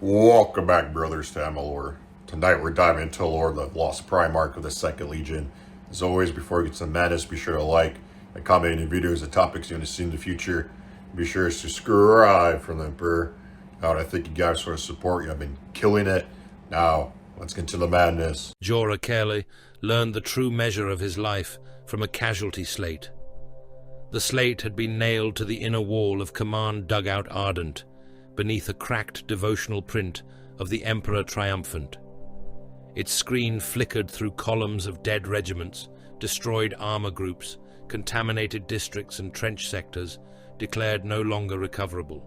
Welcome back, brothers, to Amalur. Tonight we're diving into Lord of the Lost Primarch of the 2nd Legion. As always, before we get to the madness, be sure to like and comment any videos and topics you want to see in the future. Be sure to subscribe for the Emperor. Now, I thank you guys for the support. You have been killing it. Now, let's get to the madness. Jorah Kelly learned the true measure of his life from a casualty slate. The slate had been nailed to the inner wall of Command Dugout Ardent, beneath a cracked devotional print of the Emperor Triumphant. Its screen flickered through columns of dead regiments, destroyed armor groups, contaminated districts and trench sectors, declared no longer recoverable.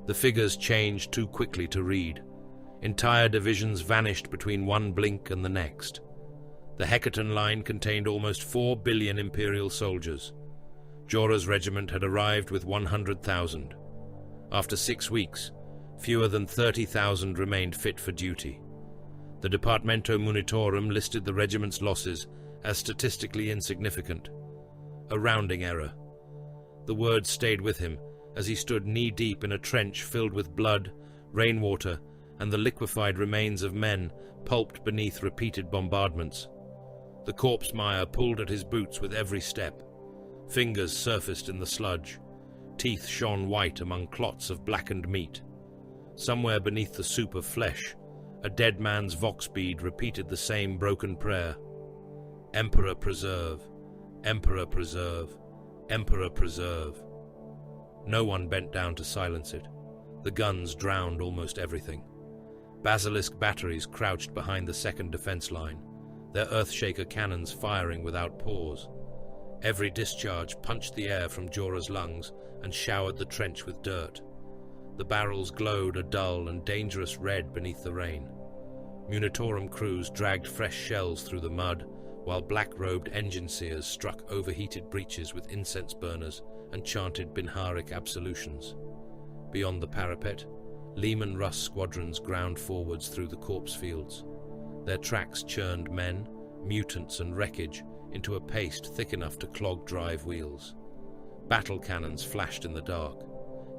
The figures changed too quickly to read. Entire divisions vanished between one blink and the next. The Hecaton line contained almost 4 billion Imperial soldiers. Jorah's regiment had arrived with 100,000. After 6 weeks, fewer than 30,000 remained fit for duty. The Departamento Munitorum listed the regiment's losses as statistically insignificant. A rounding error. The words stayed with him as he stood knee-deep in a trench filled with blood, rainwater, and the liquefied remains of men pulped beneath repeated bombardments. The corpse mire pulled at his boots with every step. Fingers surfaced in the sludge. Teeth shone white among clots of blackened meat. Somewhere beneath the soup of flesh, a dead man's vox bead repeated the same broken prayer. Emperor preserve, Emperor preserve, Emperor preserve. No one bent down to silence it. The guns drowned almost everything. Basilisk batteries crouched behind the second defense line, their Earthshaker cannons firing without pause. Every discharge punched the air from Jorah's lungs and showered the trench with dirt. The barrels glowed a dull and dangerous red beneath the rain. Munitorum crews dragged fresh shells through the mud, while black-robed engine seers struck overheated breaches with incense burners and chanted Binharic absolutions. Beyond the parapet, Leman Russ squadrons ground forwards through the corpse fields. Their tracks churned men, mutants and wreckage into a paste thick enough to clog drive wheels. Battle cannons flashed in the dark.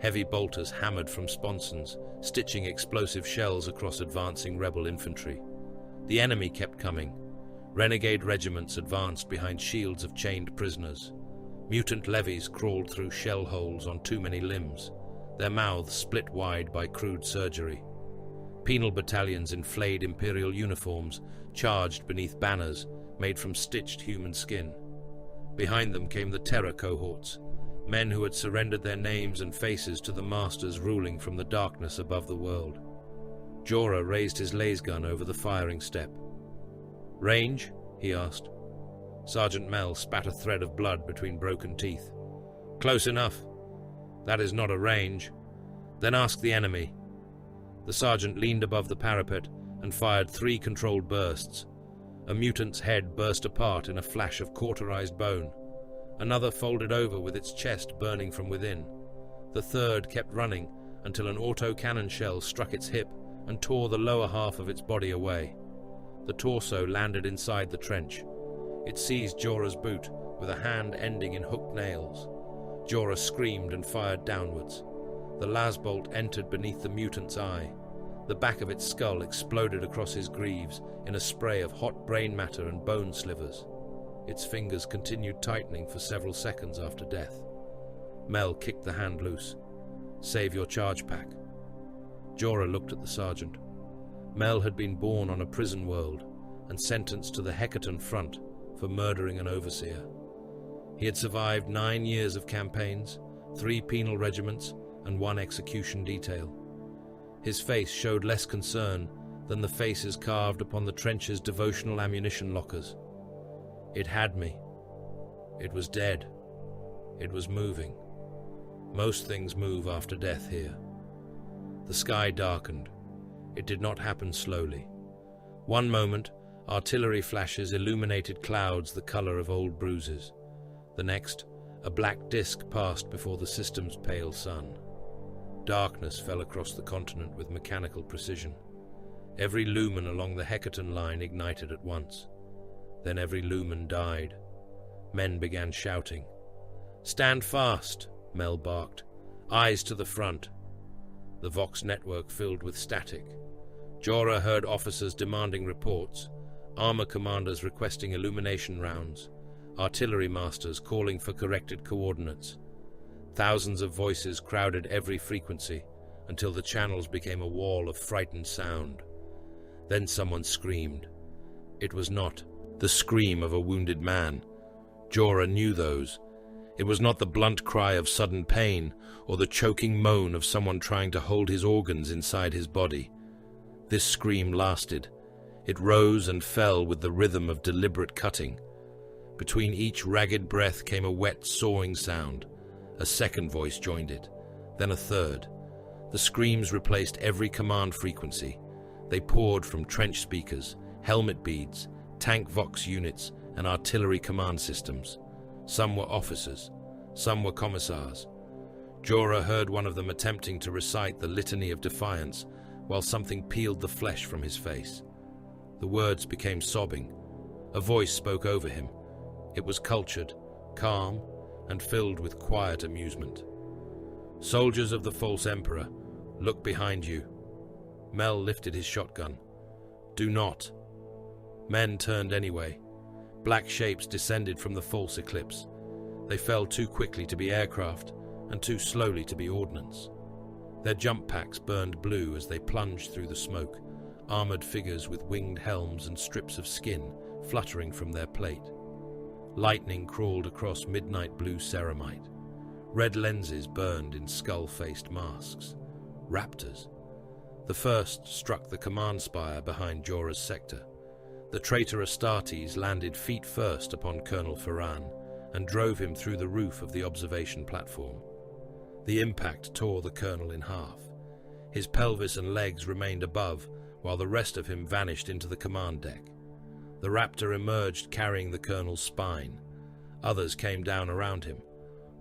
Heavy bolters hammered from sponsons, stitching explosive shells across advancing rebel infantry. The enemy kept coming. Renegade regiments advanced behind shields of chained prisoners. Mutant levies crawled through shell holes on too many limbs, their mouths split wide by crude surgery. Penal battalions in flayed Imperial uniforms charged beneath banners made from stitched human skin. Behind them came the terror cohorts, men who had surrendered their names and faces to the masters ruling from the darkness above the world. Jorah raised his lasgun over the firing step. "Range?" he asked. Sergeant Mel spat a thread of blood between broken teeth. "Close enough. That is not a range. Then ask the enemy." The sergeant leaned above the parapet and fired 3 controlled bursts. A mutant's head burst apart in a flash of cauterized bone. Another folded over with its chest burning from within. The third kept running until an auto-cannon shell struck its hip and tore the lower half of its body away. The torso landed inside the trench. It seized Jorah's boot with a hand ending in hooked nails. Jorah screamed and fired downwards. The lasbolt entered beneath the mutant's eye. The back of its skull exploded across his greaves in a spray of hot brain matter and bone slivers. Its fingers continued tightening for several seconds after death. Mel kicked the hand loose. "Save your charge pack." Jorah looked at the sergeant. Mel had been born on a prison world and sentenced to the Hecaton front for murdering an overseer. He had survived 9 years of campaigns, 3 penal regiments, and 1 execution detail. His face showed less concern than the faces carved upon the trench's devotional ammunition lockers. It had me. It was dead. It was moving. Most things move after death here. The sky darkened. It did not happen slowly. One moment, artillery flashes illuminated clouds the color of old bruises. The next, a black disk passed before the system's pale sun. Darkness fell across the continent with mechanical precision. Every lumen along the Hecaton line ignited at once. Then every lumen died. Men began shouting. "Stand fast!" Mel barked. "Eyes to the front." the Vox network filled with static. Jorah heard officers demanding reports, armor commanders requesting illumination rounds, artillery masters calling for corrected coordinates. Thousands of voices crowded every frequency until the channels became a wall of frightened sound. Then someone screamed. It was not the scream of a wounded man. Jorah knew those. It was not the blunt cry of sudden pain or the choking moan of someone trying to hold his organs inside his body. This scream lasted. It rose and fell with the rhythm of deliberate cutting. Between each ragged breath came a wet, sawing sound. A second voice joined it, then a third. The screams replaced every command frequency. They poured from trench speakers, helmet beads, tank Vox units, and artillery command systems. Some were officers, some were commissars. Jorah heard one of them attempting to recite the litany of defiance, while something peeled the flesh from his face. The words became sobbing. A voice spoke over him. It was cultured, calm, and filled with quiet amusement. Soldiers of the false emperor, look behind you. Mel lifted his shotgun. Do not. Men turned anyway. Black shapes descended from the false eclipse. They fell too quickly to be aircraft, and too slowly to be ordnance. Their jump packs burned blue as they plunged through the smoke, armored figures with winged helms and strips of skin fluttering from their plate. Lightning crawled across midnight blue ceramite. Red lenses burned in skull-faced masks. Raptors. The first struck the command spire behind Jorah's sector. The traitor Astartes landed feet first upon Colonel Ferran and drove him through the roof of the observation platform. The impact tore the colonel in half. His pelvis and legs remained above, while the rest of him vanished into the command deck. The raptor emerged carrying the colonel's spine. Others came down around him.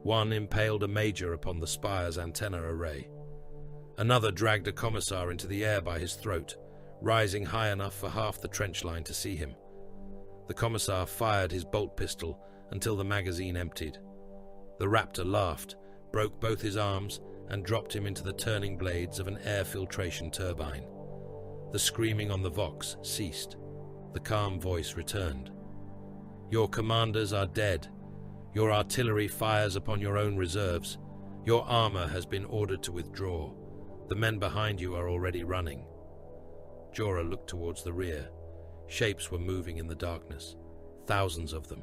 One impaled a major upon the spire's antenna array. Another dragged a commissar into the air by his throat, rising high enough for half the trench line to see him. The commissar fired his bolt pistol until the magazine emptied. The raptor laughed, broke both his arms, and dropped him into the turning blades of an air filtration turbine. The screaming on the Vox ceased. The calm voice returned. Your commanders are dead. Your artillery fires upon your own reserves. Your armor has been ordered to withdraw. The men behind you are already running. Jorah looked towards the rear. Shapes were moving in the darkness. Thousands of them.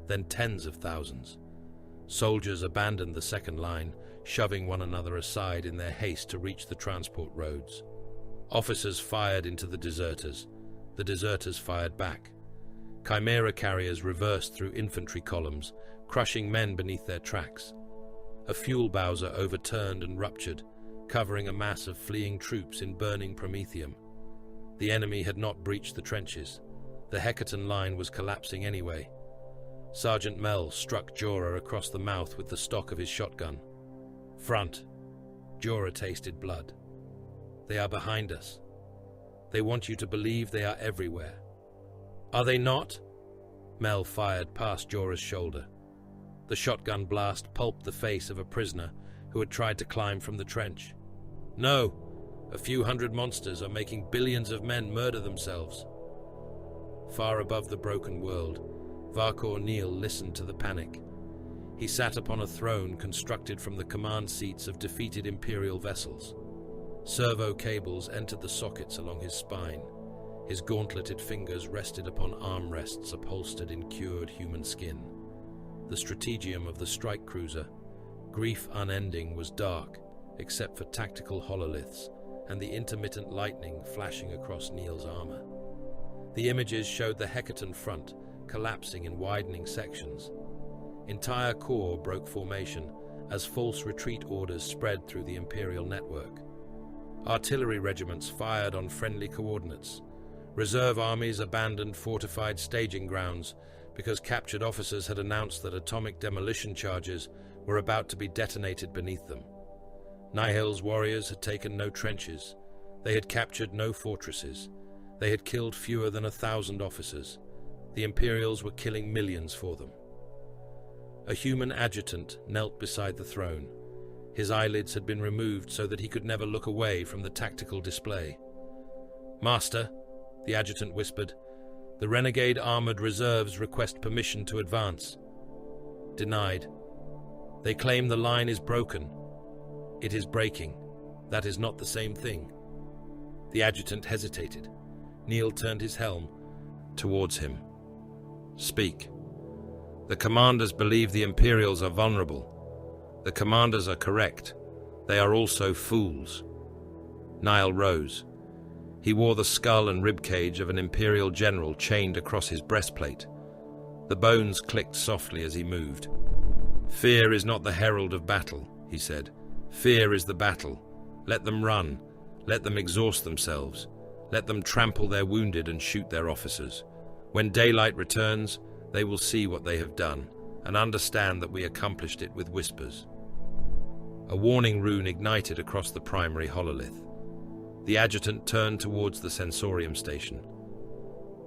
Then tens of thousands. Soldiers abandoned the second line, shoving one another aside in their haste to reach the transport roads. Officers fired into the deserters. The deserters fired back. Chimera carriers reversed through infantry columns, crushing men beneath their tracks. A fuel bowser overturned and ruptured, covering a mass of fleeing troops in burning promethium. The enemy had not breached the trenches. The Hecaton line was collapsing anyway. Sergeant Mel struck Jorah across the mouth with the stock of his shotgun. Front. Jorah tasted blood. They are behind us. They want you to believe they are everywhere. Are they not? Mel fired past Jorah's shoulder. The shotgun blast pulped the face of a prisoner who had tried to climb from the trench. No, a few hundred monsters are making billions of men murder themselves. Far above the broken world, Varkor Neil listened to the panic. He sat upon a throne constructed from the command seats of defeated Imperial vessels. Servo cables entered the sockets along his spine. His gauntleted fingers rested upon armrests upholstered in cured human skin. The strategium of the strike cruiser, grief unending, was dark, except for tactical hololiths and the intermittent lightning flashing across Neil's armor. The images showed the Hecaton front collapsing in widening sections. Entire corps broke formation as false retreat orders spread through the Imperial network. Artillery regiments fired on friendly coordinates. Reserve armies abandoned fortified staging grounds because captured officers had announced that atomic demolition charges were about to be detonated beneath them. Nihil's warriors had taken no trenches. They had captured no fortresses. They had killed fewer than 1,000 officers. The Imperials were killing millions for them. A human adjutant knelt beside the throne. His eyelids had been removed so that he could never look away from the tactical display. "Master," the adjutant whispered, "the renegade armored reserves request permission to advance." "Denied. They claim the line is broken." "It is breaking. That is not the same thing." The adjutant hesitated. Neil turned his helm towards him. "Speak." "The commanders believe the Imperials are vulnerable. The commanders are correct. They are also fools." Niall rose. He wore the skull and ribcage of an Imperial general chained across his breastplate. The bones clicked softly as he moved. "Fear is not the herald of battle," he said. "Fear is the battle. Let them run. Let them exhaust themselves. Let them trample their wounded and shoot their officers. When daylight returns, they will see what they have done and understand that we accomplished it with whispers." A warning rune ignited across the primary hololith. The adjutant turned towards the sensorium station.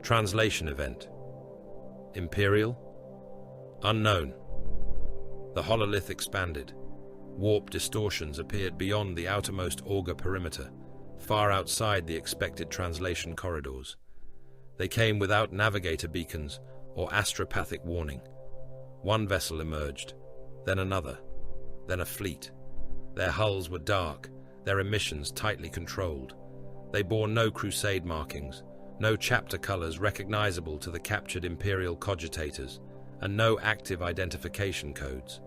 Translation event. Imperial? Unknown. The hololith expanded. Warp distortions appeared beyond the outermost auger perimeter, far outside the expected translation corridors. They came without navigator beacons or astropathic warning. One vessel emerged, then another, then a fleet. Their hulls were dark, their emissions tightly controlled. They bore no crusade markings, no chapter colors recognizable to the captured Imperial cogitators, and no active identification codes.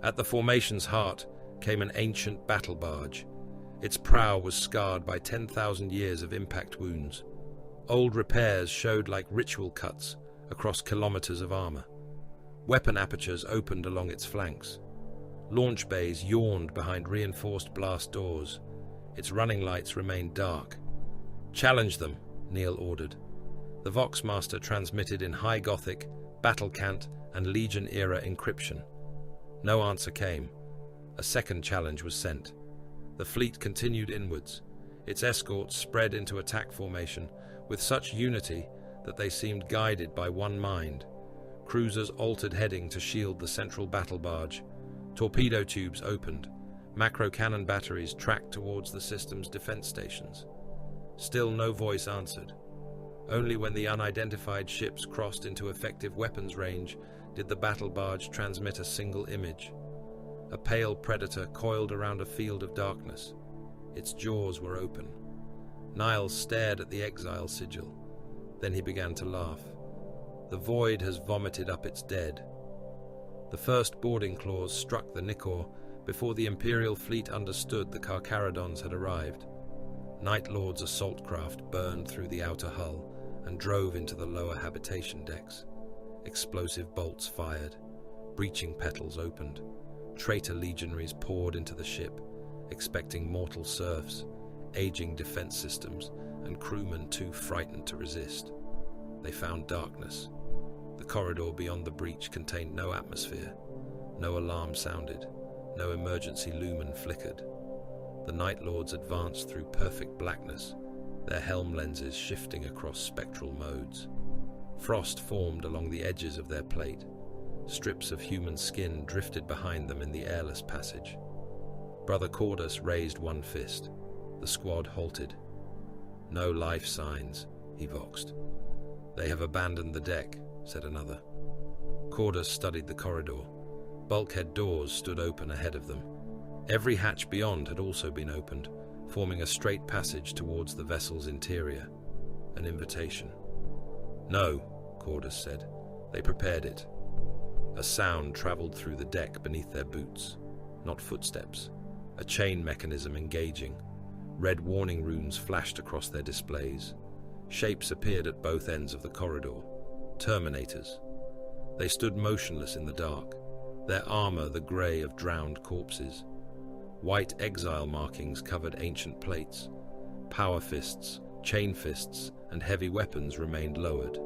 At the formation's heart came an ancient battle barge. Its prow was scarred by 10,000 years of impact wounds. Old repairs showed like ritual cuts across kilometers of armor. Weapon apertures opened along its flanks. Launch bays yawned behind reinforced blast doors. Its running lights remained dark. "Challenge them," Neil ordered. The Voxmaster transmitted in High Gothic, Battle Cant, and Legion-era encryption. No answer came. A second challenge was sent. The fleet continued inwards. Its escorts spread into attack formation with such unity that they seemed guided by one mind. Cruisers altered heading to shield the central battle barge. Torpedo tubes opened. Macro cannon batteries tracked towards the system's defense stations. Still no voice answered. Only when the unidentified ships crossed into effective weapons range did the battle barge transmit a single image. A pale predator coiled around a field of darkness. Its jaws were open. Niall stared at the exile sigil. Then he began to laugh. "The void has vomited up its dead." The first boarding claws struck the Nikkor before the Imperial fleet understood the Carcharodons had arrived. Night Lord's assault craft burned through the outer hull and drove into the lower habitation decks. Explosive bolts fired. Breaching petals opened. Traitor legionaries poured into the ship, expecting mortal serfs, aging defense systems, and crewmen too frightened to resist. They found darkness. The corridor beyond the breach contained no atmosphere. No alarm sounded. No emergency lumen flickered. The Night Lords advanced through perfect blackness, their helm lenses shifting across spectral modes. Frost formed along the edges of their plate. Strips of human skin drifted behind them in the airless passage. Brother Cordus raised one fist. The squad halted. "No life signs," he voxed. "They have abandoned the deck," said another. Cordus studied the corridor. Bulkhead doors stood open ahead of them. Every hatch beyond had also been opened, forming a straight passage towards the vessel's interior. An invitation. "No," Cordus said. "They prepared it." A sound traveled through the deck beneath their boots. Not footsteps. A chain mechanism engaging. Red warning runes flashed across their displays. Shapes appeared at both ends of the corridor. Terminators. They stood motionless in the dark, their armor the grey of drowned corpses. White exile markings covered ancient plates. Power fists, chain fists, and heavy weapons remained lowered.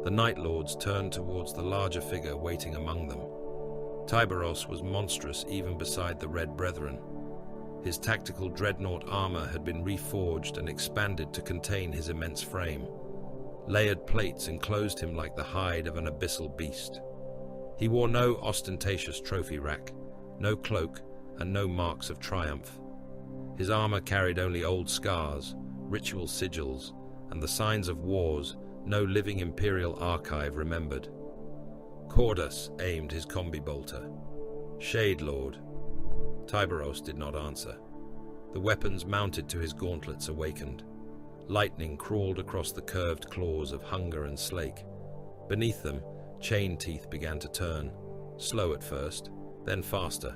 The Night Lords turned towards the larger figure waiting among them. Tyberos was monstrous even beside the Red Brethren. His tactical dreadnought armor had been reforged and expanded to contain his immense frame. Layered plates enclosed him like the hide of an abyssal beast. He wore no ostentatious trophy rack, no cloak, and no marks of triumph. His armor carried only old scars, ritual sigils, and the signs of wars no living Imperial archive remembered. Cordus aimed his combi bolter. "Shade Lord." Tyberos did not answer. The weapons mounted to his gauntlets awakened. Lightning crawled across the curved claws of Hunger and Slake. Beneath them, chain teeth began to turn, slow at first, then faster,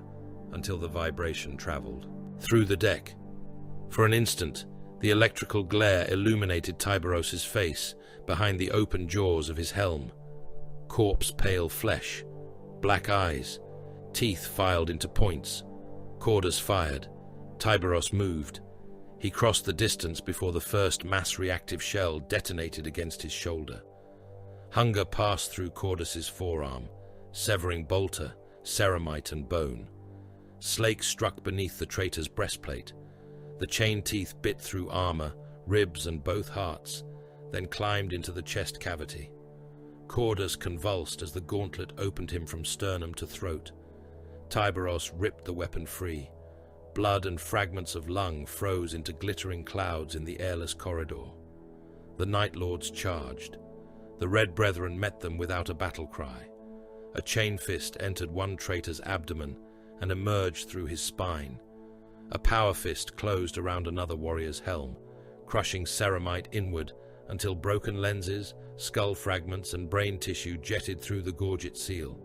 until the vibration traveled through the deck. For an instant, the electrical glare illuminated Tyberos's face behind the open jaws of his helm. Corpse-pale flesh, black eyes, teeth filed into points. Cordus fired. Tyberos moved. He crossed the distance before the first mass-reactive shell detonated against his shoulder. Hunger passed through Cordus's forearm, severing bolter, ceramite, and bone. Slake struck beneath the traitor's breastplate. The chain teeth bit through armor, ribs, and both hearts, then climbed into the chest cavity. Cordus convulsed as the gauntlet opened him from sternum to throat. Tyberos ripped the weapon free. Blood and fragments of lung froze into glittering clouds in the airless corridor. The Night Lords charged. The Red Brethren met them without a battle cry. A chain fist entered one traitor's abdomen and emerged through his spine. A power fist closed around another warrior's helm, crushing ceramite inward until broken lenses, skull fragments, and brain tissue jetted through the gorget seal.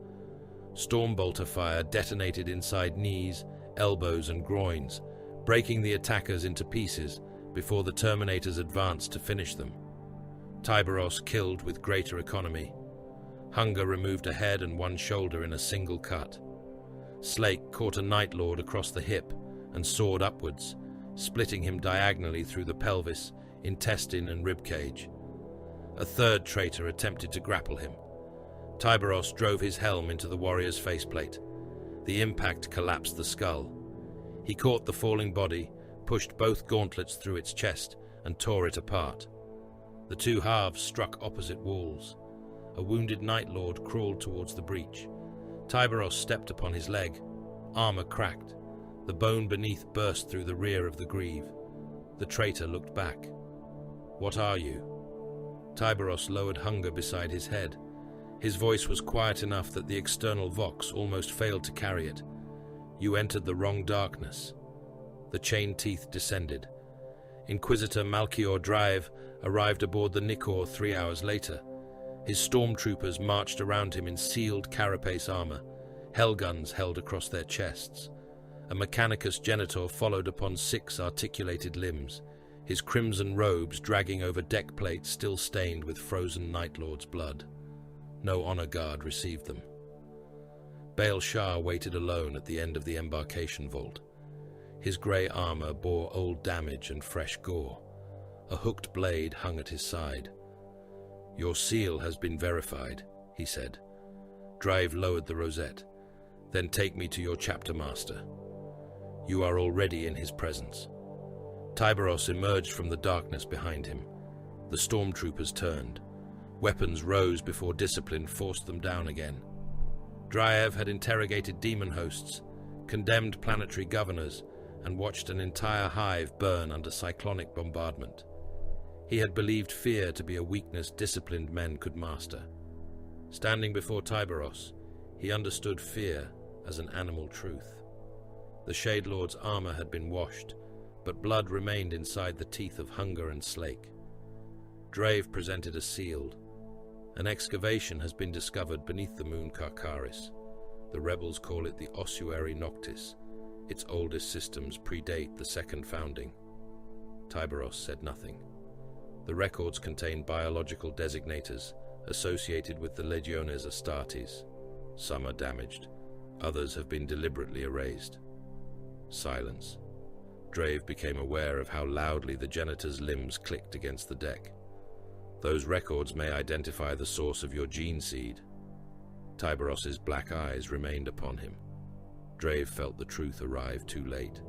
Stormbolter fire detonated inside knees, elbows, and groins, breaking the attackers into pieces before the Terminators advanced to finish them. Tyberos killed with greater economy. Hunger removed a head and one shoulder in a single cut. Slake caught a Night Lord across the hip and soared upwards, splitting him diagonally through the pelvis, intestine, and ribcage. A third traitor attempted to grapple him. Tyberos drove his helm into the warrior's faceplate. The impact collapsed the skull. He caught the falling body, pushed both gauntlets through its chest, and tore it apart. The two halves struck opposite walls. A wounded Night Lord crawled towards the breach. Tyberos stepped upon his leg. Armor cracked. The bone beneath burst through the rear of the greave. The traitor looked back. "What are you?" Tyberos lowered Hunger beside his head. His voice was quiet enough that the external vox almost failed to carry it. "You entered the wrong darkness." The chain teeth descended. Inquisitor Malchior Drive arrived aboard the Nicor 3 hours later. His stormtroopers marched around him in sealed carapace armor, hellguns held across their chests. A Mechanicus Genitor followed upon 6 articulated limbs, his crimson robes dragging over deck plates still stained with frozen Night Lord's blood. No honor guard received them. Baal Shah waited alone at the end of the embarkation vault. His grey armor bore old damage and fresh gore. A hooked blade hung at his side. "Your seal has been verified," he said. Drive lowered the rosette. "Then take me to your chapter master." "You are already in his presence." Tyberos emerged from the darkness behind him. The stormtroopers turned. Weapons rose before discipline forced them down again. Dryav had interrogated demon hosts, condemned planetary governors, and watched an entire hive burn under cyclonic bombardment. He had believed fear to be a weakness disciplined men could master. Standing before Tyberos, he understood fear as an animal truth. The Shade Lord's armor had been washed, but blood remained inside the teeth of Hunger and Slake. Drave presented a sealed. An excavation has been discovered beneath the moon Carcharis. The rebels call it the Ossuary Noctis. Its oldest systems predate the second founding. Tyberos said nothing. The records contain biological designators associated with the Legiones Astartes. Some are damaged. Others have been deliberately erased. Silence. Drave became aware of how loudly the Genitor's limbs clicked against the deck. "Those records may identify the source of your gene seed." Tyberos's black eyes remained upon him. Drave felt the truth arrive too late.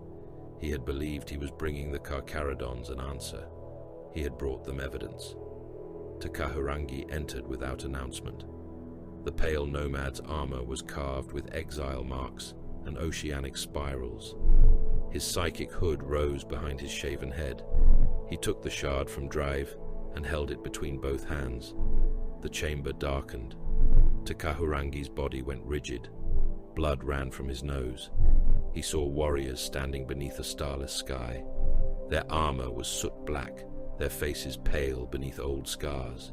He had believed he was bringing the Carcharodons an answer. He had brought them evidence. Takahurangi entered without announcement. The pale nomad's armor was carved with exile marks, and oceanic spirals. His psychic hood rose behind his shaven head. He took the shard from Drive and held it between both hands. The chamber darkened. Takahurangi's body went rigid. Blood ran from his nose. He saw warriors standing beneath a starless sky. Their armor was soot black, their faces pale beneath old scars.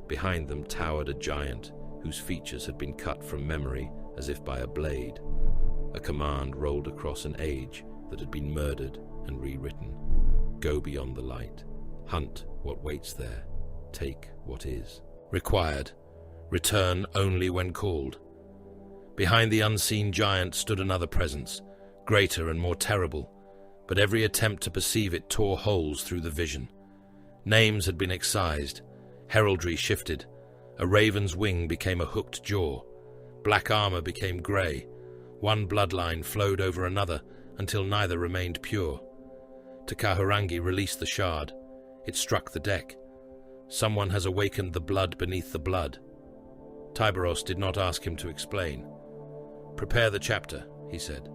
Behind them towered a giant whose features had been cut from memory as if by a blade. A command rolled across an age that had been murdered and rewritten. Go beyond the light. Hunt what waits there. Take what is. Required. Return only when called. Behind the unseen giant stood another presence, greater and more terrible, but every attempt to perceive it tore holes through the vision. Names had been excised. Heraldry shifted. A raven's wing became a hooked jaw. Black armor became grey. One bloodline flowed over another until neither remained pure. Takahurangi released the shard. It struck the deck. Someone has awakened the blood beneath the blood. Tyberos did not ask him to explain. Prepare the chapter, he said.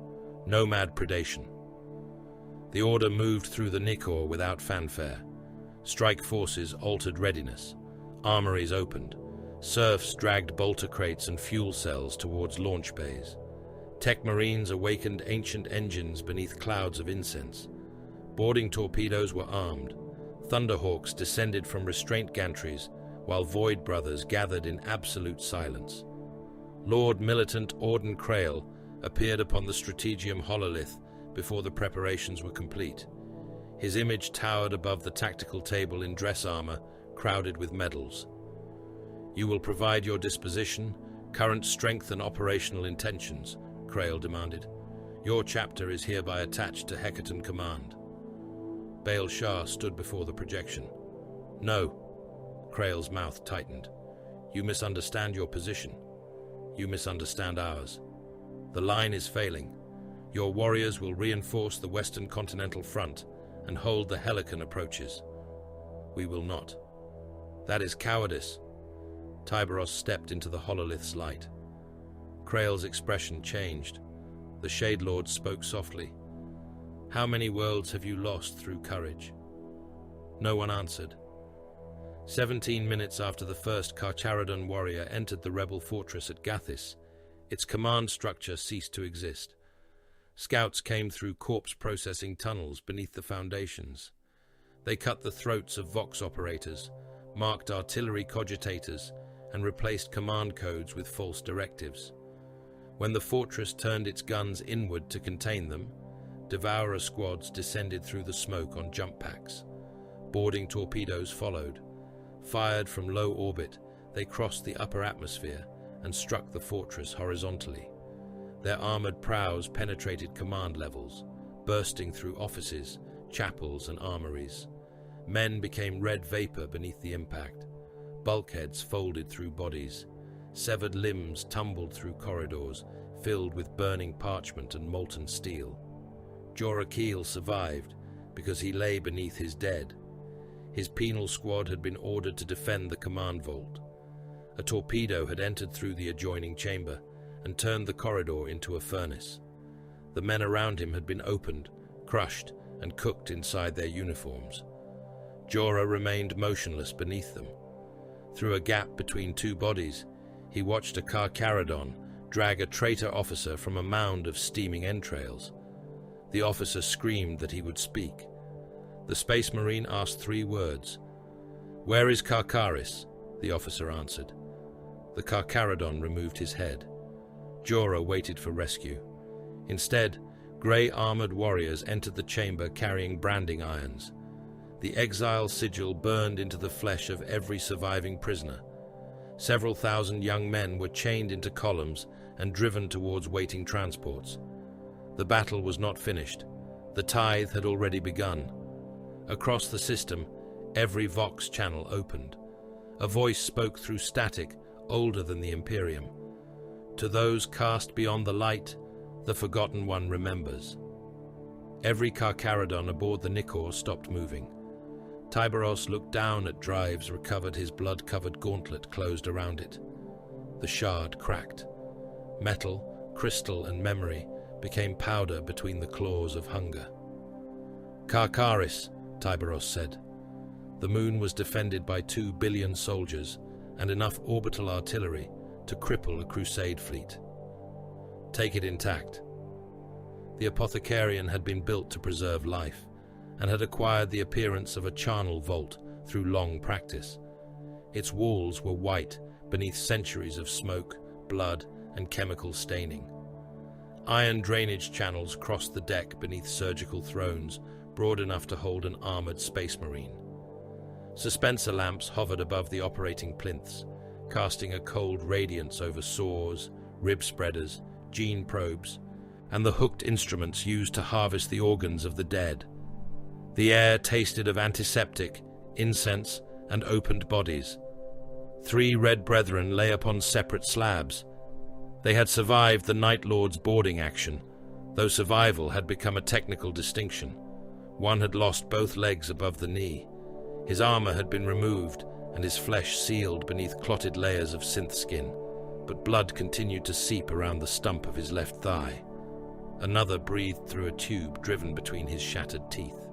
Nomad predation. The order moved through the Nikor without fanfare. Strike forces altered readiness. Armories opened. Serfs dragged bolter crates and fuel cells towards launch bays. Tech Marines awakened ancient engines beneath clouds of incense. Boarding torpedoes were armed. Thunderhawks descended from restraint gantries, while Void Brothers gathered in absolute silence. Lord Militant Auden Krail appeared upon the Strategium hololith before the preparations were complete. His image towered above the tactical table in dress armor, crowded with medals. You will provide your disposition, current strength and operational intentions, Krail demanded. Your chapter is hereby attached to Hecatan Command. Baal Shah stood before the projection. No. Krail's mouth tightened. You misunderstand your position. You misunderstand ours. The line is failing. Your warriors will reinforce the Western Continental Front and hold the Helican approaches. We will not. That is cowardice. Tyberos stepped into the hololith's light. Krail's expression changed. The Shade Lord spoke softly. How many worlds have you lost through courage? No one answered. 17 minutes after the first Carcharodon warrior entered the rebel fortress at Gathis, its command structure ceased to exist. Scouts came through corpse-processing tunnels beneath the foundations. They cut the throats of Vox operators, marked artillery cogitators, and replaced command codes with false directives. When the fortress turned its guns inward to contain them, Devourer squads descended through the smoke on jump packs. Boarding torpedoes followed. Fired from low orbit, they crossed the upper atmosphere and struck the fortress horizontally. Their armored prows penetrated command levels, bursting through offices, chapels, and armories. Men became red vapor beneath the impact. Bulkheads folded through bodies. Severed limbs tumbled through corridors, filled with burning parchment and molten steel. Jorah Keel survived because he lay beneath his dead. His penal squad had been ordered to defend the command vault. A torpedo had entered through the adjoining chamber and turned the corridor into a furnace. The men around him had been opened, crushed, and cooked inside their uniforms. Jorah remained motionless beneath them. Through a gap between two bodies, he watched a Carcharodon drag a traitor officer from a mound of steaming entrails. The officer screamed that he would speak. The Space Marine asked 3 words. "Where is Carcharis?" the officer answered. The Carcharodon removed his head. Jorah waited for rescue. Instead, grey-armoured warriors entered the chamber carrying branding irons. The exile sigil burned into the flesh of every surviving prisoner. Several thousand young men were chained into columns and driven towards waiting transports. The battle was not finished. The tithe had already begun. Across the system, every Vox channel opened. A voice spoke through static, older than the Imperium. To those cast beyond the light, the Forgotten One remembers. Every Carcharodon aboard the Nikor stopped moving. Tyberos looked down at Drives, recovered his blood-covered gauntlet closed around it. The shard cracked. Metal, crystal, and memory became powder between the claws of hunger. Karkaris, Tyberos said. The moon was defended by 2 billion soldiers and enough orbital artillery to cripple a crusade fleet. Take it intact. The Apothecarian had been built to preserve life and had acquired the appearance of a charnel vault through long practice. Its walls were white beneath centuries of smoke, blood, and chemical staining. Iron drainage channels crossed the deck beneath surgical thrones broad enough to hold an armored space marine. Dispenser lamps hovered above the operating plinths, casting a cold radiance over saws, rib spreaders, gene probes, and the hooked instruments used to harvest the organs of the dead. The air tasted of antiseptic, incense, and opened bodies. 3 red brethren lay upon separate slabs. They had survived the Night Lord's boarding action, though survival had become a technical distinction. One had lost both legs above the knee. His armor had been removed and his flesh sealed beneath clotted layers of synth skin, but blood continued to seep around the stump of his left thigh. Another breathed through a tube driven between his shattered teeth.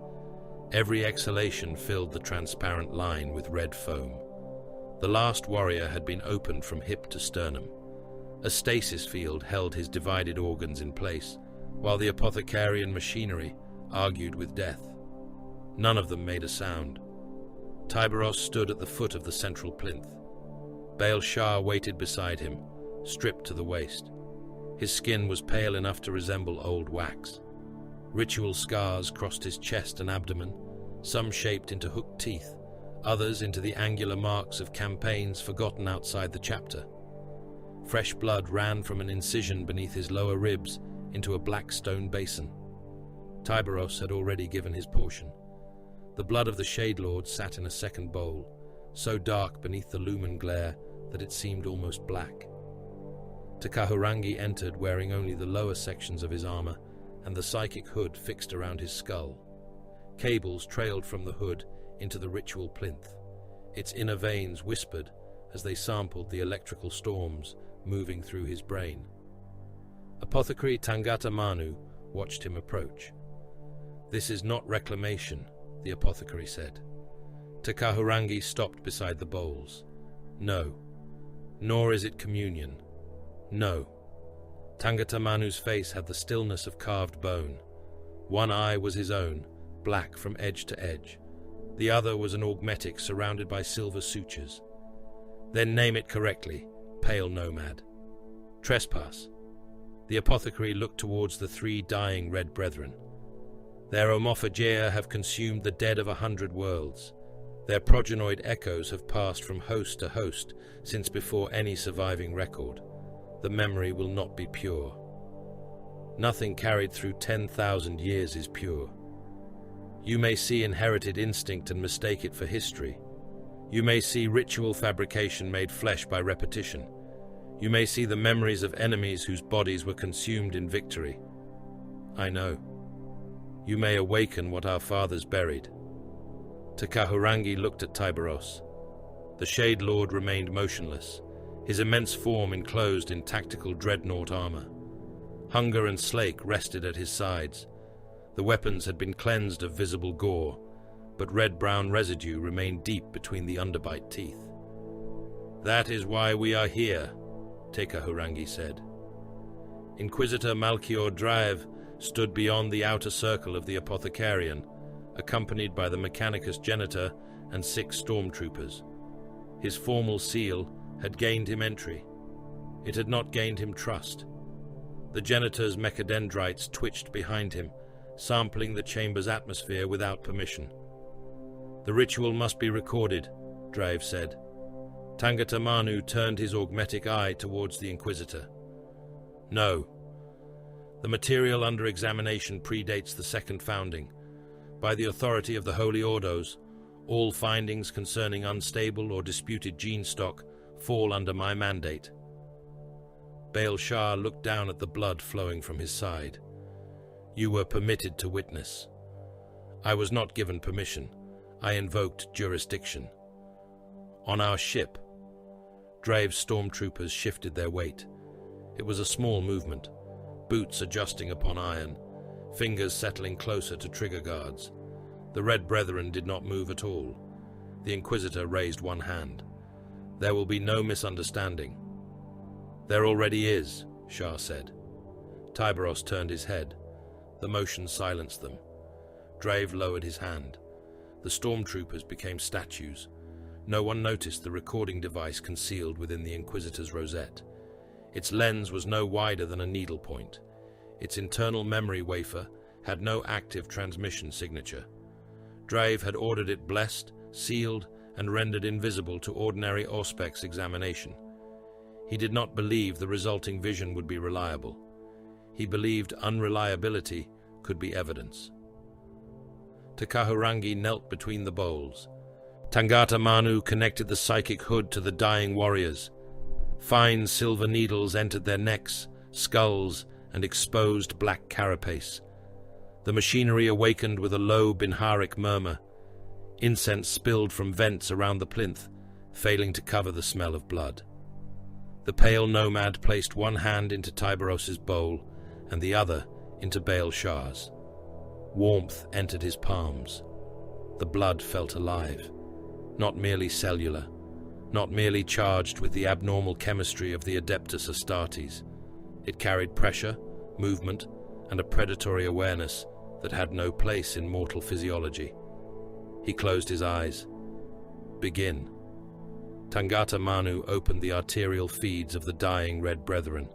Every exhalation filled the transparent line with red foam. The last warrior had been opened from hip to sternum. A stasis field held his divided organs in place, while the Apothecarian machinery argued with death. None of them made a sound. Tyberos stood at the foot of the central plinth. Baal Shah waited beside him, stripped to the waist. His skin was pale enough to resemble old wax. Ritual scars crossed his chest and abdomen, some shaped into hooked teeth, others into the angular marks of campaigns forgotten outside the chapter. Fresh blood ran from an incision beneath his lower ribs into a black stone basin. Tyberos had already given his portion. The blood of the Shade Lord sat in a second bowl, so dark beneath the lumen glare that it seemed almost black. Takahurangi entered wearing only the lower sections of his armor and the psychic hood fixed around his skull. Cables trailed from the hood into the ritual plinth. Its inner veins whispered as they sampled the electrical storms moving through his brain. Apothecary Tangata Manu watched him approach. "This is not reclamation," the apothecary said. Takahurangi stopped beside the bowls. "No. Nor is it communion. No." Tangata Manu's face had the stillness of carved bone. One eye was his own, black from edge to edge. The other was an augmetic surrounded by silver sutures. "Then name it correctly, pale nomad." "Trespass." The apothecary looked towards the 3 dying red brethren. "Their Omophagia have consumed the dead of 100 worlds. Their progenoid echoes have passed from host to host since before any surviving record. The memory will not be pure. Nothing carried through 10,000 years is pure. You may see inherited instinct and mistake it for history. You may see ritual fabrication made flesh by repetition. You may see the memories of enemies whose bodies were consumed in victory. I know. You may awaken what our fathers buried." Takahurangi looked at Tyberos. The Shade Lord remained motionless, his immense form enclosed in tactical dreadnought armor. Hunger and Slake rested at his sides. The weapons had been cleansed of visible gore, but red-brown residue remained deep between the underbite teeth. "That is why we are here," Takahurangi said. Inquisitor Malchior Drive stood beyond the outer circle of the Apothecarian, accompanied by the Mechanicus Genitor and 6 stormtroopers. His formal seal had gained him entry. It had not gained him trust. The Genitor's mechadendrites twitched behind him, sampling the chamber's atmosphere without permission. "The ritual must be recorded," Drive said. Tangata Manu turned his augmetic eye towards the Inquisitor. "No. The material under examination predates the second founding. By the authority of the Holy Ordos, all findings concerning unstable or disputed gene stock fall under my mandate." Baal Shah looked down at the blood flowing from his side. "You were permitted to witness. I was not given permission. I invoked jurisdiction. On our ship." Drave's stormtroopers shifted their weight. It was a small movement. boots adjusting upon iron, fingers settling closer to trigger guards. The Red Brethren did not move at all. The Inquisitor raised one hand. "There will be no misunderstanding." "There already is," Shah said. Tyberos turned his head. The motion silenced them. Drave lowered his hand. The stormtroopers became statues. No one noticed the recording device concealed within the Inquisitor's rosette. Its lens was no wider than a needlepoint. Its internal memory wafer had no active transmission signature. Drave had ordered it blessed, sealed, and rendered invisible to ordinary Auspex examination. He did not believe the resulting vision would be reliable. He believed unreliability could be evidence. Takahurangi knelt between the bowls. Tangata Manu connected the psychic hood to the dying warriors. Fine silver needles entered their necks, skulls, and exposed black carapace. The machinery awakened with a low Binharic murmur. Incense spilled from vents around the plinth, failing to cover the smell of blood. The pale nomad placed one hand into Tyberos's bowl and the other into Baal Shah's. Warmth entered his palms. The blood felt alive, not merely cellular, not merely charged with the abnormal chemistry of the Adeptus Astartes. It carried pressure, movement, and a predatory awareness that had no place in mortal physiology. He closed his eyes. "Begin." Tangata Manu opened the arterial feeds of the dying Red Brethren.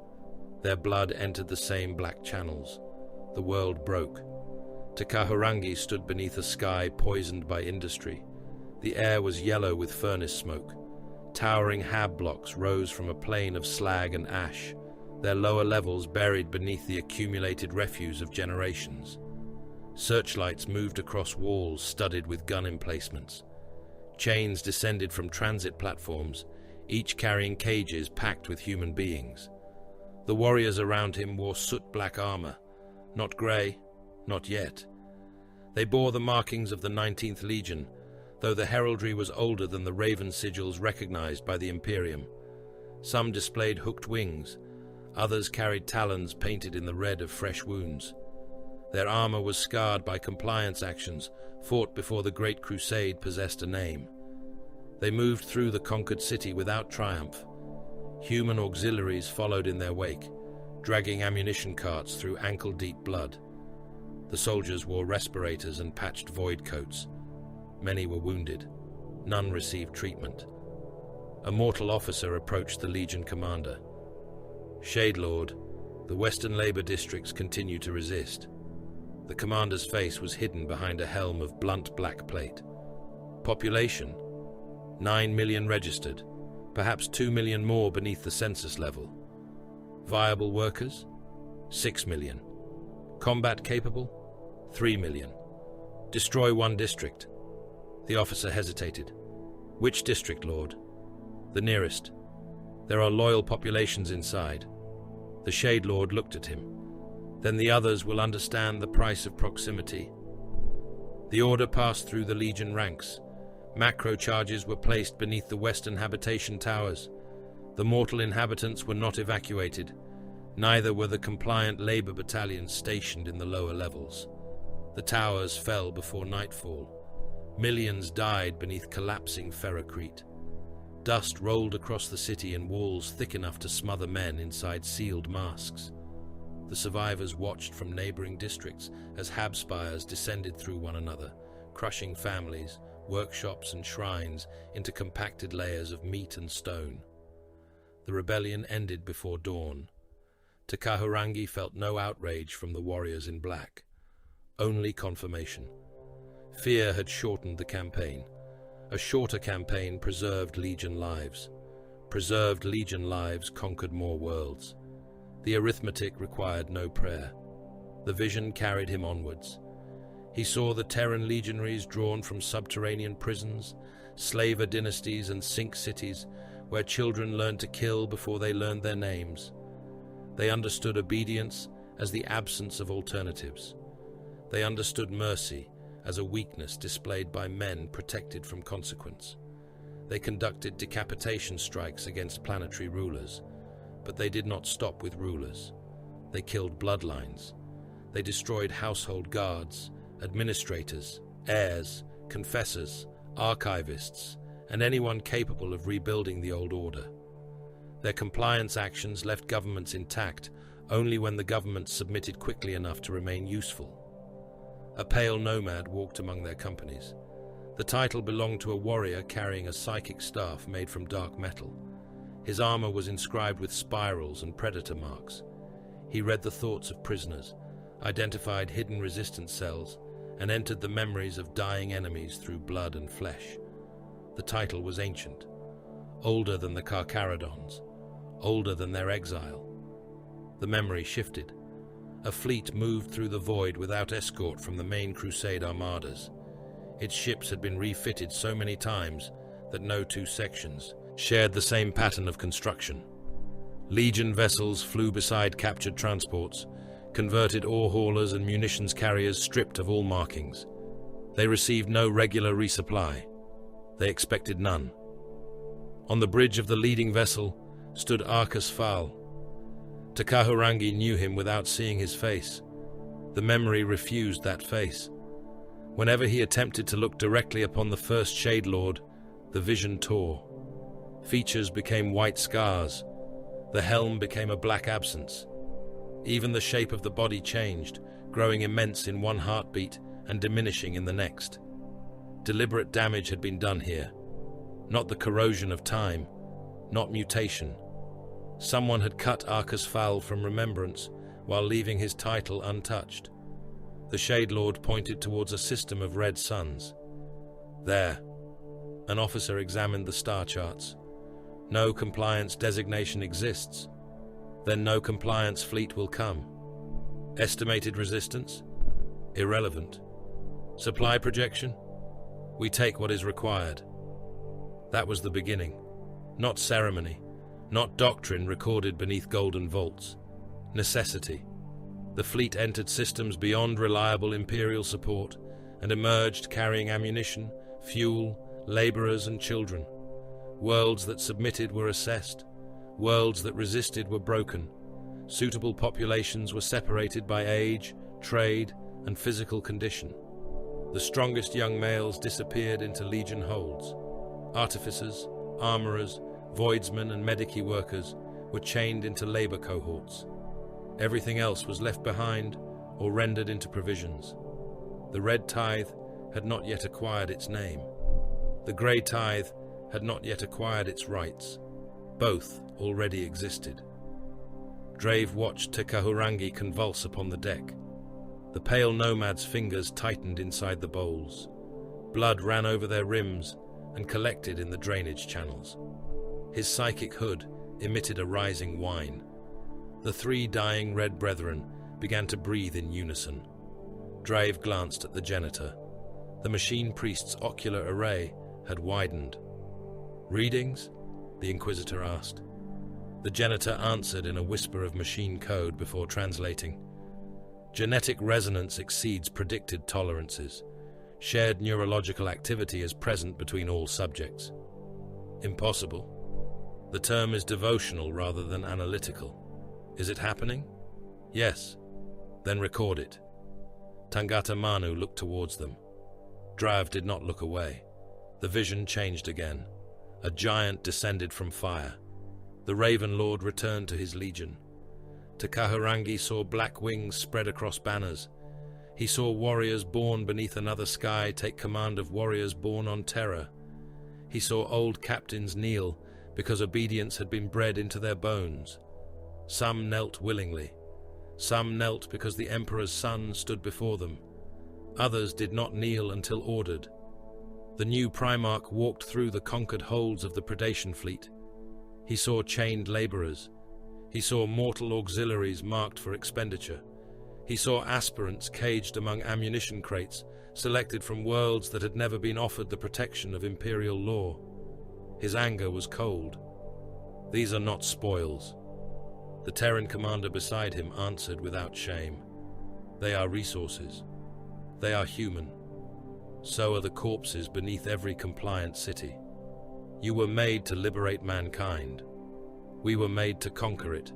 Their blood entered the same black channels. The world broke. Takahurangi stood beneath a sky poisoned by industry. The air was yellow with furnace smoke. Towering hab blocks rose from a plain of slag and ash, their lower levels buried beneath the accumulated refuse of generations. Searchlights moved across walls studded with gun emplacements. Chains descended from transit platforms, each carrying cages packed with human beings. The warriors around him wore soot-black armor, not grey, not yet. They bore the markings of the 19th Legion, though the heraldry was older than the raven sigils recognized by the Imperium. Some displayed hooked wings, others carried talons painted in the red of fresh wounds. Their armor was scarred by compliance actions fought before the Great Crusade possessed a name. They moved through the conquered city without triumph. Human auxiliaries followed in their wake, dragging ammunition carts through ankle-deep blood. The soldiers wore respirators and patched void coats. Many were wounded. None received treatment. A mortal officer approached the Legion commander. "Shade Lord, the Western Labor districts continue to resist." The commander's face was hidden behind a helm of blunt black plate. Population? 9 million registered, perhaps 2 million more beneath the census level. Viable workers? 6 million. Combat capable? 3 million. Destroy one district. The officer hesitated. "Which district, Lord?" "The nearest. There are loyal populations inside." The Shade Lord looked at him. "Then the others will understand the price of proximity." The order passed through the Legion ranks. Macro charges were placed beneath the western habitation towers. The mortal inhabitants were not evacuated. Neither were the compliant labor battalions stationed in the lower levels. The towers fell before nightfall. Millions died beneath collapsing ferrocrete. Dust rolled across the city in walls thick enough to smother men inside sealed masks. The survivors watched from neighboring districts as hab spires descended through one another, crushing families, workshops and shrines into compacted layers of meat and stone. The rebellion ended before dawn. Takahurangi felt no outrage from the warriors in black, only confirmation. Fear had shortened the campaign. A shorter campaign preserved Legion lives. Preserved Legion lives conquered more worlds. The arithmetic required no prayer. The vision carried him onwards. He saw the Terran legionaries drawn from subterranean prisons, slaver dynasties and sink cities where children learned to kill before they learned their names. They understood obedience as the absence of alternatives. They understood mercy as a weakness displayed by men protected from consequence. They conducted decapitation strikes against planetary rulers, but they did not stop with rulers. They killed bloodlines. They destroyed household guards, administrators, heirs, confessors, archivists, and anyone capable of rebuilding the old order. Their compliance actions left governments intact only when the government submitted quickly enough to remain useful. A pale nomad walked among their companies. The title belonged to a warrior carrying a psychic staff made from dark metal. His armor was inscribed with spirals and predator marks. He read the thoughts of prisoners, identified hidden resistance cells, and entered the memories of dying enemies through blood and flesh. The title was ancient, older than the Carcharodons, older than their exile. The memory shifted. A fleet moved through the void without escort from the main Crusade armadas. Its ships had been refitted so many times that no two sections shared the same pattern of construction. Legion vessels flew beside captured transports, converted ore haulers and munitions carriers stripped of all markings. They received no regular resupply. They expected none. On the bridge of the leading vessel stood Arcus Fal. Takahurangi knew him without seeing his face. The memory refused that face. Whenever he attempted to look directly upon the first Shade Lord, the vision tore. Features became white scars. The helm became a black absence. Even the shape of the body changed, growing immense in one heartbeat and diminishing in the next. Deliberate damage had been done here. Not the corrosion of time, not mutation. Someone had cut Arcus Fal from remembrance while leaving his title untouched. The Shade Lord pointed towards a system of red suns. There. An officer examined the star charts. No compliance designation exists. Then no compliance fleet will come. Estimated resistance? Irrelevant. Supply projection? We take what is required. That was the beginning. Not ceremony, not doctrine recorded beneath golden vaults. Necessity. The fleet entered systems beyond reliable imperial support and emerged carrying ammunition, fuel, laborers and children. Worlds that submitted were assessed. Worlds that resisted were broken. Suitable populations were separated by age, trade, and physical condition. The strongest young males disappeared into legion holds. Artificers, armorers, voidsmen, and medici workers were chained into labor cohorts. Everything else was left behind or rendered into provisions. The red tithe had not yet acquired its name. The grey tithe had not yet acquired its rights. Both already existed. Drave watched Takahurangi convulse upon the deck. The pale nomad's fingers tightened inside the bowls. Blood ran over their rims and collected in the drainage channels. His psychic hood emitted a rising whine. The three dying red brethren began to breathe in unison. Drave glanced at the janitor. The machine priest's ocular array had widened. "Readings?" the Inquisitor asked. The janitor answered in a whisper of machine code before translating. Genetic resonance exceeds predicted tolerances. Shared neurological activity is present between all subjects. Impossible. The term is devotional rather than analytical. Is it happening? Yes. Then record it. Tangata Manu looked towards them. Drav did not look away. The vision changed again. A giant descended from fire. The Raven Lord returned to his legion. Takahurangi saw black wings spread across banners. He saw warriors born beneath another sky take command of warriors born on terror. He saw old captains kneel because obedience had been bred into their bones. Some knelt willingly. Some knelt because the Emperor's son stood before them. Others did not kneel until ordered. The new Primarch walked through the conquered holds of the predation fleet. He saw chained laborers. He saw mortal auxiliaries marked for expenditure. He saw aspirants caged among ammunition crates, selected from worlds that had never been offered the protection of imperial law. His anger was cold. These are not spoils. The Terran commander beside him answered without shame. They are resources. They are human. So are the corpses beneath every compliant city. You were made to liberate mankind. We were made to conquer it.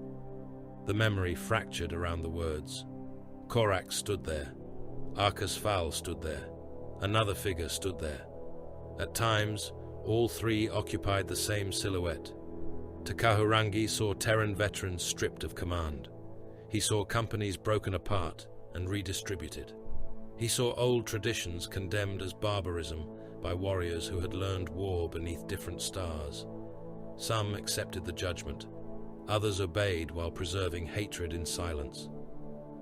The memory fractured around the words. Korak stood there. Arcus Fal stood there. Another figure stood there. At times, all three occupied the same silhouette. Takahurangi saw Terran veterans stripped of command. He saw companies broken apart and redistributed. He saw old traditions condemned as barbarism by warriors who had learned war beneath different stars. Some accepted the judgment. Others obeyed while preserving hatred in silence.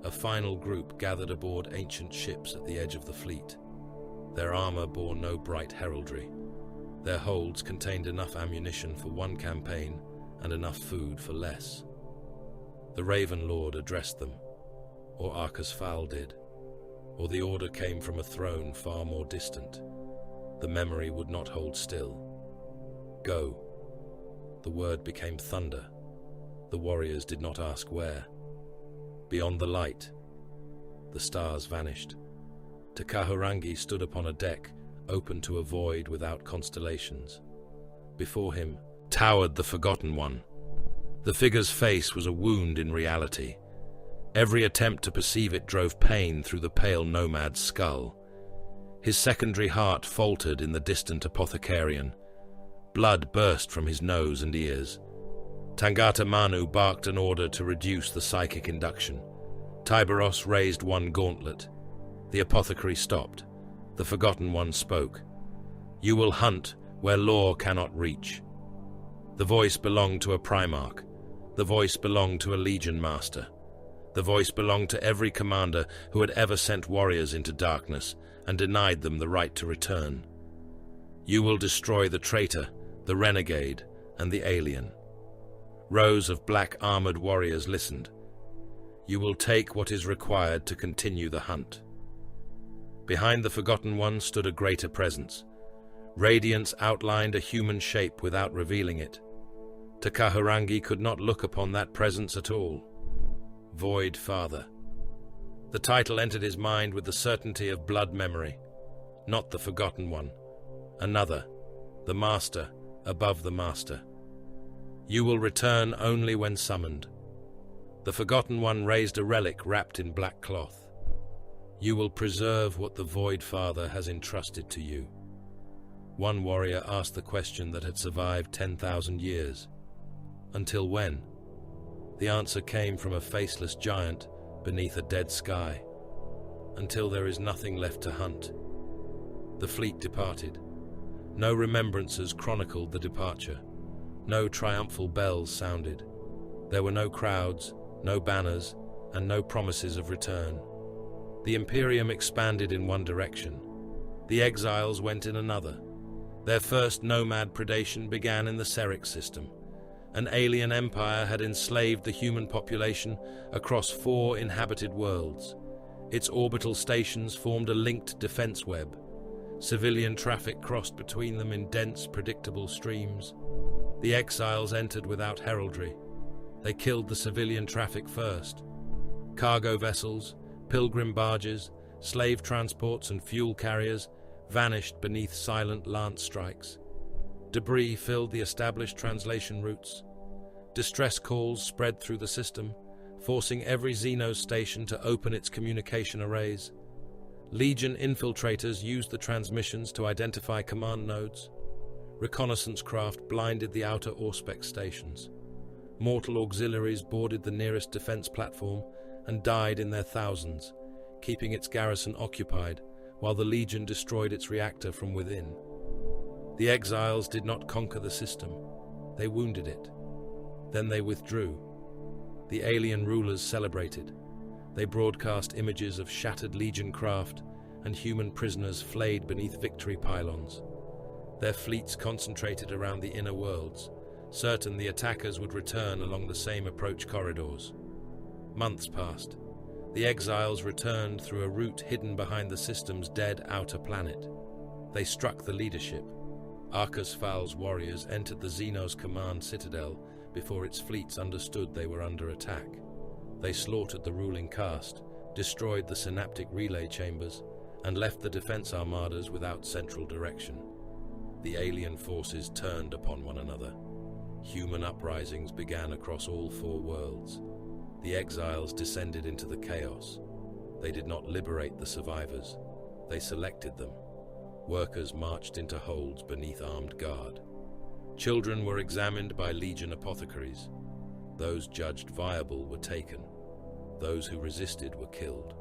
A final group gathered aboard ancient ships at the edge of the fleet. Their armor bore no bright heraldry. Their holds contained enough ammunition for one campaign and enough food for less. The Raven Lord addressed them, or Arcus Fal did, or the order came from a throne far more distant. The memory would not hold still. Go. The word became thunder. The warriors did not ask where. Beyond the light, the stars vanished. Takahurangi stood upon a deck, open to a void without constellations. Before him towered the Forgotten One. The figure's face was a wound in reality. Every attempt to perceive it drove pain through the pale nomad's skull. His secondary heart faltered in the distant apothecarian. Blood burst from his nose and ears. Tangata Manu barked an order to reduce the psychic induction. Tyberos raised one gauntlet. The apothecary stopped. The Forgotten One spoke. You will hunt where law cannot reach. The voice belonged to a Primarch. The voice belonged to a Legion Master. The voice belonged to every commander who had ever sent warriors into darkness and denied them the right to return. You will destroy the traitor, the renegade, and the alien. Rows of black-armored warriors listened. You will take what is required to continue the hunt. Behind the Forgotten One stood a greater presence. Radiance outlined a human shape without revealing it. Takahurangi could not look upon that presence at all. Void Father. The title entered his mind with the certainty of blood memory. Not the Forgotten One. Another. The Master, above the Master. You will return only when summoned. The Forgotten One raised a relic wrapped in black cloth. You will preserve what the Void Father has entrusted to you. One warrior asked the question that had survived 10,000 years. Until when? The answer came from a faceless giant beneath a dead sky. Until there is nothing left to hunt. The fleet departed. No remembrances chronicled the departure. No triumphal bells sounded. There were no crowds, no banners, and no promises of return. The Imperium expanded in one direction. The exiles went in another. Their first nomad predation began in the Seric system. An alien empire had enslaved the human population across 4 inhabited worlds. Its orbital stations formed a linked defense web. Civilian traffic crossed between them in dense, predictable streams. The exiles entered without heraldry. They killed the civilian traffic first. Cargo vessels, pilgrim barges, slave transports and fuel carriers vanished beneath silent lance strikes. Debris filled the established translation routes. Distress calls spread through the system, forcing every Xenos station to open its communication arrays. Legion infiltrators used the transmissions to identify command nodes. Reconnaissance craft blinded the outer Auspex stations. Mortal auxiliaries boarded the nearest defense platform and died in their thousands, keeping its garrison occupied while the Legion destroyed its reactor from within. The exiles did not conquer the system. They wounded it. Then they withdrew. The alien rulers celebrated. They broadcast images of shattered Legion craft and human prisoners flayed beneath victory pylons. Their fleets concentrated around the inner worlds, certain the attackers would return along the same approach corridors. Months passed. The exiles returned through a route hidden behind the system's dead outer planet. They struck the leadership. Arcus Fal's warriors entered the Xenos command citadel before its fleets understood they were under attack. They slaughtered the ruling caste, destroyed the synaptic relay chambers, and left the defense armadas without central direction. The alien forces turned upon one another. Human uprisings began across all 4 worlds. The exiles descended into the chaos. They did not liberate the survivors. They selected them. Workers marched into holds beneath armed guard. Children were examined by Legion apothecaries. Those judged viable were taken. Those who resisted were killed.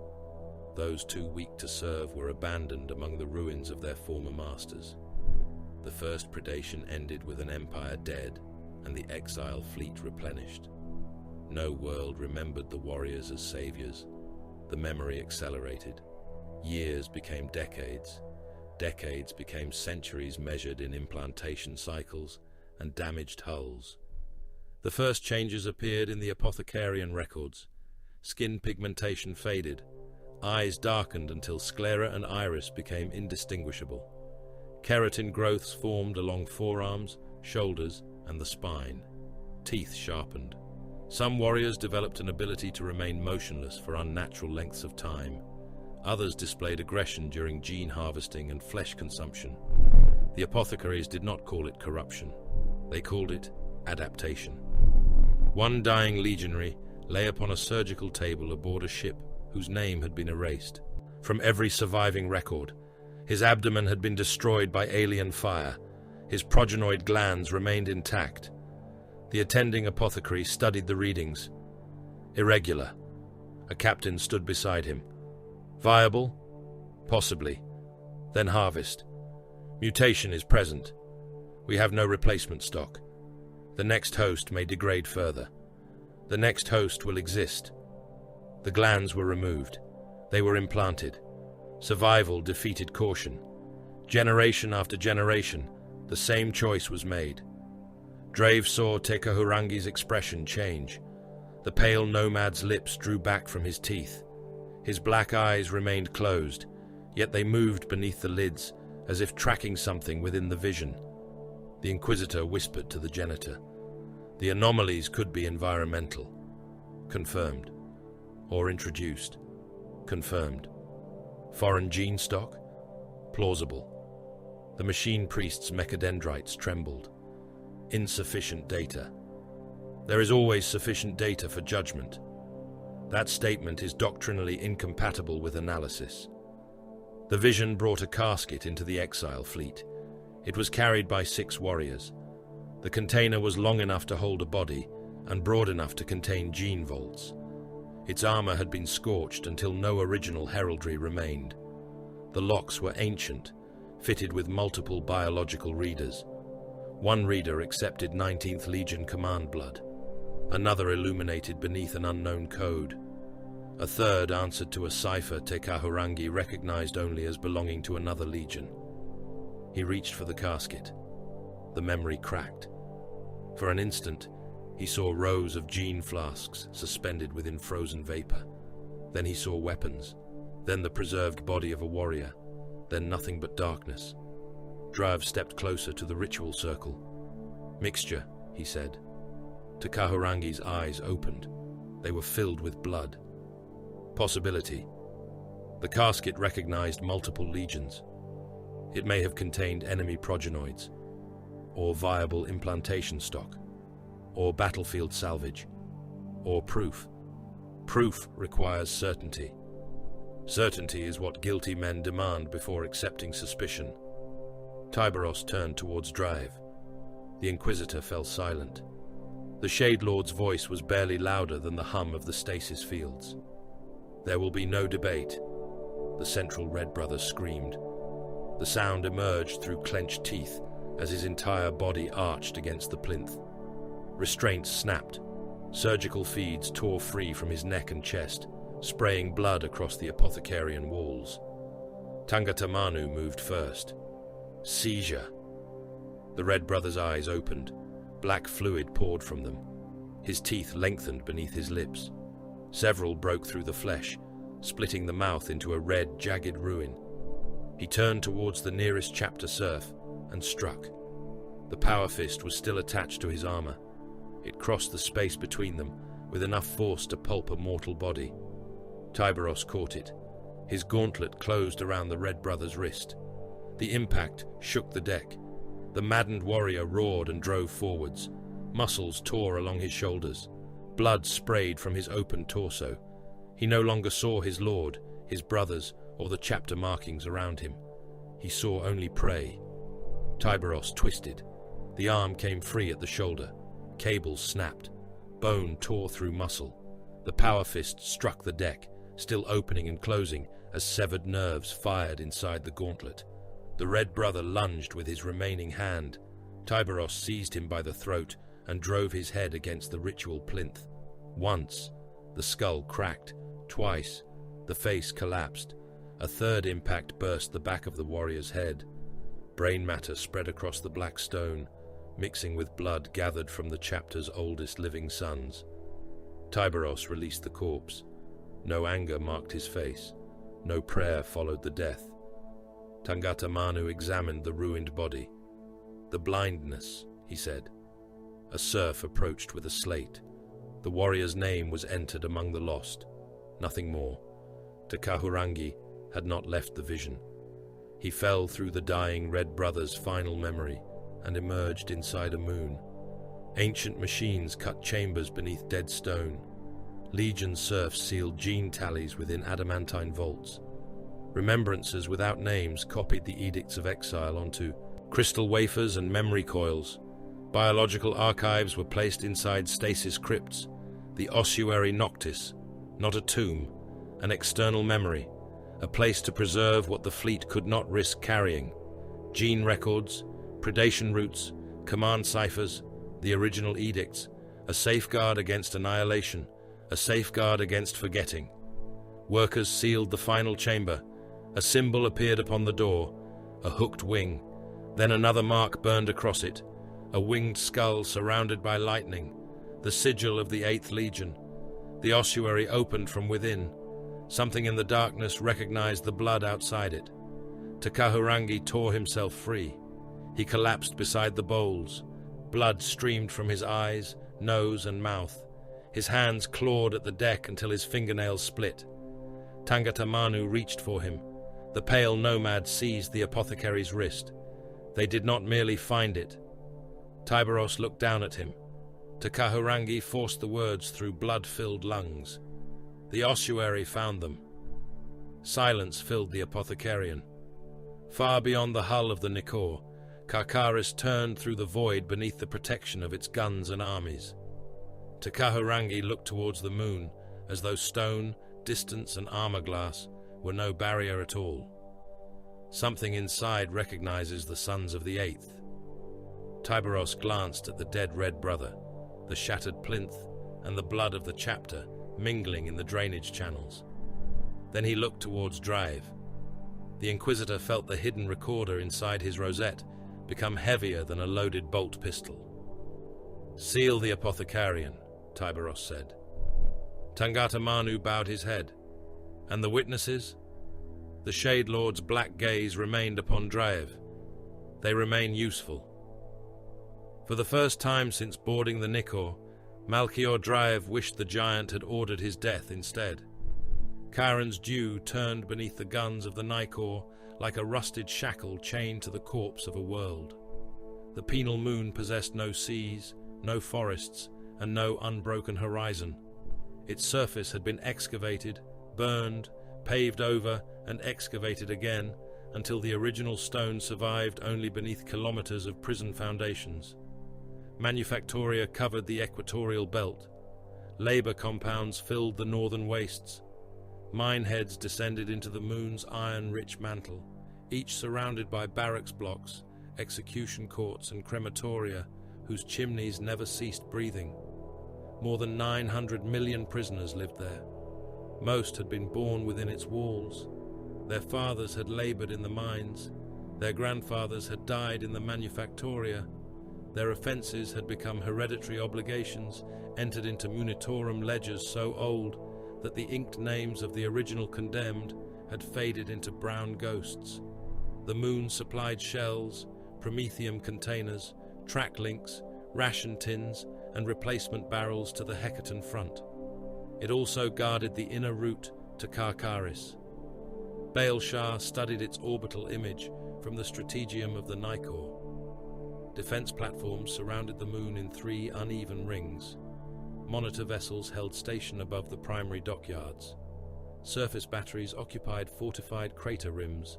Those too weak to serve were abandoned among the ruins of their former masters. The first predation ended with an empire dead and the exile fleet replenished. No world remembered the warriors as saviors. The memory accelerated. Years became decades. Decades became centuries measured in implantation cycles and damaged hulls. The first changes appeared in the apothecarian records. Skin pigmentation faded. Eyes darkened until sclera and iris became indistinguishable. Keratin growths formed along forearms, shoulders, and the spine. Teeth sharpened. Some warriors developed an ability to remain motionless for unnatural lengths of time. Others displayed aggression during gene harvesting and flesh consumption. The apothecaries did not call it corruption. They called it adaptation. One dying legionary lay upon a surgical table aboard a ship whose name had been erased from every surviving record. His abdomen had been destroyed by alien fire. His progenoid glands remained intact. The attending apothecary studied the readings. Irregular. A captain stood beside him. Viable? Possibly. Then harvest. Mutation is present. We have no replacement stock. The next host may degrade further. The next host will exist. The glands were removed. They were implanted. Survival defeated caution. Generation after generation, the same choice was made. Drave saw Tekahurangi's expression change. The pale nomad's lips drew back from his teeth. His black eyes remained closed, yet they moved beneath the lids, as if tracking something within the vision. The Inquisitor whispered to the janitor. The anomalies could be environmental. Confirmed. Or introduced. Confirmed. Foreign gene stock? Plausible. The machine priest's mechadendrites trembled. Insufficient data. There is always sufficient data for judgment. That statement is doctrinally incompatible with analysis. The vision brought a casket into the exile fleet. It was carried by 6 warriors. The container was long enough to hold a body and broad enough to contain gene vaults. Its armor had been scorched until no original heraldry remained. The locks were ancient, fitted with multiple biological readers. One reader accepted 19th Legion command blood. Another illuminated beneath an unknown code. A third answered to a cipher Tekahurangi recognized only as belonging to another legion. He reached for the casket. The memory cracked. For an instant, he saw rows of gene flasks suspended within frozen vapor. Then he saw weapons. Then the preserved body of a warrior. Then nothing but darkness. Drav stepped closer to the ritual circle. Mixture, he said. Tekahurangi's eyes opened. They were filled with blood. Possibility. The casket recognized multiple legions. It may have contained enemy progenoids, or viable implantation stock, or battlefield salvage, or proof. Proof requires certainty. Certainty is what guilty men demand before accepting suspicion. Tyberos turned towards Drive. The Inquisitor fell silent. The Shade Lord's voice was barely louder than the hum of the stasis fields. There will be no debate, the Central Red Brother screamed. The sound emerged through clenched teeth as his entire body arched against the plinth. Restraints snapped. Surgical feeds tore free from his neck and chest, spraying blood across the apothecarian walls. Tangatamanu moved first. Seizure. The Red Brother's eyes opened. Black fluid poured from them. His teeth lengthened beneath his lips. Several broke through the flesh, splitting the mouth into a red, jagged ruin. He turned towards the nearest chapter serf and struck. The power fist was still attached to his armor. It crossed the space between them with enough force to pulp a mortal body. Tyberos caught it. His gauntlet closed around the Red Brother's wrist. The impact shook the deck. The maddened warrior roared and drove forwards. Muscles tore along his shoulders. Blood sprayed from his open torso. He no longer saw his lord, his brothers, or the chapter markings around him. He saw only prey. Tyberos twisted. The arm came free at the shoulder. Cables snapped. Bone tore through muscle. The power fist struck the deck, still opening and closing as severed nerves fired inside the gauntlet. The Red Brother lunged with his remaining hand. Tyberos seized him by the throat and drove his head against the ritual plinth. Once, the skull cracked. Twice, the face collapsed. A third impact burst the back of the warrior's head. Brain matter spread across the black stone, mixing with blood gathered from the chapter's oldest living sons. Tyberos released the corpse. No anger marked his face. No prayer followed the death. Tangata Manu examined the ruined body. "The blindness," he said. A serf approached with a slate. The warrior's name was entered among the lost. Nothing more. Takahurangi had not left the vision. He fell through the dying Red Brother's final memory and emerged inside a moon. Ancient machines cut chambers beneath dead stone. Legion serfs sealed gene tallies within adamantine vaults. Remembrances without names copied the edicts of exile onto crystal wafers and memory coils. Biological archives were placed inside stasis crypts. The ossuary noctis, not a tomb, an external memory, a place to preserve what the fleet could not risk carrying. Gene records, predation routes, command ciphers, the original edicts, a safeguard against annihilation, a safeguard against forgetting. Workers sealed the final chamber. A symbol appeared upon the door, a hooked wing. Then another mark burned across it, a winged skull surrounded by lightning, the sigil of the 8th Legion. The ossuary opened from within. Something in the darkness recognized the blood outside it. Takahurangi tore himself free. He collapsed beside the bowls. Blood streamed from his eyes, nose, and mouth. His hands clawed at the deck until his fingernails split. Tangata Manu reached for him. The pale nomad seized the apothecary's wrist. They did not merely find it. Tyberos looked down at him. Takahurangi forced the words through blood-filled lungs. The ossuary found them. Silence filled the apothecarian. Far beyond the hull of the Nikor, Karkaris turned through the void beneath the protection of its guns and armies. Takahurangi looked towards the moon, as though stone, distance, and armor glass were no barrier at all. Something inside recognizes the sons of the 8th. Tyberos glanced at the dead Red Brother, the shattered plinth, and the blood of the chapter mingling in the drainage channels. Then he looked towards Drive. The Inquisitor felt the hidden recorder inside his rosette become heavier than a loaded bolt pistol. "Seal the apothecarian," Tyberos said. Tangata Manu bowed his head. And the witnesses? The Shade Lord's black gaze remained upon Drive. They remain useful. For the first time since boarding the Nikor, Malchior Drive wished the giant had ordered his death instead. Charon's dew turned beneath the guns of the Nikor like a rusted shackle chained to the corpse of a world. The penal moon possessed no seas, no forests, and no unbroken horizon. Its surface had been excavated, burned, paved over, and excavated again, until the original stone survived only beneath kilometers of prison foundations. Manufactoria covered the equatorial belt. Labor compounds filled the northern wastes. Mine heads descended into the moon's iron-rich mantle, each surrounded by barracks blocks, execution courts, and crematoria whose chimneys never ceased breathing. More than 900 million prisoners lived there. Most had been born within its walls. Their fathers had labored in the mines. Their grandfathers had died in the manufactoria. Their offenses had become hereditary obligations entered into munitorum ledgers so old that the inked names of the original condemned had faded into brown ghosts. The moon supplied shells, promethium containers, track links, ration tins, and replacement barrels to the Hecaton front. It also guarded the inner route to Karkaris. Baal Shah studied its orbital image from the strategium of the Nikor. Defense platforms surrounded the moon in 3 uneven rings. Monitor vessels held station above the primary dockyards. Surface batteries occupied fortified crater rims,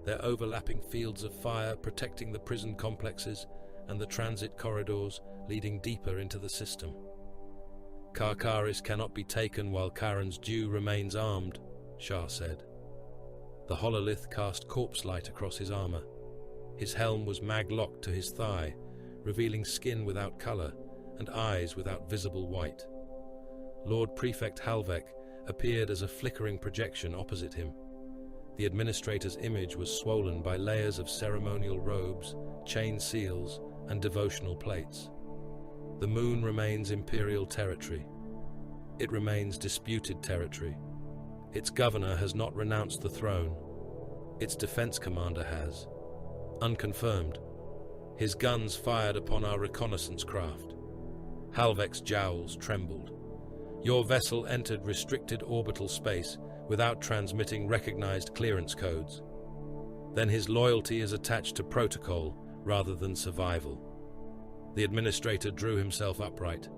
their overlapping fields of fire protecting the prison complexes and the transit corridors leading deeper into the system. Karkaris cannot be taken while Karen's Dew remains armed, Shah said. The hololith cast corpse light across his armor. His helm was mag-locked to his thigh, revealing skin without color and eyes without visible white. Lord Prefect Halvek appeared as a flickering projection opposite him. The administrator's image was swollen by layers of ceremonial robes, chain seals, and devotional plates. The moon remains imperial territory. It remains disputed territory. Its governor has not renounced the throne. Its defense commander has. Unconfirmed. His guns fired upon our reconnaissance craft. Halvek's jowls trembled. Your vessel entered restricted orbital space without transmitting recognized clearance codes. Then his loyalty is attached to protocol rather than survival. The administrator drew himself upright.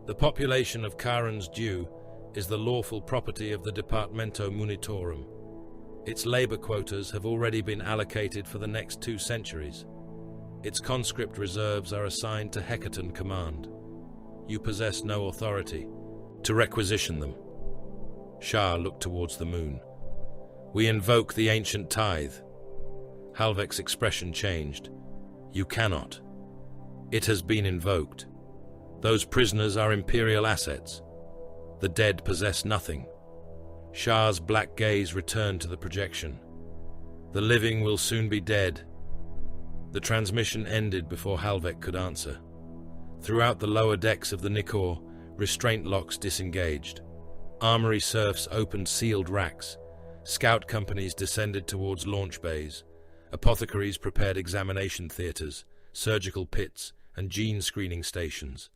The population of Karen's Dew is the lawful property of the Departamento Munitorum. Its labor quotas have already been allocated for the next 2 centuries. Its conscript reserves are assigned to Hecaton Command. You possess no authority to requisition them. Shah looked towards the moon. We invoke the ancient tithe. Halvek's expression changed. You cannot. It has been invoked. Those prisoners are imperial assets. The dead possess nothing. Shah's black gaze returned to the projection. The living will soon be dead. The transmission ended before Halvek could answer. Throughout the lower decks of the Nikor, restraint locks disengaged. Armory serfs opened sealed racks. Scout companies descended towards launch bays. Apothecaries prepared examination theaters, surgical pits, and gene screening stations.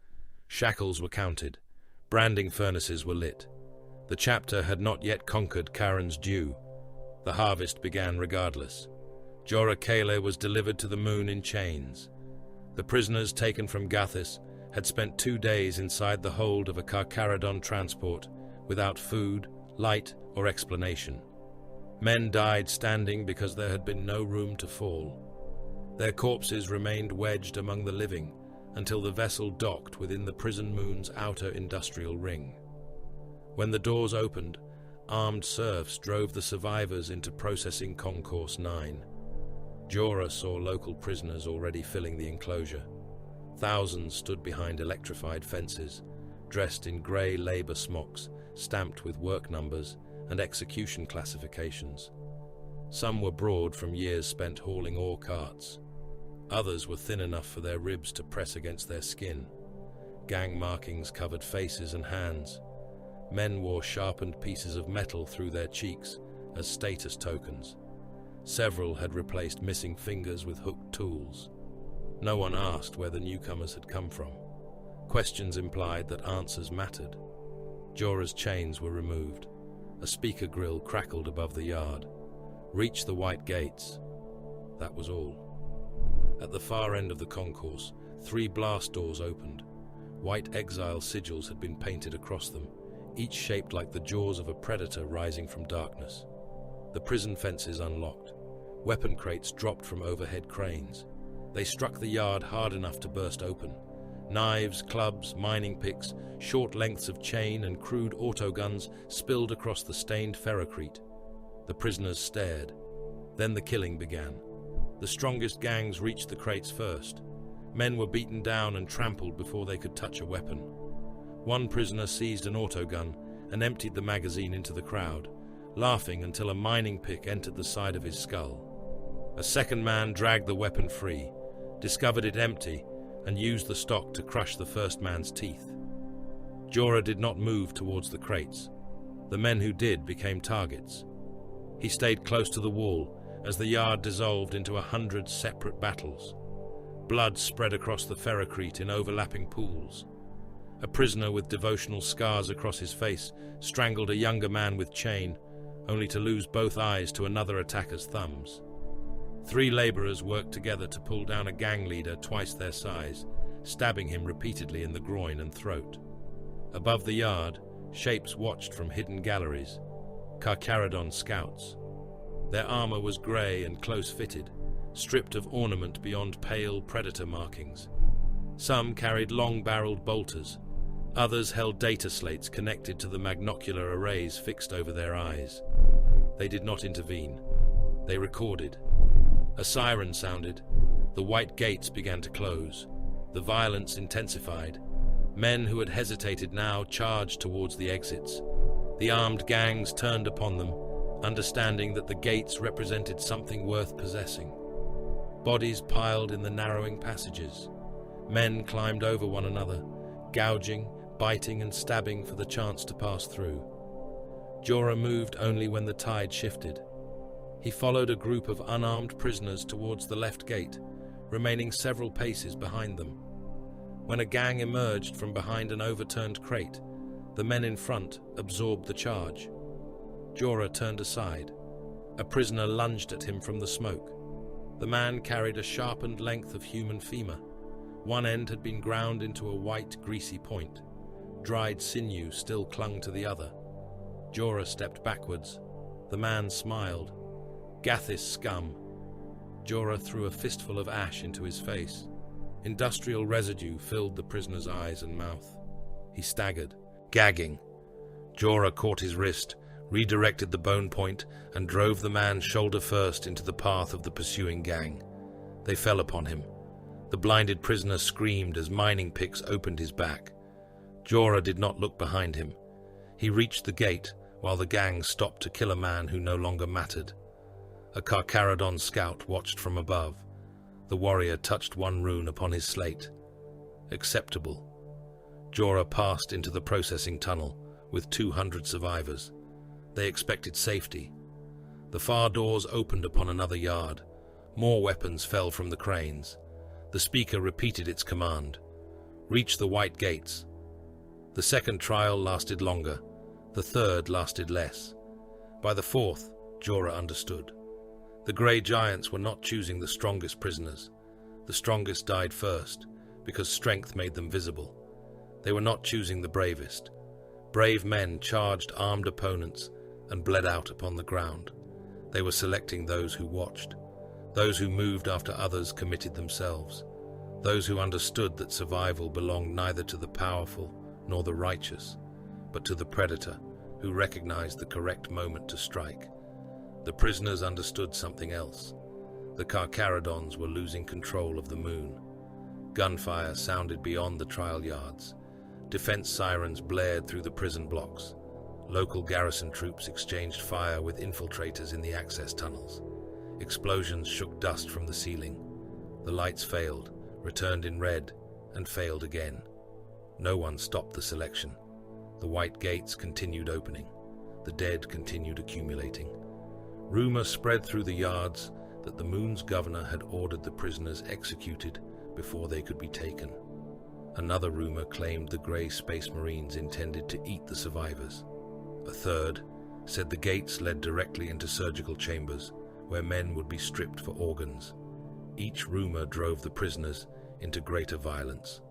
Shackles were counted. Branding furnaces were lit. The chapter had not yet conquered Karen's Dew. The harvest began regardless. Jorah Kale was delivered to the moon in chains. The prisoners taken from Gathis had spent 2 days inside the hold of a Karkaradon transport without food, light, or explanation. Men died standing because there had been no room to fall. Their corpses remained wedged among the living until the vessel docked within the prison moon's outer industrial ring. When the doors opened, armed serfs drove the survivors into processing Concourse 9. Jorah saw local prisoners already filling the enclosure. Thousands stood behind electrified fences, dressed in grey labor smocks, stamped with work numbers and execution classifications. Some were broad from years spent hauling ore carts. Others were thin enough for their ribs to press against their skin. Gang markings covered faces and hands. Men wore sharpened pieces of metal through their cheeks as status tokens. Several had replaced missing fingers with hooked tools. No one asked where the newcomers had come from. Questions implied that answers mattered. Jorah's chains were removed. A speaker grill crackled above the yard. Reach the white gates. That was all. At the far end of the concourse, 3 blast doors opened. White exile sigils had been painted across them, each shaped like the jaws of a predator rising from darkness. The prison fences unlocked. Weapon crates dropped from overhead cranes. They struck the yard hard enough to burst open. Knives, clubs, mining picks, short lengths of chain and crude autoguns spilled across the stained ferrocrete. The prisoners stared. Then the killing began. The strongest gangs reached the crates first. Men were beaten down and trampled before they could touch a weapon. One prisoner seized an autogun and emptied the magazine into the crowd, laughing until a mining pick entered the side of his skull. A second man dragged the weapon free, discovered it empty, and used the stock to crush the first man's teeth. Jorah did not move towards the crates. The men who did became targets. He stayed close to the wall as the yard dissolved into 100 separate battles. Blood spread across the ferrocrete in overlapping pools. A prisoner with devotional scars across his face strangled a younger man with chain, only to lose both eyes to another attacker's thumbs. 3 laborers worked together to pull down a gang leader twice their size, stabbing him repeatedly in the groin and throat. Above the yard, shapes watched from hidden galleries. Carcharodon scouts. Their armor was grey and close-fitted, stripped of ornament beyond pale predator markings. Some carried long-barreled bolters. Others held data slates connected to the magnocular arrays fixed over their eyes. They did not intervene. They recorded. A siren sounded. The white gates began to close. The violence intensified. Men who had hesitated now charged towards the exits. The armed gangs turned upon them, understanding that the gates represented something worth possessing. Bodies piled in the narrowing passages. Men climbed over one another, gouging, biting and stabbing for the chance to pass through. Jorah moved only when the tide shifted. He followed a group of unarmed prisoners towards the left gate, remaining several paces behind them. When a gang emerged from behind an overturned crate, the men in front absorbed the charge. Jorah turned aside. A prisoner lunged at him from the smoke. The man carried a sharpened length of human femur. One end had been ground into a white, greasy point. Dried sinew still clung to the other. Jorah stepped backwards. The man smiled. Gathis scum. Jorah threw a fistful of ash into his face. Industrial residue filled the prisoner's eyes and mouth. He staggered, gagging. Jorah caught his wrist, redirected the bone point, and drove the man shoulder first into the path of the pursuing gang. They fell upon him. The blinded prisoner screamed as mining picks opened his back. Jorah did not look behind him. He reached the gate while the gang stopped to kill a man who no longer mattered. A Carcharodon scout watched from above. The warrior touched one rune upon his slate. Acceptable. Jorah passed into the processing tunnel with 200 survivors. They expected safety. The far doors opened upon another yard. More weapons fell from the cranes. The speaker repeated its command. Reach the white gates. The second trial lasted longer. The third lasted less. By the fourth, Jorah understood. The grey giants were not choosing the strongest prisoners. The strongest died first, because strength made them visible. They were not choosing the bravest. Brave men charged armed opponents and bled out upon the ground. They were selecting those who watched, those who moved after others committed themselves, those who understood that survival belonged neither to the powerful nor the righteous, but to the predator who recognized the correct moment to strike. The prisoners understood something else. The Carcharodons were losing control of the moon. Gunfire sounded beyond the trial yards. Defense sirens blared through the prison blocks. Local garrison troops exchanged fire with infiltrators in the access tunnels. Explosions shook dust from the ceiling. The lights failed, returned in red, and failed again. No one stopped the selection. The white gates continued opening. The dead continued accumulating. Rumor spread through the yards that the moon's governor had ordered the prisoners executed before they could be taken. Another rumor claimed the grey space marines intended to eat the survivors. A third said the gates led directly into surgical chambers where men would be stripped for organs. Each rumor drove the prisoners into greater violence.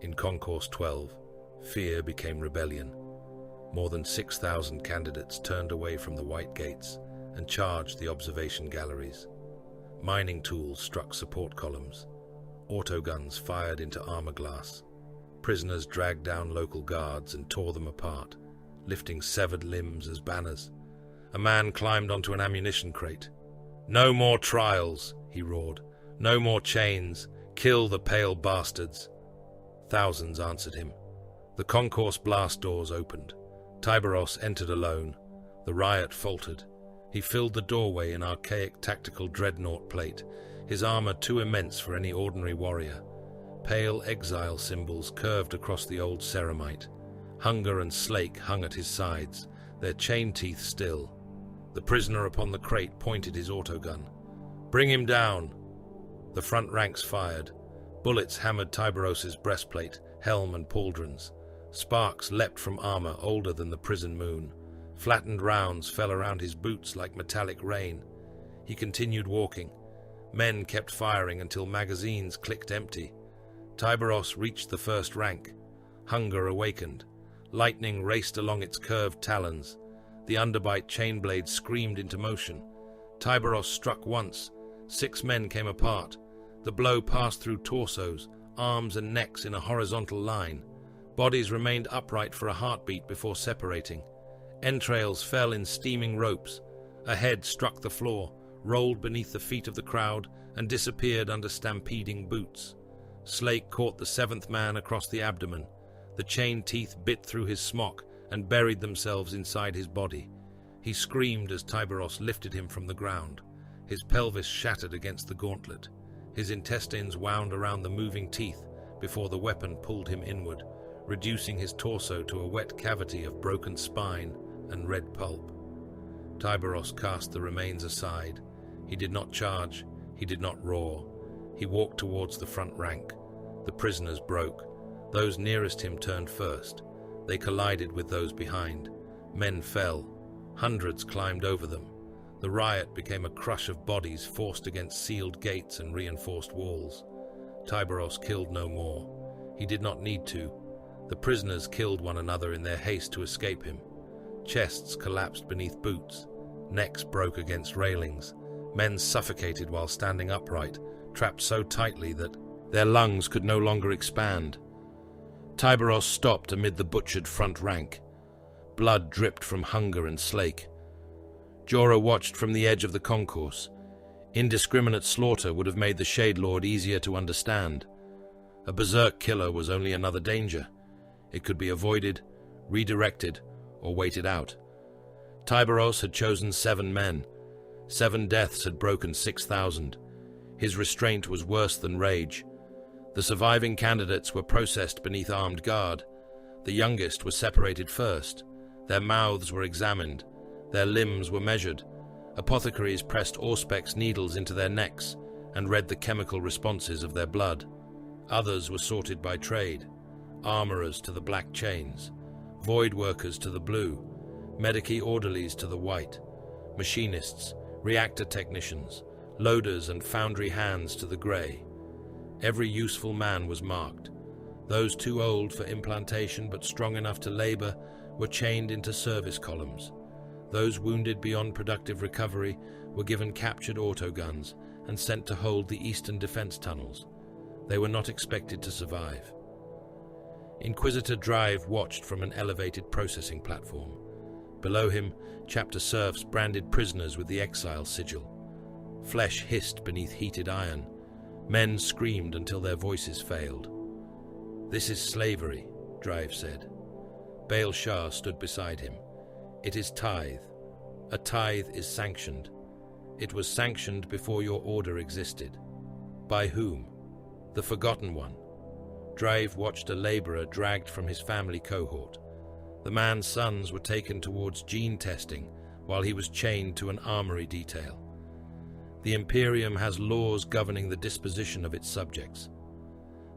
In Concourse 12, fear became rebellion. More than 6,000 candidates turned away from the white gates and charged the observation galleries. Mining tools struck support columns. Autoguns fired into armor glass. Prisoners dragged down local guards and tore them apart, lifting severed limbs as banners. A man climbed onto an ammunition crate. "No more trials," he roared. "No more chains. Kill the pale bastards." Thousands answered him. The concourse blast doors opened. Tyberos entered alone. The riot faltered. He filled the doorway in archaic tactical dreadnought plate, his armor too immense for any ordinary warrior. Pale exile symbols curved across the old ceramite. Hunger and slake hung at his sides, their chain teeth still. The prisoner upon the crate pointed his autogun. "Bring him down!" The front ranks fired. Bullets hammered Tyberos's breastplate, helm and pauldrons. Sparks leapt from armor older than the prison moon. Flattened rounds fell around his boots like metallic rain. He continued walking. Men kept firing until magazines clicked empty. Tyberos reached the first rank. Hunger awakened. Lightning raced along its curved talons. The underbite chain blade screamed into motion. Tyberos struck once. 6 men came apart. The blow passed through torsos, arms and necks in a horizontal line. Bodies remained upright for a heartbeat before separating. Entrails fell in steaming ropes. A head struck the floor, rolled beneath the feet of the crowd, and disappeared under stampeding boots. Slake caught the 7th man across the abdomen. The chain teeth bit through his smock and buried themselves inside his body. He screamed as Tyberos lifted him from the ground. His pelvis shattered against the gauntlet. His intestines wound around the moving teeth before the weapon pulled him inward, reducing his torso to a wet cavity of broken spine and red pulp. Tyberos cast the remains aside. He did not charge. He did not roar. He walked towards the front rank. The prisoners broke. Those nearest him turned first. They collided with those behind. Men fell. Hundreds climbed over them. The riot became a crush of bodies forced against sealed gates and reinforced walls. Tyberos killed no more. He did not need to. The prisoners killed one another in their haste to escape him. Chests collapsed beneath boots. Necks broke against railings. Men suffocated while standing upright, trapped so tightly that their lungs could no longer expand. Tyberos stopped amid the butchered front rank. Blood dripped from hunger and Slake. Jorah watched from the edge of the concourse. Indiscriminate slaughter would have made the Shade Lord easier to understand. A berserk killer was only another danger. It could be avoided, redirected, or waited out. Tyberos had chosen 7 men. 7 deaths had broken 6,000. His restraint was worse than rage. The surviving candidates were processed beneath armed guard. The youngest was separated first. Their mouths were examined. Their limbs were measured. Apothecaries pressed Auspex needles into their necks and read the chemical responses of their blood. Others were sorted by trade. Armorers to the black chains. Void workers to the blue. Medici orderlies to the white. Machinists, reactor technicians, loaders and foundry hands to the grey. Every useful man was marked. Those too old for implantation but strong enough to labor were chained into service columns. Those wounded beyond productive recovery were given captured autoguns and sent to hold the eastern defense tunnels. They were not expected to survive. Inquisitor Drive watched from an elevated processing platform. Below him, chapter serfs branded prisoners with the exile sigil. Flesh hissed beneath heated iron. Men screamed until their voices failed. "This is slavery," Drive said. Baal Shah stood beside him. "It is tithe. A tithe is sanctioned. It was sanctioned before your order existed." "By whom?" "The Forgotten One." Drive watched a laborer dragged from his family cohort. The man's sons were taken towards gene testing while he was chained to an armory detail. The Imperium has laws governing the disposition of its subjects.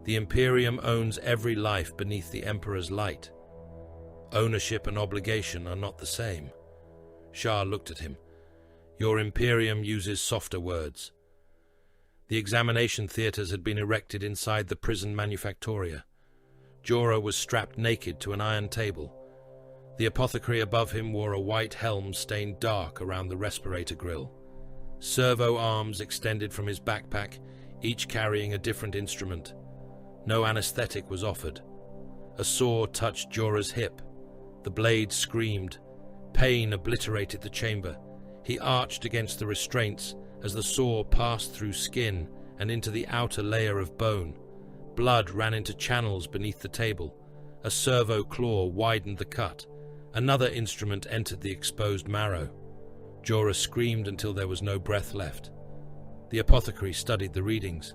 The Imperium owns every life beneath the Emperor's light. Ownership and obligation are not the same. Shah looked at him. "Your Imperium uses softer words." The examination theatres had been erected inside the prison manufactoria. Jorah was strapped naked to an iron table. The apothecary above him wore a white helm stained dark around the respirator grill. Servo arms extended from his backpack, each carrying a different instrument. No anesthetic was offered. A saw touched Jorah's hip. The blade screamed. Pain obliterated the chamber. He arched against the restraints as the saw passed through skin and into the outer layer of bone. Blood ran into channels beneath the table. A servo claw widened the cut. Another instrument entered the exposed marrow. Jorah screamed until there was no breath left. The apothecary studied the readings.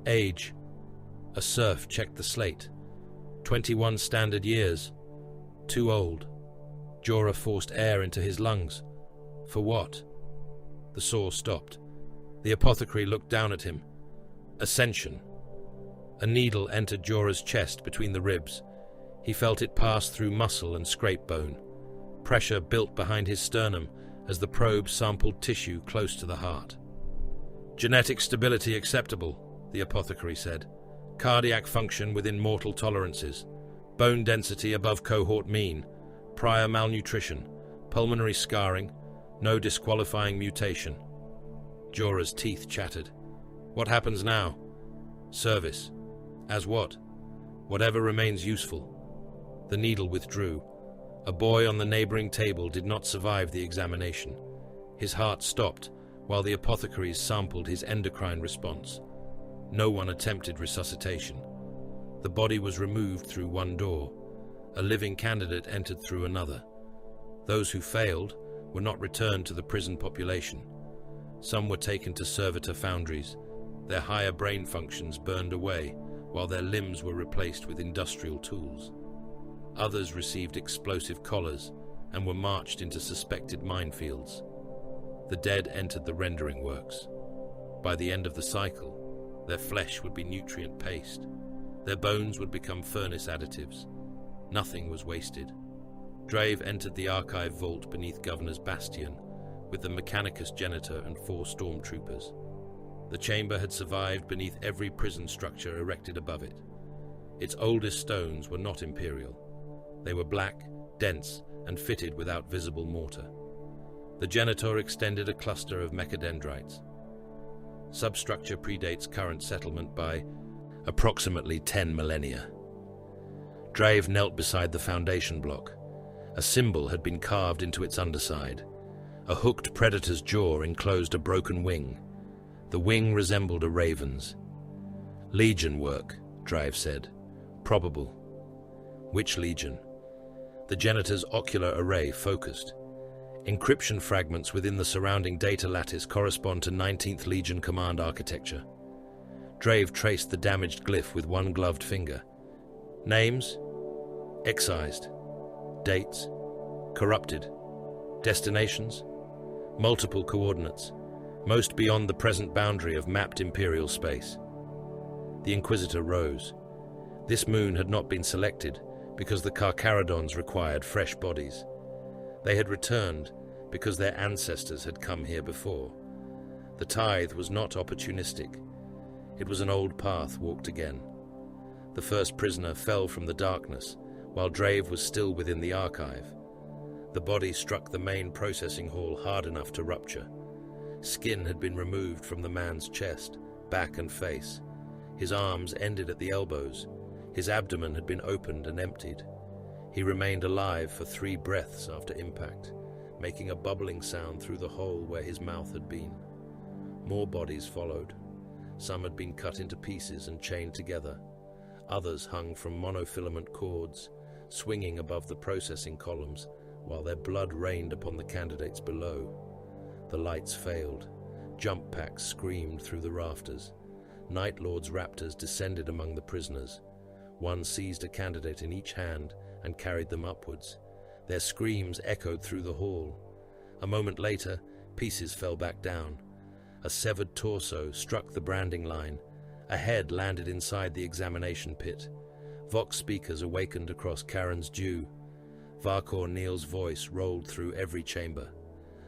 Age. A serf checked the slate. 21 standard years. Too old. Jorah forced air into his lungs. For what? The saw stopped. The apothecary looked down at him. Ascension. A needle entered Jorah's chest between the ribs. He felt it pass through muscle and scrape bone. Pressure built behind his sternum as the probe sampled tissue close to the heart. Genetic stability acceptable, the apothecary said. Cardiac function within mortal tolerances. bone density above cohort mean, prior malnutrition, pulmonary scarring, no disqualifying mutation. Jorah's teeth chattered. What happens now? Service. As what? Whatever remains useful. The needle withdrew. A boy on the neighboring table did not survive the examination. His heart stopped while the apothecaries sampled his endocrine response. No one attempted resuscitation. The body was removed through one door. A living candidate entered through another. Those who failed were not returned to the prison population. Some were taken to servitor foundries. Their higher brain functions burned away, while their limbs were replaced with industrial tools. Others received explosive collars and were marched into suspected minefields. The dead entered the rendering works. By the end of the cycle, their flesh would be nutrient paste. Their bones would become furnace additives. Nothing was wasted. Drave entered the archive vault beneath Governor's Bastion with the Mechanicus Genitor and 4 stormtroopers. The chamber had survived beneath every prison structure erected above it. Its oldest stones were not imperial. They were black, dense, and fitted without visible mortar. The Genitor extended a cluster of mechadendrites. Substructure predates current settlement by approximately 10 millennia. Drave knelt beside the foundation block. A symbol had been carved into its underside. A hooked predator's jaw enclosed a broken wing. The wing resembled a raven's. Legion work, Drave said. Probable. Which Legion? The Genitor's ocular array focused. Encryption fragments within the surrounding data lattice correspond to 19th Legion command architecture. Drave traced the damaged glyph with one gloved finger. Names? Excised. Dates? Corrupted. Destinations? Multiple coordinates, most beyond the present boundary of mapped Imperial space. The Inquisitor rose. This moon had not been selected because the Carcharodons required fresh bodies. They had returned because their ancestors had come here before. The tithe was not opportunistic. It was an old path walked again. The first prisoner fell from the darkness, while Drave was still within the archive. The body struck the main processing hall hard enough to rupture. Skin had been removed from the man's chest, back and face. His arms ended at the elbows. His abdomen had been opened and emptied. He remained alive for 3 breaths after impact, making a bubbling sound through the hole where his mouth had been. More bodies followed. Some had been cut into pieces and chained together. Others hung from monofilament cords, swinging above the processing columns, while their blood rained upon the candidates below. The lights failed. Jump packs screamed through the rafters. Night Lord's raptors descended among the prisoners. One seized a candidate in each hand and carried them upwards. Their screams echoed through the hall. A moment later, pieces fell back down. A severed torso struck the branding line. A head landed inside the examination pit. Vox speakers awakened across Karen's Dew. Varkor Neal's voice rolled through every chamber.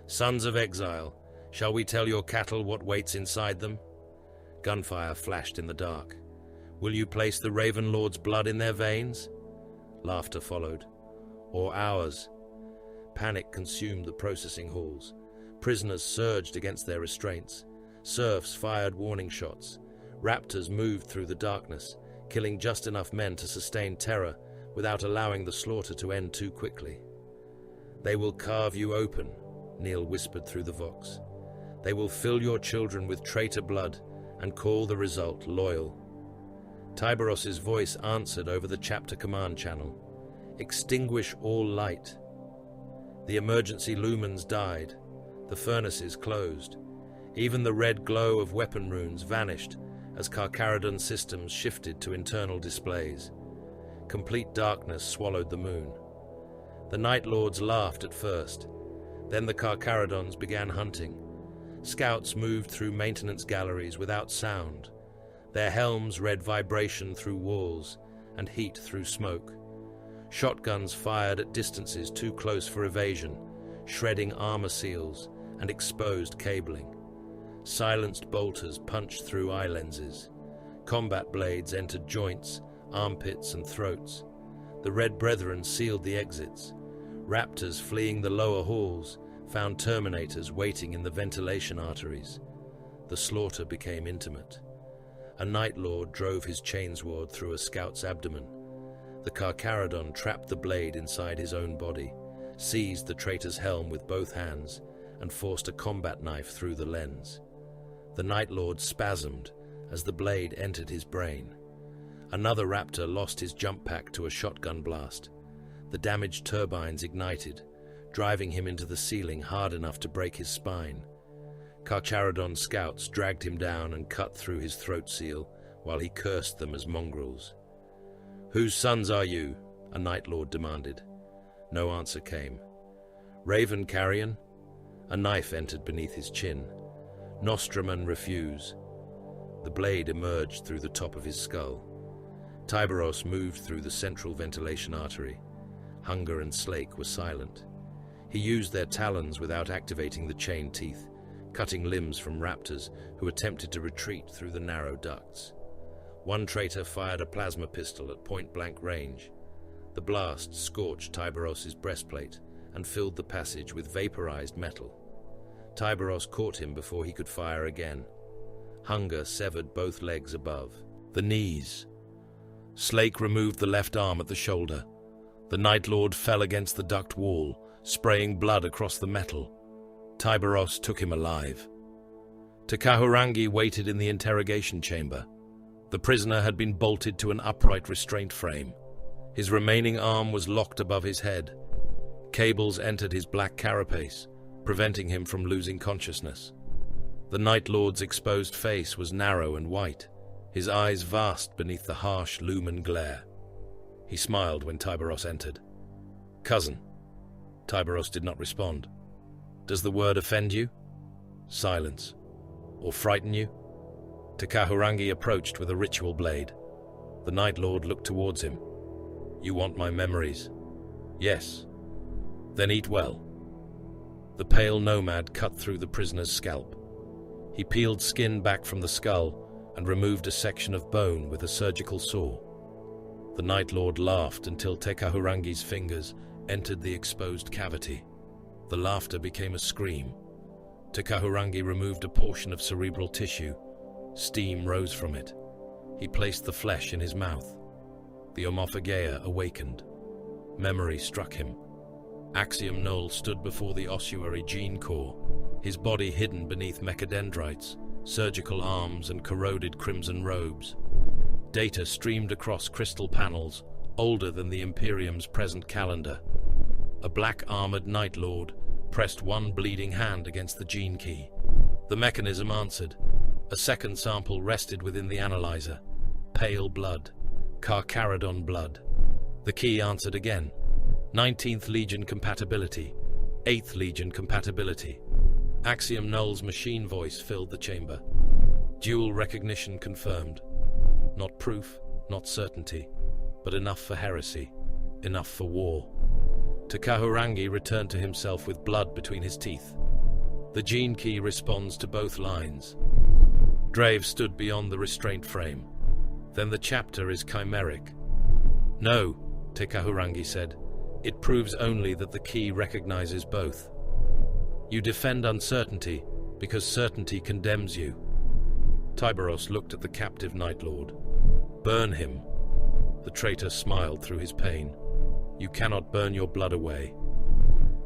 Sons of exile, shall we tell your cattle what waits inside them? Gunfire flashed in the dark. Will you place the Raven Lord's blood in their veins? Laughter followed. Or ours. Panic consumed the processing halls. Prisoners surged against their restraints. Serfs fired warning shots. Raptors moved through the darkness, killing just enough men to sustain terror without allowing the slaughter to end too quickly. They will carve you open, Neal whispered through the vox. They will fill your children with traitor blood and call the result loyal. Tyberos' voice answered over the chapter command channel. Extinguish all light. The emergency lumens died. The furnaces closed. Even the red glow of weapon runes vanished as Carcharodon systems shifted to internal displays. Complete darkness swallowed the moon. The Night Lords laughed at first. Then the Carcharodons began hunting. Scouts moved through maintenance galleries without sound. Their helms read vibration through walls and heat through smoke. Shotguns fired at distances too close for evasion, shredding armor seals and exposed cabling. Silenced bolters punched through eye lenses. Combat blades entered joints, armpits, and throats. The Red Brethren sealed the exits. Raptors fleeing the lower halls found Terminators waiting in the ventilation arteries. The slaughter became intimate. A Night Lord drove his chainsword through a scout's abdomen. The Carcharodon trapped the blade inside his own body, seized the traitor's helm with both hands, and forced a combat knife through the lens. The Night Lord spasmed as the blade entered his brain. Another raptor lost his jump pack to a shotgun blast. The damaged turbines ignited, driving him into the ceiling hard enough to break his spine. Carcharodon scouts dragged him down and cut through his throat seal while he cursed them as mongrels. "Whose sons are you?" a Night Lord demanded. No answer came. "Raven Carrion?" A knife entered beneath his chin. "Nostraman refuse." The blade emerged through the top of his skull. Tyberos moved through the central ventilation artery. Hunger and Slake were silent. He used their talons without activating the chain teeth, cutting limbs from raptors who attempted to retreat through the narrow ducts. One traitor fired a plasma pistol at point-blank range. The blast scorched Tyberos' breastplate and filled the passage with vaporized metal. Tyberos caught him before he could fire again. Hunger severed both legs above. The knees. Slake removed the left arm at the shoulder. The Night Lord fell against the duct wall, spraying blood across the metal. Tyberos took him alive. Takahurangi waited in the interrogation chamber. The prisoner had been bolted to an upright restraint frame. His remaining arm was locked above his head. Cables entered his black carapace, preventing him from losing consciousness. The Night Lord's exposed face was narrow and white, his eyes vast beneath the harsh lumen glare. He smiled when Tyberos entered. "Cousin." Tyberos did not respond. "Does the word offend you?" Silence. "Or frighten you?" Takahurangi approached with a ritual blade. The Night Lord looked towards him. "You want my memories?" "Yes." "Then eat well." The pale nomad cut through the prisoner's scalp. He peeled skin back from the skull and removed a section of bone with a surgical saw. The Night Lord laughed until Takahurangi's fingers entered the exposed cavity. The laughter became a scream. Takahurangi removed a portion of cerebral tissue. Steam rose from it. He placed the flesh in his mouth. The Omophageia awakened. Memory struck him. Axiom Knoll stood before the ossuary gene core, his body hidden beneath mechadendrites, surgical arms, and corroded crimson robes. Data streamed across crystal panels, older than the Imperium's present calendar. A black-armored Night Lord pressed one bleeding hand against the gene key. The mechanism answered. A second sample rested within the analyzer. Pale blood. Carcharodon blood. The key answered again. 19th Legion compatibility. 8th Legion compatibility. Axiom Knoll's machine voice filled the chamber. Dual recognition confirmed. Not proof, not certainty, but enough for heresy, enough for war. Takahurangi returned to himself with blood between his teeth. The gene key responds to both lines. Drave stood beyond the restraint frame. Then the chapter is chimeric. "No," Takahurangi said. "It proves only that the key recognizes both. You defend uncertainty because certainty condemns you." Tyberos looked at the captive Night Lord. "Burn him." The traitor smiled through his pain. "You cannot burn your blood away."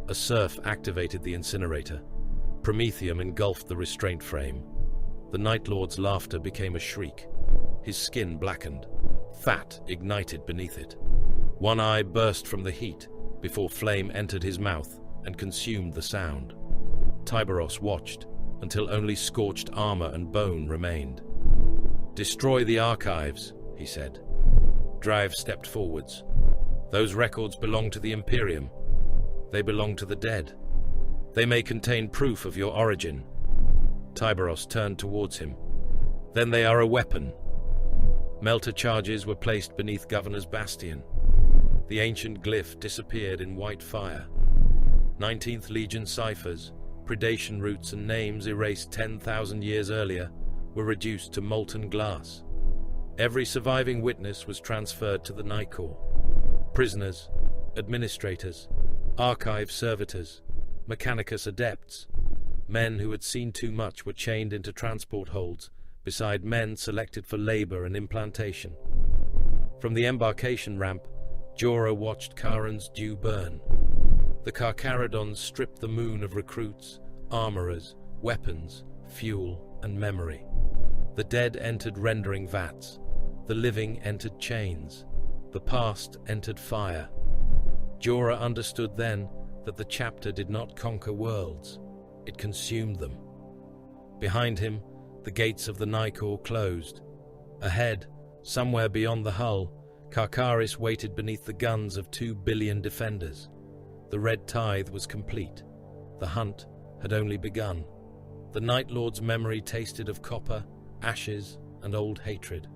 A surf activated the incinerator. Promethium engulfed the restraint frame. The Night Lord's laughter became a shriek. His skin blackened. Fat ignited beneath it. One eye burst from the heat before flame entered his mouth and consumed the sound. Tyberos watched until only scorched armor and bone remained. "Destroy the archives," he said. Drive stepped forwards. "Those records belong to the Imperium. They belong to the dead. They may contain proof of your origin." Tyberos turned towards him. "Then they are a weapon." Melter charges were placed beneath Governor's Bastion. The ancient glyph disappeared in white fire. 19th Legion ciphers, predation routes and names erased 10,000 years earlier were reduced to molten glass. Every surviving witness was transferred to the Nicor. Prisoners, administrators, archive servitors, mechanicus adepts. Men who had seen too much were chained into transport holds, beside men selected for labor and implantation. From the embarkation ramp, Jorah watched Kharon's dew burn. The Karkarodons stripped the moon of recruits, armorers, weapons, fuel, and memory. The dead entered rendering vats. The living entered chains. The past entered fire. Jorah understood then that the chapter did not conquer worlds. It consumed them. Behind him, the gates of the Nicor closed. Ahead, somewhere beyond the hull, Karkaris waited beneath the guns of 2 billion defenders. The Red Tithe was complete. The hunt had only begun. The Night Lord's memory tasted of copper, ashes, and old hatred.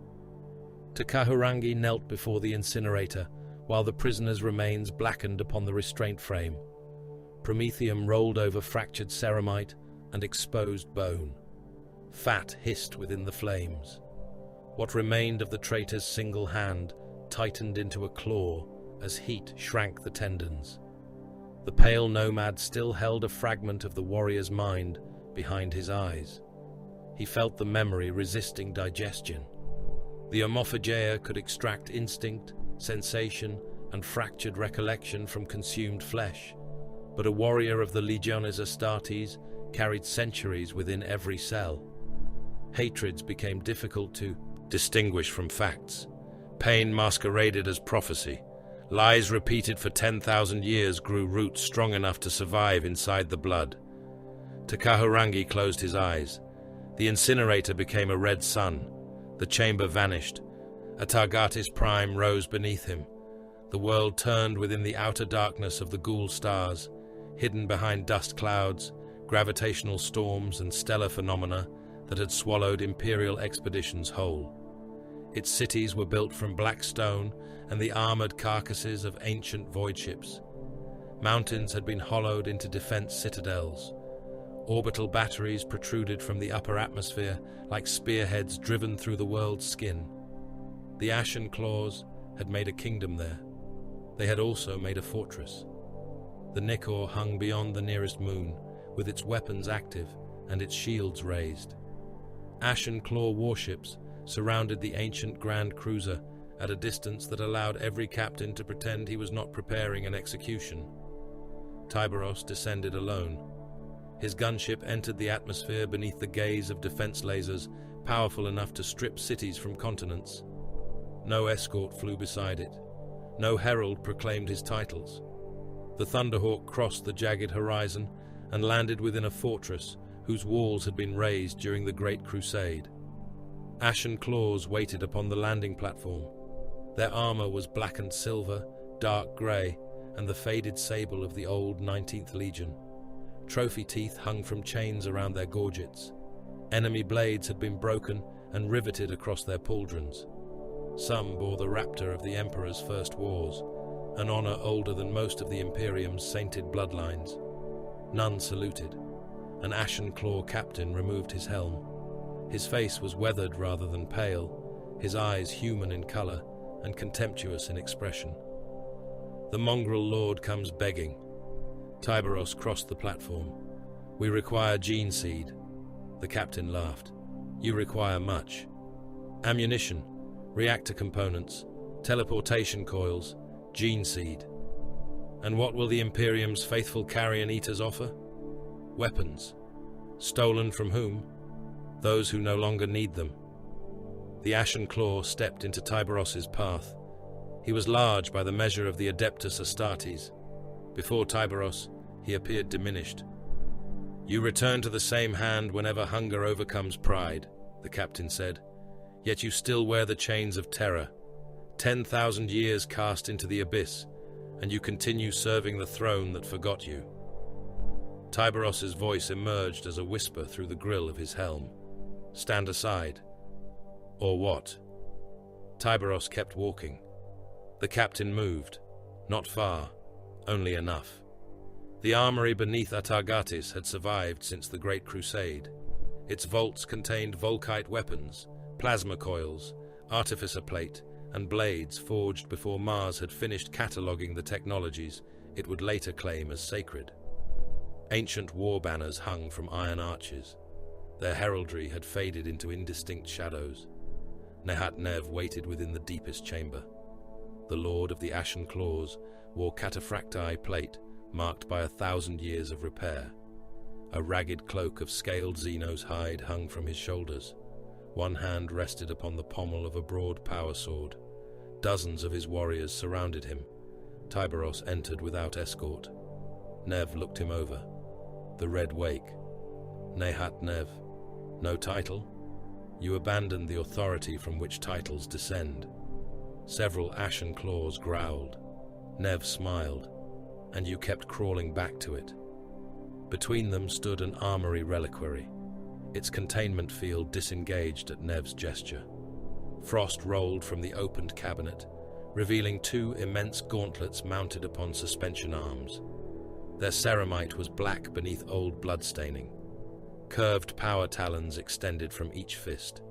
Takahurangi knelt before the incinerator, while the prisoner's remains blackened upon the restraint frame. Promethium rolled over fractured ceramite and exposed bone. Fat hissed within the flames. What remained of the traitor's single hand tightened into a claw as heat shrank the tendons. The pale nomad still held a fragment of the warrior's mind behind his eyes. He felt the memory resisting digestion. The Omophageia could extract instinct, sensation, and fractured recollection from consumed flesh, but a warrior of the Legiones Astartes carried centuries within every cell. Hatreds became difficult to distinguish from facts. Pain masqueraded as prophecy. Lies repeated for 10,000 years grew roots strong enough to survive inside the blood. Takahurangi closed his eyes. The incinerator became a red sun. The chamber vanished. Atargatis Prime rose beneath him. The world turned within the outer darkness of the ghoul stars, hidden behind dust clouds, gravitational storms, and stellar phenomena that had swallowed Imperial expeditions whole. Its cities were built from black stone and the armored carcasses of ancient void ships. Mountains had been hollowed into defense citadels. Orbital batteries protruded from the upper atmosphere like spearheads driven through the world's skin. The Ashen Claws had made a kingdom there. They had also made a fortress. The Nicor hung beyond the nearest moon, with its weapons active and its shields raised. Ashen Claw warships surrounded the ancient Grand Cruiser at a distance that allowed every captain to pretend he was not preparing an execution. Tyberos descended alone. His gunship entered the atmosphere beneath the gaze of defense lasers, powerful enough to strip cities from continents. No escort flew beside it. No herald proclaimed his titles. The Thunderhawk crossed the jagged horizon and landed within a fortress whose walls had been razed during the Great Crusade. Ashen Claws waited upon the landing platform. Their armor was blackened silver, dark grey, and the faded sable of the old 19th Legion. Trophy teeth hung from chains around their gorgets. Enemy blades had been broken and riveted across their pauldrons. Some bore the raptor of the Emperor's first wars, an honor older than most of the Imperium's sainted bloodlines. None saluted. An Ashen Claw captain removed his helm. His face was weathered rather than pale, his eyes human in color and contemptuous in expression. The mongrel lord comes begging. Tyberos crossed the platform. We require gene seed. The captain laughed. You require much. Ammunition, reactor components, teleportation coils, gene seed. And what will the Imperium's faithful carrion eaters offer? Weapons. Stolen from whom? Those who no longer need them. The Ashen Claw stepped into Tyberos's path. He was large by the measure of the Adeptus Astartes. Before Tyberos, he appeared diminished. You return to the same hand whenever hunger overcomes pride, the captain said. Yet you still wear the chains of terror. 10,000 years cast into the abyss, and you continue serving the throne that forgot you. Tyberos's voice emerged as a whisper through the grill of his helm. Stand aside. Or what? Tyberos kept walking. The captain moved. Not far, only enough. The armory beneath Atargatis had survived since the Great Crusade. Its vaults contained Volkite weapons, plasma coils, artificer plate, and blades forged before Mars had finished cataloguing the technologies it would later claim as sacred. Ancient war banners hung from iron arches. Their heraldry had faded into indistinct shadows. Nehat-Nev waited within the deepest chamber. The Lord of the Ashen Claws wore cataphracti plate marked by 1,000 years of repair. A ragged cloak of scaled Xenos hide hung from his shoulders. One hand rested upon the pommel of a broad power sword. Dozens of his warriors surrounded him. Tyberos entered without escort. Nev looked him over. The Red Wake. Nehat-Nev. No title? You abandoned the authority from which titles descend. Several Ashen Claws growled. Nev smiled, and you kept crawling back to it. Between them stood an armory reliquary, its containment field disengaged at Nev's gesture. Frost rolled from the opened cabinet, revealing 2 immense gauntlets mounted upon suspension arms. Their ceramite was black beneath old bloodstaining. Curved power talons extended from each fist.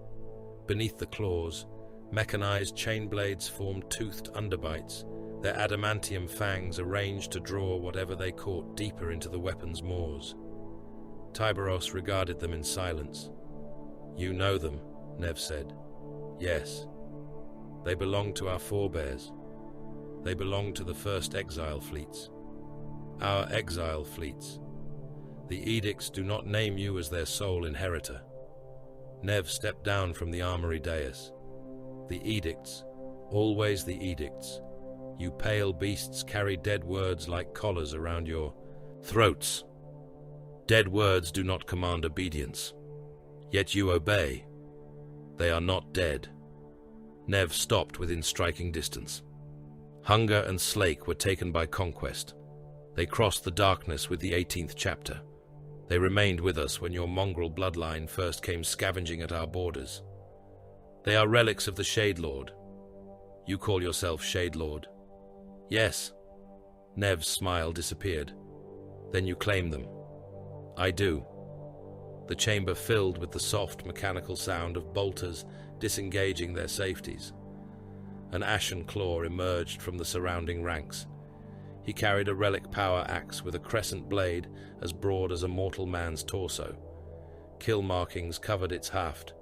Beneath the claws, mechanized chain blades formed toothed underbites, their adamantium fangs arranged to draw whatever they caught deeper into the weapon's maws. Tyberos regarded them in silence. You know them, Nev said. Yes. They belong to our forebears. They belong to the first exile fleets. Our exile fleets. The edicts do not name you as their sole inheritor. Nev stepped down from the armory dais. The edicts, always the edicts. You pale beasts carry dead words like collars around your throats. Dead words do not command obedience. Yet you obey. They are not dead. Nev stopped within striking distance. Hunger and Slake were taken by conquest. They crossed the darkness with the 18th chapter. They remained with us when your mongrel bloodline first came scavenging at our borders. They are relics of the Shade Lord. You call yourself Shade Lord. Yes. Nev's smile disappeared. Then you claim them. I do. The chamber filled with the soft mechanical sound of bolters disengaging their safeties. An Ashen Claw emerged from the surrounding ranks. He carried a relic power axe with a crescent blade as broad as a mortal man's torso. Kill markings covered its haft.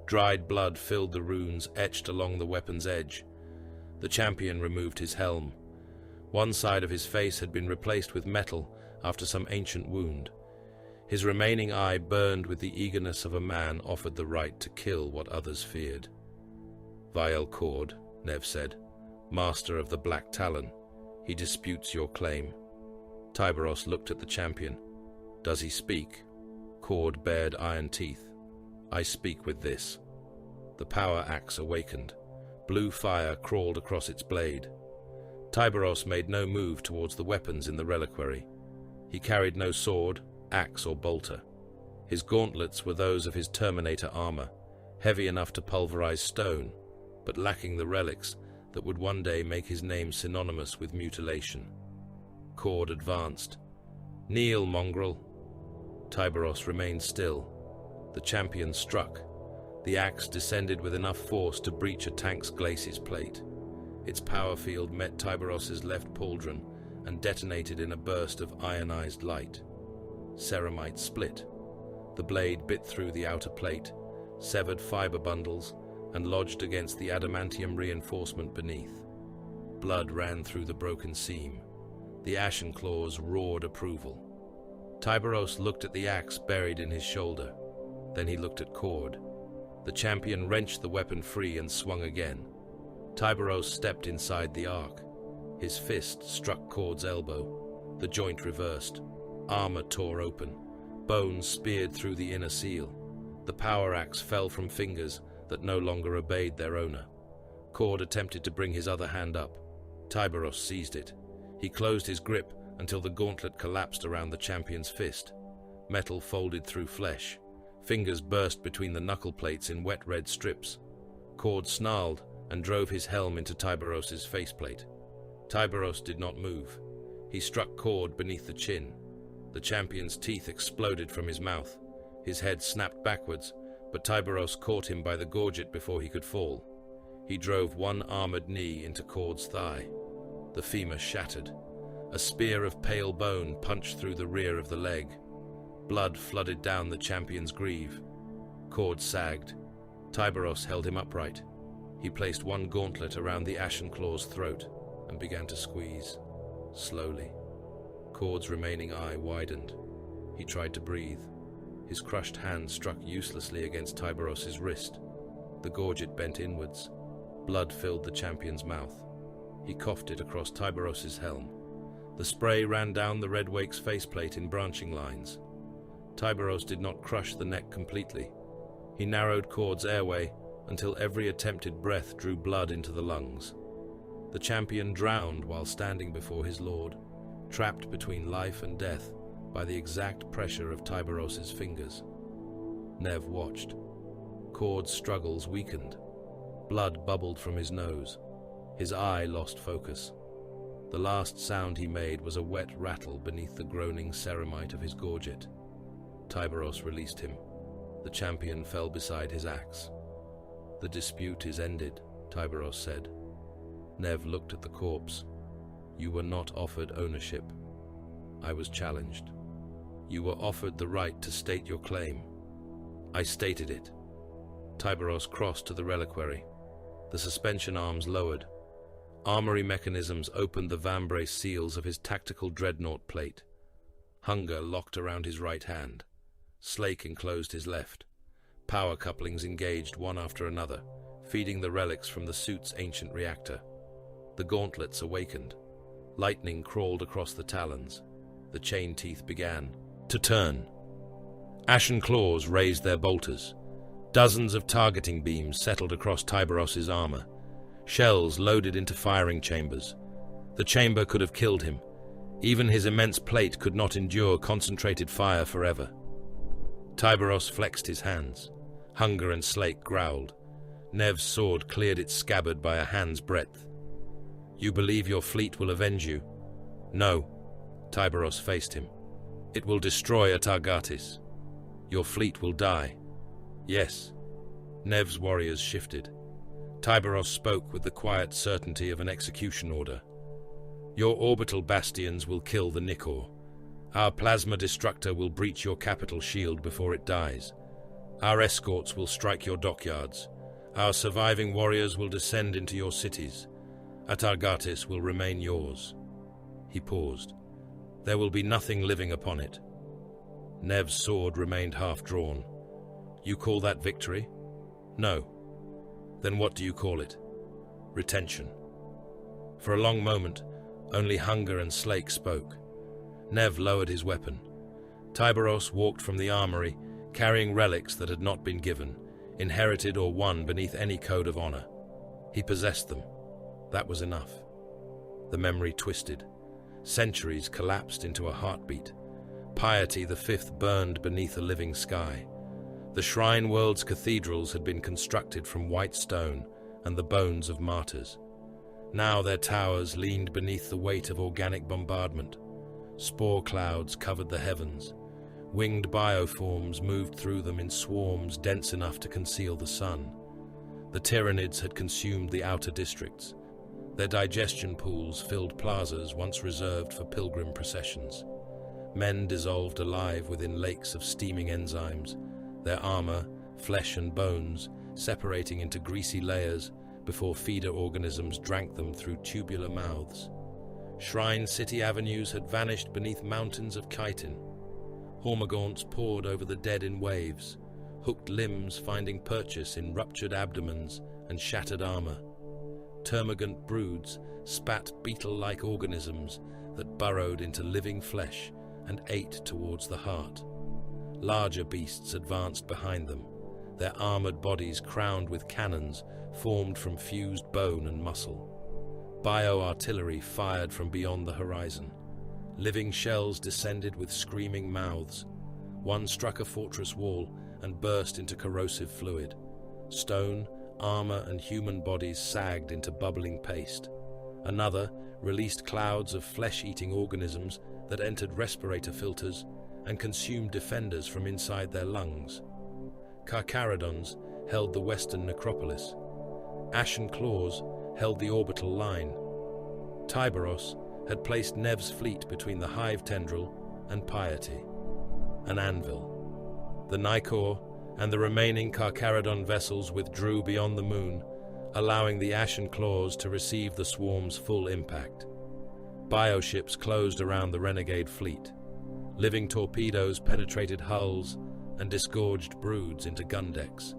Dried blood filled the runes etched along the weapon's edge. The champion removed his helm. One side of his face had been replaced with metal after some ancient wound. His remaining eye burned with the eagerness of a man offered the right to kill what others feared. Vile Cord, Nev said, master of the Black Talon. He disputes your claim. Tyberos looked at the champion. Does he speak? Cord bared iron teeth. I speak with this. The power axe awakened. Blue fire crawled across its blade. Tyberos made no move towards the weapons in the reliquary. He carried no sword, axe or bolter. His gauntlets were those of his Terminator armor, heavy enough to pulverize stone, but lacking the relics that would one day make his name synonymous with mutilation. Cord advanced. Kneel, mongrel. Tyberos remained still. The champion struck. The axe descended with enough force to breach a tank's glacis plate. Its power field met Tyberos's left pauldron and detonated in a burst of ionized light. Ceramite split. The blade bit through the outer plate, severed fiber bundles, and lodged against the adamantium reinforcement beneath. Blood ran through the broken seam. The Ashen Claws roared approval. Tyberos looked at the axe buried in his shoulder. Then he looked at Cord. The champion wrenched the weapon free and swung again. Tyberos stepped inside the arc. His fist struck Cord's elbow. The joint reversed. Armor tore open. Bones speared through the inner seal. The power axe fell from fingers that no longer obeyed their owner. Cord attempted to bring his other hand up. Tyberos seized it. He closed his grip until the gauntlet collapsed around the champion's fist. Metal folded through flesh. Fingers burst between the knuckle plates in wet red strips. Cord snarled and drove his helm into Tyberos's faceplate. Tyberos did not move. He struck Cord beneath the chin. The champion's teeth exploded from his mouth. His head snapped backwards, but Tyberos caught him by the gorget before he could fall. He drove one armored knee into Cord's thigh. The femur shattered. A spear of pale bone punched through the rear of the leg. Blood flooded down the champion's greave. Cord sagged. Tyberos held him upright. He placed one gauntlet around the Ashen Claw's throat and began to squeeze, slowly. Cord's remaining eye widened. He tried to breathe. His crushed hand struck uselessly against Tyberos's wrist. The gorget bent inwards. Blood filled the champion's mouth. He coughed it across Tyberos's helm. The spray ran down the Red Wake's faceplate in branching lines. Tyberos did not crush the neck completely. He narrowed Cord's airway until every attempted breath drew blood into the lungs. The champion drowned while standing before his lord, trapped between life and death by the exact pressure of Tyberos's fingers. Nev watched. Cord's struggles weakened. Blood bubbled from his nose. His eye lost focus. The last sound he made was a wet rattle beneath the groaning ceramite of his gorget. Tyberos released him. The champion fell beside his axe. "The dispute is ended," Tyberos said. Nev looked at the corpse. "You were not offered ownership. I was challenged. You were offered the right to state your claim. I stated it." Tyberos crossed to the reliquary. The suspension arms lowered. Armory mechanisms opened the vambrace seals of his tactical dreadnought plate. Hunger locked around his right hand. Slake enclosed his left. Power couplings engaged one after another, feeding the relics from the suit's ancient reactor. The gauntlets awakened. Lightning crawled across the talons. The chain teeth began to turn. Ashen claws raised their bolters. Dozens of targeting beams settled across Tyberos's armor. Shells loaded into firing chambers. The chamber could have killed him. Even his immense plate could not endure concentrated fire forever. Tyberos flexed his hands. Hunger and Slake growled. Nev's sword cleared its scabbard by a hand's breadth. "You believe your fleet will avenge you?" "No." Tyberos faced him. "It will destroy Atargatis. Your fleet will die." "Yes." Nev's warriors shifted. Tyberos spoke with the quiet certainty of an execution order. "Your orbital bastions will kill the Nikor. Our plasma destructor will breach your capital shield before it dies. Our escorts will strike your dockyards. Our surviving warriors will descend into your cities. Atargatis will remain yours." He paused. "There will be nothing living upon it." Nev's sword remained half-drawn. "You call that victory?" "No." "Then what do you call it?" "Retention." For a long moment, only Hunger and Slake spoke. Nev lowered his weapon. Tyberos walked from the armory, carrying relics that had not been given, inherited or won beneath any code of honor. He possessed them. That was enough. The memory twisted. Centuries collapsed into a heartbeat. Piety the Fifth burned beneath a living sky. The shrine world's cathedrals had been constructed from white stone and the bones of martyrs. Now their towers leaned beneath the weight of organic bombardment. Spore clouds covered the heavens. Winged bioforms moved through them in swarms dense enough to conceal the sun. The Tyranids had consumed the outer districts. Their digestion pools filled plazas once reserved for pilgrim processions. Men dissolved alive within lakes of steaming enzymes, their armor, flesh and bones, separating into greasy layers before feeder organisms drank them through tubular mouths. Shrine city avenues had vanished beneath mountains of chitin. Hormagaunts poured over the dead in waves, hooked limbs finding purchase in ruptured abdomens and shattered armor. Termagant broods spat beetle-like organisms that burrowed into living flesh and ate towards the heart. Larger beasts advanced behind them, their armored bodies crowned with cannons formed from fused bone and muscle. Bioartillery fired from beyond the horizon. Living shells descended with screaming mouths. One struck a fortress wall and burst into corrosive fluid. Stone, armor, and human bodies sagged into bubbling paste. Another released clouds of flesh-eating organisms that entered respirator filters and consumed defenders from inside their lungs. Carcharodons held the western necropolis. Ashen claws held the orbital line. Tyberos had placed Nev's fleet between the hive tendril and piety. An anvil. The Nicor and the remaining Carcharodon vessels withdrew beyond the moon, allowing the Ashen claws to receive the swarm's full impact. Bioships closed around the renegade fleet. Living torpedoes penetrated hulls and disgorged broods into gun decks.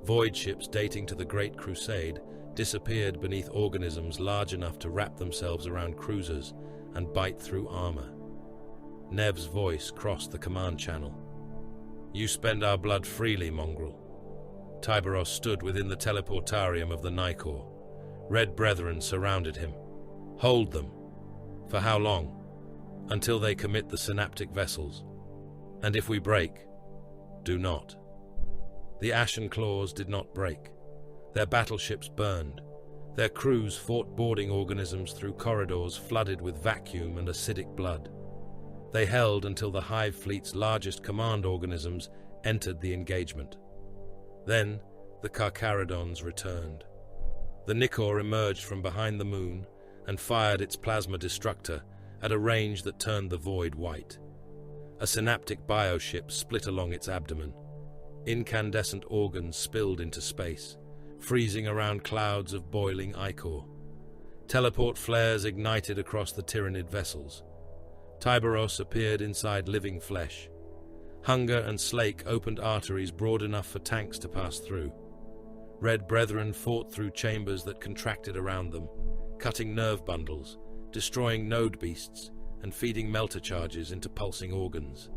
Void ships dating to the Great Crusade disappeared beneath organisms large enough to wrap themselves around cruisers and bite through armor. Nev's voice crossed the command channel. "You spend our blood freely, mongrel." Tyberos stood within the teleportarium of the Nicor. Red Brethren surrounded him. "Hold them." "For how long?" "Until they commit the synaptic vessels. And if we break, do not." The Ashen claws did not break. Their battleships burned. Their crews fought boarding organisms through corridors flooded with vacuum and acidic blood. They held until the Hive Fleet's largest command organisms entered the engagement. Then the Carcharodons returned. The Nicor emerged from behind the moon and fired its plasma destructor at a range that turned the void white. A synaptic bioship split along its abdomen. Incandescent organs spilled into space, freezing around clouds of boiling ichor. Teleport flares ignited across the Tyrannid vessels. Tyberos appeared inside living flesh. Hunger and Slake opened arteries broad enough for tanks to pass through. Red Brethren fought through chambers that contracted around them, cutting nerve bundles, destroying node beasts, and feeding melter charges into pulsing organs.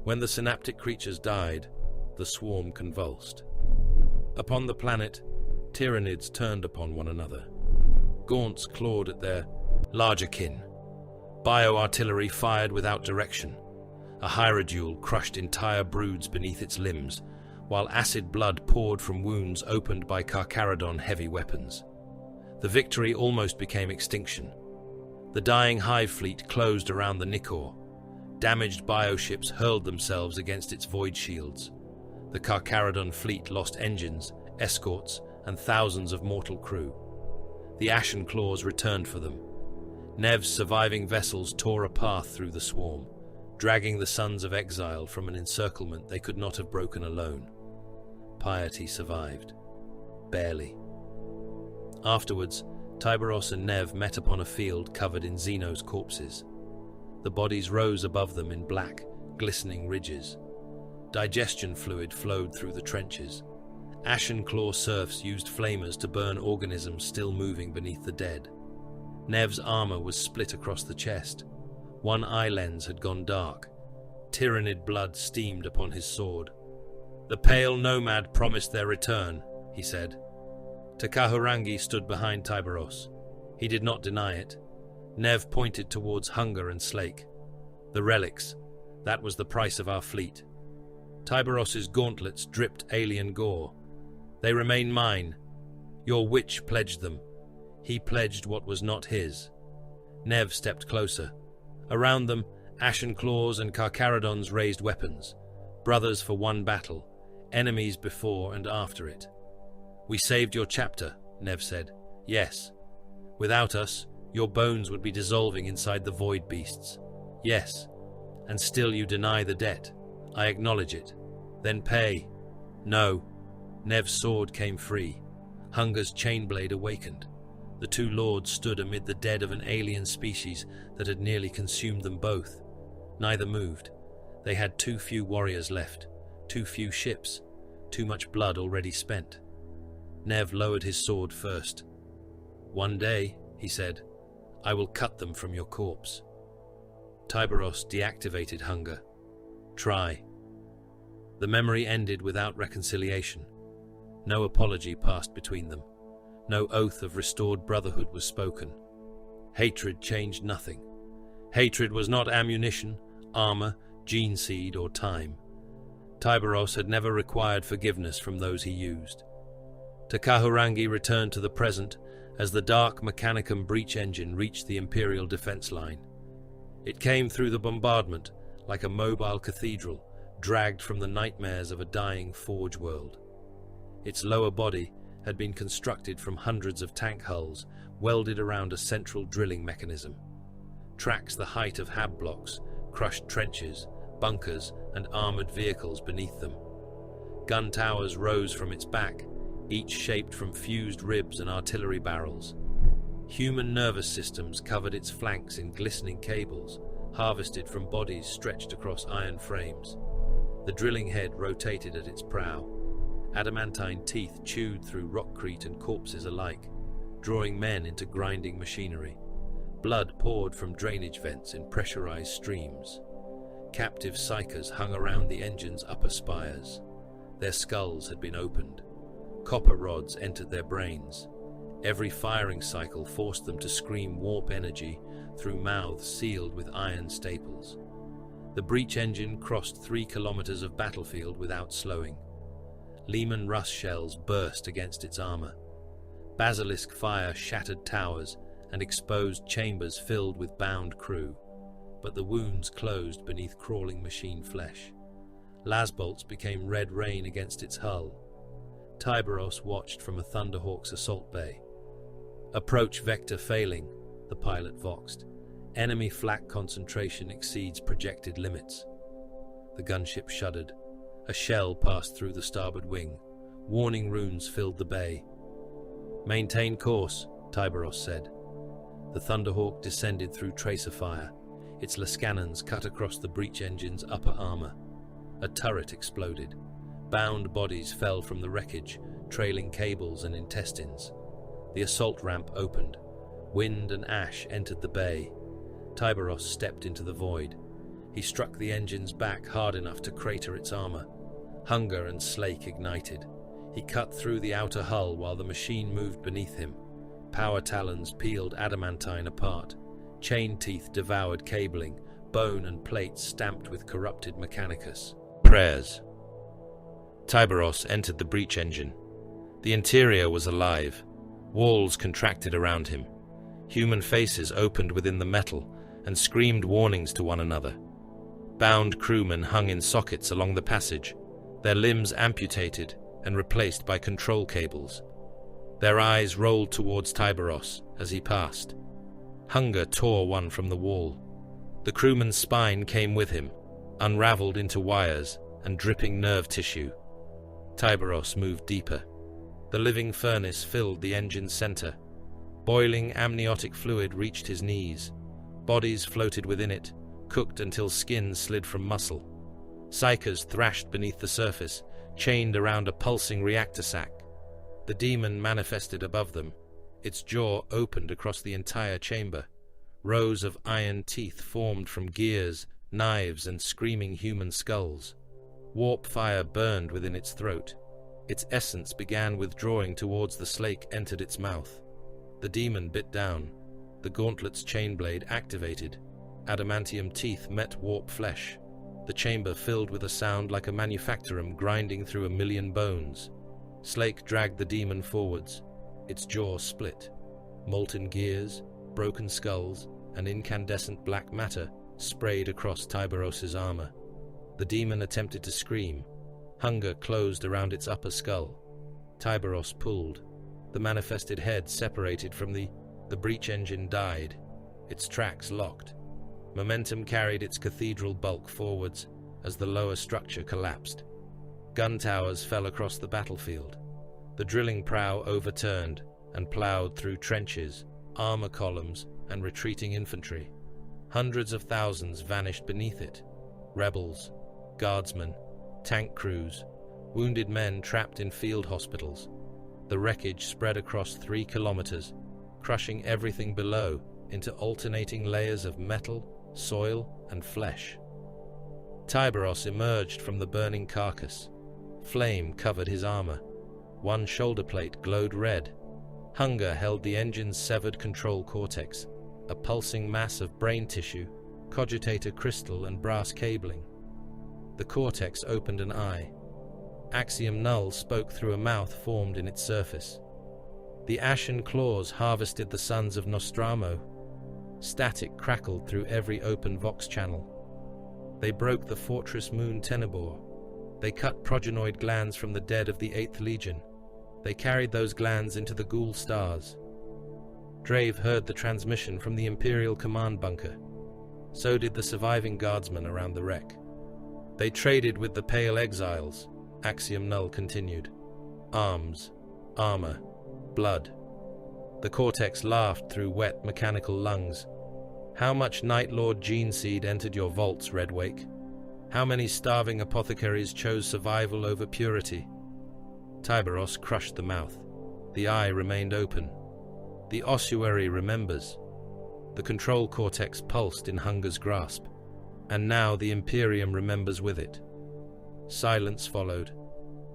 When the synaptic creatures died, the swarm convulsed. Upon the planet, Tyrannids turned upon one another. Gaunts clawed at their larger kin. Bioartillery fired without direction. A hierodule crushed entire broods beneath its limbs, while acid blood poured from wounds opened by Carcharodon heavy weapons. The victory almost became extinction. The dying Hive Fleet closed around the Nicor. Damaged bioships hurled themselves against its void shields. The Carcharodon fleet lost engines, escorts, and thousands of mortal crew. The Ashen claws returned for them. Nev's surviving vessels tore a path through the swarm, dragging the Sons of Exile from an encirclement they could not have broken alone. Piety survived. Barely. Afterwards, Tyberos and Nev met upon a field covered in Xeno's corpses. The bodies rose above them in black, glistening ridges. Digestion fluid flowed through the trenches. Ashen claw serfs used flamers to burn organisms still moving beneath the dead. Nev's armor was split across the chest. One eye lens had gone dark. Tyrannid blood steamed upon his sword. "The pale nomad promised their return," he said. Takahurangi stood behind Tyberos. He did not deny it. Nev pointed towards Hunger and Slake. "The relics. That was the price of our fleet." Tyberos's gauntlets dripped alien gore. "They remain mine. Your witch pledged them. He pledged what was not his." Nev stepped closer. Around them, Ashen claws and Carcharodons raised weapons. Brothers for one battle, enemies before and after it. "We saved your chapter," Nev said. "Yes. Without us, your bones would be dissolving inside the void beasts. Yes. And still you deny the debt. I acknowledge it. Then pay." "No." Nev's sword came free. Hunger's chainblade awakened. The two lords stood amid the dead of an alien species that had nearly consumed them both. Neither moved. They had too few warriors left, too few ships, too much blood already spent. Nev lowered his sword first. "One day," he said, "I will cut them from your corpse." Tyberos deactivated Hunger. "Try." The memory ended without reconciliation. No apology passed between them. No oath of restored brotherhood was spoken. Hatred changed nothing. Hatred was not ammunition, armor, gene seed, or time. Tyberos had never required forgiveness from those he used. Takahurangi returned to the present as the dark Mechanicum breach engine reached the Imperial defense line. It came through the bombardment like a mobile cathedral dragged from the nightmares of a dying Forge world. Its lower body had been constructed from hundreds of tank hulls welded around a central drilling mechanism. Tracks the height of hab blocks, crushed trenches, bunkers, and armored vehicles beneath them. Gun towers rose from its back, each shaped from fused ribs and artillery barrels. Human nervous systems covered its flanks in glistening cables, harvested from bodies stretched across iron frames. The drilling head rotated at its prow. Adamantine teeth chewed through rockcrete and corpses alike, drawing men into grinding machinery. Blood poured from drainage vents in pressurized streams. Captive psychers hung around the engine's upper spires. Their skulls had been opened. Copper rods entered their brains. Every firing cycle forced them to scream warp energy through mouths sealed with iron staples. The breach engine crossed 3 kilometers of battlefield without slowing. Lehman Russ shells burst against its armor. Basilisk fire shattered towers and exposed chambers filled with bound crew, but the wounds closed beneath crawling machine flesh. Lasbolts became red rain against its hull. Tyberos watched from a Thunderhawk's assault bay. Approach vector failing, the pilot voxed. Enemy flak concentration exceeds projected limits. The gunship shuddered. A shell passed through the starboard wing. Warning runes filled the bay. Maintain course, Tyberos said. The Thunderhawk descended through tracer fire. Its Lascannons cut across the breach engine's upper armor. A turret exploded. Bound bodies fell from the wreckage, trailing cables and intestines. The assault ramp opened. Wind and ash entered the bay. Tyberos stepped into the void. He struck the engine's back hard enough to crater its armor. Hunger and slake ignited. He cut through the outer hull while the machine moved beneath him. Power talons peeled adamantine apart. Chain teeth devoured cabling, bone and plates stamped with corrupted mechanicus. Prayers. Tyberos entered the breach engine. The interior was alive. Walls contracted around him. Human faces opened within the metal and screamed warnings to one another. Bound crewmen hung in sockets along the passage, their limbs amputated and replaced by control cables. Their eyes rolled towards Tyberos as he passed. Hunger tore one from the wall. The crewman's spine came with him, unraveled into wires and dripping nerve tissue. Tyberos moved deeper. The living furnace filled the engine's center. Boiling amniotic fluid reached his knees. Bodies floated within it, cooked until skin slid from muscle. Psychers thrashed beneath the surface, chained around a pulsing reactor sac. The demon manifested above them. Its jaw opened across the entire chamber. Rows of iron teeth formed from gears, knives, and screaming human skulls. Warp fire burned within its throat. Its essence began withdrawing towards the slake entered its mouth. The demon bit down. The gauntlet's chainblade activated. Adamantium teeth met warp flesh. The chamber filled with a sound like a manufactorum grinding through a million bones. Slake dragged the demon forwards. Its jaw split. Molten gears, broken skulls, and incandescent black matter sprayed across Tyberos's armor. The demon attempted to scream. Hunger closed around its upper skull. Tyberos pulled. The manifested head separated from the breach engine died. Its tracks locked. Momentum carried its cathedral bulk forwards as the lower structure collapsed. Gun towers fell across the battlefield. The drilling prow overturned and plowed through trenches, armor columns, and retreating infantry. Hundreds of thousands vanished beneath it. Rebels, guardsmen, tank crews, wounded men trapped in field hospitals. The wreckage spread across 3 kilometers, crushing everything below into alternating layers of metal, soil, and flesh. Tyberos emerged from the burning carcass. Flame covered his armor. One shoulder plate glowed red. Hunger held the engine's severed control cortex, a pulsing mass of brain tissue, cogitator crystal, and brass cabling. The cortex opened an eye. Axiom null spoke through a mouth formed in its surface. The ashen claws harvested the sons of Nostramo. Static crackled through every open vox channel. They broke the fortress moon Tenebor. They cut progenoid glands from the dead of the 8th Legion. They carried those glands into the ghoul stars. Drave heard the transmission from the Imperial command bunker. So did the surviving guardsmen around the wreck. They traded with the Pale Exiles, Axiom Null continued. Arms, armor, blood. The cortex laughed through wet mechanical lungs. How much Night Lord gene seed entered your vaults, Redwake? How many starving apothecaries chose survival over purity? Tyberos crushed the mouth. The eye remained open. The ossuary remembers. The control cortex pulsed in hunger's grasp. And now the Imperium remembers with it. Silence followed.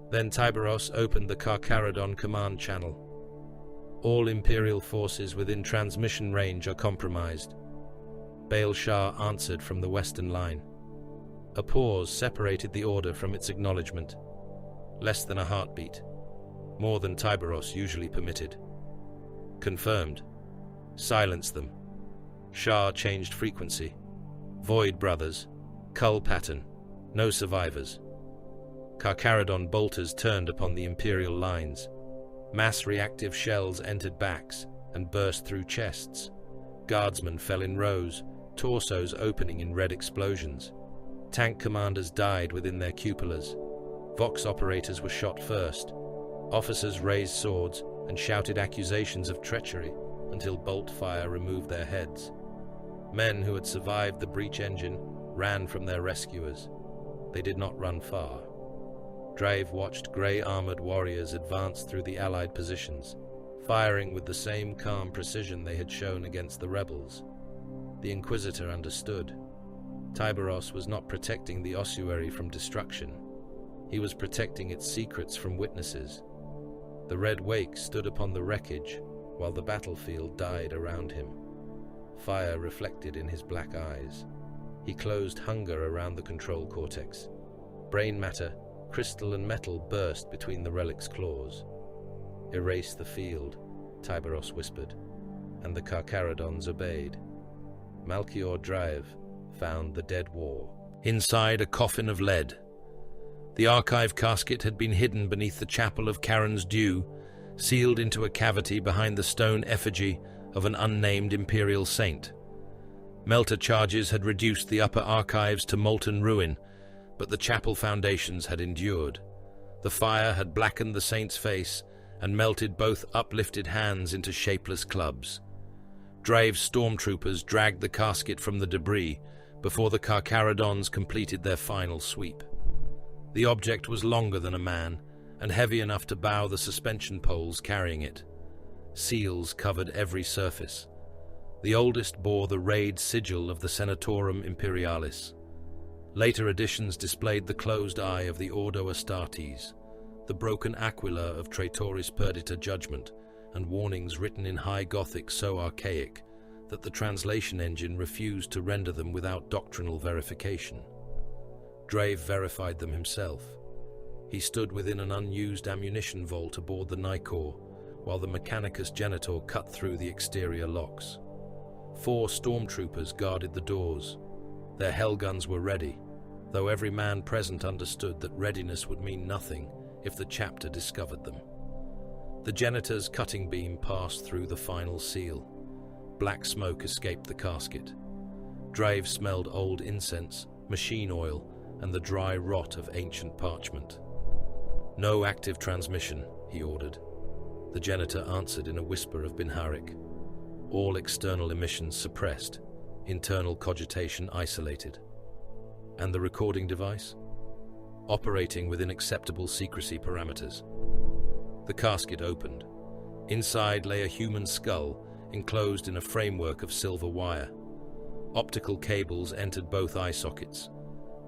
Then Tyberos opened the Carcharodon command channel. All Imperial forces within transmission range are compromised. Baal Shah answered from the western line. A pause separated the order from its acknowledgement. Less than a heartbeat. More than Tyberos usually permitted. Confirmed. Silence them. Shah changed frequency. Void brothers. Cull pattern. No survivors. Carcharodon bolters turned upon the Imperial lines. Mass reactive shells entered backs and burst through chests. Guardsmen fell in rows, torsos opening in red explosions. Tank commanders died within their cupolas. Vox operators were shot first. Officers raised swords and shouted accusations of treachery until bolt fire removed their heads. Men who had survived the breach engine ran from their rescuers. They did not run far. Drave watched grey-armoured warriors advance through the Allied positions, firing with the same calm precision they had shown against the rebels. The Inquisitor understood. Tyberos was not protecting the ossuary from destruction. He was protecting its secrets from witnesses. The Red Wake stood upon the wreckage, while the battlefield died around him. Fire reflected in his black eyes. He closed hunger around the control cortex. Brain matter, crystal and metal burst between the relic's claws. Erase the field, Tyberos whispered, and the Carcharodons obeyed. Malchior Drive found the dead war. Inside a coffin of lead. The archive casket had been hidden beneath the chapel of Charon's Dew, sealed into a cavity behind the stone effigy of an unnamed imperial saint. Melter charges had reduced the upper archives to molten ruin, but the chapel foundations had endured. The fire had blackened the saint's face and melted both uplifted hands into shapeless clubs. Drave's stormtroopers dragged the casket from the debris before the Carcharodons completed their final sweep. The object was longer than a man and heavy enough to bow the suspension poles carrying it. Seals covered every surface. The oldest bore the rayed sigil of the Senatorum Imperialis. Later editions displayed the closed eye of the Ordo Astartes, the broken aquila of Traitoris Perdita judgment, and warnings written in High Gothic so archaic that the translation engine refused to render them without doctrinal verification. Drave verified them himself. He stood within an unused ammunition vault aboard the Nicor, while the Mechanicus Genitor cut through the exterior locks. 4 stormtroopers guarded the doors. Their hellguns were ready, though every man present understood that readiness would mean nothing if the chapter discovered them. The Genitor's cutting beam passed through the final seal. Black smoke escaped the casket. Drave smelled old incense, machine oil, and the dry rot of ancient parchment. "No active transmission," he ordered. The Genitor answered in a whisper of Binharik. All external emissions suppressed, internal cogitation isolated. And the recording device? Operating within acceptable secrecy parameters. The casket opened. Inside lay a human skull, enclosed in a framework of silver wire. Optical cables entered both eye sockets.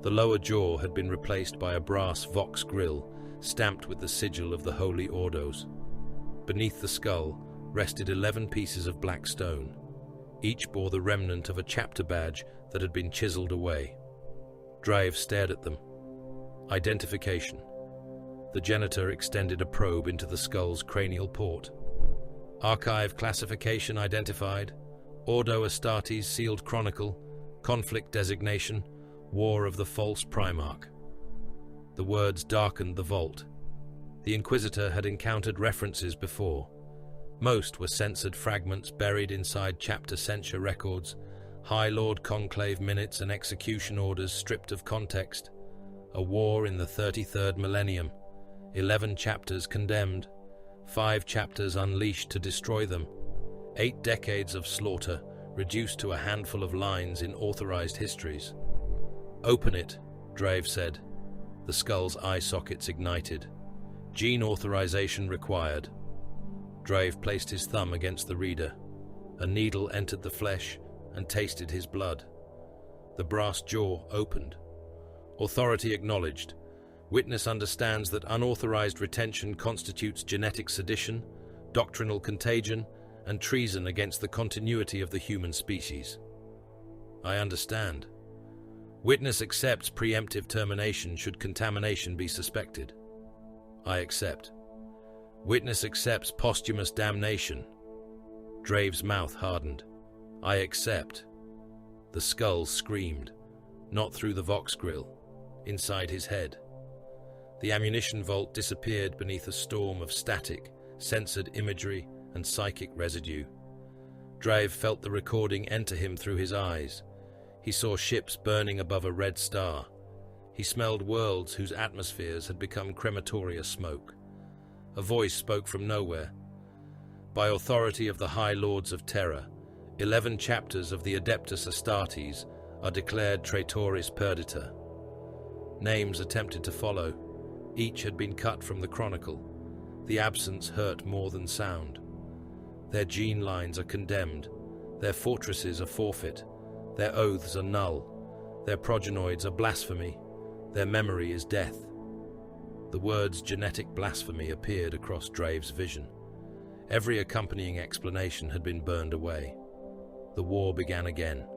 The lower jaw had been replaced by a brass Vox grille, stamped with the sigil of the Holy Ordos. Beneath the skull rested 11 pieces of black stone. Each bore the remnant of a chapter badge that had been chiseled away. Drave stared at them. Identification. The Genitor extended a probe into the skull's cranial port. Archive classification identified. Ordo Astartes sealed chronicle. Conflict designation. War of the False Primarch. The words darkened the vault. The Inquisitor had encountered references before. Most were censored fragments buried inside chapter censure records, High Lord Conclave minutes and execution orders stripped of context. A war in the 33rd millennium, 11 chapters condemned, 5 chapters unleashed to destroy them, 8 decades of slaughter reduced to a handful of lines in authorized histories. "Open it," Drave said. The skull's eye sockets ignited. "Gene authorization required." Drave placed his thumb against the reader. A needle entered the flesh and tasted his blood. The brass jaw opened. "Authority acknowledged. Witness understands that unauthorized retention constitutes genetic sedition, doctrinal contagion, and treason against the continuity of the human species." "I understand." "Witness accepts preemptive termination should contamination be suspected." "I accept." "Witness accepts posthumous damnation." Drave's mouth hardened. "I accept." The skull screamed, not through the Vox grill, inside his head. The ammunition vault disappeared beneath a storm of static, censored imagery, and psychic residue. Drave felt the recording enter him through his eyes. He saw ships burning above a red star. He smelled worlds whose atmospheres had become crematoria smoke. A voice spoke from nowhere. "By authority of the High Lords of Terra, 11 chapters of the Adeptus Astartes are declared traitoris perdita." Names attempted to follow. Each had been cut from the chronicle. The absence hurt more than sound. Their gene lines are condemned. Their fortresses are forfeit. Their oaths are null. Their progenoids are blasphemy. Their memory is death. The words genetic blasphemy appeared across Drave's vision. Every accompanying explanation had been burned away. The war began again.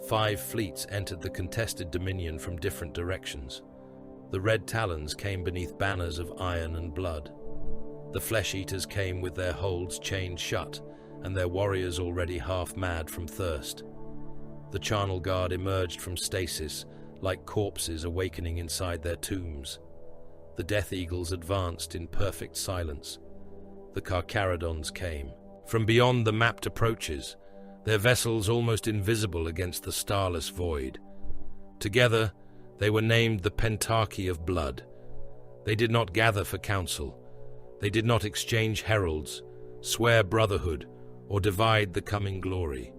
5 fleets entered the contested dominion from different directions. The Red Talons came beneath banners of iron and blood. The Flesh-Eaters came with their holds chained shut, and their warriors already half-mad from thirst. The Charnel Guard emerged from stasis, like corpses awakening inside their tombs. The Death Eagles advanced in perfect silence. The Carcharodons came. From beyond the mapped approaches, their vessels almost invisible against the starless void. Together, they were named the Pentarchy of Blood. They did not gather for counsel. They did not exchange heralds, swear brotherhood, or divide the coming glory.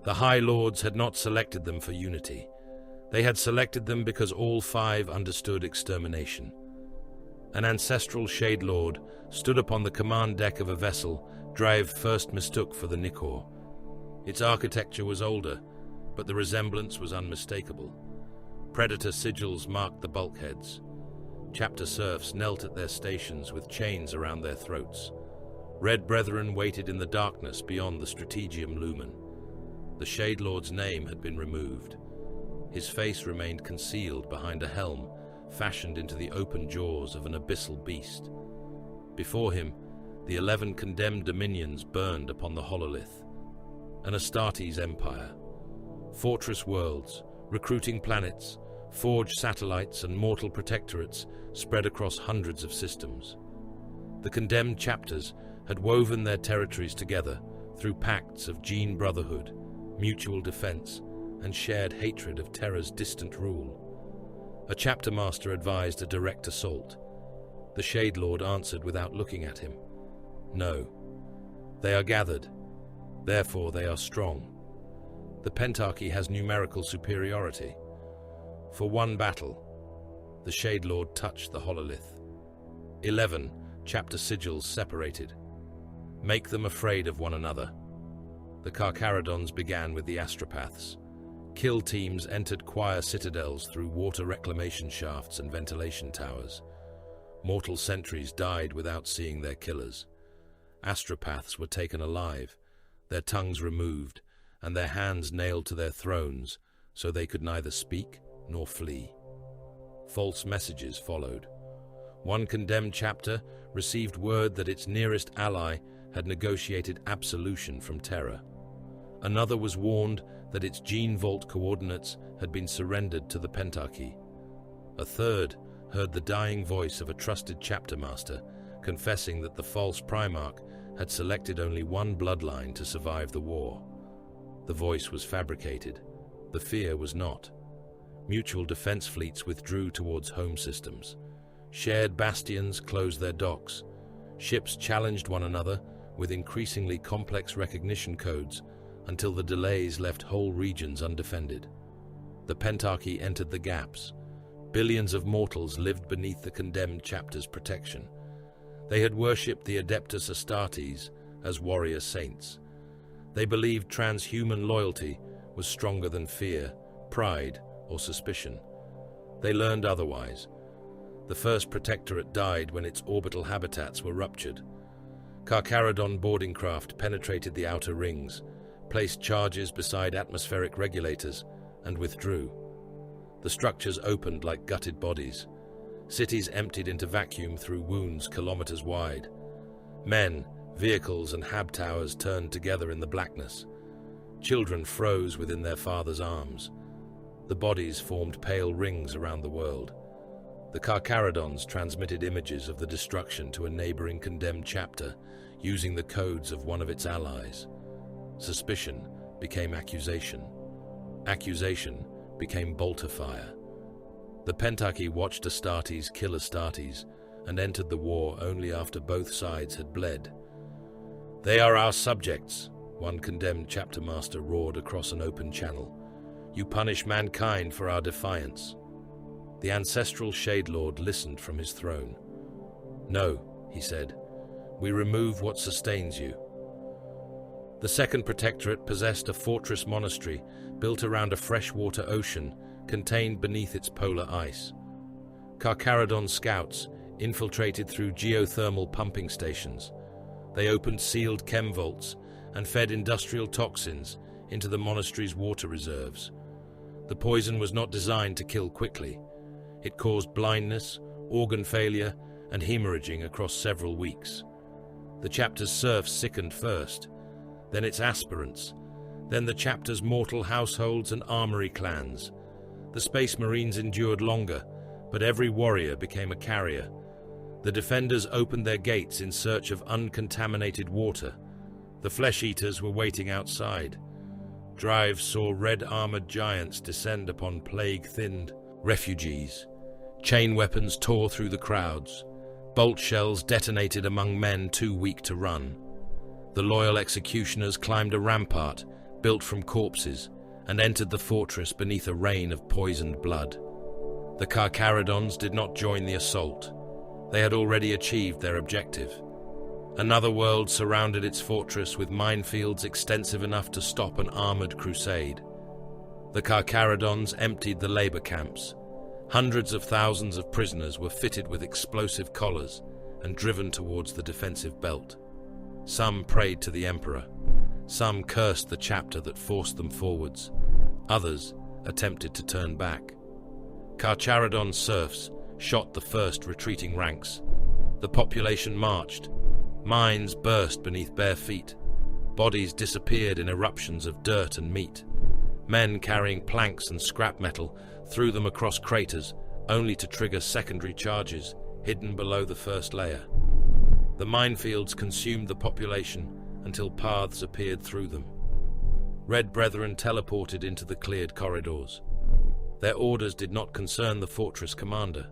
The High Lords had not selected them for unity. They had selected them because all 5 understood extermination. An ancestral Shade Lord stood upon the command deck of a vessel Drave first mistook for the Nicor. Its architecture was older, but the resemblance was unmistakable. Predator sigils marked the bulkheads. Chapter serfs knelt at their stations with chains around their throats. Red Brethren waited in the darkness beyond the Strategium Lumen. The Shade Lord's name had been removed. His face remained concealed behind a helm fashioned into the open jaws of an abyssal beast. Before him, the 11 condemned dominions burned upon the hololith. An Astartes empire. Fortress worlds, recruiting planets, forged satellites and mortal protectorates spread across hundreds of systems. The condemned chapters had woven their territories together through pacts of gene brotherhood, mutual defense, and shared hatred of Terra's distant rule. A chapter master advised a direct assault. The Shade Lord answered without looking at him. "No. They are gathered. Therefore they are strong. The Pentarchy has numerical superiority. For one battle." The Shade Lord touched the hololith. 11 chapter sigils separated. "Make them afraid of one another." The Carcharodons began with the astropaths. Kill teams entered choir citadels through water reclamation shafts and ventilation towers. Mortal sentries died without seeing their killers. Astropaths were taken alive, their tongues removed, and their hands nailed to their thrones so they could neither speak nor flee. False messages followed. One condemned chapter received word that its nearest ally had negotiated absolution from Terra. Another was warned that its gene vault coordinates had been surrendered to the Pentarchy. A third heard the dying voice of a trusted chapter master confessing that the false Primarch had selected only one bloodline to survive the war. The voice was fabricated. The fear was not. Mutual defense fleets withdrew towards home systems. Shared bastions closed their docks. Ships challenged one another with increasingly complex recognition codes until the delays left whole regions undefended. The Pentarchy entered the gaps. Billions of mortals lived beneath the condemned chapter's protection. They had worshipped the Adeptus Astartes as warrior saints. They believed transhuman loyalty was stronger than fear, pride, or suspicion. They learned otherwise. The first protectorate died when its orbital habitats were ruptured. Carcharodon boarding craft penetrated the outer rings, placed charges beside atmospheric regulators, and withdrew. The structures opened like gutted bodies. Cities emptied into vacuum through wounds kilometers wide. Men, vehicles, and hab towers turned together in the blackness. Children froze within their fathers' arms. The bodies formed pale rings around the world. The Carcharodons transmitted images of the destruction to a neighboring condemned chapter, using the codes of one of its allies. Suspicion became accusation. Accusation became bolter fire. The Pentarchy watched Astartes kill Astartes and entered the war only after both sides had bled. "They are our subjects," one condemned chapter master roared across an open channel. "You punish mankind for our defiance." The ancestral Shade Lord listened from his throne. "No," he said, "we remove what sustains you." The Second Protectorate possessed a fortress monastery built around a freshwater ocean contained beneath its polar ice. Carcharodon scouts infiltrated through geothermal pumping stations. They opened sealed chem vaults and fed industrial toxins into the monastery's water reserves. The poison was not designed to kill quickly. It caused blindness, organ failure, and hemorrhaging across several weeks. The chapter's serfs sickened first, then its aspirants, then the chapter's mortal households and armory clans. The Space Marines endured longer, but every warrior became a carrier. The defenders opened their gates in search of uncontaminated water. The flesh-eaters were waiting outside. Drives saw red-armored giants descend upon plague-thinned refugees. Chain weapons tore through the crowds. Bolt shells detonated among men too weak to run. The loyal executioners climbed a rampart built from corpses and entered the fortress beneath a rain of poisoned blood. The Carcharodons did not join the assault. They had already achieved their objective. Another world surrounded its fortress with minefields extensive enough to stop an armored crusade. The Carcharodons emptied the labor camps. Hundreds of thousands of prisoners were fitted with explosive collars and driven towards the defensive belt. Some prayed to the Emperor. Some cursed the chapter that forced them forwards. Others attempted to turn back. Carcharodon serfs shot the first retreating ranks. The population marched. Mines burst beneath bare feet. Bodies disappeared in eruptions of dirt and meat. Men carrying planks and scrap metal threw them across craters, only to trigger secondary charges hidden below the first layer. The minefields consumed the population until paths appeared through them. Red Brethren teleported into the cleared corridors. Their orders did not concern the fortress commander.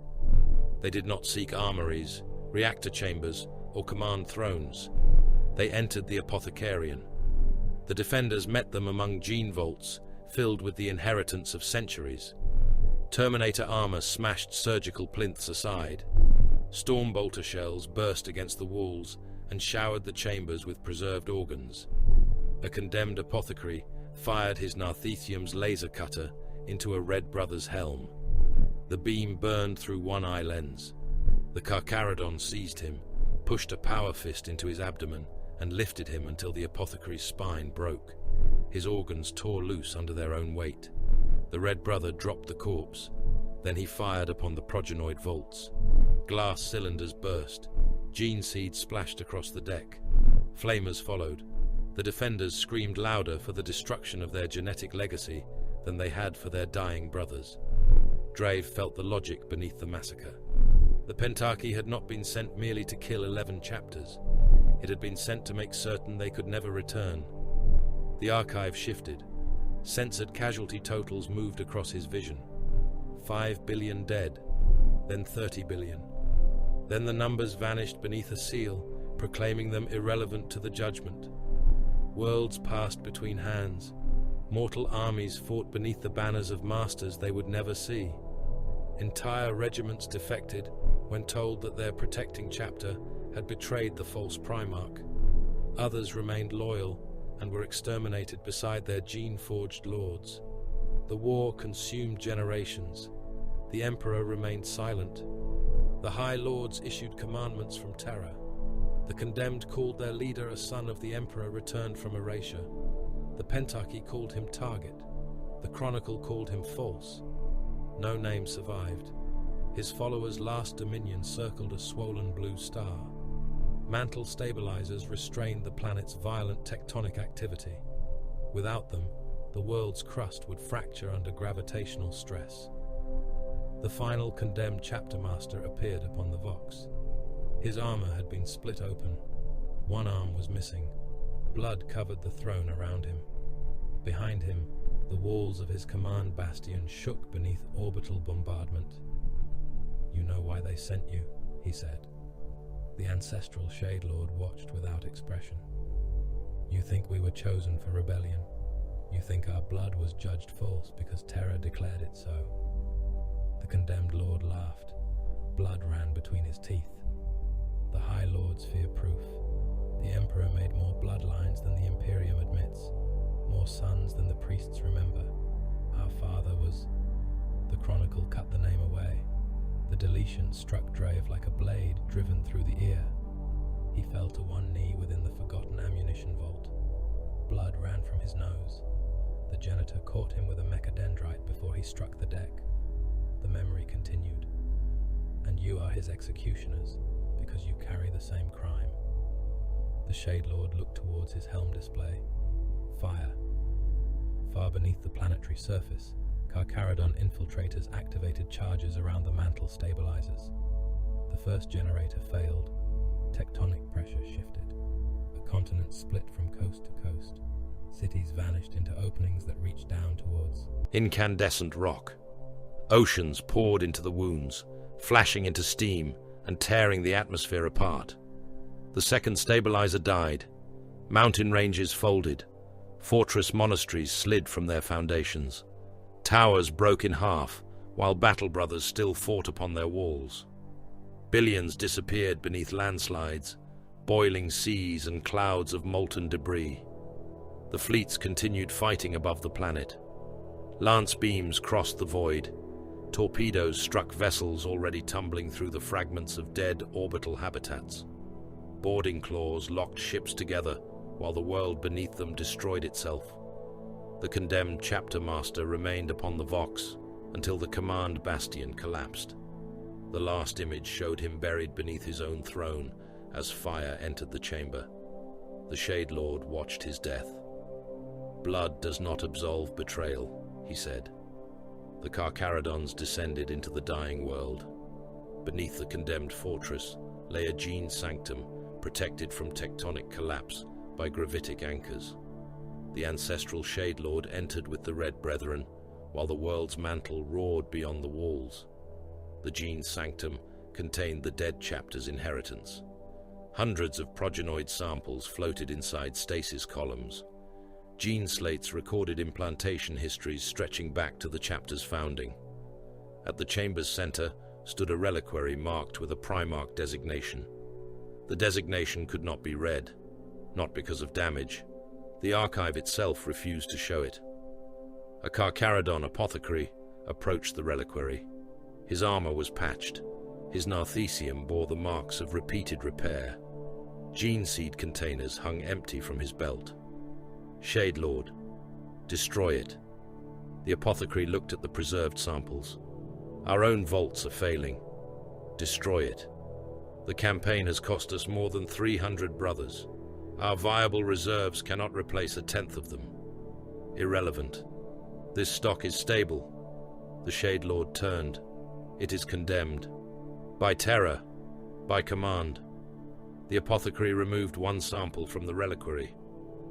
They did not seek armories, reactor chambers, or command thrones. They entered the Apothecarian. The defenders met them among gene vaults filled with the inheritance of centuries. Terminator armor smashed surgical plinths aside. Stormbolter shells burst against the walls and showered the chambers with preserved organs. A condemned apothecary fired his Narthetium's laser cutter into a Red Brother's helm. The beam burned through one eye lens. The Carcharodon seized him, pushed a power fist into his abdomen, and lifted him until the apothecary's spine broke. His organs tore loose under their own weight. The Red Brother dropped the corpse. Then he fired upon the progenoid vaults. Glass cylinders burst. Gene seeds splashed across the deck. Flamers followed. The defenders screamed louder for the destruction of their genetic legacy than they had for their dying brothers. Drave felt the logic beneath the massacre. The Pentarchy had not been sent merely to kill 11 chapters. It had been sent to make certain they could never return. The archive shifted. Censored casualty totals moved across his vision. 5 billion dead, then 30 billion. Then the numbers vanished beneath a seal, proclaiming them irrelevant to the judgment. Worlds passed between hands. Mortal armies fought beneath the banners of masters they would never see. Entire regiments defected when told that their protecting chapter had betrayed the false Primarch. Others remained loyal and were exterminated beside their gene-forged lords. The war consumed generations. The Emperor remained silent. The High Lords issued commandments from terror. The Condemned called their leader a son of the Emperor returned from erasure. The Pentarchy called him Target. The Chronicle called him False. No name survived. His followers' last dominion circled a swollen blue star. Mantle stabilizers restrained the planet's violent tectonic activity. Without them, the world's crust would fracture under gravitational stress. The final Condemned chapter master appeared upon the Vox. His armor had been split open. One arm was missing. Blood covered the throne around him. Behind him, the walls of his command bastion shook beneath orbital bombardment. "You know why they sent you," he said. The ancestral Shade Lord watched without expression. "You think we were chosen for rebellion? You think our blood was judged false because Terra declared it so?" The Condemned Lord laughed. Blood ran between his teeth. "The High Lords fear proof. The Emperor made more bloodlines than the Imperium admits, more sons than the priests remember. Our father was..." The Chronicle cut the name away. The deletion struck Drave like a blade driven through the ear. He fell to one knee within the forgotten ammunition vault. Blood ran from his nose. The janitor caught him with a mechadendrite before he struck the deck. The memory continued. "And you are his executioners, because you carry the same crime." The Shade Lord looked towards his helm display. Fire. Far beneath the planetary surface, Carcharodon infiltrators activated charges around the mantle stabilizers. The first generator failed. Tectonic pressure shifted. A continent split from coast to coast. Cities vanished into openings that reached down towards incandescent rock. Oceans poured into the wounds, flashing into steam and tearing the atmosphere apart. The second stabilizer died. Mountain ranges folded. Fortress monasteries slid from their foundations. Towers broke in half, while battle brothers still fought upon their walls. Billions disappeared beneath landslides, boiling seas and clouds of molten debris. The fleets continued fighting above the planet. Lance beams crossed the void. Torpedoes struck vessels already tumbling through the fragments of dead orbital habitats. Boarding claws locked ships together, while the world beneath them destroyed itself. The Condemned chapter master remained upon the Vox until the command bastion collapsed. The last image showed him buried beneath his own throne as fire entered the chamber. The Shade Lord watched his death. "Blood does not absolve betrayal," he said. The Carcharodons descended into the dying world. Beneath the Condemned fortress lay a gene sanctum protected from tectonic collapse by gravitic anchors. The ancestral Shade Lord entered with the Red Brethren, while the world's mantle roared beyond the walls. The gene sanctum contained the dead chapter's inheritance. Hundreds of progenoid samples floated inside stasis columns. Gene slates recorded implantation histories stretching back to the chapter's founding. At the chamber's center stood a reliquary marked with a Primarch designation. The designation could not be read, not because of damage. The archive itself refused to show it. A Carcharodon apothecary approached the reliquary. His armor was patched. His narthecium bore the marks of repeated repair. Gene seed containers hung empty from his belt. "Shade Lord, destroy it." The apothecary looked at the preserved samples. "Our own vaults are failing. Destroy it. The campaign has cost us more than 300 brothers. Our viable reserves cannot replace a tenth of them. Irrelevant. This stock is stable." The Shade Lord turned. "It is condemned." By terror, by command. The apothecary removed one sample from the reliquary.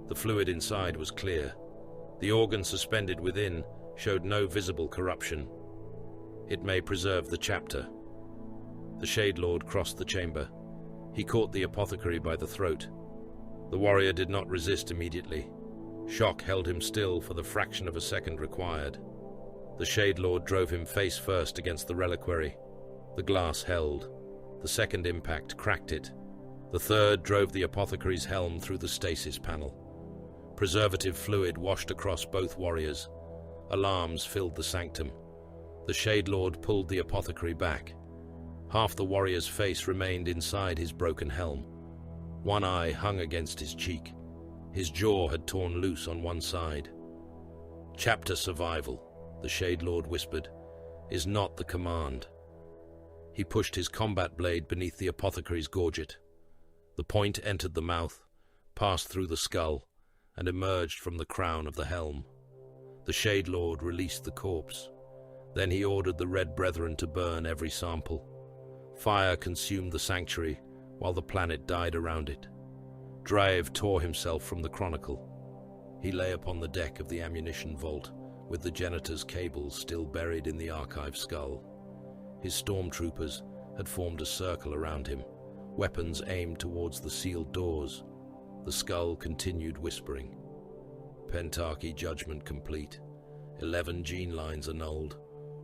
The fluid inside was clear. The organ suspended within showed no visible corruption. It may preserve the chapter. The Shade Lord crossed the chamber. He caught the apothecary by the throat. The warrior did not resist immediately. Shock held him still for the fraction of a second required. The Shade Lord drove him face first against the reliquary. The glass held. The second impact cracked it. The third drove the apothecary's helm through the stasis panel. Preservative fluid washed across both warriors. Alarms filled the sanctum. The Shade Lord pulled the apothecary back. Half the warrior's face remained inside his broken helm. One eye hung against his cheek. His jaw had torn loose on one side. "Chapter survival," the Shade Lord whispered, "is not the command." He pushed his combat blade beneath the apothecary's gorget. The point entered the mouth, passed through the skull, and emerged from the crown of the helm. The Shade Lord released the corpse. Then he ordered the Red Brethren to burn every sample. Fire consumed the sanctuary, while the planet died around it. Drive tore himself from the chronicle. He lay upon the deck of the ammunition vault, with the janitor's cables still buried in the archive skull. His stormtroopers had formed a circle around him, weapons aimed towards the sealed doors. The skull continued whispering. Pentarchy judgment complete. 11 gene lines annulled.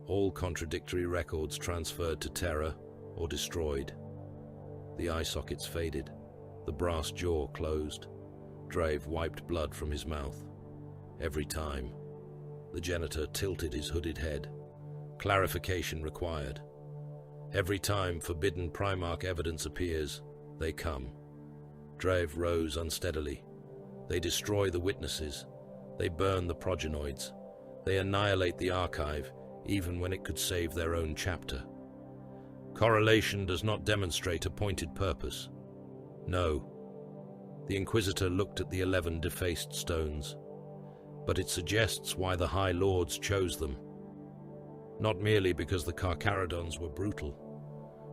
All contradictory records transferred to Terra or destroyed. The eye sockets faded. The brass jaw closed. Drave wiped blood from his mouth. Every time. The janitor tilted his hooded head. Clarification required. Every time forbidden Primarch evidence appears, they come. Drave rose unsteadily. They destroy the witnesses. They burn the progenoids. They annihilate the archive, even when it could save their own chapter. Correlation does not demonstrate a pointed purpose. No. The Inquisitor looked at the 11 defaced stones. But it suggests why the High Lords chose them. Not merely because the Carcharodons were brutal.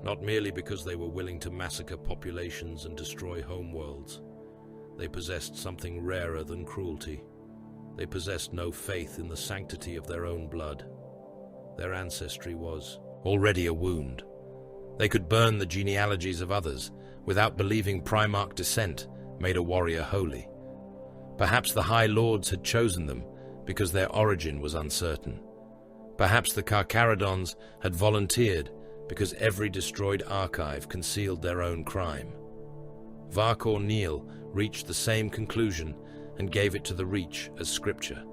Not merely because they were willing to massacre populations and destroy homeworlds. They possessed something rarer than cruelty. They possessed no faith in the sanctity of their own blood. Their ancestry was already a wound. They could burn the genealogies of others without believing Primarch descent made a warrior holy. Perhaps the High Lords had chosen them because their origin was uncertain. Perhaps the Carcharodons had volunteered because every destroyed archive concealed their own crime. Varkor Neil reached the same conclusion and gave it to the Reach as scripture.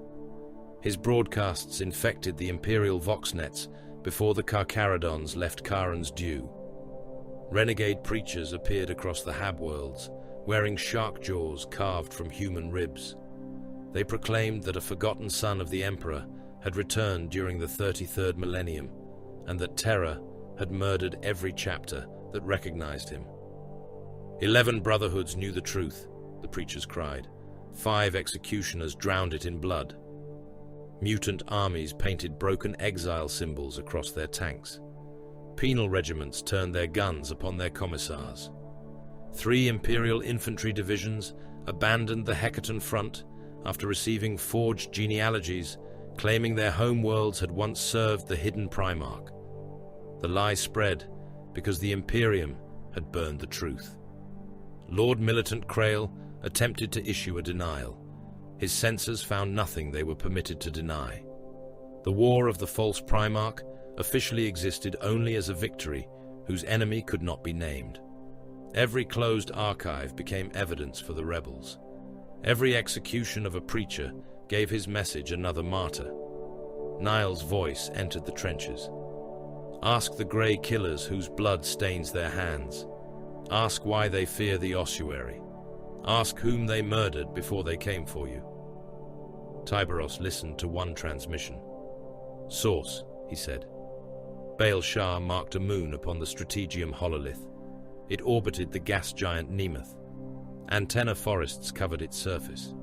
His broadcasts infected the Imperial Voxnets before the Carcharodons left Karen's dew. Renegade preachers appeared across the Hab worlds, wearing shark jaws carved from human ribs. They proclaimed that a forgotten son of the Emperor had returned during the 33rd millennium, and that Terra had murdered every chapter that recognized him. 11 brotherhoods knew the truth, the preachers cried. 5 executioners drowned it in blood. Mutant armies painted broken exile symbols across their tanks. Penal regiments turned their guns upon their commissars. 3 Imperial infantry divisions abandoned the Hecaton front after receiving forged genealogies claiming their home worlds had once served the hidden Primarch. The lie spread because the Imperium had burned the truth. Lord Militant Krail attempted to issue a denial. His censors found nothing they were permitted to deny. The War of the False Primarch officially existed only as a victory whose enemy could not be named. Every closed archive became evidence for the rebels. Every execution of a preacher gave his message another martyr. Niall's voice entered the trenches. Ask the grey killers whose blood stains their hands. Ask why they fear the ossuary. Ask whom they murdered before they came for you. Tyberos listened to one transmission. Source, he said. Baal Shah marked a moon upon the Strategium hololith. It orbited the gas giant Nemoth. Antenna forests covered its surface.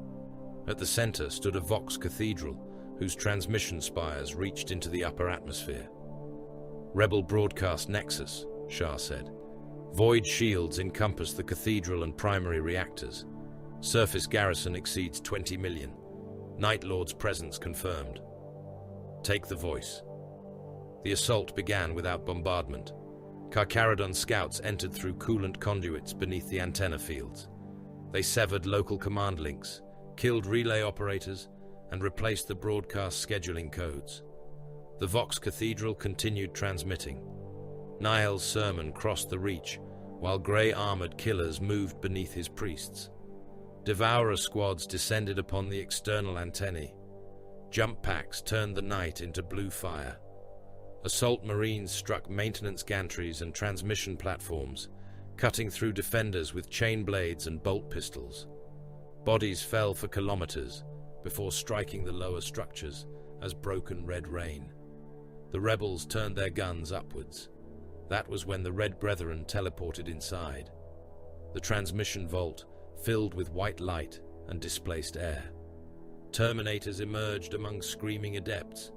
At the center stood a Vox cathedral, whose transmission spires reached into the upper atmosphere. Rebel Broadcast Nexus, Shah said. Void shields encompass the cathedral and primary reactors. Surface garrison exceeds 20 million. Night Lord's presence confirmed. Take the voice. The assault began without bombardment. Carcharodon scouts entered through coolant conduits beneath the antenna fields. They severed local command links, killed relay operators, and replaced the broadcast scheduling codes. The Vox Cathedral continued transmitting. Niall's sermon crossed the reach, while grey-armoured killers moved beneath his priests. Devourer squads descended upon the external antennae. Jump packs turned the night into blue fire. Assault marines struck maintenance gantries and transmission platforms, cutting through defenders with chain blades and bolt pistols. Bodies fell for kilometers before striking the lower structures as broken red rain. The rebels turned their guns upwards. That was when the Red Brethren teleported inside. The transmission vault filled with white light and displaced air. Terminators emerged among screaming adepts.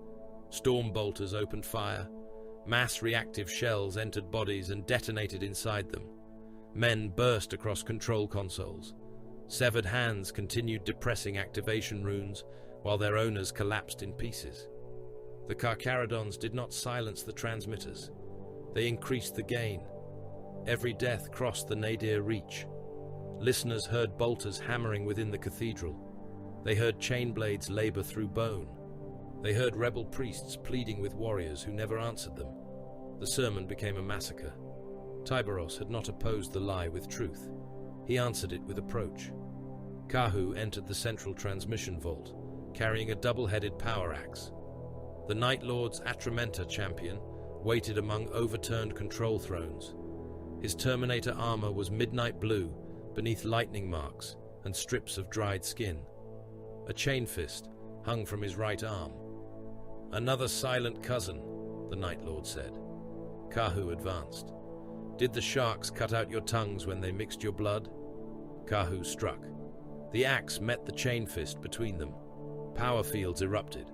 Storm bolters opened fire. Mass reactive shells entered bodies and detonated inside them. Men burst across control consoles. Severed hands continued depressing activation runes while their owners collapsed in pieces. The Carcharodons did not silence the transmitters. They increased the gain. Every death crossed the nadir reach. Listeners heard bolters hammering within the cathedral. They heard chain blades labor through bone. They heard rebel priests pleading with warriors who never answered them. The sermon became a massacre. Tyberos had not opposed the lie with truth. He answered it with approach. Kahu entered the central transmission vault, carrying a double-headed power axe. The Night Lord's Atramenta champion waited among overturned control thrones. His Terminator armor was midnight blue, beneath lightning marks and strips of dried skin. A chain fist hung from his right arm. "Another silent cousin," the Night Lord said. Kahu advanced. "Did the sharks cut out your tongues when they mixed your blood?" Kahu struck. The axe met the chain fist between them. Power fields erupted.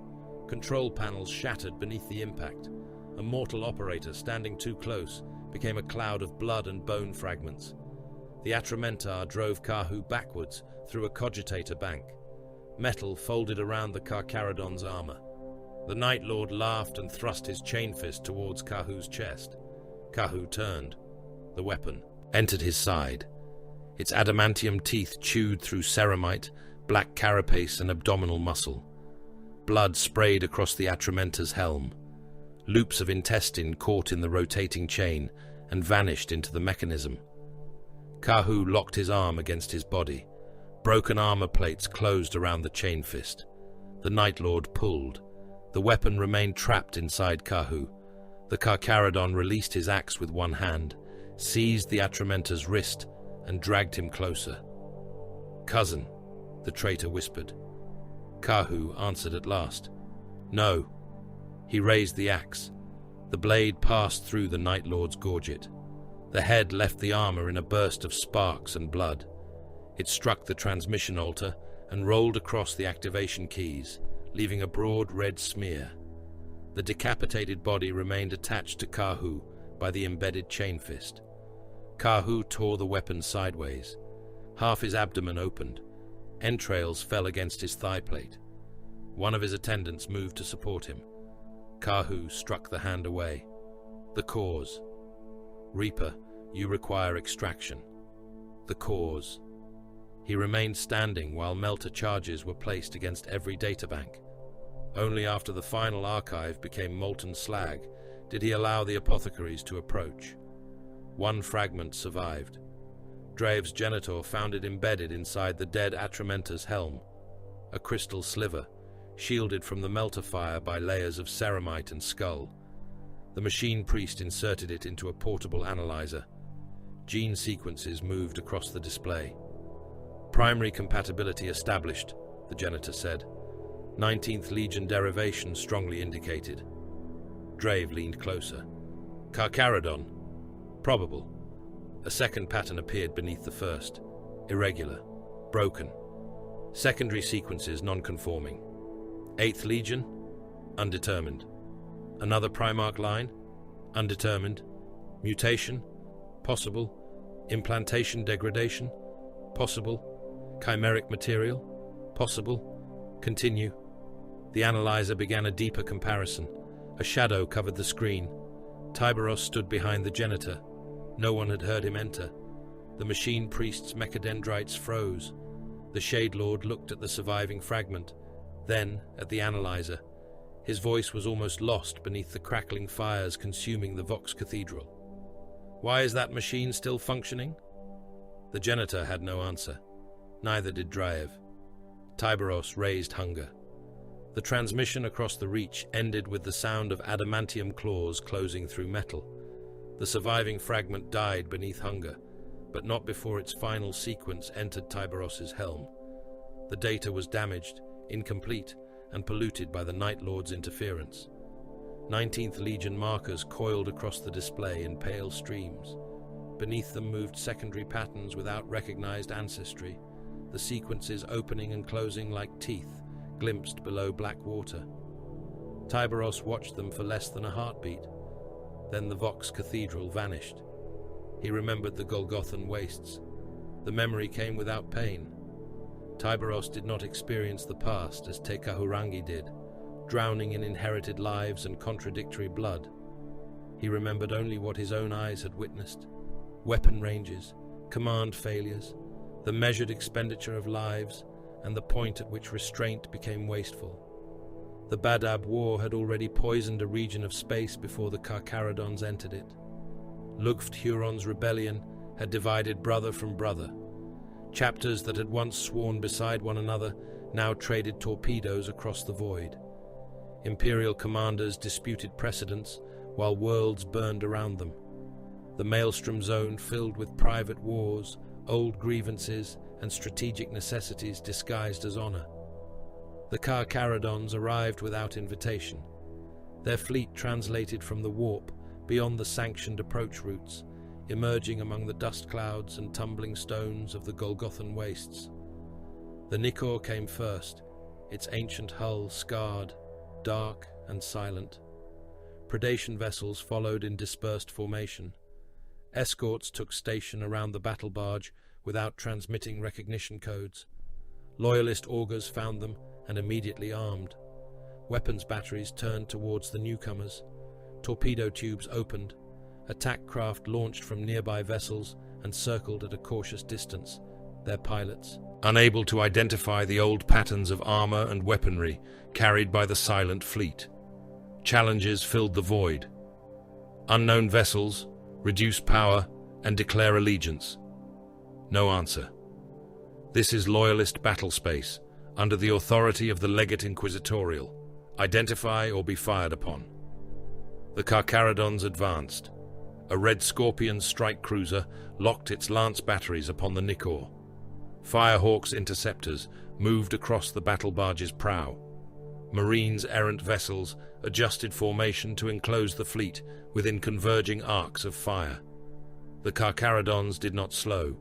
Control panels shattered beneath the impact. A mortal operator standing too close became a cloud of blood and bone fragments. The Atramentar drove Kahu backwards through a cogitator bank. Metal folded around the Carcharodon's armor. The Night Lord laughed and thrust his chain fist towards Kahu's chest. Kahu turned. The weapon entered his side. Its adamantium teeth chewed through ceramite, black carapace, and abdominal muscle. Blood sprayed across the Atramenta's helm. Loops of intestine caught in the rotating chain and vanished into the mechanism. Kahu locked his arm against his body. Broken armor plates closed around the chain fist. The Night Lord pulled. The weapon remained trapped inside Kahu. The Carcharodon released his axe with one hand, seized the Atramenta's wrist, and dragged him closer. "Cousin," the traitor whispered. Kahu answered at last. "No." He raised the axe. The blade passed through the Night Lord's gorget. The head left the armor in a burst of sparks and blood. It struck the transmission altar and rolled across the activation keys, leaving a broad red smear. The decapitated body remained attached to Kahu by the embedded chain fist. Kahu tore the weapon sideways. Half his abdomen opened. Entrails fell against his thigh plate. One of his attendants moved to support him. Kahu struck the hand away. "The cause." "Reaper, you require extraction." "The cause." He remained standing while melter charges were placed against every databank. Only after the final archive became molten slag did he allow the apothecaries to approach. One fragment survived. Drave's genitor found it embedded inside the dead Atramenta's helm. A crystal sliver, shielded from the melter fire by layers of ceramite and skull. The machine priest inserted it into a portable analyzer. Gene sequences moved across the display. "Primary compatibility established," the janitor said. 19th Legion derivation strongly indicated. Drave leaned closer. "Carcharodon." "Probable." A second pattern appeared beneath the first. Irregular. Broken. Secondary sequences non-conforming. 8th Legion? Undetermined. Another Primarch line? Undetermined. Mutation? Possible. Implantation degradation? Possible. Chimeric material? Possible. Continue. The analyzer began a deeper comparison. A shadow covered the screen. Tyberos stood behind the janitor. No one had heard him enter. The machine priest's mechadendrites froze. The Shade Lord looked at the surviving fragment, then at the analyzer. His voice was almost lost beneath the crackling fires consuming the Vox Cathedral. "Why is that machine still functioning?" The janitor had no answer. Neither did Draev. Tyberos raised hunger. The transmission across the reach ended with the sound of adamantium claws closing through metal. The surviving fragment died beneath hunger, but not before its final sequence entered Tyberos's helm. The data was damaged, incomplete, and polluted by the Night Lord's interference. 19th Legion markers coiled across the display in pale streams. Beneath them moved secondary patterns without recognized ancestry, the sequences opening and closing like teeth, glimpsed below black water. Tyberos watched them for less than a heartbeat. Then the Vox Cathedral vanished. He remembered the Golgothan wastes. The memory came without pain. Tyberos did not experience the past as Te Kahurangi did, drowning in inherited lives and contradictory blood. He remembered only what his own eyes had witnessed: weapon ranges, command failures, the measured expenditure of lives, and the point at which restraint became wasteful. The Badab War had already poisoned a region of space before the Karkaradons entered it. Lugt Huron's rebellion had divided brother from brother. Chapters that had once sworn beside one another now traded torpedoes across the void. Imperial commanders disputed precedence while worlds burned around them. The Maelstrom Zone filled with private wars, old grievances, and strategic necessities disguised as honor. The Karkaradons arrived without invitation. Their fleet translated from the warp beyond the sanctioned approach routes, emerging among the dust clouds and tumbling stones of the Golgothan wastes. The Nikor came first, its ancient hull scarred, dark and silent. Predation vessels followed in dispersed formation. Escorts took station around the battle barge without transmitting recognition codes. Loyalist augurs found them and immediately armed. Weapons batteries turned towards the newcomers. Torpedo tubes opened. Attack craft launched from nearby vessels and circled at a cautious distance, their pilots unable to identify the old patterns of armor and weaponry carried by the silent fleet. Challenges filled the void. Unknown vessels, reduce power, and declare allegiance. No answer. This is Loyalist battle space, under the authority of the Legate Inquisitorial. Identify or be fired upon. The Karkaradons advanced. A Red Scorpion strike cruiser locked its lance batteries upon the Nikor. Firehawk's interceptors moved across the battle barge's prow. Marines' errant vessels adjusted formation to enclose the fleet within converging arcs of fire. The Karkaradons did not slow.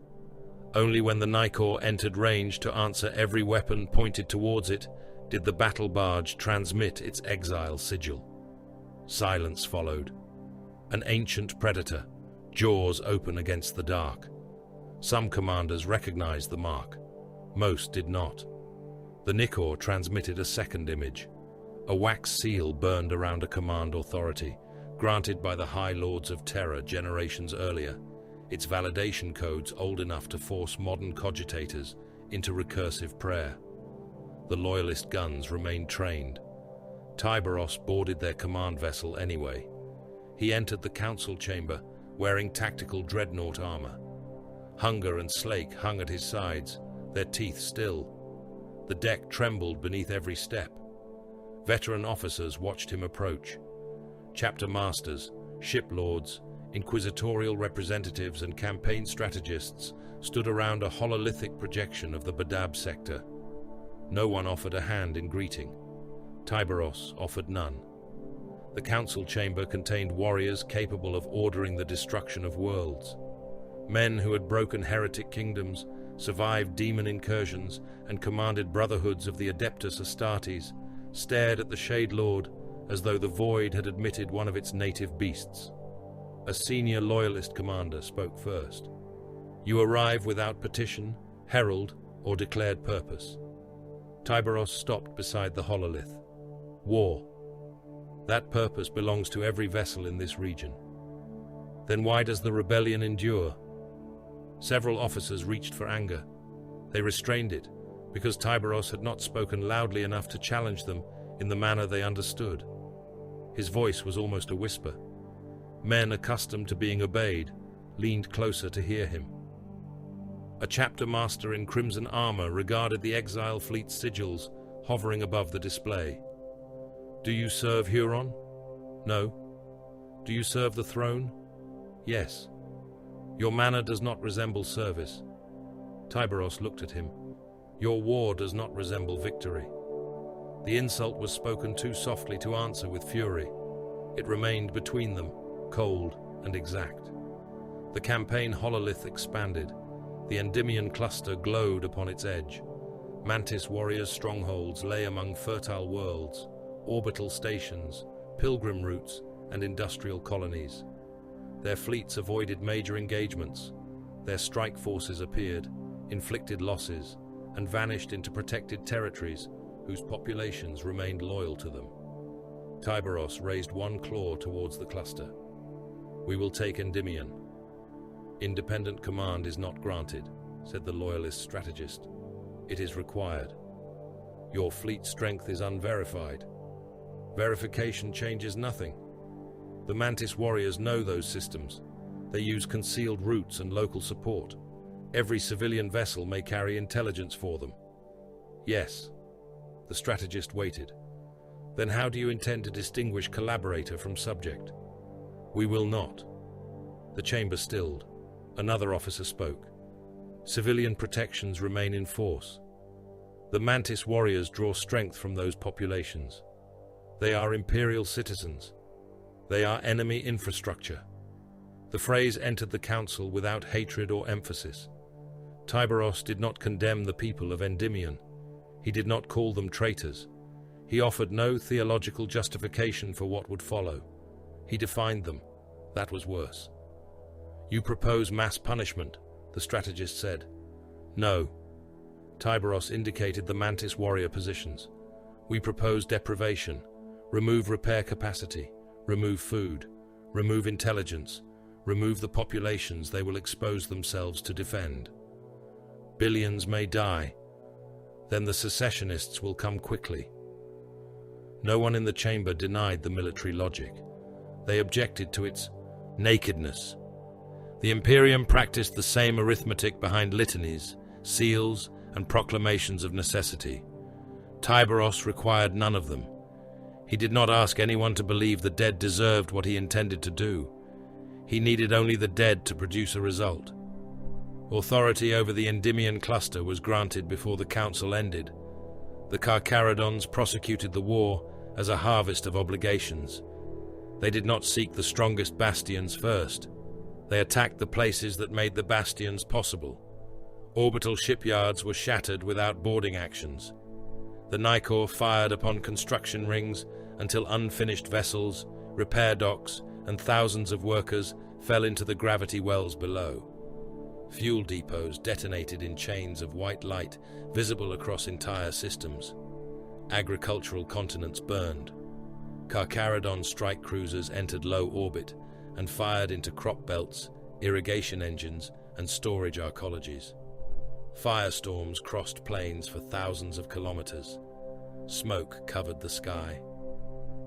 Only when the Nikor entered range to answer every weapon pointed towards it did the battle barge transmit its exile sigil. Silence followed. An ancient predator, jaws open against the dark. Some commanders recognized the mark. Most did not. The Nikor transmitted a second image. A wax seal burned around a command authority, granted by the High Lords of Terror generations earlier, its validation codes old enough to force modern cogitators into recursive prayer. The Loyalist guns remained trained. Tyberos boarded their command vessel anyway. He entered the council chamber, wearing tactical dreadnought armor. Hunger and Slake hung at his sides, their teeth still. The deck trembled beneath every step. Veteran officers watched him approach. Chapter masters, ship lords, inquisitorial representatives and campaign strategists stood around a hololithic projection of the Badab sector. No one offered a hand in greeting. Tyberos offered none. The council chamber contained warriors capable of ordering the destruction of worlds. Men who had broken heretic kingdoms, survived demon incursions, and commanded brotherhoods of the Adeptus Astartes, stared at the Shade Lord as though the void had admitted one of its native beasts. A senior loyalist commander spoke first. You arrive without petition, herald, or declared purpose. Tyberos stopped beside the hololith. War. That purpose belongs to every vessel in this region. Then why does the rebellion endure? Several officers reached for anger. They restrained it, because Tyberos had not spoken loudly enough to challenge them in the manner they understood. His voice was almost a whisper. Men accustomed to being obeyed leaned closer to hear him. A chapter master in crimson armor regarded the exile fleet's sigils hovering above the display. Do you serve Huron? No. Do you serve the throne? Yes. Your manner does not resemble service. Tyberos looked at him. Your war does not resemble victory. The insult was spoken too softly to answer with fury. It remained between them, cold and exact. The campaign hololith expanded. The Endymion cluster glowed upon its edge. Mantis warriors' strongholds lay among fertile worlds, orbital stations, pilgrim routes, and industrial colonies. Their fleets avoided major engagements. Their strike forces appeared, inflicted losses, and vanished into protected territories whose populations remained loyal to them. Tyberos raised one claw towards the cluster. We will take Endymion. Independent command is not granted, said the loyalist strategist. It is required. Your fleet strength is unverified. Verification changes nothing. The Mantis warriors know those systems. They use concealed routes and local support. Every civilian vessel may carry intelligence for them. Yes. The strategist waited. Then how do you intend to distinguish collaborator from subject? We will not. The chamber stilled. Another officer spoke. Civilian protections remain in force. The Mantis warriors draw strength from those populations. They are imperial citizens. They are enemy infrastructure. The phrase entered the council without hatred or emphasis. Tyberos did not condemn the people of Endymion. He did not call them traitors. He offered no theological justification for what would follow. He defined them. That was worse. You propose mass punishment, the strategist said. No. Tyberos indicated the Mantis warrior positions. We propose deprivation. Remove repair capacity. Remove food. Remove intelligence. Remove the populations they will expose themselves to defend. Billions may die. Then the secessionists will come quickly. No one in the chamber denied the military logic. They objected to its nakedness. The Imperium practiced the same arithmetic behind litanies, seals, and proclamations of necessity. Tyberos required none of them. He did not ask anyone to believe the dead deserved what he intended to do. He needed only the dead to produce a result. Authority over the Endymion cluster was granted before the council ended. The Carcharodons prosecuted the war as a harvest of obligations. They did not seek the strongest bastions first. They attacked the places that made the bastions possible. Orbital shipyards were shattered without boarding actions. The Nicor fired upon construction rings until unfinished vessels, repair docks, and thousands of workers fell into the gravity wells below. Fuel depots detonated in chains of white light visible across entire systems. Agricultural continents burned. Carcharodon strike cruisers entered low orbit and fired into crop belts, irrigation engines, and storage arcologies. Firestorms crossed plains for thousands of kilometers. Smoke covered the sky.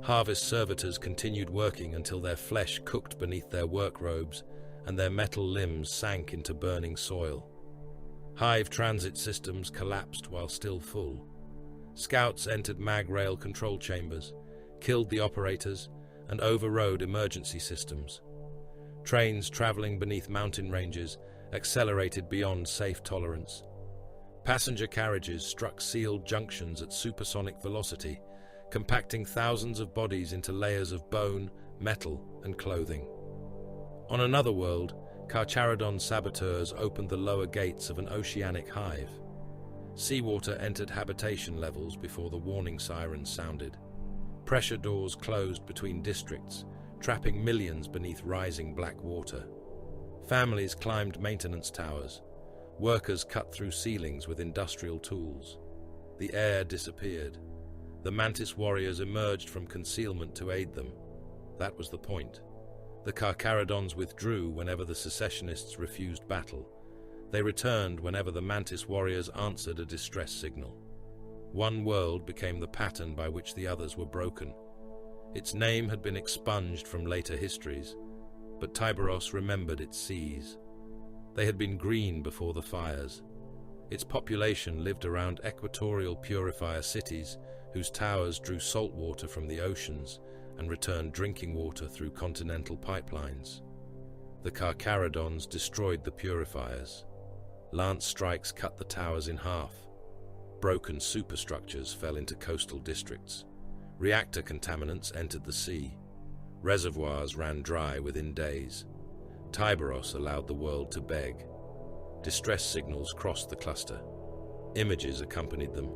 Harvest servitors continued working until their flesh cooked beneath their work robes and their metal limbs sank into burning soil. Hive transit systems collapsed while still full. Scouts entered mag rail control chambers, killed the operators, and overrode emergency systems. Trains traveling beneath mountain ranges accelerated beyond safe tolerance. Passenger carriages struck sealed junctions at supersonic velocity, compacting thousands of bodies into layers of bone, metal, and clothing. On another world, Carcharodon saboteurs opened the lower gates of an oceanic hive. Seawater entered habitation levels before the warning sirens sounded. Pressure doors closed between districts, trapping millions beneath rising black water. Families climbed maintenance towers. Workers cut through ceilings with industrial tools. The air disappeared. The Mantis warriors emerged from concealment to aid them. That was the point. The Carcharodons withdrew whenever the secessionists refused battle. They returned whenever the Mantis warriors answered a distress signal. One world became the pattern by which the others were broken. Its name had been expunged from later histories, but Tyberos remembered its seas. They had been green before the fires. Its population lived around equatorial purifier cities whose towers drew salt water from the oceans and returned drinking water through continental pipelines. The Carcharodons destroyed the purifiers. Lance strikes cut the towers in half. Broken superstructures fell into coastal districts. Reactor contaminants entered the sea. Reservoirs ran dry within days. Tyberos allowed the world to beg. Distress signals crossed the cluster. Images accompanied them.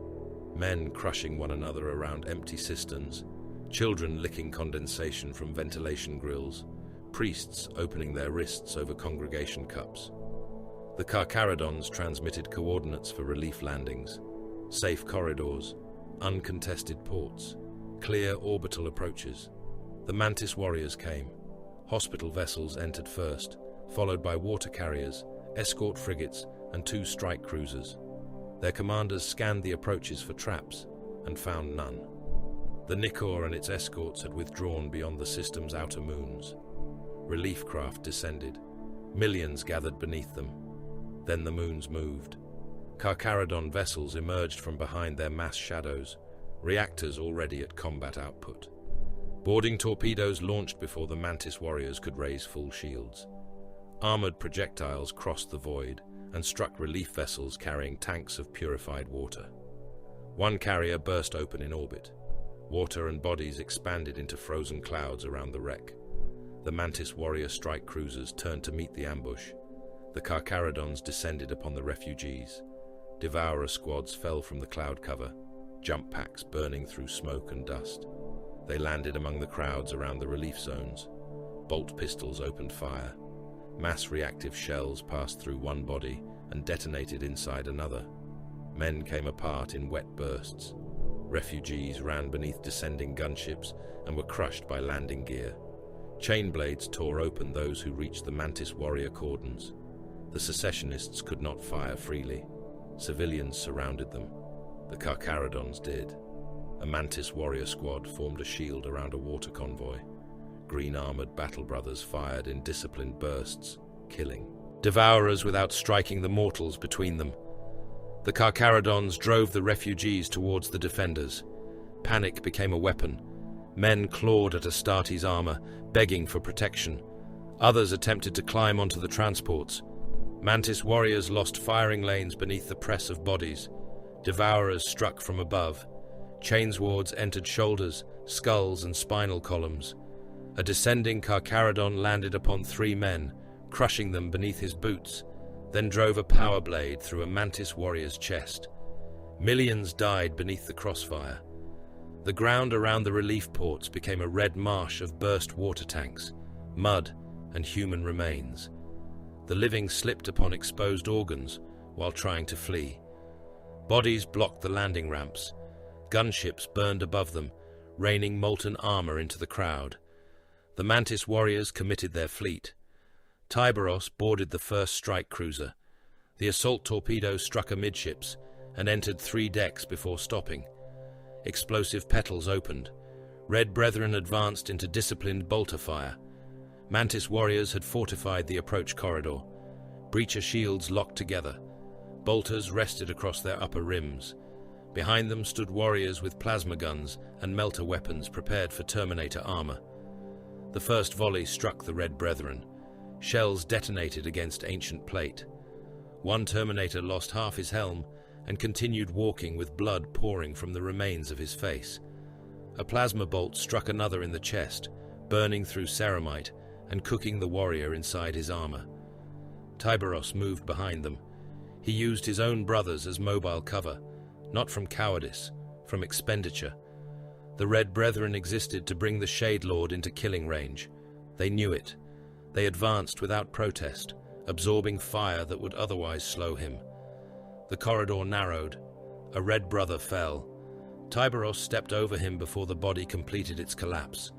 Men crushing one another around empty cisterns, children licking condensation from ventilation grills, priests opening their wrists over congregation cups. The Carcharodons transmitted coordinates for relief landings, safe corridors, uncontested ports, clear orbital approaches. The Mantis warriors came. Hospital vessels entered first, followed by water carriers, escort frigates, and 2 strike cruisers. Their commanders scanned the approaches for traps and found none. The Nicor and its escorts had withdrawn beyond the system's outer moons. Relief craft descended. Millions gathered beneath them. Then the moons moved. Carcharodon vessels emerged from behind their mass shadows, reactors already at combat output. Boarding torpedoes launched before the Mantis warriors could raise full shields. Armored projectiles crossed the void and struck relief vessels carrying tanks of purified water. One carrier burst open in orbit. Water and bodies expanded into frozen clouds around the wreck. The Mantis warrior strike cruisers turned to meet the ambush. The Carcharodons descended upon the refugees. Devourer squads fell from the cloud cover, jump packs burning through smoke and dust. They landed among the crowds around the relief zones. Bolt pistols opened fire. Mass reactive shells passed through one body and detonated inside another. Men came apart in wet bursts. Refugees ran beneath descending gunships and were crushed by landing gear. Chain blades tore open those who reached the Mantis warrior cordons. The secessionists could not fire freely. Civilians surrounded them. The Carcharodons did. A Mantis warrior squad formed a shield around a water convoy. Green-armored battle brothers fired in disciplined bursts, killing. Devourers without striking the mortals between them. The Carcharodons drove the refugees towards the defenders. Panic became a weapon. Men clawed at Astartes' armor, begging for protection. Others attempted to climb onto the transports. Mantis warriors lost firing lanes beneath the press of bodies. Devourers struck from above. Chainswords entered shoulders, skulls, and spinal columns. A descending Carcharodon landed upon 3 men, crushing them beneath his boots, then drove a power blade through a Mantis warrior's chest. Millions died beneath the crossfire. The ground around the relief ports became a red marsh of burst water tanks, mud, and human remains. The living slipped upon exposed organs while trying to flee. Bodies blocked the landing ramps. Gunships burned above them, raining molten armor into the crowd. The Mantis warriors committed their fleet. Tyberos boarded the first strike cruiser. The assault torpedo struck amidships and entered 3 decks before stopping. Explosive petals opened. Red Brethren advanced into disciplined bolter fire. Mantis warriors had fortified the approach corridor. Breacher shields locked together. Bolters rested across their upper rims. Behind them stood warriors with plasma guns and melter weapons prepared for Terminator armor. The first volley struck the Red Brethren. Shells detonated against ancient plate. One Terminator lost half his helm and continued walking with blood pouring from the remains of his face. A plasma bolt struck another in the chest, burning through ceramite and cooking the warrior inside his armor. Tyberos moved behind them. He used his own brothers as mobile cover, not from cowardice, from expenditure. The Red Brethren existed to bring the Shade Lord into killing range. They knew it. They advanced without protest, absorbing fire that would otherwise slow him. The corridor narrowed. A red brother fell. Tyberos stepped over him before the body completed its collapse.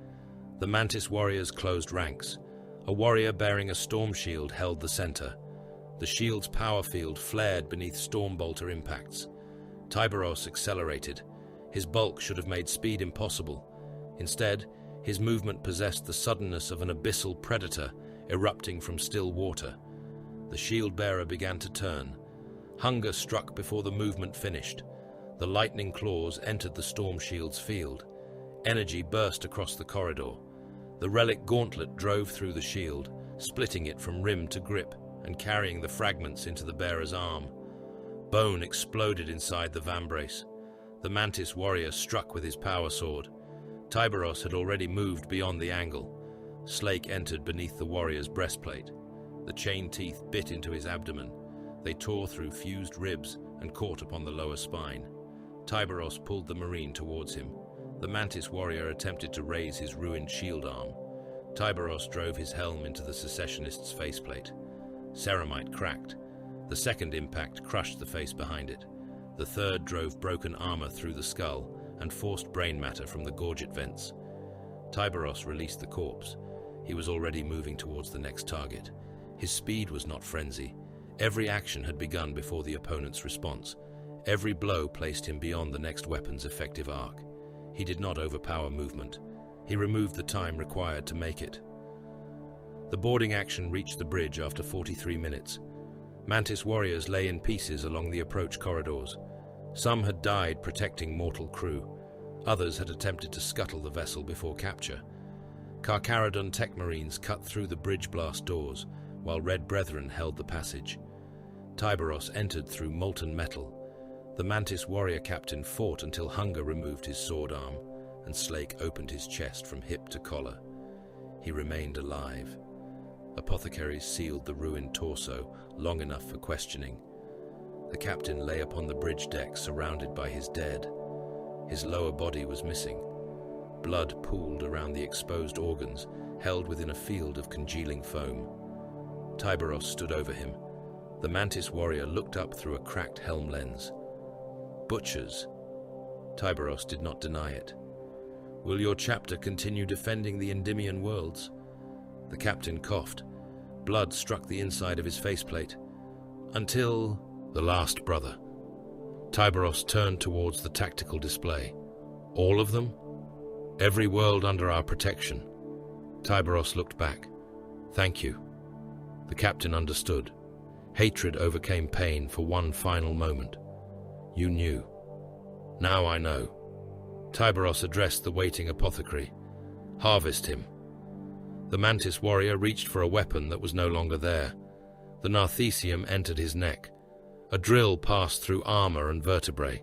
The Mantis warriors closed ranks. A warrior bearing a storm shield held the center. The shield's power field flared beneath stormbolter impacts. Tyberos accelerated. His bulk should have made speed impossible. Instead, his movement possessed the suddenness of an abyssal predator erupting from still water. The shield-bearer began to turn. Hunger struck before the movement finished. The lightning claws entered the storm shield's field. Energy burst across the corridor. The relic gauntlet drove through the shield, splitting it from rim to grip and carrying the fragments into the bearer's arm. Bone exploded inside the vambrace. The Mantis warrior struck with his power sword. Tyberos had already moved beyond the angle. Slake entered beneath the warrior's breastplate. The chain teeth bit into his abdomen. They tore through fused ribs and caught upon the lower spine. Tyberos pulled the marine towards him. The Mantis warrior attempted to raise his ruined shield arm. Tyberos drove his helm into the secessionist's faceplate. Ceramite cracked. The second impact crushed the face behind it. The third drove broken armor through the skull and forced brain matter from the gorget vents. Tyberos released the corpse. He was already moving towards the next target. His speed was not frenzy. Every action had begun before the opponent's response. Every blow placed him beyond the next weapon's effective arc. He did not overpower movement. He removed the time required to make it. The boarding action reached the bridge after 43 minutes. Mantis warriors lay in pieces along the approach corridors. Some had died protecting mortal crew. Others had attempted to scuttle the vessel before capture. Carcharodon tech marines cut through the bridge blast doors, while Red Brethren held the passage. Tyberos entered through molten metal. The Mantis warrior captain fought until hunger removed his sword arm, and Slake opened his chest from hip to collar. He remained alive. Apothecaries sealed the ruined torso long enough for questioning. The captain lay upon the bridge deck surrounded by his dead. His lower body was missing. Blood pooled around the exposed organs, held within a field of congealing foam. Tyberos stood over him. The Mantis warrior looked up through a cracked helm lens. Butchers. Tyberos did not deny it. Will your chapter continue defending the Endymion worlds? The captain coughed. Blood struck the inside of his faceplate. Until the last brother. Tyberos turned towards the tactical display. All of them? Every world under our protection. Tyberos looked back. Thank you. The captain understood. Hatred overcame pain for one final moment. You knew. Now I know. Tyberos addressed the waiting apothecary. Harvest him. The Mantis warrior reached for a weapon that was no longer there. The Narthesium entered his neck. A drill passed through armor and vertebrae.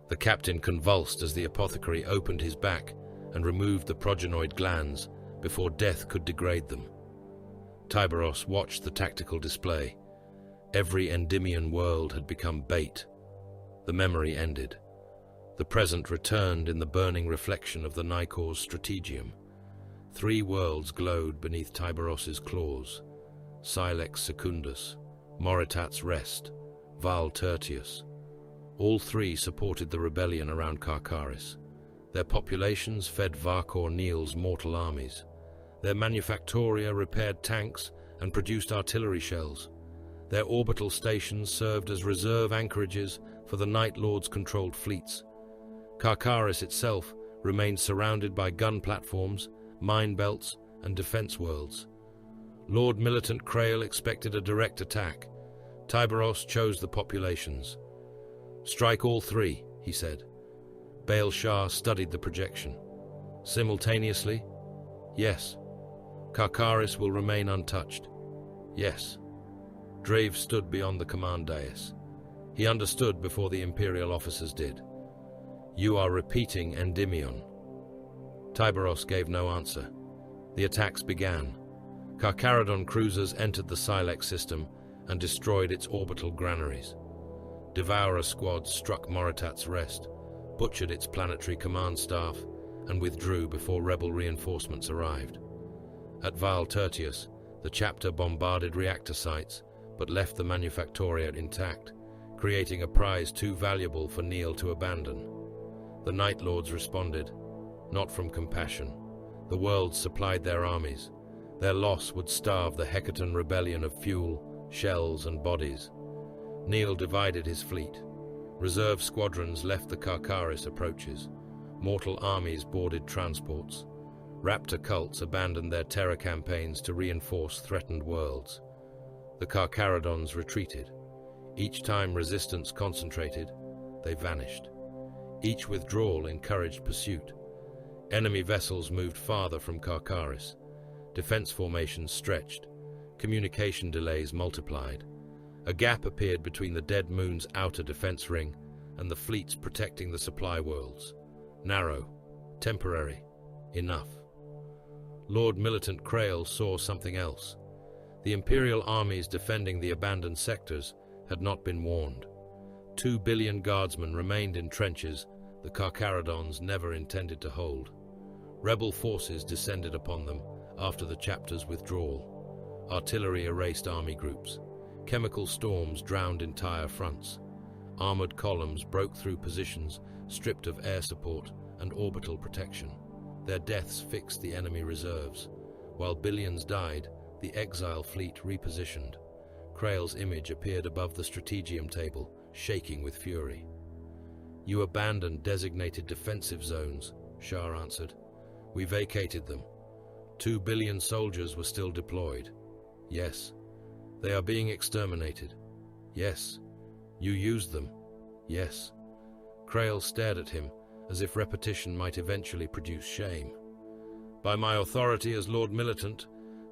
The captain convulsed as the apothecary opened his back and removed the progenoid glands before death could degrade them. Tyberos watched the tactical display. Every Endymion world had become bait. The memory ended. The present returned in the burning reflection of the Nikor's strategium. 3 worlds glowed beneath Tyberos's claws. Silex Secundus, Moritat's Rest, Val Tertius. All 3 supported the rebellion around Carcharis. Their populations fed Varkor Neil's mortal armies. Their manufactoria repaired tanks and produced artillery shells. Their orbital stations served as reserve anchorages for the Night Lord's controlled fleets. Carcharis itself remained surrounded by gun platforms, mine belts, and defense worlds. Lord Militant Krail expected a direct attack. Tyberos chose the populations. Strike all 3, he said. Baal Shah studied the projection. Simultaneously? Yes. Carcharis will remain untouched. Yes. Drave stood beyond the command dais. He understood before the Imperial officers did. You are repeating Endymion. Tyberos gave no answer. The attacks began. Carcharodon cruisers entered the Silex system and destroyed its orbital granaries. Devourer squads struck Moritat's Rest, butchered its planetary command staff, and withdrew before rebel reinforcements arrived. At Val Tertius, the chapter bombarded reactor sites, but left the manufactoriate intact, creating a prize too valuable for Neil to abandon. The Night Lords responded, not from compassion. The world supplied their armies. Their loss would starve the Hecaton rebellion of fuel, shells, and bodies. Neil divided his fleet. Reserve squadrons left the Carcharis approaches. Mortal armies boarded transports. Raptor cults abandoned their terror campaigns to reinforce threatened worlds. The Carcharodons retreated. Each time resistance concentrated, they vanished. Each withdrawal encouraged pursuit. Enemy vessels moved farther from Carcharis. Defense formations stretched. Communication delays multiplied. A gap appeared between the dead moon's outer defense ring and the fleets protecting the supply worlds. Narrow, temporary, enough. Lord Militant Krail saw something else. The Imperial armies defending the abandoned sectors had not been warned. 2 billion guardsmen remained in trenches the Carcharodons never intended to hold. Rebel forces descended upon them after the chapter's withdrawal. Artillery erased army groups. Chemical storms drowned entire fronts. Armored columns broke through positions stripped of air support and orbital protection. Their deaths fixed the enemy reserves. While billions died, the exile fleet repositioned. Krail's image appeared above the strategium table, shaking with fury. "You abandoned designated defensive zones," Shah answered. "We vacated them. 2 billion soldiers were still deployed. Yes. They are being exterminated. Yes. You used them. Yes." Krail stared at him, as if repetition might eventually produce shame. "By my authority as Lord Militant,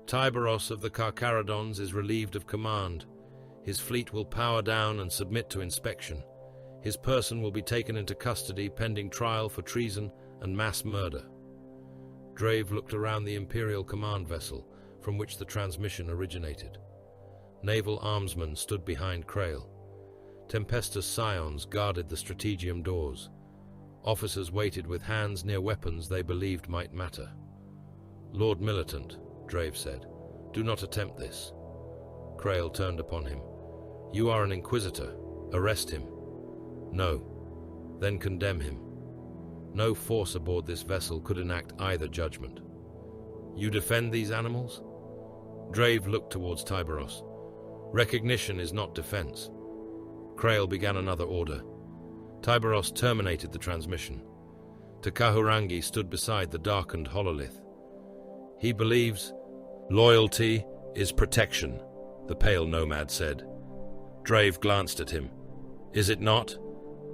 Tyberos of the Carcharodons is relieved of command. His fleet will power down and submit to inspection. His person will be taken into custody pending trial for treason and mass murder." Drave looked around the Imperial command vessel from which the transmission originated. Naval armsmen stood behind Krail. Tempestus scions guarded the strategium doors. Officers waited with hands near weapons they believed might matter. "Lord Militant," Drave said, "do not attempt this." Krail turned upon him. "You are an inquisitor. Arrest him." "No." "Then condemn him." No force aboard this vessel could enact either judgment. "You defend these animals?" Drave looked towards Tyberos. "Recognition is not defense." Krail began another order. Tyberos terminated the transmission. Takahurangi stood beside the darkened hololith. "He believes loyalty is protection," the pale nomad said. Drave glanced at him. "Is it not?"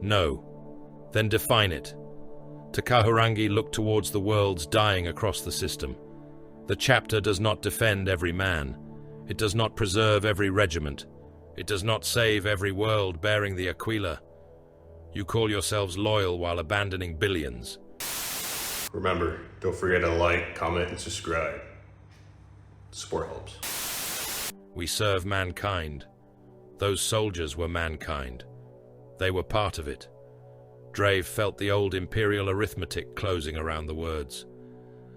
"No." "Then define it." Takahurangi looked towards the worlds dying across the system. "The chapter does not defend every man. It does not preserve every regiment. It does not save every world bearing the Aquila. You call yourselves loyal while abandoning billions." Remember, don't forget to like, comment, and subscribe. Support helps. "We serve mankind. Those soldiers were mankind. They were part of it." Drave felt the old imperial arithmetic closing around the words.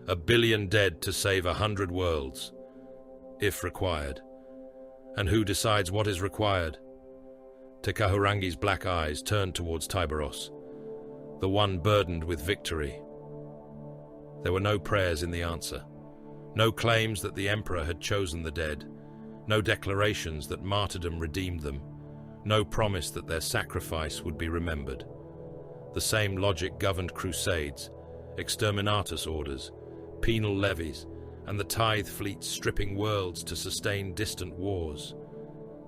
1 billion dead to save 100 worlds, if required. And who decides what is required? Takahurangi's black eyes turned towards Tyberos, the one burdened with victory. There were no prayers in the answer, no claims that the Emperor had chosen the dead, no declarations that martyrdom redeemed them, no promise that their sacrifice would be remembered. The same logic governed crusades, exterminatus orders, penal levies, and the tithe fleets stripping worlds to sustain distant wars.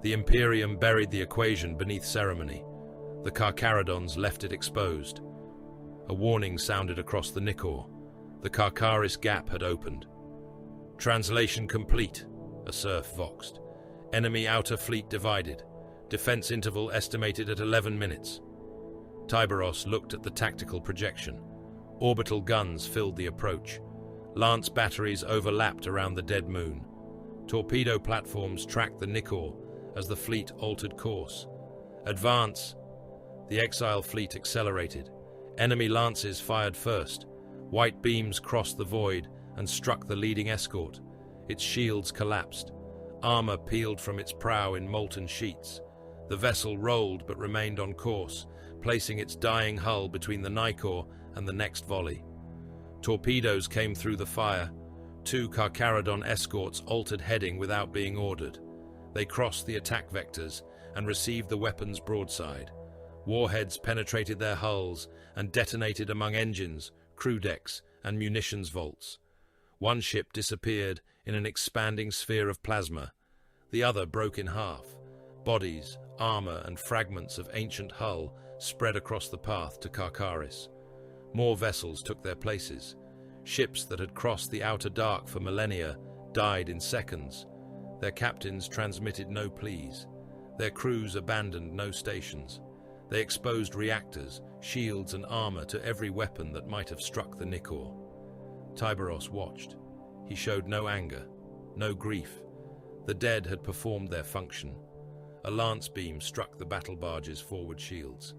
The Imperium buried the equation beneath ceremony. The Carcharodons left it exposed. A warning sounded across the Nikkor. The Carcharis gap had opened. "Translation complete," a serf voxed. "Enemy outer fleet divided. Defense interval estimated at 11 minutes. Tyberos looked at the tactical projection. Orbital guns filled the approach. Lance batteries overlapped around the dead moon. Torpedo platforms tracked the Nikkor as the fleet altered course. "Advance!" The exile fleet accelerated. Enemy lances fired first. White beams crossed the void and struck the leading escort. Its shields collapsed. Armor peeled from its prow in molten sheets. The vessel rolled but remained on course, placing its dying hull between the Nicor and the next volley. Torpedoes came through the fire. 2 Carcharodon escorts altered heading without being ordered. They crossed the attack vectors and received the weapon's broadside. Warheads penetrated their hulls and detonated among engines, crew decks, and munitions vaults. One ship disappeared in an expanding sphere of plasma. The other broke in half. Bodies, armor, and fragments of ancient hull spread across the path to Carcharis. More vessels took their places. Ships that had crossed the outer dark for millennia died in seconds. Their captains transmitted no pleas. Their crews abandoned no stations. They exposed reactors, shields, and armor to every weapon that might have struck the Nicor. Tyberos watched. He showed no anger, no grief. The dead had performed their function. A lance beam struck the battle barge's forward shields.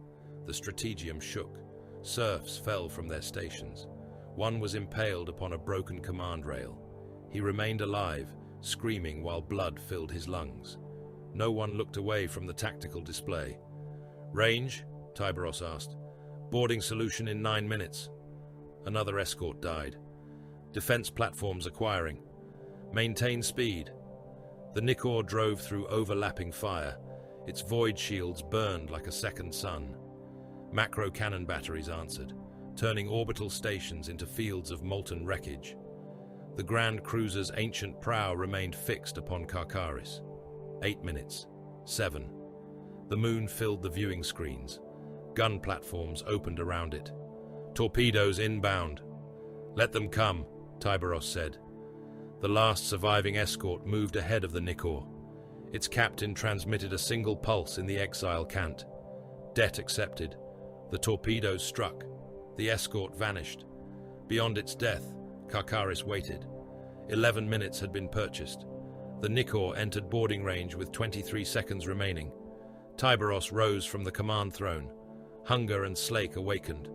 The strategium shook. Serfs fell from their stations. One was impaled upon a broken command rail. He remained alive, screaming while blood filled his lungs. No one looked away from the tactical display. "Range?" Tyberos asked. "Boarding solution in 9 minutes." Another escort died. Defense platforms acquiring. Maintain speed. The Nicor drove through overlapping fire. Its void shields burned like a second sun. Macro cannon batteries answered, turning orbital stations into fields of molten wreckage. The Grand Cruiser's ancient prow remained fixed upon Carcharis. 8 minutes. 7. The moon filled the viewing screens. Gun platforms opened around it. Torpedoes inbound. "Let them come," Tyberos said. The last surviving escort moved ahead of the Nicor. Its captain transmitted a single pulse in the exile cant. Debt accepted. The torpedoes struck. The escort vanished. Beyond its death, Carcharis waited. 11 minutes had been purchased. The Nicor entered boarding range with 23 seconds remaining. Tyberos rose from the command throne. Hunger and Slake awakened.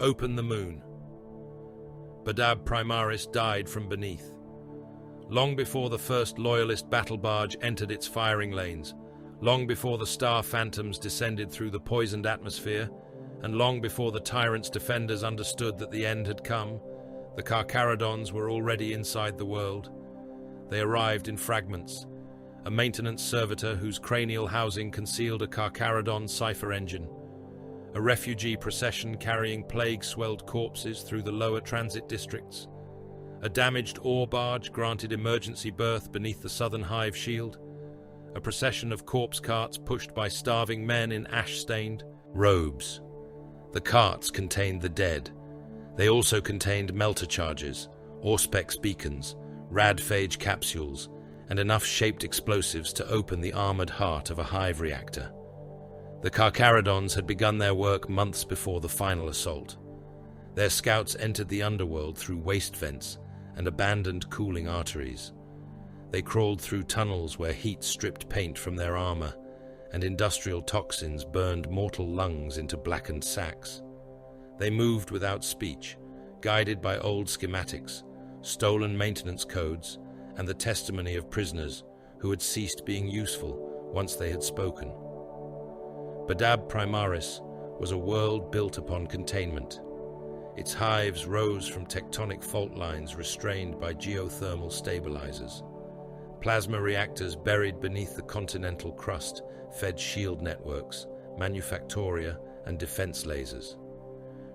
"Open the moon." Badab Primaris died from beneath. Long before the first Loyalist battle barge entered its firing lanes, long before the Star Phantoms descended through the poisoned atmosphere, and long before the Tyrant's defenders understood that the end had come, the Carcharodons were already inside the world. They arrived in fragments. A maintenance servitor whose cranial housing concealed a Carcharodon cipher engine. A refugee procession carrying plague-swelled corpses through the lower transit districts. A damaged ore barge granted emergency berth beneath the southern hive shield. A procession of corpse carts pushed by starving men in ash-stained robes. The carts contained the dead. They also contained melter charges, Auspex beacons, radphage capsules, and enough shaped explosives to open the armored heart of a hive reactor. The Carcharodons had begun their work months before the final assault. Their scouts entered the underworld through waste vents and abandoned cooling arteries. They crawled through tunnels where heat stripped paint from their armor, and industrial toxins burned mortal lungs into blackened sacks. They moved without speech, guided by old schematics, stolen maintenance codes, and the testimony of prisoners who had ceased being useful once they had spoken. Badab Primaris was a world built upon containment. Its hives rose from tectonic fault lines restrained by geothermal stabilizers. Plasma reactors buried beneath the continental crust fed shield networks, manufactoria, and defense lasers.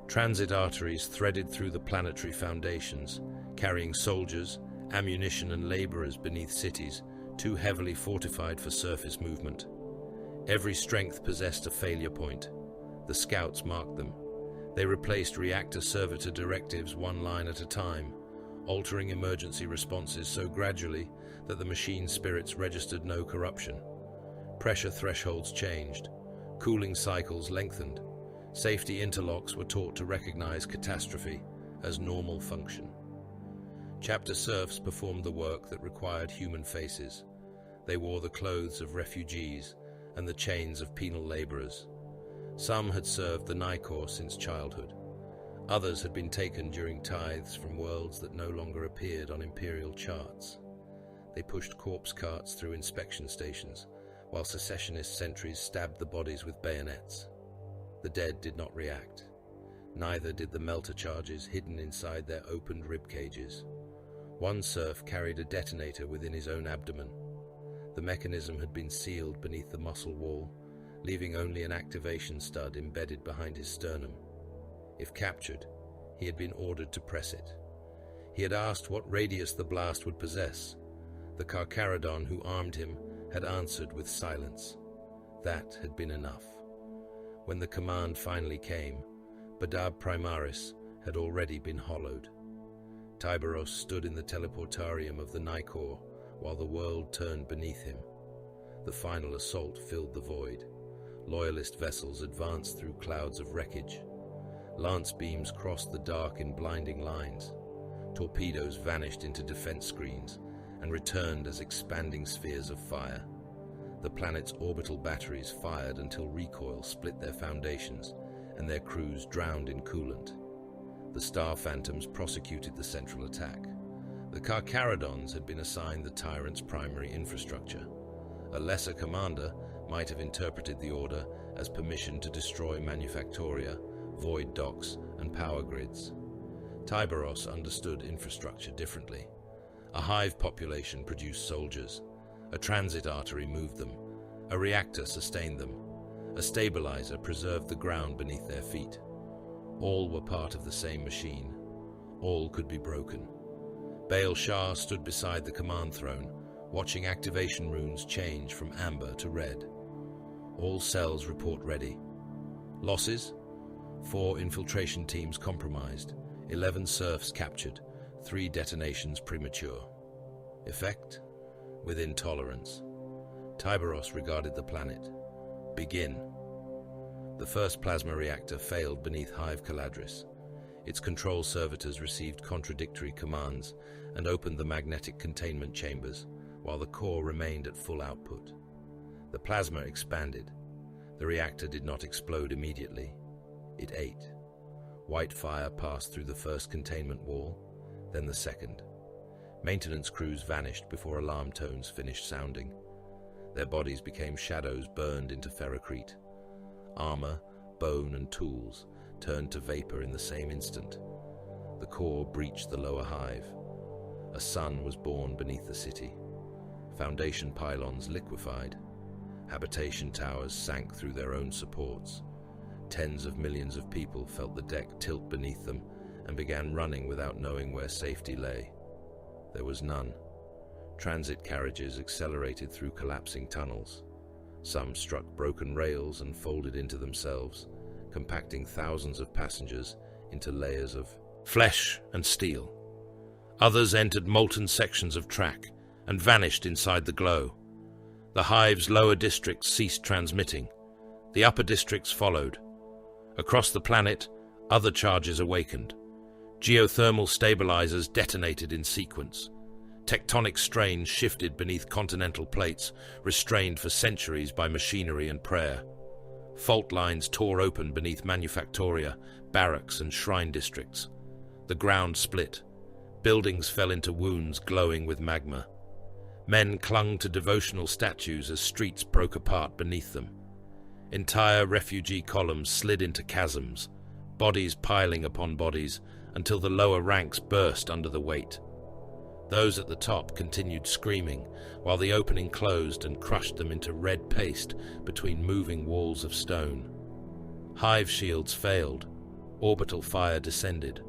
Transit arteries threaded through the planetary foundations, carrying soldiers, ammunition, and laborers beneath cities too heavily fortified for surface movement. Every strength possessed a failure point. The scouts marked them. They replaced reactor servitor directives one line at a time, altering emergency responses so gradually that the machine spirits registered no corruption. Pressure thresholds changed. Cooling cycles lengthened. Safety interlocks were taught to recognize catastrophe as normal function. Chapter serfs performed the work that required human faces. They wore the clothes of refugees and the chains of penal laborers. Some had served the Nicor since childhood. Others had been taken during tithes from worlds that no longer appeared on imperial charts. They pushed corpse carts through inspection stations, while secessionist sentries stabbed the bodies with bayonets. The dead did not react. Neither did the melter charges hidden inside their opened rib cages. One serf carried a detonator within his own abdomen. The mechanism had been sealed beneath the muscle wall, leaving only an activation stud embedded behind his sternum. If captured, he had been ordered to press it. He had asked what radius the blast would possess. The Carcharodon who armed him had answered with silence. That had been enough. When the command finally came, Badab Primaris had already been hollowed. Tyberos stood in the teleportarium of the Nicor while the world turned beneath him. The final assault filled the void. Loyalist vessels advanced through clouds of wreckage. Lance beams crossed the dark in blinding lines. Torpedoes vanished into defense screens and returned as expanding spheres of fire. The planet's orbital batteries fired until recoil split their foundations and their crews drowned in coolant. The Star Phantoms prosecuted the central attack. The Carcharodons had been assigned the tyrant's primary infrastructure. A lesser commander might have interpreted the order as permission to destroy manufactoria, void docks, and power grids. Tyberos understood infrastructure differently. A hive population produced soldiers. A transit artery moved them. A reactor sustained them. A stabilizer preserved the ground beneath their feet. All were part of the same machine. All could be broken. Baal Shah stood beside the command throne, watching activation runes change from amber to red. All cells report ready. Losses? 4 infiltration teams compromised, 11 serfs captured, 3 detonations premature. Effect? Within tolerance. Tyberos regarded the planet. Begin. The first plasma reactor failed beneath Hive Caladris. Its control servitors received contradictory commands and opened the magnetic containment chambers, while the core remained at full output. The plasma expanded. The reactor did not explode immediately. It ate. White fire passed through the first containment wall, then the second. Maintenance crews vanished before alarm tones finished sounding. Their bodies became shadows burned into ferrocrete. Armor, bone, and tools turned to vapor in the same instant. The core breached the lower hive. A sun was born beneath the city. Foundation pylons liquefied. Habitation towers sank through their own supports. Tens of millions of people felt the deck tilt beneath them and began running without knowing where safety lay. There was none. Transit carriages accelerated through collapsing tunnels. Some struck broken rails and folded into themselves, compacting thousands of passengers into layers of flesh and steel. Others entered molten sections of track and vanished inside the glow. The hive's lower districts ceased transmitting. The upper districts followed. Across the planet, other charges awakened. Geothermal stabilizers detonated in sequence. Tectonic strains shifted beneath continental plates, restrained for centuries by machinery and prayer. Fault lines tore open beneath manufactoria, barracks, and shrine districts. The ground split. Buildings fell into wounds glowing with magma. Men clung to devotional statues as streets broke apart beneath them. Entire refugee columns slid into chasms, bodies piling upon bodies until the lower ranks burst under the weight. Those at the top continued screaming, while the opening closed and crushed them into red paste between moving walls of stone. Hive shields failed. Orbital fire descended.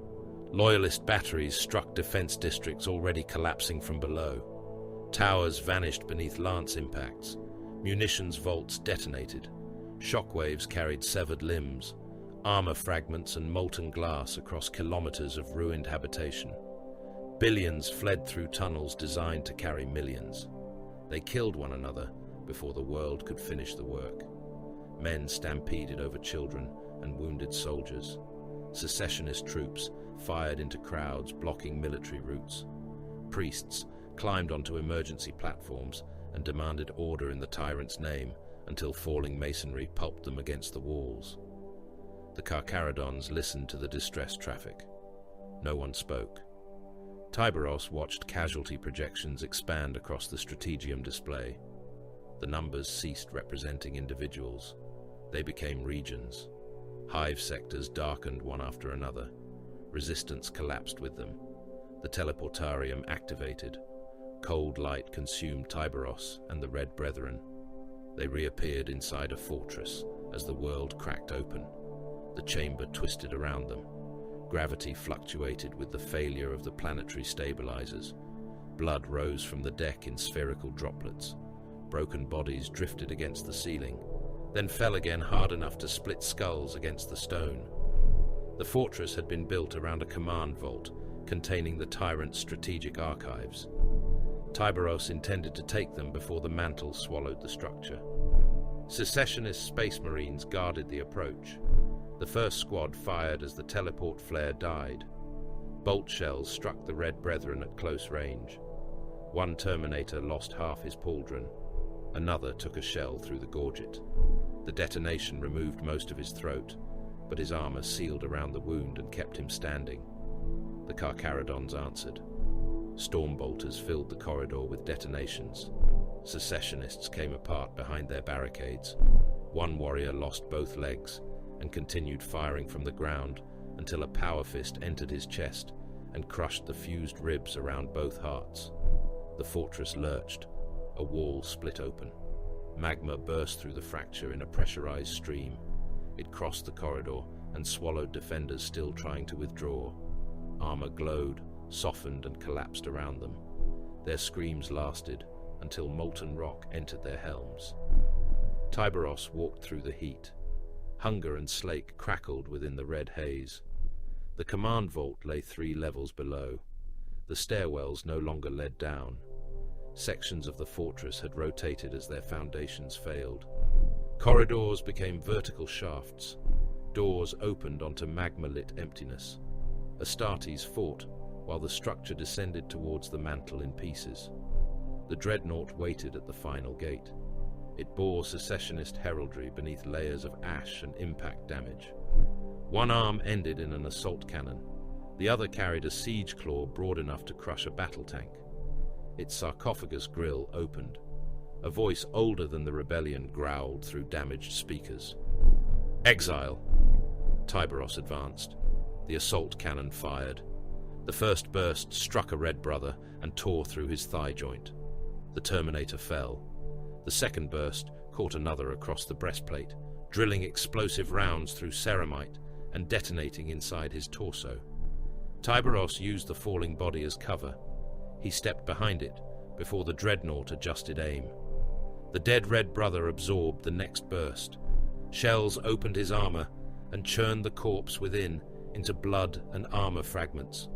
Loyalist batteries struck defense districts already collapsing from below. Towers vanished beneath lance impacts. Munitions vaults detonated. Shockwaves carried severed limbs, armor fragments and molten glass across kilometers of ruined habitation. Billions fled through tunnels designed to carry millions. They killed one another before the world could finish the work. Men stampeded over children and wounded soldiers. Secessionist troops fired into crowds blocking military routes. Priests climbed onto emergency platforms and demanded order in the tyrant's name until falling masonry pulped them against the walls. The Carcharodons listened to the distressed traffic. No one spoke. Tyberos watched casualty projections expand across the strategium display. The numbers ceased representing individuals. They became regions. Hive sectors darkened one after another. Resistance collapsed with them. The teleportarium activated. Cold light consumed Tyberos and the Red Brethren. They reappeared inside a fortress as the world cracked open. The chamber twisted around them. Gravity fluctuated with the failure of the planetary stabilizers. Blood rose from the deck in spherical droplets. Broken bodies drifted against the ceiling, then fell again hard enough to split skulls against the stone. The fortress had been built around a command vault containing the tyrant's strategic archives. Tyberos intended to take them before the mantle swallowed the structure. Secessionist space marines guarded the approach. The first squad fired as the teleport flare died. Bolt shells struck the Red Brethren at close range. One Terminator lost half his pauldron. Another took a shell through the gorget. The detonation removed most of his throat, but his armor sealed around the wound and kept him standing. The Carcharodons answered. Stormbolters filled the corridor with detonations. Secessionists came apart behind their barricades. One warrior lost both legs and continued firing from the ground until a power fist entered his chest and crushed the fused ribs around both hearts. The fortress lurched. A wall split open. Magma burst through the fracture in a pressurized stream. It crossed the corridor and swallowed defenders still trying to withdraw. Armor glowed, softened, and collapsed around them. Their screams lasted until molten rock entered their helms. Tyberos walked through the heat. Hunger and slake crackled within the red haze. The command vault lay 3 levels below. The stairwells no longer led down. Sections of the fortress had rotated as their foundations failed. Corridors became vertical shafts. Doors opened onto magma-lit emptiness. Astartes fought, while the structure descended towards the mantle in pieces. The dreadnought waited at the final gate. It bore secessionist heraldry beneath layers of ash and impact damage. One arm ended in an assault cannon. The other carried a siege claw broad enough to crush a battle tank. Its sarcophagus grille opened. A voice older than the rebellion growled through damaged speakers. "Exile!" Tyberos advanced. The assault cannon fired. The first burst struck a Red Brother and tore through his thigh joint. The Terminator fell. The second burst caught another across the breastplate, drilling explosive rounds through ceramite and detonating inside his torso. Tyberos used the falling body as cover. He stepped behind it before the dreadnought adjusted aim. The dead Red Brother absorbed the next burst. Shells opened his armor and churned the corpse within into blood and armor fragments.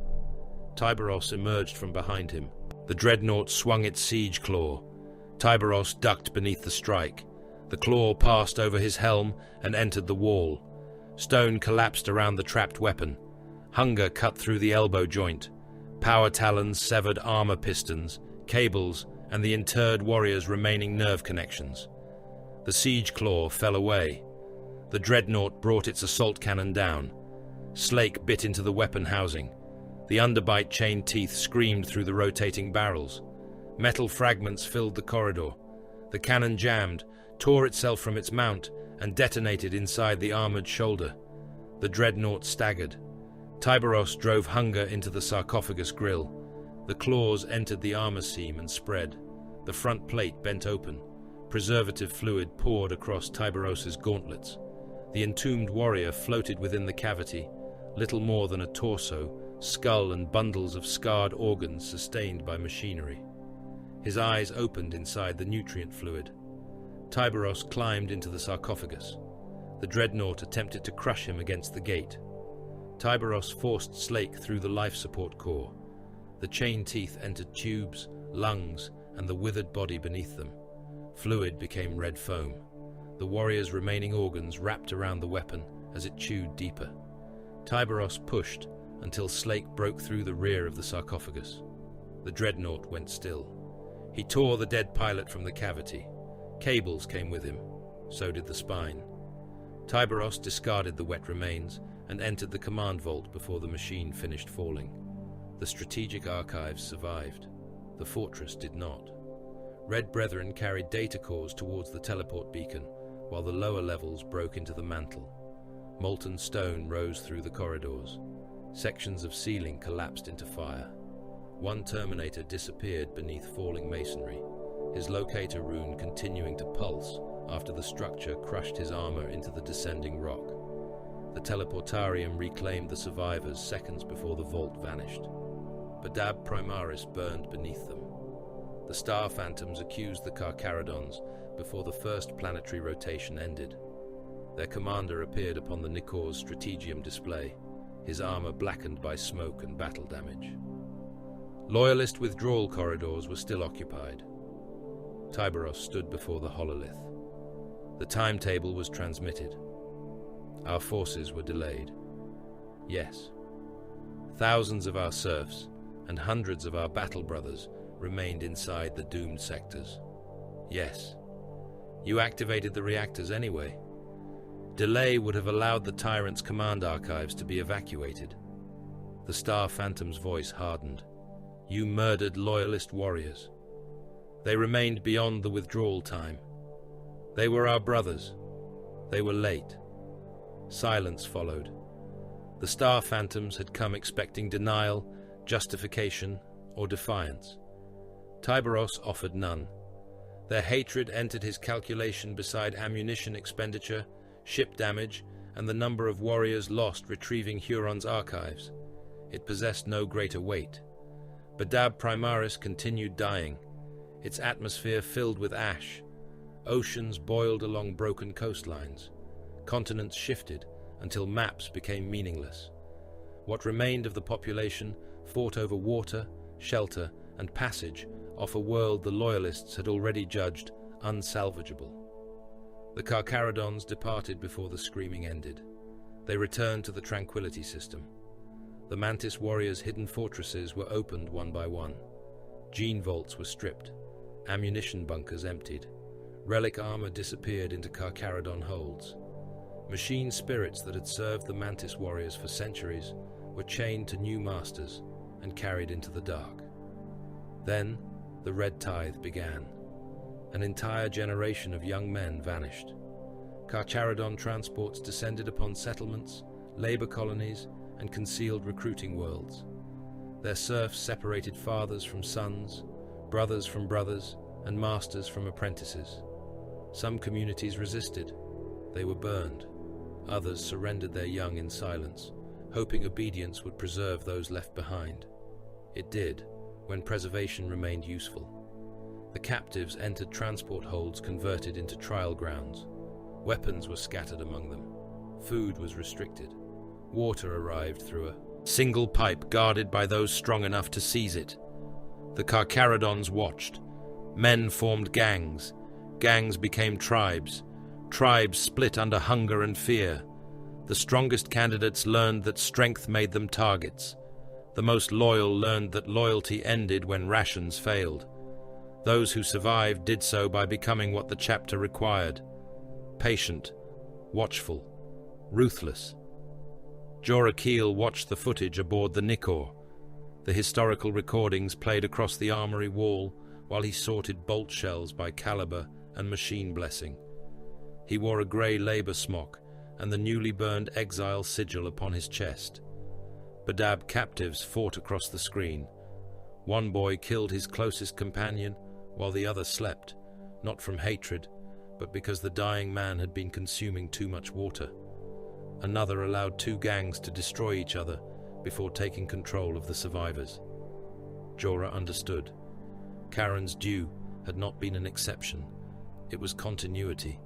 Tyberos emerged from behind him. The dreadnought swung its siege claw. Tyberos ducked beneath the strike. The claw passed over his helm and entered the wall. Stone collapsed around the trapped weapon. Hunger cut through the elbow joint. Power talons severed armor pistons, cables, and the interred warrior's remaining nerve connections. The siege claw fell away. The dreadnought brought its assault cannon down. Slake bit into the weapon housing. The underbite chain teeth screamed through the rotating barrels. Metal fragments filled the corridor. The cannon jammed, tore itself from its mount, and detonated inside the armored shoulder. The dreadnought staggered. Tyberos drove Hunger into the sarcophagus grille. The claws entered the armor seam and spread. The front plate bent open. Preservative fluid poured across Tyberos's gauntlets. The entombed warrior floated within the cavity, little more than a torso, skull and bundles of scarred organs sustained by machinery. His eyes opened inside the nutrient fluid. Tyberos climbed into the sarcophagus. The dreadnought attempted to crush him against the gate. Tyberos forced Slake through the life support core. The chain teeth entered tubes, lungs, and the withered body beneath them. Fluid became red foam. The warrior's remaining organs wrapped around the weapon as it chewed deeper. Tyberos pushed until Slake broke through the rear of the sarcophagus. The dreadnought went still. He tore the dead pilot from the cavity. Cables came with him. So did the spine. Tyberos discarded the wet remains and entered the command vault before the machine finished falling. The strategic archives survived. The fortress did not. Red Brethren carried data cores towards the teleport beacon, while the lower levels broke into the mantle. Molten stone rose through the corridors. Sections of ceiling collapsed into fire. One Terminator disappeared beneath falling masonry, his locator rune continuing to pulse after the structure crushed his armor into the descending rock. The teleportarium reclaimed the survivors seconds before the vault vanished. Badab Primaris burned beneath them. The Star Phantoms accused the Carcharodons before the first planetary rotation ended. Their commander appeared upon the Nikor's strategium display, his armor blackened by smoke and battle damage. Loyalist withdrawal corridors were still occupied. Tyberos stood before the hololith. The timetable was transmitted. Our forces were delayed. Yes. Thousands of our serfs and hundreds of our battle brothers remained inside the doomed sectors. Yes. You activated the reactors anyway. Delay would have allowed the Tyrant's command archives to be evacuated. The Star Phantom's voice hardened. You murdered Loyalist warriors. They remained beyond the withdrawal time. They were our brothers. They were late. Silence followed. The Star Phantoms had come expecting denial, justification, or defiance. Tyberos offered none. Their hatred entered his calculation beside ammunition expenditure, ship damage, and the number of warriors lost retrieving Huron's archives. It possessed no greater weight. Badab Primaris continued dying, its atmosphere filled with ash. Oceans boiled along broken coastlines. Continents shifted until maps became meaningless. What remained of the population fought over water, shelter, and passage off a world the Loyalists had already judged unsalvageable. The Carcharodons departed before the screaming ended. They returned to the Tranquility System. The Mantis warriors' hidden fortresses were opened one by one. Gene vaults were stripped, ammunition bunkers emptied. Relic armor disappeared into Carcharodon holds. Machine spirits that had served the Mantis warriors for centuries were chained to new masters and carried into the dark. Then, the Red Tithe began. An entire generation of young men vanished. Carcharodon transports descended upon settlements, labor colonies, and concealed recruiting worlds. Their serfs separated fathers from sons, brothers from brothers, and masters from apprentices. Some communities resisted. They were burned. Others surrendered their young in silence, hoping obedience would preserve those left behind. It did, when preservation remained useful. The captives entered transport holds converted into trial grounds. Weapons were scattered among them. Food was restricted. Water arrived through a single pipe guarded by those strong enough to seize it. The Carcharodons watched. Men formed gangs. Gangs became tribes. Tribes split under hunger and fear. The strongest candidates learned that strength made them targets. The most loyal learned that loyalty ended when rations failed. Those who survived did so by becoming what the chapter required: patient, watchful, ruthless. Jorah Keel watched the footage aboard the Nikor. The historical recordings played across the armory wall while he sorted bolt shells by caliber and machine blessing. He wore a grey labor smock and the newly burned exile sigil upon his chest. Badab captives fought across the screen. One boy killed his closest companion while the other slept, not from hatred, but because the dying man had been consuming too much water. Another allowed two gangs to destroy each other before taking control of the survivors. Jorah understood. Karen's due had not been an exception. It was continuity.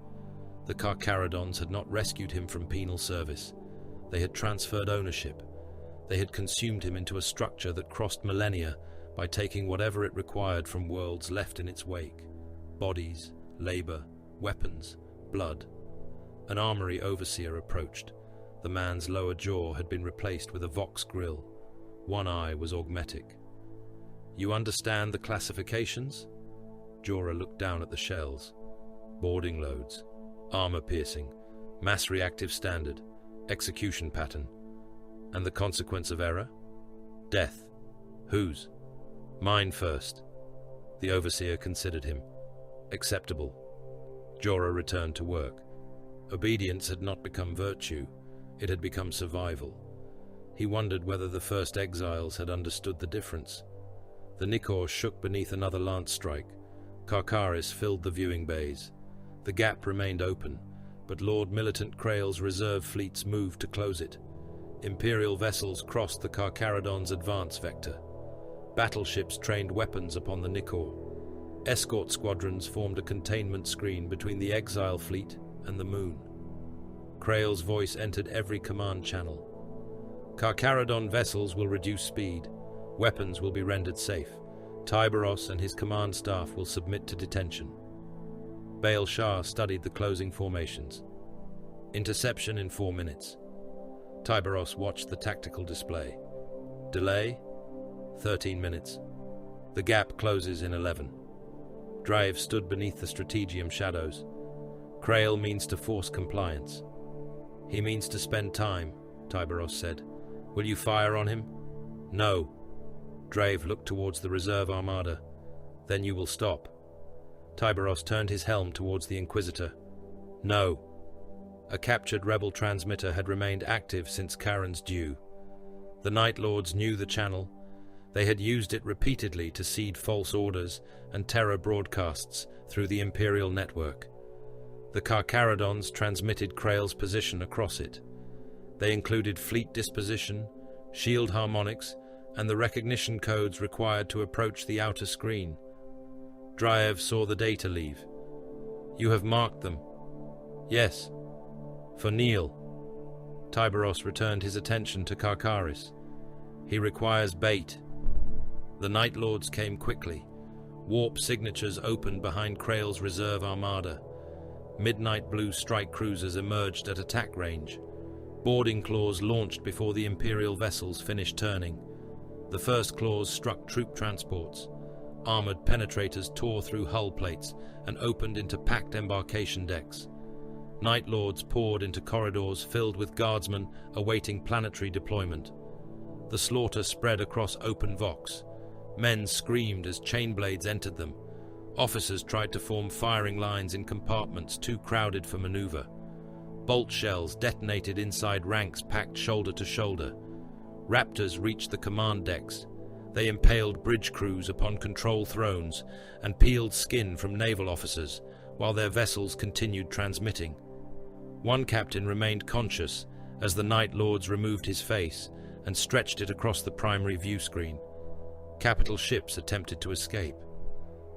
The Carcharodons had not rescued him from penal service. They had transferred ownership. They had consumed him into a structure that crossed millennia by taking whatever it required from worlds left in its wake: bodies, labor, weapons, blood. An armory overseer approached. The man's lower jaw had been replaced with a vox grill. One eye was augmetic. "You understand the classifications?" Jorah looked down at the shells. Boarding loads, armor piercing, mass reactive standard, execution pattern. And the consequence of error? Death. Whose? Mine first. The overseer considered him. Acceptable. Jorah returned to work. Obedience had not become virtue, it had become survival. He wondered whether the first exiles had understood the difference. The Nicor shook beneath another lance strike. Karkaris filled the viewing bays. The gap remained open, but Lord Militant Krail's reserve fleets moved to close it. Imperial vessels crossed the Karkaradon's advance vector. Battleships trained weapons upon the Nicor. Escort squadrons formed a containment screen between the exile fleet and the moon. Krail's voice entered every command channel. Karkaradon vessels will reduce speed. Weapons will be rendered safe. Tyberos and his command staff will submit to detention. Baal Shah studied the closing formations. Interception in 4 minutes. Tyberos watched the tactical display. Delay? 13 minutes. The gap closes in 11. Drive stood beneath the strategium shadows. Krail means to force compliance. He means to spend time, Tyberos said. Will you fire on him? No. Drave looked towards the reserve armada. Then you will stop. Tyberos turned his helm towards the Inquisitor. No. A captured rebel transmitter had remained active since Karen's due. The Night Lords knew the channel. They had used it repeatedly to seed false orders and terror broadcasts through the Imperial network. The Karkaradons transmitted Krail's position across it. They included fleet disposition, shield harmonics, and the recognition codes required to approach the outer screen. Dryav saw the data leave. You have marked them. Yes. For Neil. Tyberos returned his attention to Karkaris. He requires bait. The Night Lords came quickly. Warp signatures opened behind Krail's reserve armada. Midnight blue strike cruisers emerged at attack range. Boarding claws launched before the Imperial vessels finished turning. The first claws struck troop transports. Armored penetrators tore through hull plates and opened into packed embarkation decks. Night Lords poured into corridors filled with guardsmen awaiting planetary deployment. The slaughter spread across open Vox. Men screamed as chain blades entered them. Officers tried to form firing lines in compartments too crowded for maneuver. Bolt shells detonated inside ranks packed shoulder to shoulder. Raptors reached the command decks. They impaled bridge crews upon control thrones and peeled skin from naval officers while their vessels continued transmitting. One captain remained conscious as the Night Lords removed his face and stretched it across the primary view screen. Capital ships attempted to escape.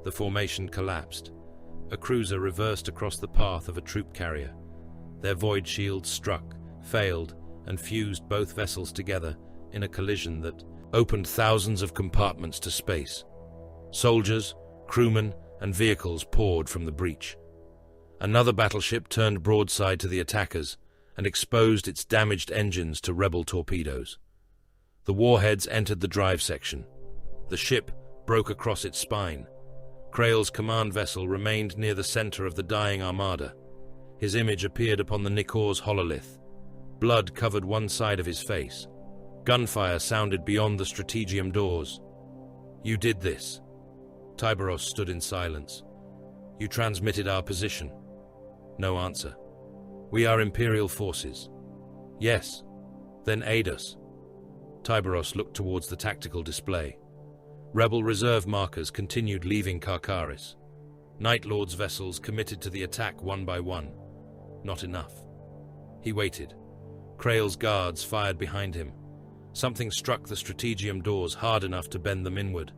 The formation collapsed. A cruiser reversed across the path of a troop carrier. Their void shields struck, failed, and fused both vessels together in a collision that opened thousands of compartments to space. Soldiers, crewmen, and vehicles poured from the breach. Another battleship turned broadside to the attackers and exposed its damaged engines to rebel torpedoes. The warheads entered the drive section. The ship broke across its spine. Krail's command vessel remained near the center of the dying armada. His image appeared upon the Nicor's hololith. Blood covered one side of his face. Gunfire sounded beyond the strategium doors. You did this. Tyberos stood in silence. You transmitted our position. No answer. We are Imperial forces. Yes. Then aid us. Tyberos looked towards the tactical display. Rebel reserve markers continued leaving Karkaris. Night Lords' vessels committed to the attack one by one. Not enough. He waited. Krail's guards fired behind him. Something struck the strategium doors hard enough to bend them inward.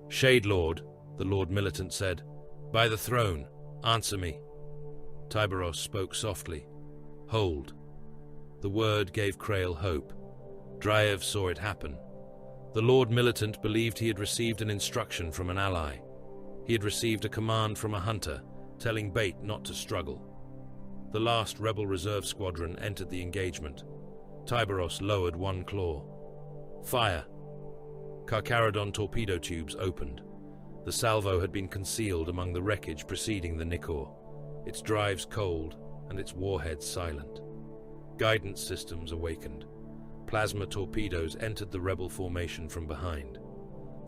Shade Lord, the Lord Militant said. By the throne, answer me. Tyberos spoke softly. Hold. The word gave Krail hope. Dryav saw it happen. The Lord Militant believed he had received an instruction from an ally. He had received a command from a hunter, telling Bait not to struggle. The last Rebel Reserve Squadron entered the engagement. Tyberos lowered one claw. Fire! Karkaradon torpedo tubes opened. The salvo had been concealed among the wreckage preceding the Nicor, its drives cold and its warheads silent. Guidance systems awakened. Plasma torpedoes entered the rebel formation from behind.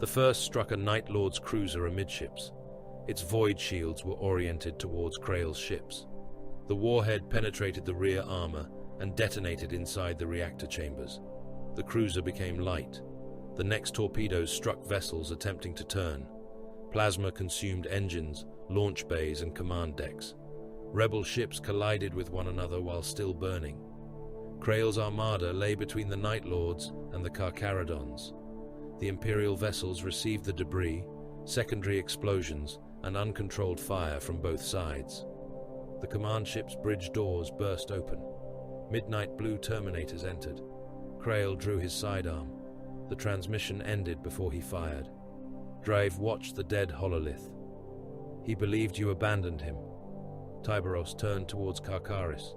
The first struck a Night Lord's cruiser amidships. Its void shields were oriented towards Krail's ships. The warhead penetrated the rear armor and detonated inside the reactor chambers. The cruiser became light. The next torpedoes struck vessels attempting to turn. Plasma consumed engines, launch bays, and command decks. Rebel ships collided with one another while still burning. Krail's armada lay between the Night Lords and the Carcharodons. The Imperial vessels received the debris, secondary explosions, and uncontrolled fire from both sides. The command ship's bridge doors burst open. Midnight blue Terminators entered. Krail drew his sidearm. The transmission ended before he fired. Drive watched the dead hololith. He believed you abandoned him. Tyberos turned towards Karkaris.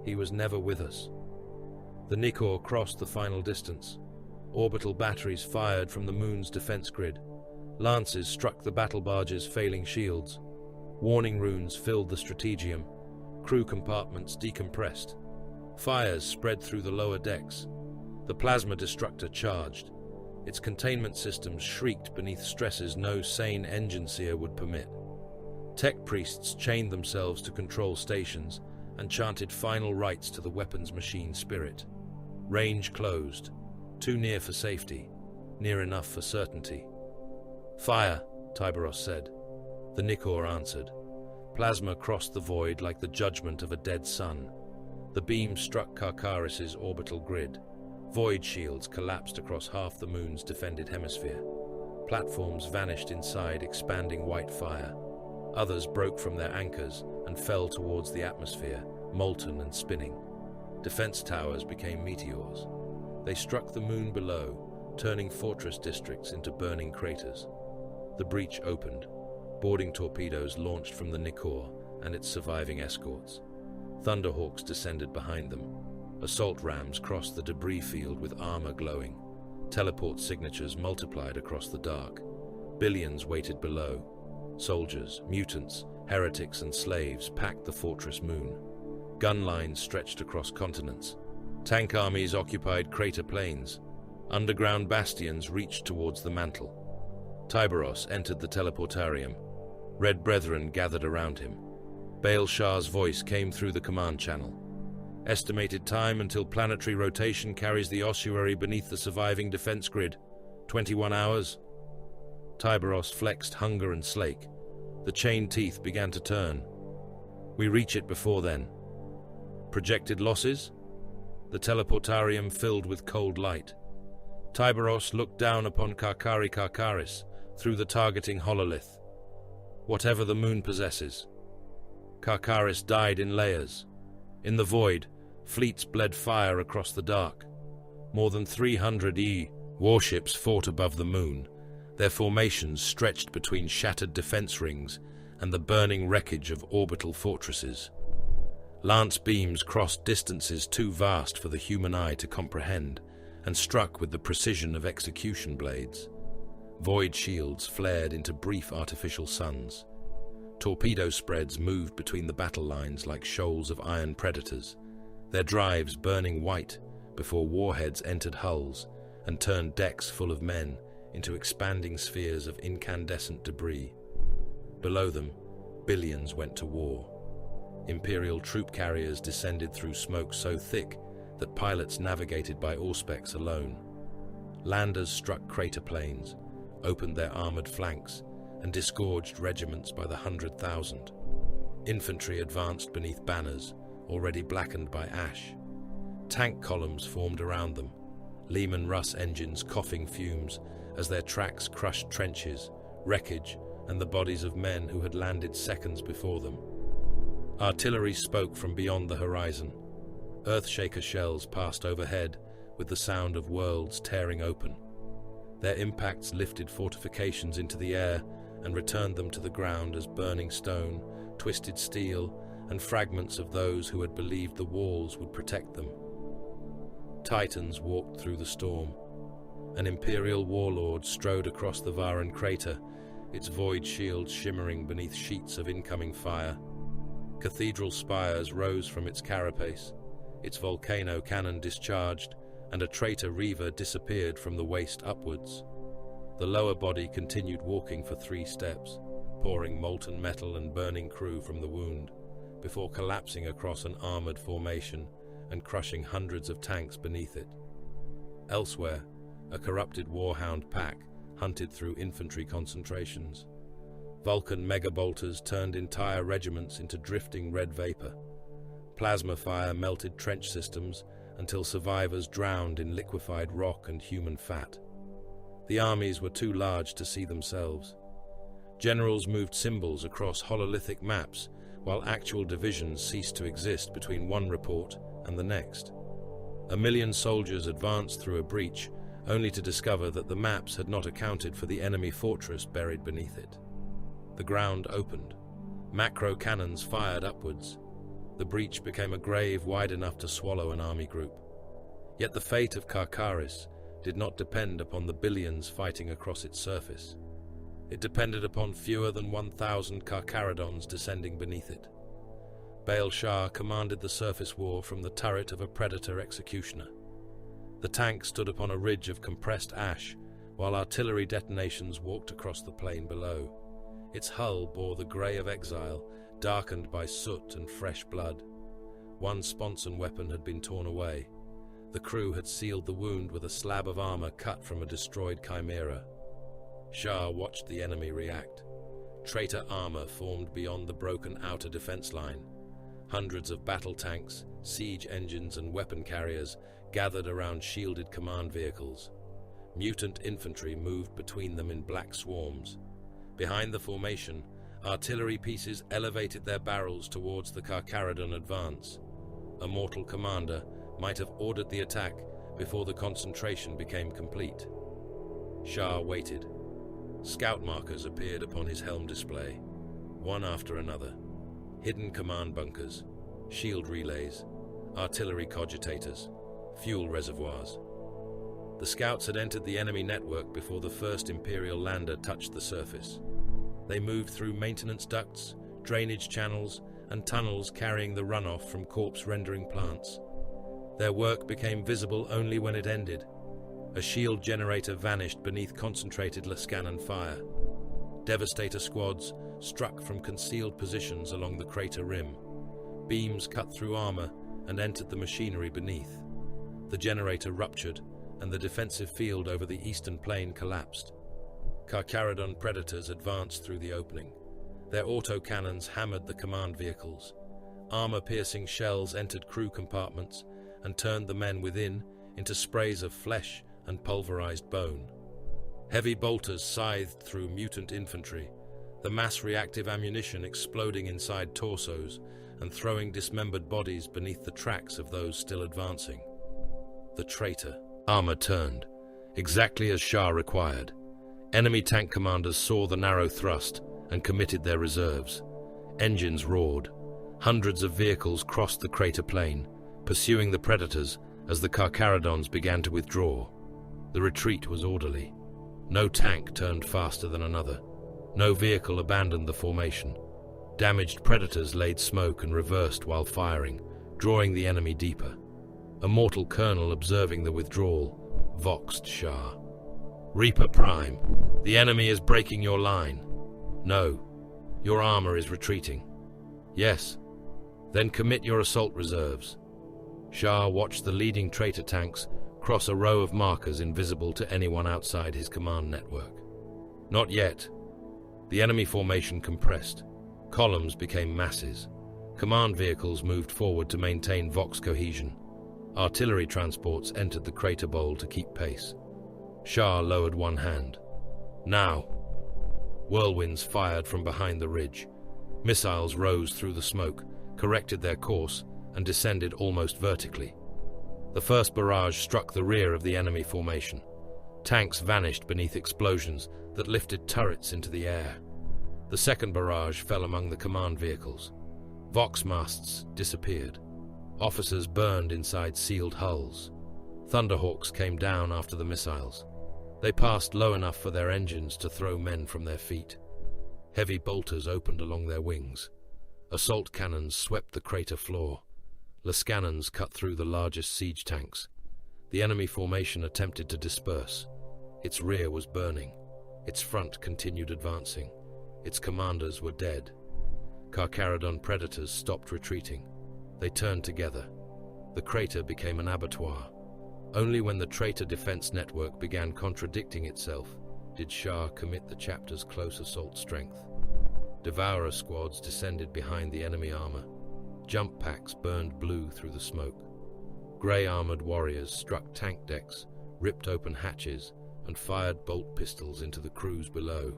He was never with us. The Nikor crossed the final distance. Orbital batteries fired from the moon's defense grid. Lances struck the battle barge's failing shields. Warning runes filled the strategium. Crew compartments decompressed. Fires spread through the lower decks. The plasma destructor charged. Its containment systems shrieked beneath stresses no sane engine seer would permit. Tech priests chained themselves to control stations and chanted final rites to the weapons machine spirit. Range closed. Too near for safety, near enough for certainty. Fire, Tyberos said. The Nikor answered. Plasma crossed the void like the judgment of a dead sun. The beam struck Karkaris' orbital grid. Void shields collapsed across half the moon's defended hemisphere. Platforms vanished inside expanding white fire. Others broke from their anchors and fell towards the atmosphere, molten and spinning. Defense towers became meteors. They struck the moon below, turning fortress districts into burning craters. The breach opened. Boarding torpedoes launched from the Nikor and its surviving escorts. Thunderhawks descended behind them. Assault rams crossed the debris field with armor glowing. Teleport signatures multiplied across the dark. Billions waited below. Soldiers, mutants, heretics, and slaves packed the fortress moon. Gun lines stretched across continents. Tank armies occupied crater plains. Underground bastions reached towards the mantle. Tyberos entered the teleportarium. Red Brethren gathered around him. Baal Shah's voice came through the command channel. Estimated time until planetary rotation carries the ossuary beneath the surviving defense grid. 21 hours. Tyberos flexed hunger and slake. The chain teeth began to turn. We reach it before then. Projected losses? The teleportarium filled with cold light. Tyberos looked down upon Karkaris through the targeting hololith. Whatever the moon possesses. Karkaris died in layers. In the void, fleets bled fire across the dark. More than 300 warships fought above the moon. Their formations stretched between shattered defense rings and the burning wreckage of orbital fortresses. Lance beams crossed distances too vast for the human eye to comprehend and struck with the precision of execution blades. Void shields flared into brief artificial suns. Torpedo spreads moved between the battle lines like shoals of iron predators, their drives burning white before warheads entered hulls and turned decks full of men into expanding spheres of incandescent debris. Below them, billions went to war. Imperial troop carriers descended through smoke so thick that pilots navigated by auspex alone. Landers struck crater plains, opened their armored flanks, and disgorged regiments by the 100,000. Infantry advanced beneath banners, already blackened by ash. Tank columns formed around them, Lehman Russ engines coughing fumes as their tracks crushed trenches, wreckage, and the bodies of men who had landed seconds before them. Artillery spoke from beyond the horizon. Earthshaker shells passed overhead with the sound of worlds tearing open. Their impacts lifted fortifications into the air and returned them to the ground as burning stone, twisted steel, and fragments of those who had believed the walls would protect them. Titans walked through the storm. An Imperial warlord strode across the Varan crater, its void shields shimmering beneath sheets of incoming fire. Cathedral spires rose from its carapace, its volcano cannon discharged, and a traitor reaver disappeared from the waist upwards. The lower body continued walking for 3 steps, pouring molten metal and burning crew from the wound, before collapsing across an armored formation and crushing hundreds of tanks beneath it. Elsewhere, a corrupted warhound pack hunted through infantry concentrations. Vulcan megabolters turned entire regiments into drifting red vapor. Plasma fire melted trench systems until survivors drowned in liquefied rock and human fat. The armies were too large to see themselves. Generals moved symbols across hololithic maps, while actual divisions ceased to exist between one report and the next. 1 million soldiers advanced through a breach, only to discover that the maps had not accounted for the enemy fortress buried beneath it. The ground opened. Macro cannons fired upwards. The breach became a grave wide enough to swallow an army group. Yet the fate of Karkaris did not depend upon the billions fighting across its surface. It depended upon fewer than 1,000 Karkarodons descending beneath it. Baal Shah commanded the surface war from the turret of a predator executioner. The tank stood upon a ridge of compressed ash, while artillery detonations walked across the plain below. Its hull bore the grey of exile, darkened by soot and fresh blood. One sponson weapon had been torn away. The crew had sealed the wound with a slab of armor cut from a destroyed chimera. Shah watched the enemy react. Traitor armor formed beyond the broken outer defense line. Hundreds of battle tanks, siege engines, and weapon carriers gathered around shielded command vehicles. Mutant infantry moved between them in black swarms. Behind the formation, artillery pieces elevated their barrels towards the Karkarodon advance. A mortal commander might have ordered the attack before the concentration became complete. Shah waited. Scout markers appeared upon his helm display, one after another. Hidden command bunkers, shield relays, artillery cogitators, fuel reservoirs. The scouts had entered the enemy network before the first Imperial lander touched the surface. They moved through maintenance ducts, drainage channels, and tunnels carrying the runoff from corpse-rendering plants. Their work became visible only when it ended. A shield generator vanished beneath concentrated Lascanon fire. Devastator squads struck from concealed positions along the crater rim. Beams cut through armor and entered the machinery beneath. The generator ruptured, and the defensive field over the eastern plain collapsed. Karkarodon predators advanced through the opening. Their autocannons hammered the command vehicles. Armor-piercing shells entered crew compartments and turned the men within into sprays of flesh and pulverized bone. Heavy bolters scythed through mutant infantry, the mass-reactive ammunition exploding inside torsos and throwing dismembered bodies beneath the tracks of those still advancing. The traitor. Armor turned, exactly as Shah required. Enemy tank commanders saw the narrow thrust and committed their reserves. Engines roared. Hundreds of vehicles crossed the crater plain, pursuing the predators as the Karkarodons began to withdraw. The retreat was orderly. No tank turned faster than another. No vehicle abandoned the formation. Damaged predators laid smoke and reversed while firing, drawing the enemy deeper. A mortal colonel observing the withdrawal voxed Shah. Reaper Prime, the enemy is breaking your line. No, your armor is retreating. Yes, then commit your assault reserves. Shah watched the leading traitor tanks cross a row of markers invisible to anyone outside his command network. Not yet. The enemy formation compressed. Columns became masses. Command vehicles moved forward to maintain Vox cohesion. Artillery transports entered the crater bowl to keep pace. Shah lowered one hand. Now. Whirlwinds fired from behind the ridge. Missiles rose through the smoke, corrected their course, and descended almost vertically. The first barrage struck the rear of the enemy formation. Tanks vanished beneath explosions that lifted turrets into the air. The second barrage fell among the command vehicles. Vox masts disappeared. Officers burned inside sealed hulls. Thunderhawks came down after the missiles. They passed low enough for their engines to throw men from their feet. Heavy bolters opened along their wings. Assault cannons swept the crater floor. Lascannons cut through the largest siege tanks. The enemy formation attempted to disperse. Its rear was burning. Its front continued advancing. Its commanders were dead. Carcharodon predators stopped retreating. They turned together. The crater became an abattoir. Only when the traitor defense network began contradicting itself did Shah commit the chapter's close assault strength. Devourer squads descended behind the enemy armor. Jump packs burned blue through the smoke. Grey-armored warriors struck tank decks, ripped open hatches, and fired bolt pistols into the crews below.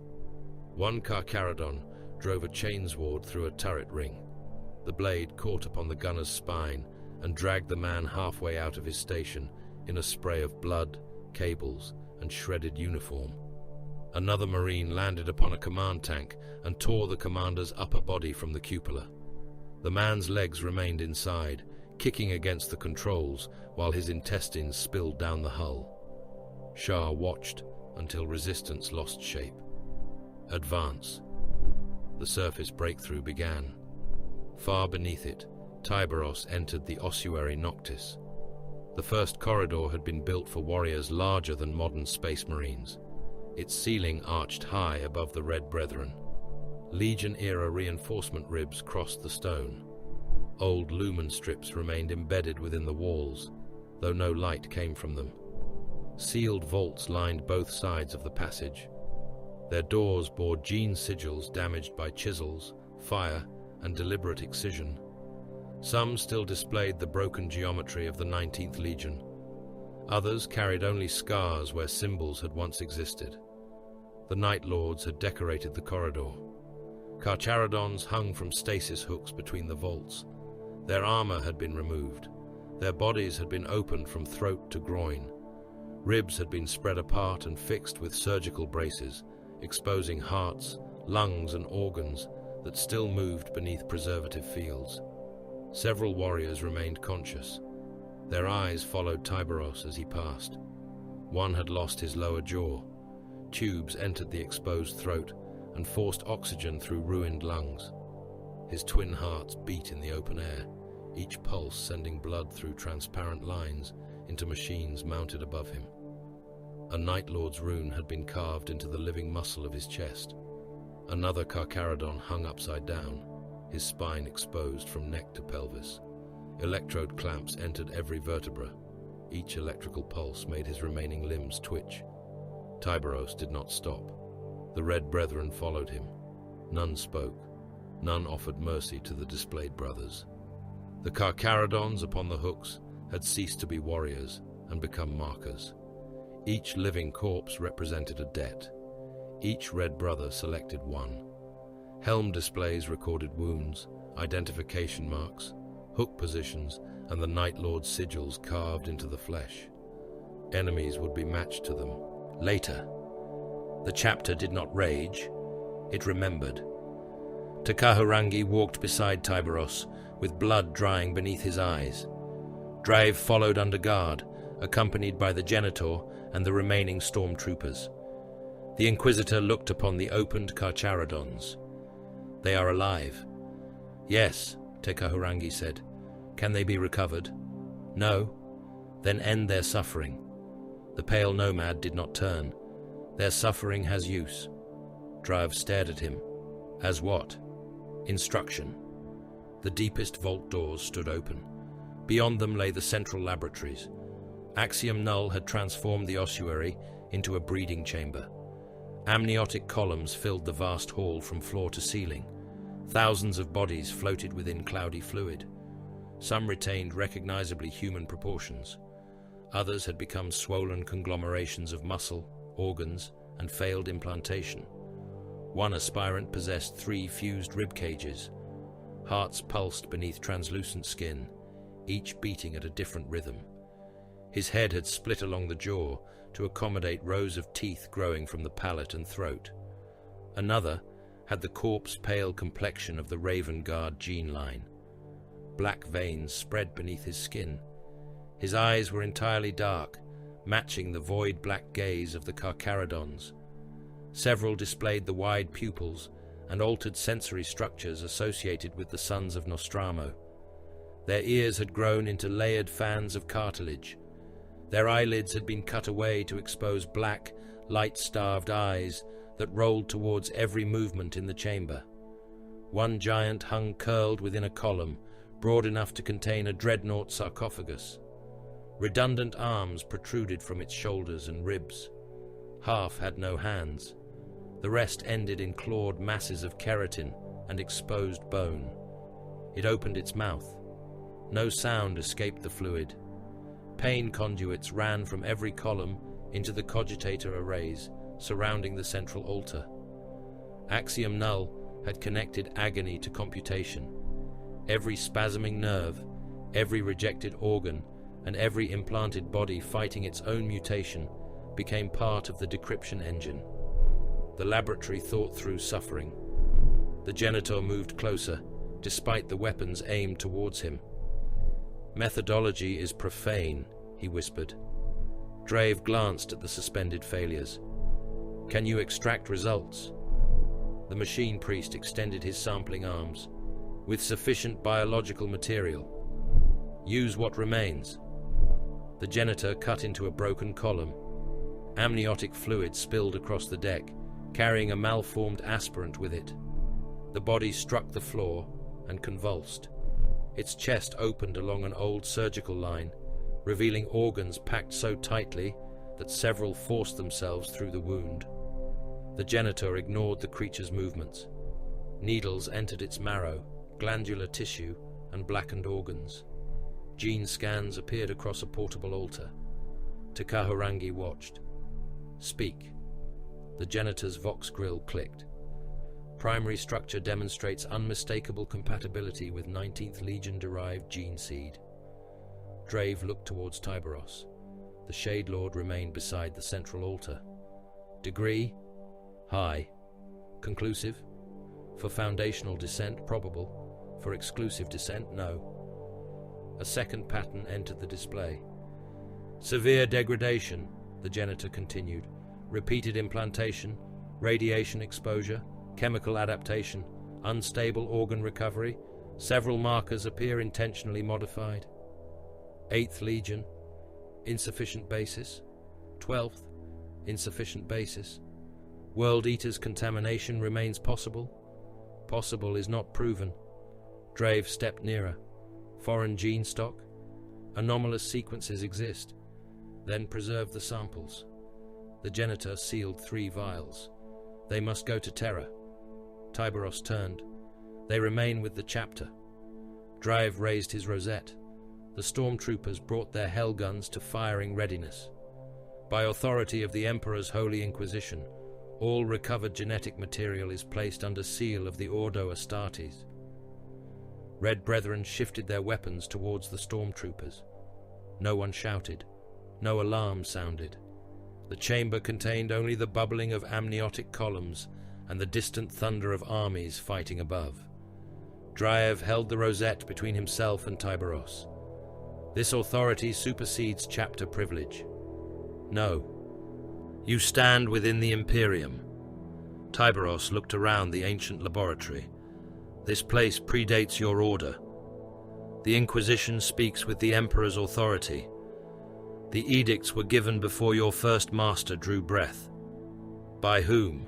One Carcharodon drove a chainsword through a turret ring. The blade caught upon the gunner's spine and dragged the man halfway out of his station in a spray of blood, cables, and shredded uniform. Another Marine landed upon a command tank and tore the commander's upper body from the cupola. The man's legs remained inside, kicking against the controls while his intestines spilled down the hull. Shah watched until resistance lost shape. Advance. The surface breakthrough began. Far beneath it, Tyberos entered the ossuary Noctis. The first corridor had been built for warriors larger than modern space marines. Its ceiling arched high above the Red Brethren. Legion-era reinforcement ribs crossed the stone. Old lumen strips remained embedded within the walls, though no light came from them. Sealed vaults lined both sides of the passage. Their doors bore gene sigils damaged by chisels, fire, and deliberate excision. Some still displayed the broken geometry of the 19th Legion. Others carried only scars where symbols had once existed. The Night Lords had decorated the corridor. Carcharodons hung from stasis hooks between the vaults. Their armor had been removed. Their bodies had been opened from throat to groin. Ribs had been spread apart and fixed with surgical braces, exposing hearts, lungs, and organs that still moved beneath preservative fields. Several warriors remained conscious. Their eyes followed Tyberos as he passed. One had lost his lower jaw. Tubes entered the exposed throat and forced oxygen through ruined lungs. His twin hearts beat in the open air, each pulse sending blood through transparent lines into machines mounted above him. A Night Lord's rune had been carved into the living muscle of his chest. Another Carcharodon hung upside down, his spine exposed from neck to pelvis. Electrode clamps entered every vertebra. Each electrical pulse made his remaining limbs twitch. Tyberos did not stop. The Red Brethren followed him. None spoke. None offered mercy to the displayed brothers. The Carcharodons upon the hooks had ceased to be warriors and become markers. Each living corpse represented a debt. Each Red Brother selected one. Helm displays recorded wounds, identification marks, hook positions, and the Night Lord's sigils carved into the flesh. Enemies would be matched to them. Later, the chapter did not rage, it remembered. Takaharangi walked beside Tyberos, with blood drying beneath his eyes. Drive followed under guard, accompanied by the Genitor and the remaining stormtroopers. The Inquisitor looked upon the opened Carcharodons. They are alive. Yes, Tekahurangi said. Can they be recovered? No. Then end their suffering. The pale nomad did not turn. Their suffering has use. Drive stared at him. As what? Instruction. The deepest vault doors stood open. Beyond them lay the central laboratories. Axiom Null had transformed the ossuary into a breeding chamber. Amniotic columns filled the vast hall from floor to ceiling. Thousands of bodies floated within cloudy fluid. Some retained recognizably human proportions. Others had become swollen conglomerations of muscle, organs, and failed implantation. One aspirant possessed 3 fused rib cages. Hearts pulsed beneath translucent skin, each beating at a different rhythm. His head had split along the jaw to accommodate rows of teeth growing from the palate and throat. Another had the corpse-pale complexion of the Raven Guard gene line. Black veins spread beneath his skin. His eyes were entirely dark, matching the void black gaze of the Carcharodons. Several displayed the wide pupils and altered sensory structures associated with the sons of Nostramo. Their ears had grown into layered fans of cartilage. Their eyelids had been cut away to expose black, light-starved eyes that rolled towards every movement in the chamber. One giant hung curled within a column, broad enough to contain a dreadnought sarcophagus. Redundant arms protruded from its shoulders and ribs. Half had no hands. The rest ended in clawed masses of keratin and exposed bone. It opened its mouth. No sound escaped the fluid. Pain conduits ran from every column into the cogitator arrays surrounding the central altar. Axiom Null had connected agony to computation. Every spasming nerve, every rejected organ, and every implanted body fighting its own mutation became part of the decryption engine. The laboratory thought through suffering. The Genitor moved closer, despite the weapons aimed towards him. "Methodology is profane," he whispered. Drave glanced at the suspended failures. "Can you extract results?" The machine priest extended his sampling arms. "With sufficient biological material. Use what remains." The Genitor cut into a broken column. Amniotic fluid spilled across the deck, carrying a malformed aspirant with it. The body struck the floor and convulsed. Its chest opened along an old surgical line, revealing organs packed so tightly that several forced themselves through the wound. The Genitor ignored the creature's movements. Needles entered its marrow, glandular tissue, and blackened organs. Gene scans appeared across a portable altar. Takaharangi watched. "Speak." The Genitor's Vox grill clicked. "Primary structure demonstrates unmistakable compatibility with 19th Legion-derived gene seed." Drave looked towards Tyberos. The Shade Lord remained beside the central altar. "Degree? High. Conclusive? For foundational descent, probable. For exclusive descent, no." A second pattern entered the display. "Severe degradation," the Genitor continued. "Repeated implantation, radiation exposure, chemical adaptation, unstable organ recovery. Several markers appear intentionally modified. 8th Legion, insufficient basis. 12th, insufficient basis. World Eater's contamination remains possible. Possible is not proven." Drave stepped nearer. "Foreign gene stock? Anomalous sequences exist. Then preserve the samples." The Genitor sealed 3 vials. "They must go to Terra." Tyberos turned. "They remain with the chapter." Drave raised his rosette. The stormtroopers brought their hell guns to firing readiness. "By authority of the Emperor's Holy Inquisition, all recovered genetic material is placed under seal of the Ordo Astartes." Red Brethren shifted their weapons towards the stormtroopers. No one shouted. No alarm sounded. The chamber contained only the bubbling of amniotic columns and the distant thunder of armies fighting above. Dryav held the rosette between himself and Tyberos. "This authority supersedes chapter privilege." "No. You stand within the Imperium." Tyberos looked around the ancient laboratory. "This place predates your order. The Inquisition speaks with the Emperor's authority. The edicts were given before your first master drew breath." "By whom?"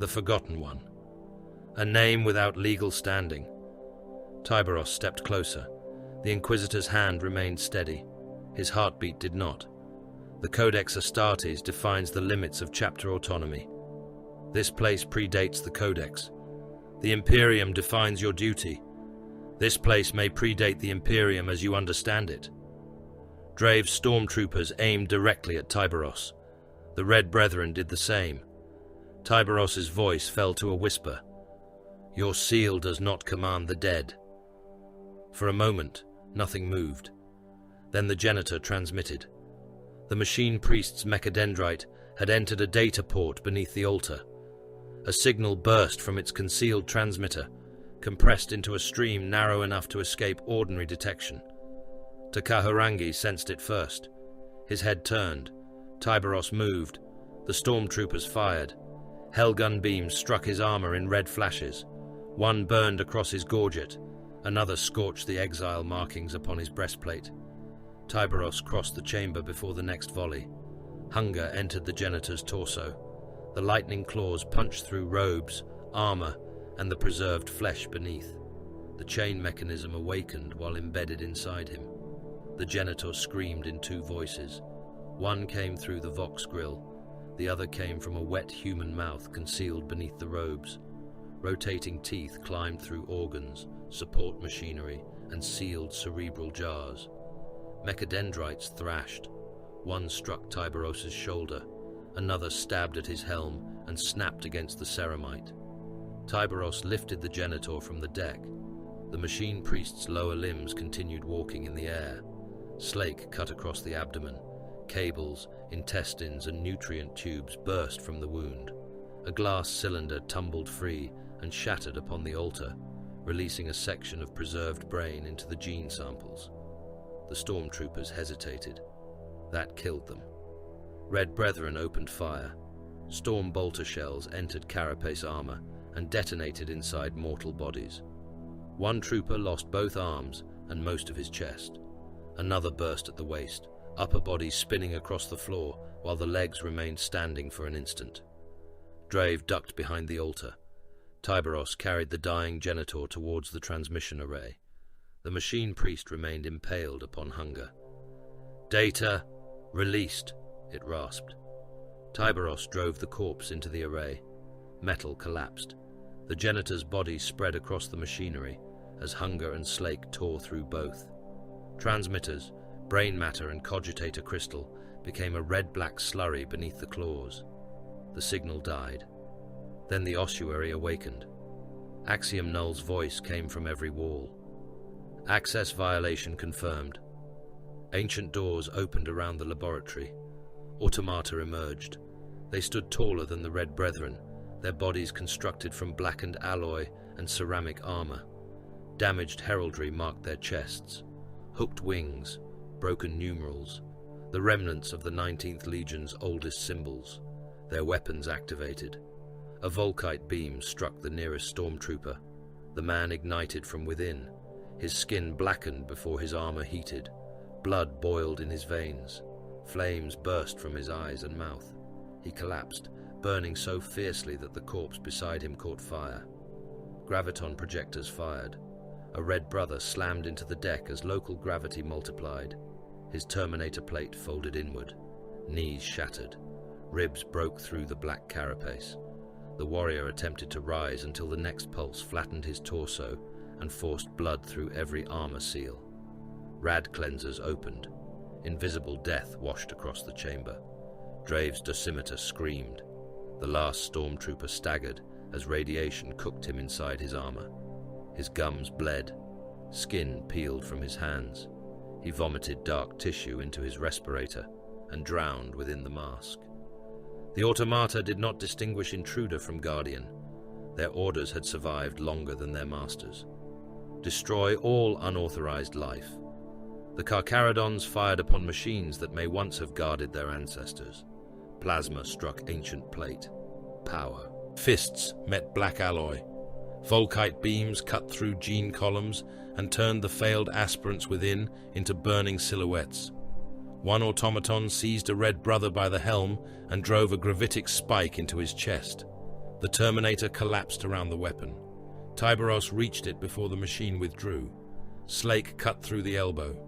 "The Forgotten One. A name without legal standing." Tyberos stepped closer. The Inquisitor's hand remained steady. His heartbeat did not. "The Codex Astartes defines the limits of chapter autonomy. This place predates the Codex. The Imperium defines your duty. This place may predate the Imperium as you understand it." Drave's stormtroopers aimed directly at Tyberos. The Red Brethren did the same. Tyberos's voice fell to a whisper. "Your seal does not command the dead." For a moment, nothing moved. Then the Genitor transmitted. The machine priest's mechadendrite had entered a data port beneath the altar. A signal burst from its concealed transmitter, compressed into a stream narrow enough to escape ordinary detection. Takaharangi sensed it first. His head turned. Tyberos moved. The stormtroopers fired. Hellgun beams struck his armor in red flashes. One burned across his gorget. Another scorched the exile markings upon his breastplate. Tyberos crossed the chamber before the next volley. Hunger entered the Genitor's torso. The lightning claws punched through robes, armor, and the preserved flesh beneath. The chain mechanism awakened while embedded inside him. The genitor screamed in two voices. One came through the vox grill, the other came from a wet human mouth concealed beneath the robes. Rotating teeth climbed through organs, support machinery, and sealed cerebral jars. Mechadendrites thrashed. One struck Tyberos' shoulder, another stabbed at his helm and snapped against the ceramite. Tyberos lifted the genitor from the deck. The machine priest's lower limbs continued walking in the air. Slake cut across the abdomen. Cables, intestines, and nutrient tubes burst from the wound. A glass cylinder tumbled free and shattered upon the altar, releasing a section of preserved brain into the gene samples. The stormtroopers hesitated. That killed them. Red Brethren opened fire. Storm bolter shells entered carapace armor and detonated inside mortal bodies. One trooper lost both arms and most of his chest. Another burst at the waist, upper body spinning across the floor while the legs remained standing for an instant. Drave ducked behind the altar. Tyberos carried the dying genitor towards the transmission array. The machine priest remained impaled upon hunger. "Data released," it rasped. Tyberos drove the corpse into the array. Metal collapsed. The genitor's body spread across the machinery as hunger and Slake tore through both. Transmitters, brain matter and cogitator crystal became a red-black slurry beneath the claws. The signal died. Then the ossuary awakened. Axiom Null's voice came from every wall. Access violation confirmed. Ancient doors opened around the laboratory. Automata emerged. They stood taller than the Red Brethren, their bodies constructed from blackened alloy and ceramic armor. Damaged heraldry marked their chests. Hooked wings, broken numerals, the remnants of the 19th Legion's oldest symbols, their weapons activated. A Volkite beam struck the nearest stormtrooper. The man ignited from within. His skin blackened before his armor heated. Blood boiled in his veins. Flames burst from his eyes and mouth. He collapsed, burning so fiercely that the corpse beside him caught fire. Graviton projectors fired. A Red Brother slammed into the deck as local gravity multiplied. His Terminator plate folded inward. Knees shattered. Ribs broke through the black carapace. The warrior attempted to rise until the next pulse flattened his torso and forced blood through every armor seal. Rad cleansers opened. Invisible death washed across the chamber. Drave's dosimeter screamed. The last stormtrooper staggered as radiation cooked him inside his armor. His gums bled. Skin peeled from his hands. He vomited dark tissue into his respirator and drowned within the mask. The automata did not distinguish intruder from guardian. Their orders had survived longer than their masters. Destroy all unauthorized life. The Carcharodons fired upon machines that may once have guarded their ancestors. Plasma struck ancient plate. Power. Fists met black alloy. Volkite beams cut through gene columns and turned the failed aspirants within into burning silhouettes. One automaton seized a Red Brother by the helm and drove a gravitic spike into his chest. The Terminator collapsed around the weapon. Tyberos reached it before the machine withdrew. Slake cut through the elbow.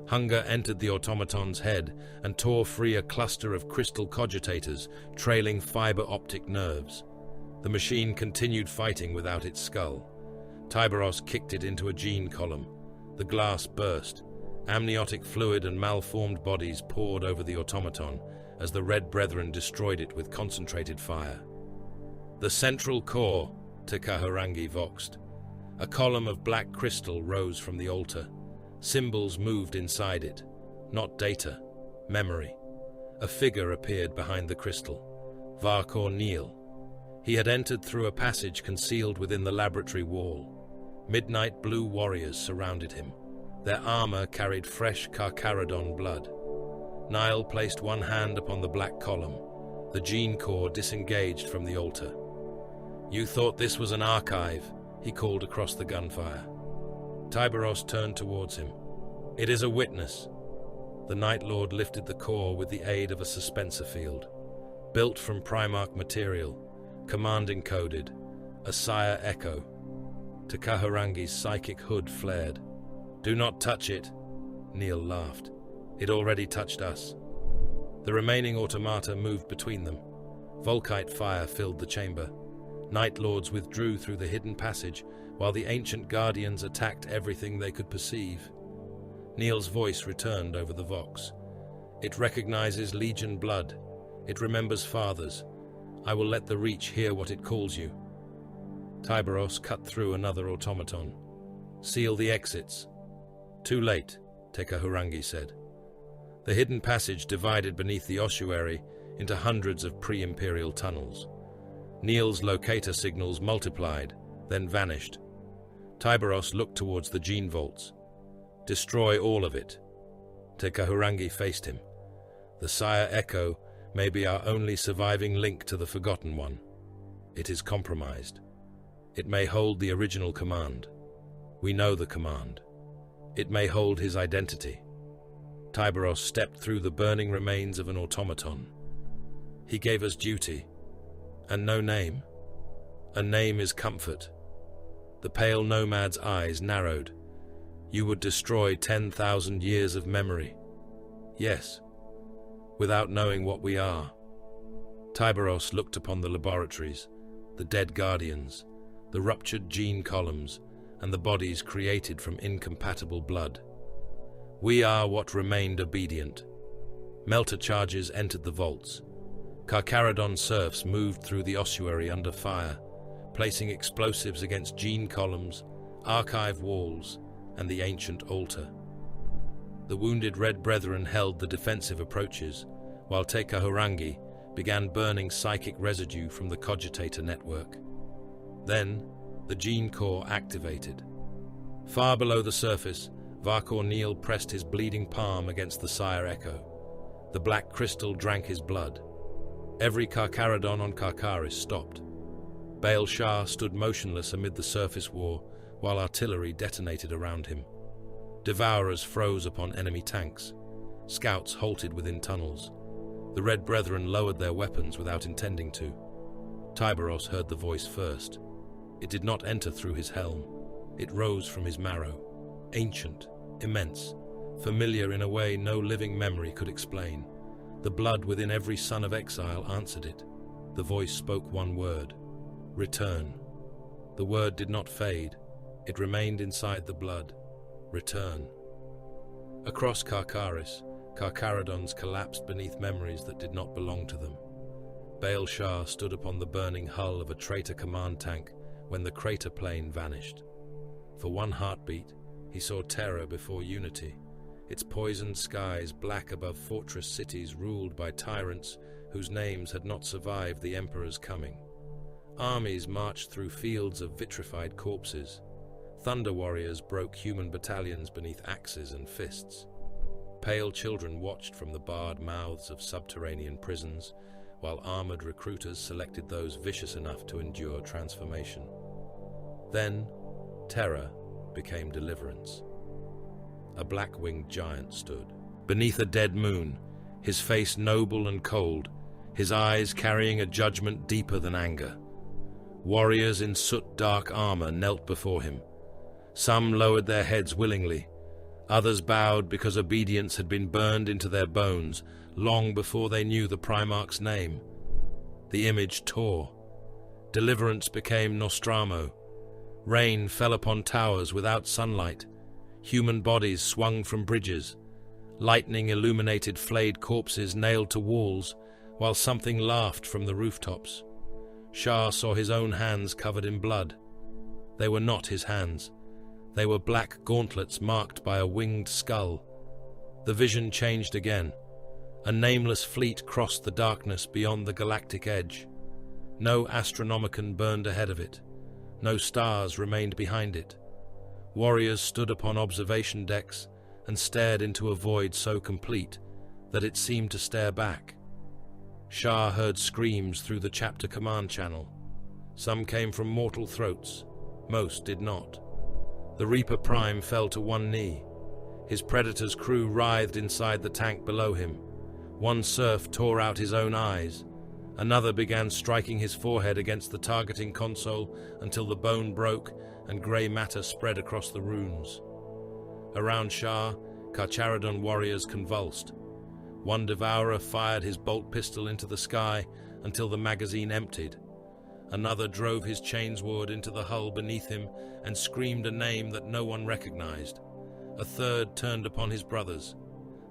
Hunger entered the automaton's head and tore free a cluster of crystal cogitators, trailing fiber-optic nerves. The machine continued fighting without its skull. Tyberos kicked it into a gene column. The glass burst. Amniotic fluid and malformed bodies poured over the automaton as the Red Brethren destroyed it with concentrated fire. The central core, Tekaharangi voxed. A column of black crystal rose from the altar. Symbols moved inside it. Not data, memory. A figure appeared behind the crystal. Varkor Neal. He had entered through a passage concealed within the laboratory wall. Midnight blue warriors surrounded him. Their armor carried fresh Carcharodon blood. Nile placed one hand upon the black column. The gene core disengaged from the altar. "You thought this was an archive," he called across the gunfire. Tyberos turned towards him. "It is a witness." The Night Lord lifted the core with the aid of a suspensor field. Built from Primarch material, command encoded, a sire echo. Takaharangi's psychic hood flared. "Do not touch it," Neil laughed. "It already touched us." The remaining automata moved between them. Volkite fire filled the chamber. Night Lords withdrew through the hidden passage, while the ancient guardians attacked everything they could perceive. Neil's voice returned over the vox. "It recognizes Legion blood. It remembers fathers. I will let the Reach hear what it calls you." Tyberos cut through another automaton. "Seal the exits." "Too late," Tekahurangi said. The hidden passage divided beneath the ossuary into hundreds of pre-imperial tunnels. Neil's locator signals multiplied, then vanished. Tyberos looked towards the gene vaults. "Destroy all of it." Tekahurangi faced him. "The Sire Echo may be our only surviving link to the Forgotten One. It is compromised. It may hold the original command. We know the command. It may hold his identity." Tyberos stepped through the burning remains of an automaton. "He gave us duty, and no name. A name is comfort." The pale nomad's eyes narrowed. "You would destroy 10,000 years of memory." "Yes, without knowing what we are." Tyberos looked upon the laboratories, the dead guardians, the ruptured gene columns, and the bodies created from incompatible blood. "We are what remained obedient." Melter charges entered the vaults. Carcharodon serfs moved through the ossuary under fire, placing explosives against gene columns, archive walls, and the ancient altar. The wounded Red Brethren held the defensive approaches, while Tekahurangi began burning psychic residue from the cogitator network. Then, the gene core activated. Far below the surface, Varkor Neil pressed his bleeding palm against the Sire Echo. The black crystal drank his blood. Every Carcharodon on Carcharis stopped. Baal Shah stood motionless amid the surface war, while artillery detonated around him. Devourers froze upon enemy tanks. Scouts halted within tunnels. The Red Brethren lowered their weapons without intending to. Tyberos heard the voice first. It did not enter through his helm. It rose from his marrow. Ancient, immense, familiar in a way no living memory could explain. The blood within every son of exile answered it. The voice spoke one word: return. The word did not fade. It remained inside the blood. Return. Across Carcharis, Carcharodons collapsed beneath memories that did not belong to them. Baal Shah stood upon the burning hull of a traitor command tank when the crater plane vanished. For one heartbeat, he saw terror before unity, its poisoned skies black above fortress cities ruled by tyrants whose names had not survived the Emperor's coming. Armies marched through fields of vitrified corpses. Thunder warriors broke human battalions beneath axes and fists. Pale children watched from the barred mouths of subterranean prisons, while armored recruiters selected those vicious enough to endure transformation. Then, terror became deliverance. A black-winged giant stood. Beneath a dead moon, his face noble and cold, his eyes carrying a judgment deeper than anger. Warriors in soot-dark armor knelt before him. Some lowered their heads willingly. Others bowed because obedience had been burned into their bones long before they knew the Primarch's name. The image tore. Deliverance became Nostramo. Rain fell upon towers without sunlight. Human bodies swung from bridges. Lightning illuminated flayed corpses nailed to walls, while something laughed from the rooftops. Shah saw his own hands covered in blood. They were not his hands. They were black gauntlets marked by a winged skull. The vision changed again. A nameless fleet crossed the darkness beyond the galactic edge. No Astronomicon burned ahead of it. No stars remained behind it. Warriors stood upon observation decks and stared into a void so complete that it seemed to stare back. Shah heard screams through the chapter command channel. Some came from mortal throats. Most did not. The Reaper Prime fell to one knee. His Predator's crew writhed inside the tank below him. One serf tore out his own eyes. Another began striking his forehead against the targeting console until the bone broke and grey matter spread across the runes. Around Shah, Carcharodon warriors convulsed. One devourer fired his bolt pistol into the sky until the magazine emptied. Another drove his chainsword into the hull beneath him and screamed a name that no one recognized. A third turned upon his brothers.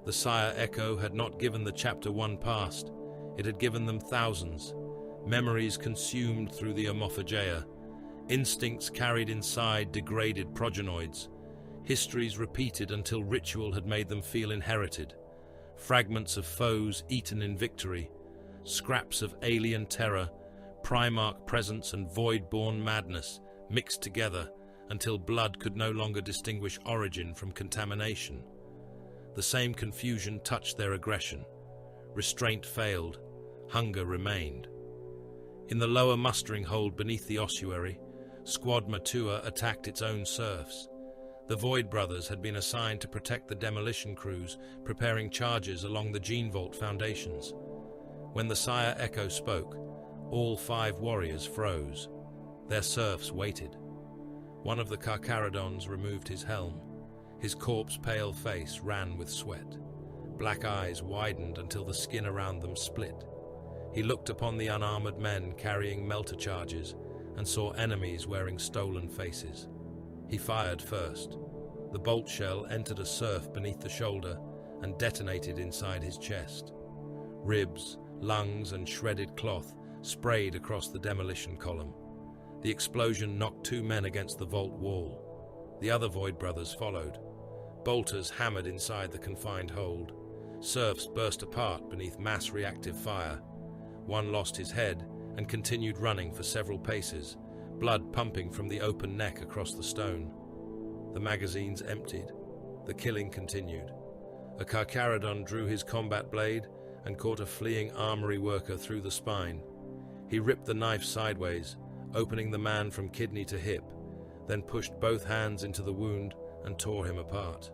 The Sire Echo had not given the Chapter 1 past. It had given them thousands. Memories consumed through the Amorphageia. Instincts carried inside degraded progenoids. Histories repeated until ritual had made them feel inherited. Fragments of foes eaten in victory. Scraps of alien terror, Primarch presence and void-born madness mixed together until blood could no longer distinguish origin from contamination. The same confusion touched their aggression. Restraint failed. Hunger remained. In the lower mustering hold beneath the ossuary, Squad Matua attacked its own serfs. The Void Brothers had been assigned to protect the demolition crews, preparing charges along the Gene Vault foundations. When the Sire Echo spoke, all 5 warriors froze. Their serfs waited. One of the Carcharodons removed his helm. His corpse-pale face ran with sweat. Black eyes widened until the skin around them split. He looked upon the unarmored men carrying melter charges and saw enemies wearing stolen faces. He fired first. The bolt shell entered a serf beneath the shoulder and detonated inside his chest. Ribs, lungs, and shredded cloth sprayed across the demolition column. The explosion knocked 2 men against the vault wall. The other Void Brothers followed. Bolters hammered inside the confined hold. Serfs burst apart beneath mass reactive fire. One lost his head and continued running for several paces, blood pumping from the open neck across the stone. The magazines emptied. The killing continued. A Carcharodon drew his combat blade and caught a fleeing armory worker through the spine. He ripped the knife sideways, opening the man from kidney to hip, then pushed both hands into the wound and tore him apart.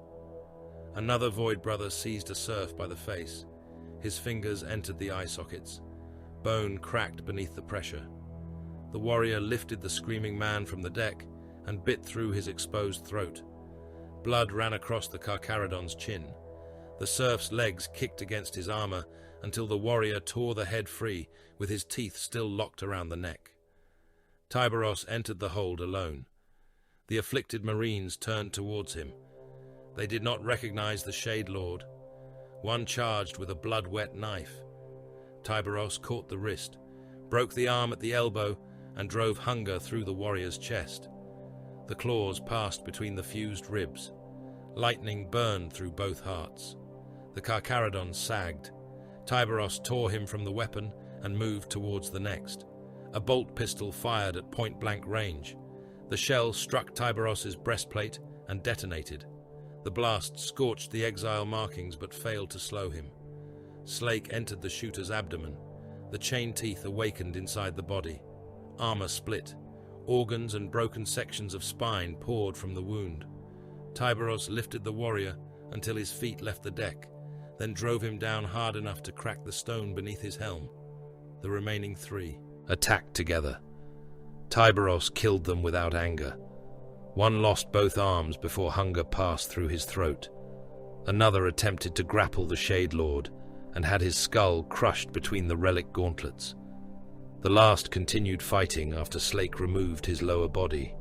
Another Void Brother seized a serf by the face. His fingers entered the eye sockets. Bone cracked beneath the pressure. The warrior lifted the screaming man from the deck and bit through his exposed throat. Blood ran across the Carcharodon's chin. The serf's legs kicked against his armor until the warrior tore the head free, with his teeth still locked around the neck. Tyberos entered the hold alone. The afflicted Marines turned towards him. They did not recognize the Shade Lord. One charged with a blood-wet knife. Tyberos caught the wrist, broke the arm at the elbow, and drove hunger through the warrior's chest. The claws passed between the fused ribs. Lightning burned through both hearts. The Carcharodon sagged. Tyberos tore him from the weapon and moved towards the next. A bolt pistol fired at point-blank range. The shell struck Tyberos's breastplate and detonated. The blast scorched the exile markings but failed to slow him. Slake entered the shooter's abdomen. The chain teeth awakened inside the body. Armor split. Organs and broken sections of spine poured from the wound. Tyberos lifted the warrior until his feet left the deck, then drove him down hard enough to crack the stone beneath his helm. The remaining 3 attacked together. Tyberos killed them without anger. One lost both arms before hunger passed through his throat. Another attempted to grapple the Shade Lord and had his skull crushed between the relic gauntlets. The last continued fighting after Slake removed his lower body.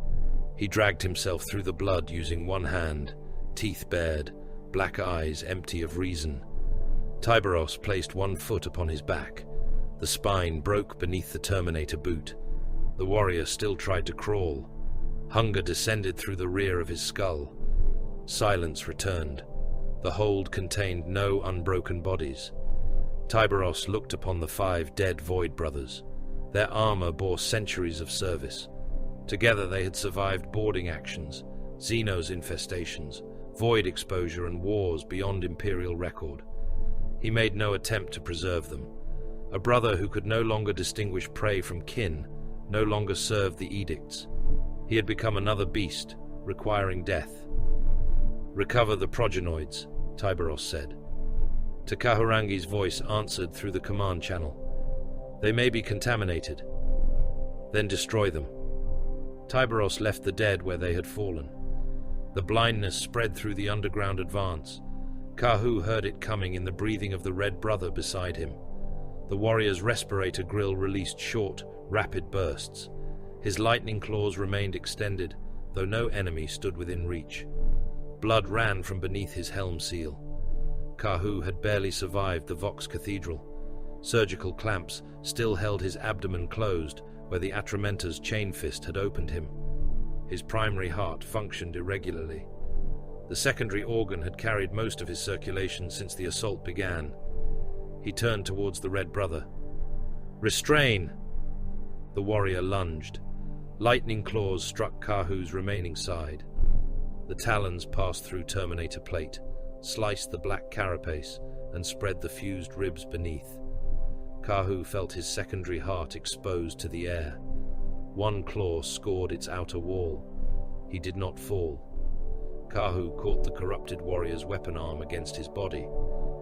He dragged himself through the blood using one hand, teeth bared, black eyes empty of reason. Tyberos placed one foot upon his back. The spine broke beneath the Terminator boot. The warrior still tried to crawl. Hunger descended through the rear of his skull. Silence returned. The hold contained no unbroken bodies. Tyberos looked upon the 5 dead Void Brothers. Their armor bore centuries of service. Together they had survived boarding actions, Xenos infestations, void exposure, and wars beyond Imperial record. He made no attempt to preserve them. A brother who could no longer distinguish prey from kin, no longer served the edicts. He had become another beast, requiring death. "Recover the progenoids," Tyberos said. Takaharangi's voice answered through the command channel. They may be contaminated. Then destroy them. Tyberos left the dead where they had fallen. The blindness spread through the underground advance. Kahu heard it coming in the breathing of the Red Brother beside him. The warrior's respirator grill released short, rapid bursts. His lightning claws remained extended, though no enemy stood within reach. Blood ran from beneath his helm seal. Kahu had barely survived the Vox Cathedral. Surgical clamps still held his abdomen closed where the Atramentor's chain fist had opened him. His primary heart functioned irregularly. The secondary organ had carried most of his circulation since the assault began. He turned towards the Red Brother. "Restrain!" The warrior lunged. Lightning claws struck Kahu's remaining side. The talons passed through Terminator plate, sliced the black carapace, and spread the fused ribs beneath. Kahu felt his secondary heart exposed to the air. One claw scored its outer wall. He did not fall. Kahu caught the corrupted warrior's weapon arm against his body.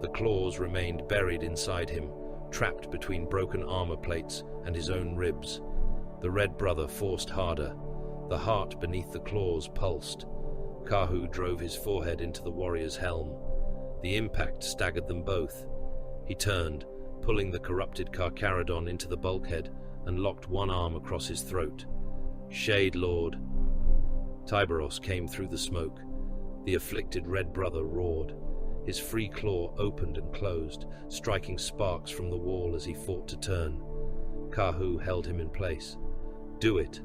The claws remained buried inside him, trapped between broken armor plates and his own ribs. The Red Brother forced harder. The heart beneath the claws pulsed. Kahu drove his forehead into the warrior's helm. The impact staggered them both. He turned, pulling the corrupted Carcharodon into the bulkhead, and locked one arm across his throat. "Shade Lord." Tyberos came through the smoke. The afflicted Red Brother roared. His free claw opened and closed, striking sparks from the wall as he fought to turn. Kahu held him in place. "Do it."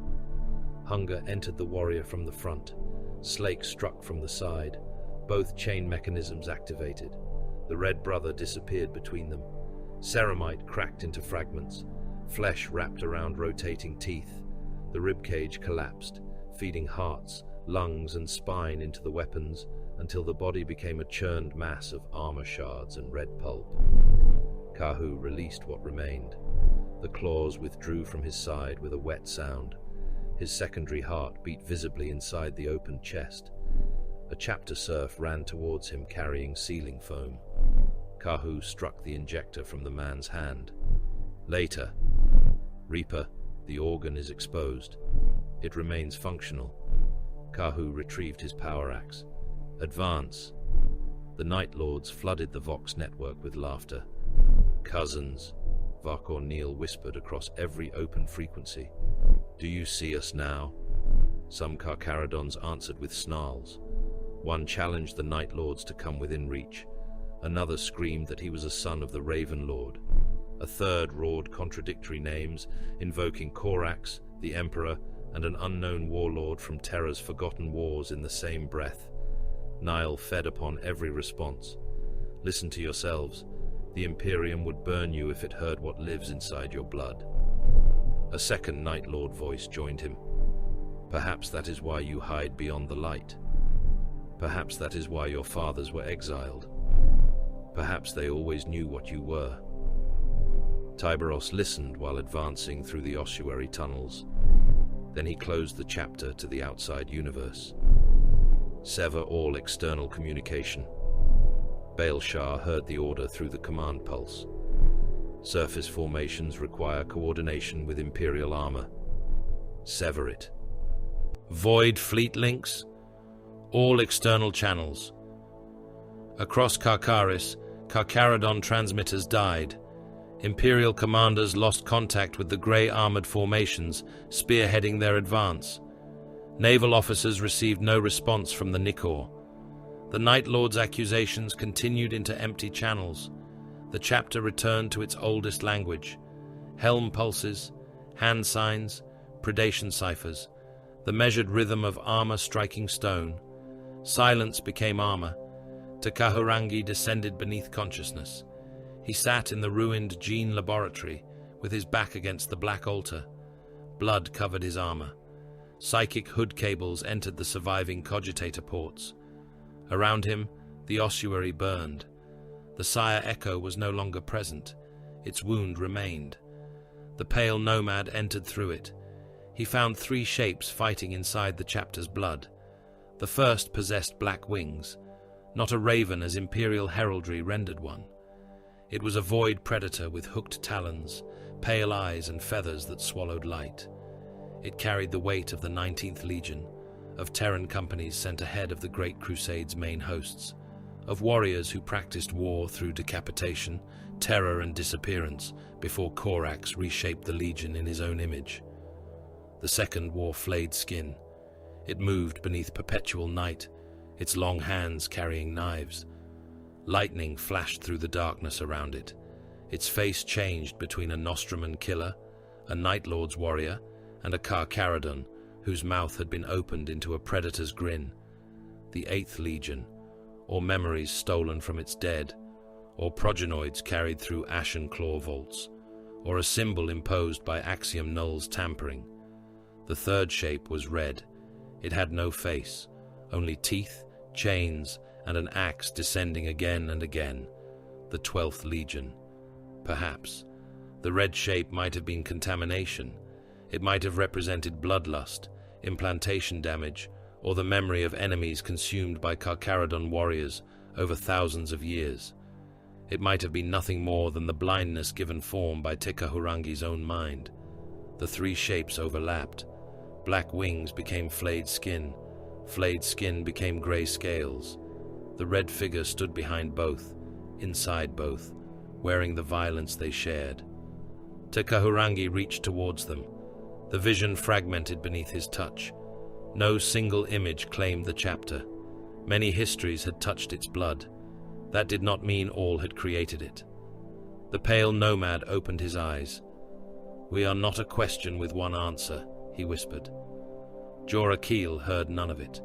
Hunger entered the warrior from the front. Slake struck from the side. Both chain mechanisms activated. The Red Brother disappeared between them. Ceramite cracked into fragments. Flesh wrapped around rotating teeth. The ribcage collapsed, feeding hearts, lungs, and spine into the weapons until the body became a churned mass of armor shards and red pulp. Kahu released what remained. The claws withdrew from his side with a wet sound. His secondary heart beat visibly inside the open chest. A chapter serf ran towards him carrying sealing foam. Kahu struck the injector from the man's hand. Later. "Reaper, the organ is exposed. It remains functional." Kahu retrieved his power axe. "Advance." The Night Lords flooded the Vox network with laughter. "Cousins," Varkor Neal whispered across every open frequency. "Do you see us now?" Some Carcharodons answered with snarls. One challenged the Night Lords to come within reach. Another screamed that he was a son of the Raven Lord. A third roared contradictory names, invoking Korax, the Emperor, and an unknown warlord from Terra's forgotten wars in the same breath. Nile fed upon every response. "Listen to yourselves. The Imperium would burn you if it heard what lives inside your blood." A second Night Lord voice joined him. "Perhaps that is why you hide beyond the light. Perhaps that is why your fathers were exiled. Perhaps they always knew what you were." Tyberos listened while advancing through the ossuary tunnels. Then he closed the chapter to the outside universe. "Sever all external communication." Baal Shah heard the order through the command pulse. "Surface formations require coordination with Imperial armor. Sever it." "Void fleet links. All external channels." Across Carcharis, Carcharodon transmitters died. Imperial commanders lost contact with the grey-armored formations, spearheading their advance. Naval officers received no response from the Nikor. The Night Lord's accusations continued into empty channels. The chapter returned to its oldest language. Helm pulses, hand signs, predation ciphers, the measured rhythm of armor striking stone. Silence became armor. Takahurangi descended beneath consciousness. He sat in the ruined gene laboratory, with his back against the black altar. Blood covered his armor. Psychic hood cables entered the surviving cogitator ports. Around him, the ossuary burned. The sire echo was no longer present. Its wound remained. The pale nomad entered through it. He found 3 shapes fighting inside the chapter's blood. The first possessed black wings, not a raven as Imperial heraldry rendered one. It was a void predator with hooked talons, pale eyes and feathers that swallowed light. It carried the weight of the 19th Legion, of Terran companies sent ahead of the Great Crusade's main hosts, of warriors who practiced war through decapitation, terror and disappearance before Korax reshaped the Legion in his own image. The second wore flayed skin. It moved beneath perpetual night, its long hands carrying knives. Lightning flashed through the darkness around it. Its face changed between a Nostroman killer, a Night Lord's warrior, and a Carcharodon whose mouth had been opened into a predator's grin. The 8th Legion, or memories stolen from its dead, or progenoids carried through ashen claw vaults, or a symbol imposed by Axiom Null's tampering. The third shape was red. It had no face, only teeth, chains, and an axe descending again and again. The 12th Legion. Perhaps. The red shape might have been contamination. It might have represented bloodlust, implantation damage, or the memory of enemies consumed by Carcharodon warriors over thousands of years. It might have been nothing more than the blindness given form by Tekahurangi's own mind. The three shapes overlapped. Black wings became flayed skin became grey scales. The red figure stood behind both, inside both, wearing the violence they shared. Tekahurangi reached towards them. The vision fragmented beneath his touch. No single image claimed the chapter. Many histories had touched its blood. That did not mean all had created it. The pale nomad opened his eyes. "We are not a question with one answer," he whispered. Jorah Keel heard none of it.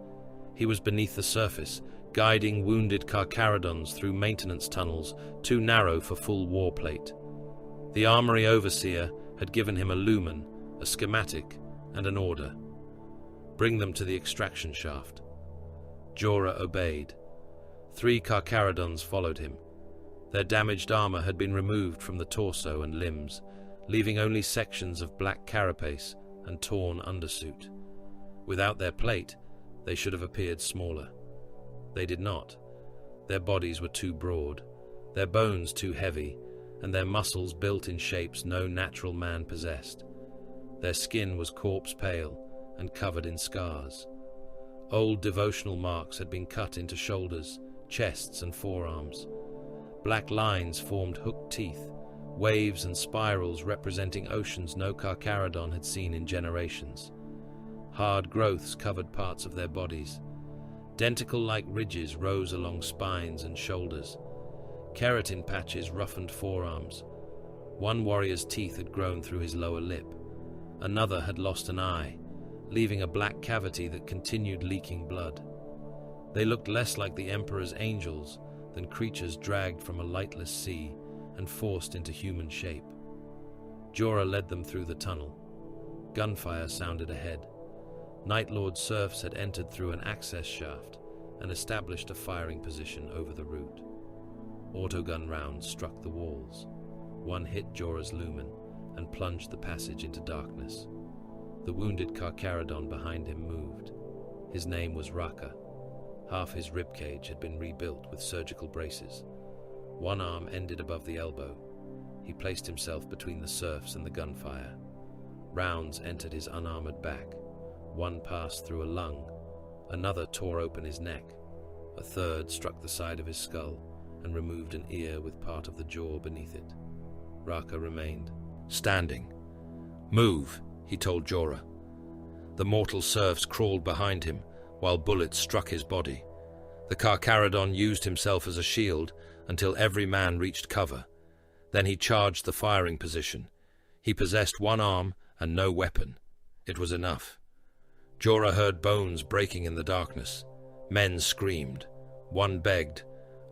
He was beneath the surface, guiding wounded Carcharodons through maintenance tunnels too narrow for full warplate. The armory overseer had given him a lumen, a schematic, and an order. Bring them to the extraction shaft. Jorah obeyed. 3 Carcharodons followed him. Their damaged armor had been removed from the torso and limbs, leaving only sections of black carapace and torn undersuit. Without their plate, they should have appeared smaller. They did not. Their bodies were too broad, their bones too heavy, and their muscles built in shapes no natural man possessed. Their skin was corpse pale and covered in scars. Old devotional marks had been cut into shoulders, chests, and forearms. Black lines formed hooked teeth, waves and spirals representing oceans no Carcharodon had seen in generations. Hard growths covered parts of their bodies. Denticle-like ridges rose along spines and shoulders. Keratin patches roughened forearms. One warrior's teeth had grown through his lower lip. Another had lost an eye, leaving a black cavity that continued leaking blood. They looked less like the Emperor's angels than creatures dragged from a lightless sea and forced into human shape. Jorah led them through the tunnel. Gunfire sounded ahead. Night Lord serfs had entered through an access shaft and established a firing position over the route. Autogun rounds struck the walls. One hit Jorah's lumen and plunged the passage into darkness. The wounded Carcharodon behind him moved. His name was Raka. Half his ribcage had been rebuilt with surgical braces. One arm ended above the elbow. He placed himself between the serfs and the gunfire. Rounds entered his unarmored back. One passed through a lung. Another tore open his neck. A third struck the side of his skull and removed an ear with part of the jaw beneath it. Raka remained, standing. "Move," he told Jorah. The mortal serfs crawled behind him, while bullets struck his body. The Carcharodon used himself as a shield until every man reached cover. Then he charged the firing position. He possessed one arm and no weapon. It was enough. Jorah heard bones breaking in the darkness. Men screamed. One begged.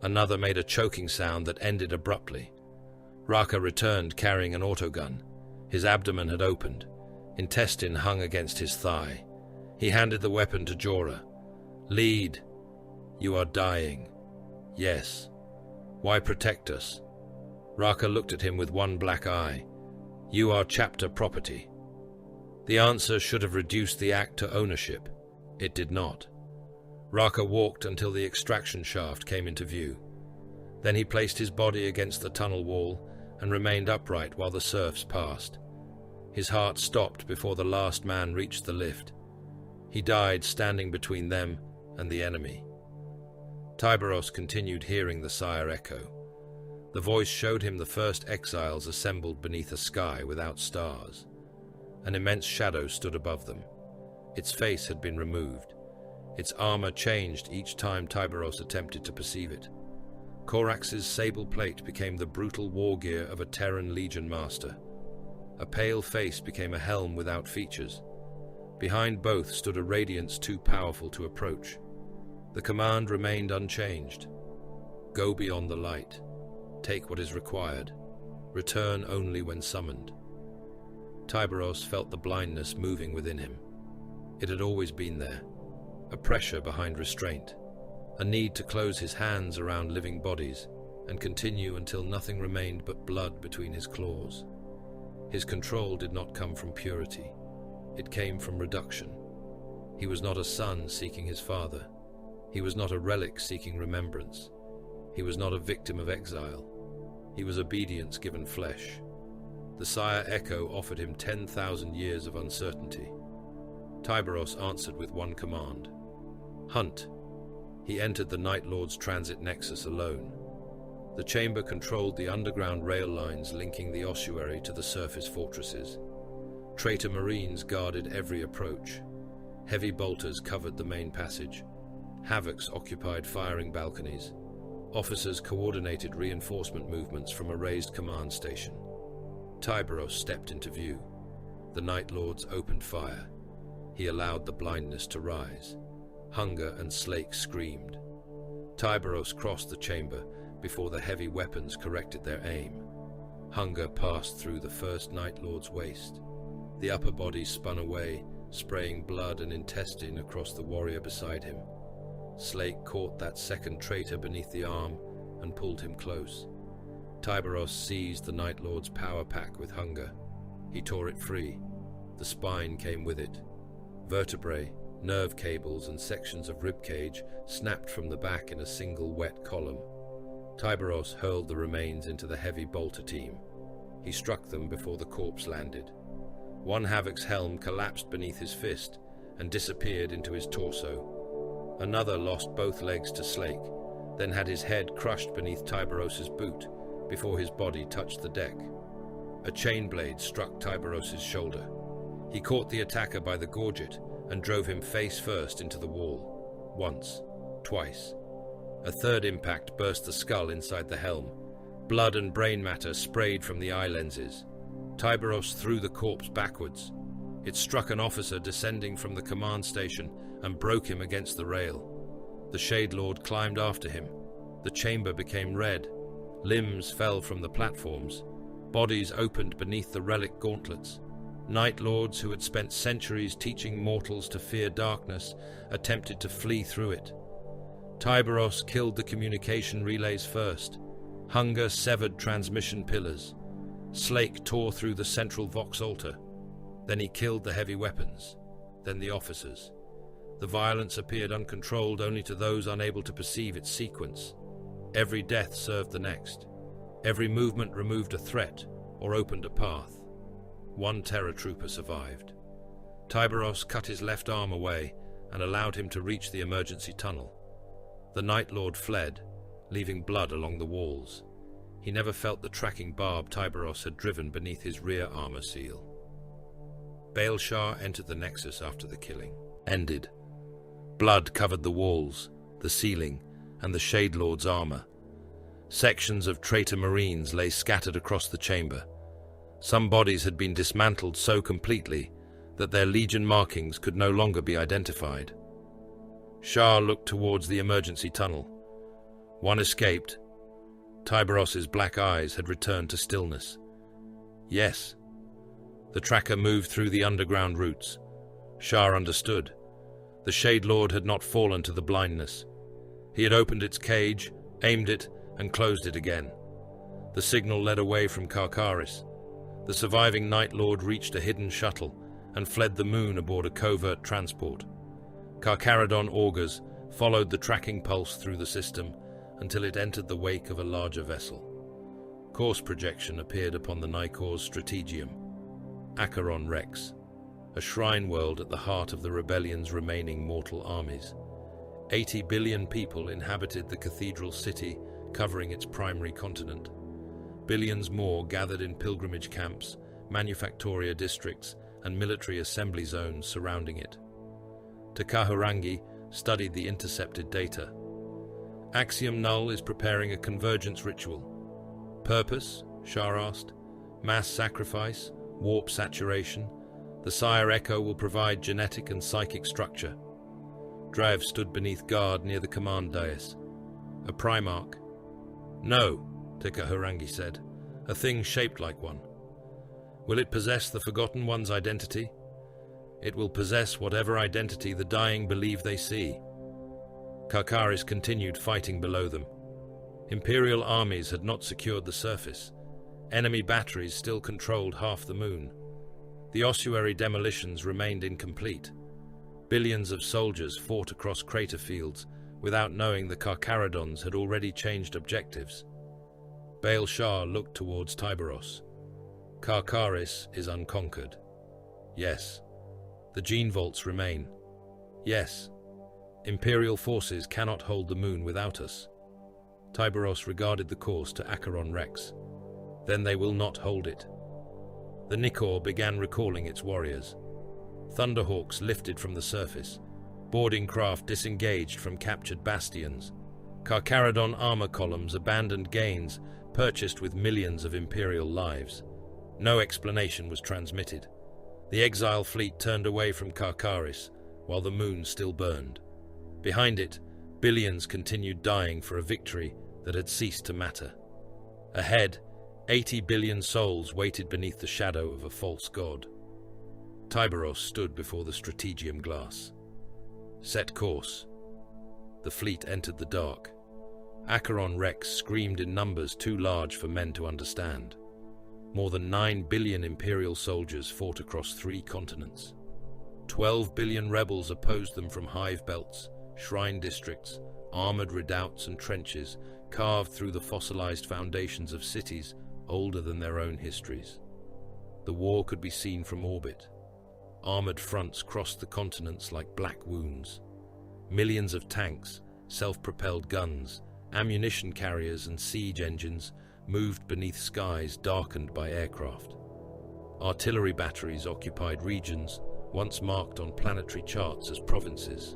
Another made a choking sound that ended abruptly. Raka returned carrying an autogun. His abdomen had opened. Intestine hung against his thigh. He handed the weapon to Jorah. "Lead. You are dying." "Yes." "Why protect us?" Raka looked at him with one black eye. "You are chapter property." The answer should have reduced the act to ownership. It did not. Raka walked until the extraction shaft came into view. Then he placed his body against the tunnel wall and remained upright while the serfs passed. His heart stopped before the last man reached the lift. He died standing between them and the enemy. Tyberos continued hearing the sire echo. The voice showed him the first exiles assembled beneath a sky without stars. An immense shadow stood above them. Its face had been removed. Its armor changed each time Tyberos attempted to perceive it. Corax's sable plate became the brutal war gear of a Terran legion master. A pale face became a helm without features. Behind both stood a radiance too powerful to approach. The command remained unchanged. Go beyond the light. Take what is required. Return only when summoned. Tyberos felt the blindness moving within him. It had always been there. A pressure behind restraint. A need to close his hands around living bodies and continue until nothing remained but blood between his claws. His control did not come from purity. It came from reduction. He was not a son seeking his father. He was not a relic seeking remembrance. He was not a victim of exile. He was obedience given flesh. The sire echo offered him 10,000 years of uncertainty. Tyberos answered with one command. Hunt. He entered the Night Lord's transit nexus alone. The chamber controlled the underground rail lines linking the ossuary to the surface fortresses. Traitor Marines guarded every approach. Heavy bolters covered the main passage. Havocs occupied firing balconies. Officers coordinated reinforcement movements from a raised command station. Tyberos stepped into view. The Night Lords opened fire. He allowed the blindness to rise. Hunger and Slake screamed. Tyberos crossed the chamber before the heavy weapons corrected their aim. Hunger passed through the first Night Lord's waist. The upper body spun away, spraying blood and intestine across the warrior beside him. Slake caught that second traitor beneath the arm and pulled him close. Tyberos seized the Night Lord's power pack with Hunger. He tore it free. The spine came with it. Vertebrae, nerve cables and sections of ribcage snapped from the back in a single wet column. Tyberos hurled the remains into the heavy bolter team. He struck them before the corpse landed. One Havoc's helm collapsed beneath his fist and disappeared into his torso. Another lost both legs to Slake, then had his head crushed beneath Tyberos's boot before his body touched the deck. A chain blade struck Tyberos's shoulder. He caught the attacker by the gorget and drove him face first into the wall. Once, twice. A third impact burst the skull inside the helm. Blood and brain matter sprayed from the eye lenses. Tyberos threw the corpse backwards. It struck an officer descending from the command station and broke him against the rail. The Shade Lord climbed after him. The chamber became red. Limbs fell from the platforms. Bodies opened beneath the relic gauntlets. Night Lords who had spent centuries teaching mortals to fear darkness attempted to flee through it. Tyberos killed the communication relays first. Hunger severed transmission pillars. Slake tore through the central Vox altar. Then he killed the heavy weapons. Then the officers. The violence appeared uncontrolled only to those unable to perceive its sequence. Every death served the next. Every movement removed a threat or opened a path. One Terror Trooper survived. Tyberos cut his left arm away and allowed him to reach the emergency tunnel. The Night Lord fled, leaving blood along the walls. He never felt the tracking barb Tyberos had driven beneath his rear armor seal. Baelshar entered the Nexus after the killing. Ended. Blood covered the walls, the ceiling, and the Shade Lord's armor. Sections of traitor Marines lay scattered across the chamber. Some bodies had been dismantled so completely that their Legion markings could no longer be identified. Shah looked towards the emergency tunnel. One escaped. Tyberos's black eyes had returned to stillness. Yes. The tracker moved through the underground routes. Shah understood. The Shade Lord had not fallen to the blindness. He had opened its cage, aimed it, and closed it again. The signal led away from Karkaris. The surviving Night Lord reached a hidden shuttle and fled the moon aboard a covert transport. Karkaradon augurs followed the tracking pulse through the system until it entered the wake of a larger vessel. Course projection appeared upon the Nikor's strategium. Acheron Rex, a shrine world at the heart of the rebellion's remaining mortal armies. 80 billion people inhabited the cathedral city, covering its primary continent. Billions more gathered in pilgrimage camps, manufactoria districts, and military assembly zones surrounding it. Takaharangi studied the intercepted data. Axiom Null is preparing a convergence ritual. Purpose? Shah asked. Mass sacrifice? Warp saturation? The Sire Echo will provide genetic and psychic structure. Drav stood beneath guard near the command dais. A Primarch? No, Takaharangi said. A thing shaped like one. Will it possess the Forgotten One's identity? It will possess whatever identity the dying believe they see. Karkaris continued fighting below them. Imperial armies had not secured the surface. Enemy batteries still controlled half the moon. The ossuary demolitions remained incomplete. Billions of soldiers fought across crater fields without knowing the Karkarodons had already changed objectives. Baal Shah looked towards Tyberos. Karkaris is unconquered. Yes. The gene vaults remain. Yes. Imperial forces cannot hold the moon without us. Tyberos regarded the course to Acheron Rex. Then they will not hold it. The Nikor began recalling its warriors. Thunderhawks lifted from the surface. Boarding craft disengaged from captured bastions. Karkarodon armor columns abandoned gains purchased with millions of Imperial lives. No explanation was transmitted. The exile fleet turned away from Karkaris, while the moon still burned. Behind it, billions continued dying for a victory that had ceased to matter. Ahead, 80 billion souls waited beneath the shadow of a false god. Tyberos stood before the strategium glass. Set course. The fleet entered the dark. Acheron Rex screamed in numbers too large for men to understand. More than 9 billion Imperial soldiers fought across 3 continents. 12 billion rebels opposed them from hive belts, shrine districts, armored redoubts and trenches carved through the fossilized foundations of cities older than their own histories. The war could be seen from orbit. Armored fronts crossed the continents like black wounds. Millions of tanks, self-propelled guns, ammunition carriers and siege engines moved beneath skies darkened by aircraft. Artillery batteries occupied regions once marked on planetary charts as provinces.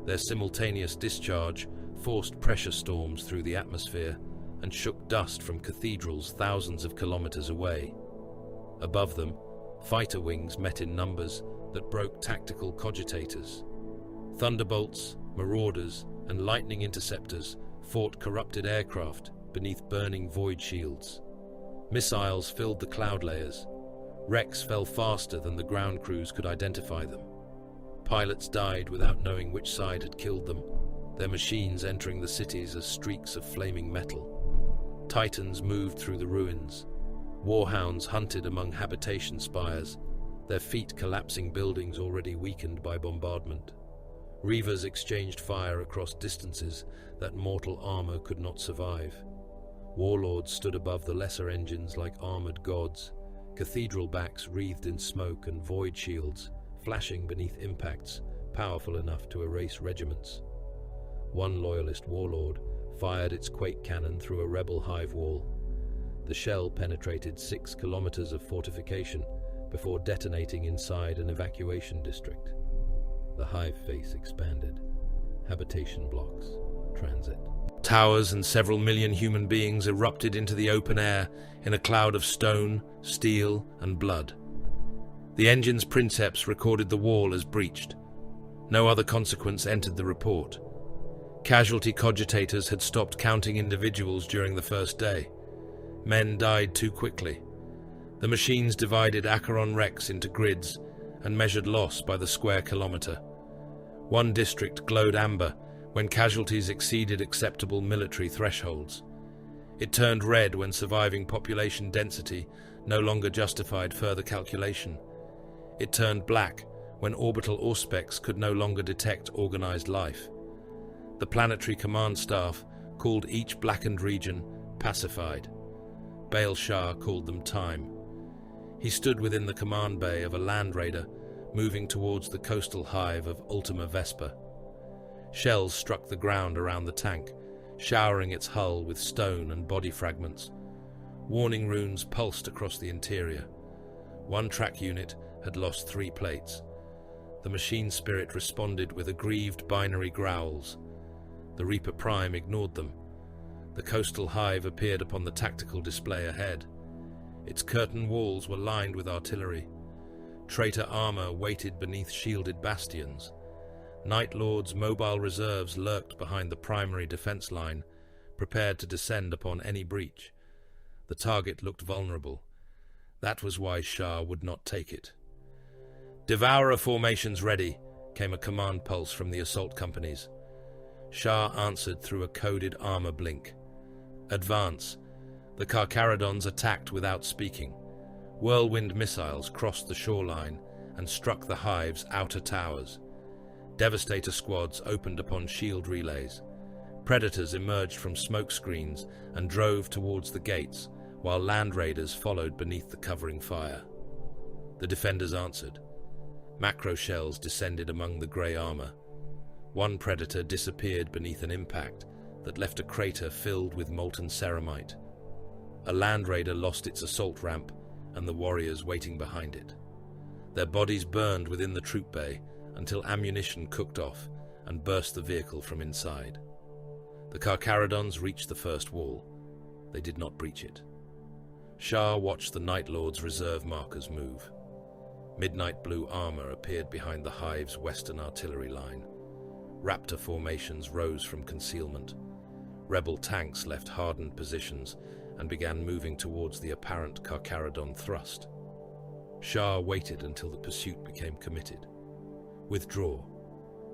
Their simultaneous discharge forced pressure storms through the atmosphere and shook dust from cathedrals thousands of kilometers away. Above them, fighter wings met in numbers that broke tactical cogitators. Thunderbolts, marauders, and lightning interceptors fought corrupted aircraft beneath burning void shields. Missiles filled the cloud layers. Wrecks fell faster than the ground crews could identify them. Pilots died without knowing which side had killed them, their machines entering the cities as streaks of flaming metal. Titans moved through the ruins. Warhounds hunted among habitation spires, their feet collapsing buildings already weakened by bombardment. Reavers exchanged fire across distances that mortal armor could not survive. Warlords stood above the lesser engines like armored gods, cathedral backs wreathed in smoke and void shields, flashing beneath impacts, powerful enough to erase regiments. One loyalist warlord fired its quake cannon through a rebel hive wall. The shell penetrated 6 kilometers of fortification before detonating inside an evacuation district. The hive face expanded. Habitation blocks. Transit. Towers and several million human beings erupted into the open air in a cloud of stone, steel, and blood. The engine's princeps recorded the wall as breached. No other consequence entered the report. Casualty cogitators had stopped counting individuals during the first day. Men died too quickly. The machines divided Acheron Rex into grids and measured loss by the square kilometer. One district glowed amber when casualties exceeded acceptable military thresholds. It turned red when surviving population density no longer justified further calculation. It turned black when orbital auspex could no longer detect organized life. The planetary command staff called each blackened region pacified. Bail Shah called them time. He stood within the command bay of a land raider, moving towards the coastal hive of Ultima Vespa. Shells struck the ground around the tank, showering its hull with stone and body fragments. Warning runes pulsed across the interior. One track unit had lost 3 plates. The machine spirit responded with aggrieved binary growls. The Reaper Prime ignored them. The coastal hive appeared upon the tactical display ahead. Its curtain walls were lined with artillery. Traitor armor waited beneath shielded bastions. Night Lord's mobile reserves lurked behind the primary defense line, prepared to descend upon any breach. The target looked vulnerable. That was why Shah would not take it. "Devourer formations ready," came a command pulse from the assault companies. Shah answered through a coded armor blink. "Advance." The Carcharodons attacked without speaking. Whirlwind missiles crossed the shoreline and struck the hive's outer towers. Devastator squads opened upon shield relays. Predators emerged from smoke screens and drove towards the gates, while land raiders followed beneath the covering fire. The defenders answered. Macro shells descended among the grey armor. One predator disappeared beneath an impact that left a crater filled with molten ceramite. A land raider lost its assault ramp and the warriors waiting behind it. Their bodies burned within the troop bay until ammunition cooked off and burst the vehicle from inside. The Carcharodons reached the first wall. They did not breach it. Shah watched the Night Lord's reserve markers move. Midnight blue armor appeared behind the hive's western artillery line. Raptor formations rose from concealment. Rebel tanks left hardened positions and began moving towards the apparent Carcharodon thrust. Shah waited until the pursuit became committed. Withdraw.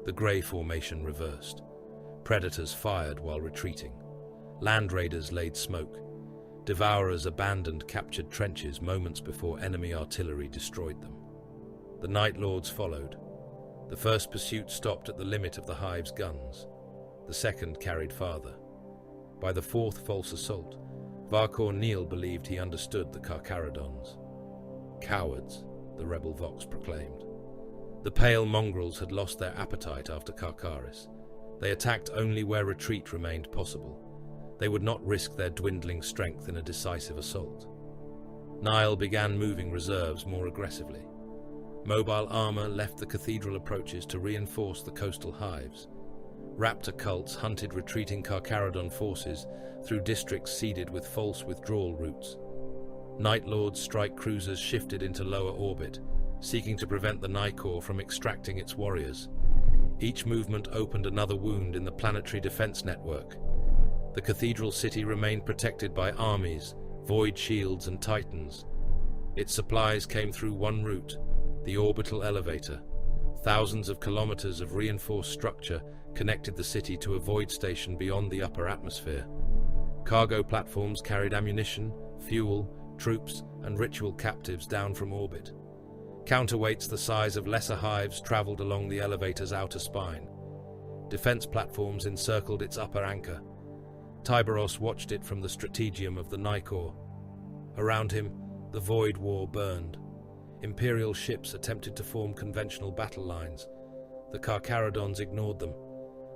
The grey formation reversed. Predators fired while retreating. Land raiders laid smoke. Devourers abandoned captured trenches moments before enemy artillery destroyed them. The Night Lords followed. The first pursuit stopped at the limit of the hive's guns. The second carried farther. By the fourth false assault, Varkor Neil believed he understood the Carcharodons. "Cowards," the rebel Vox proclaimed. The pale mongrels had lost their appetite after Carcharis. They attacked only where retreat remained possible. They would not risk their dwindling strength in a decisive assault. Nile began moving reserves more aggressively. Mobile armor left the cathedral approaches to reinforce the coastal hives. Raptor cults hunted retreating Carcharodon forces through districts seeded with false withdrawal routes. Night Lord's strike cruisers shifted into lower orbit, seeking to prevent the Nicor from extracting its warriors. Each movement opened another wound in the planetary defense network. The cathedral city remained protected by armies, void shields, and titans. Its supplies came through one route, the orbital elevator. Thousands of kilometers of reinforced structure connected the city to a void station beyond the upper atmosphere. Cargo platforms carried ammunition, fuel, troops, and ritual captives down from orbit. Counterweights the size of lesser hives traveled along the elevator's outer spine. Defense platforms encircled its upper anchor. Tyberos watched it from the strategium of the Nicor. Around him, the Void War burned. Imperial ships attempted to form conventional battle lines. The Carcharodons ignored them.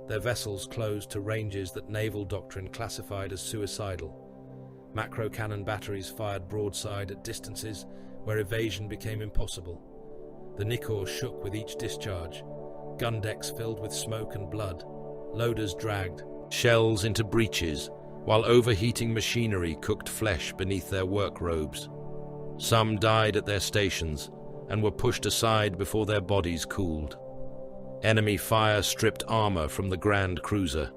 Their vessels closed to ranges that naval doctrine classified as suicidal. Macro cannon batteries fired broadside at distances where evasion became impossible. The Nicor shook with each discharge. Gun decks filled with smoke and blood. Loaders dragged shells into breaches, while overheating machinery cooked flesh beneath their work robes. Some died at their stations and were pushed aside before their bodies cooled. Enemy fire stripped armor from the Grand Cruiser.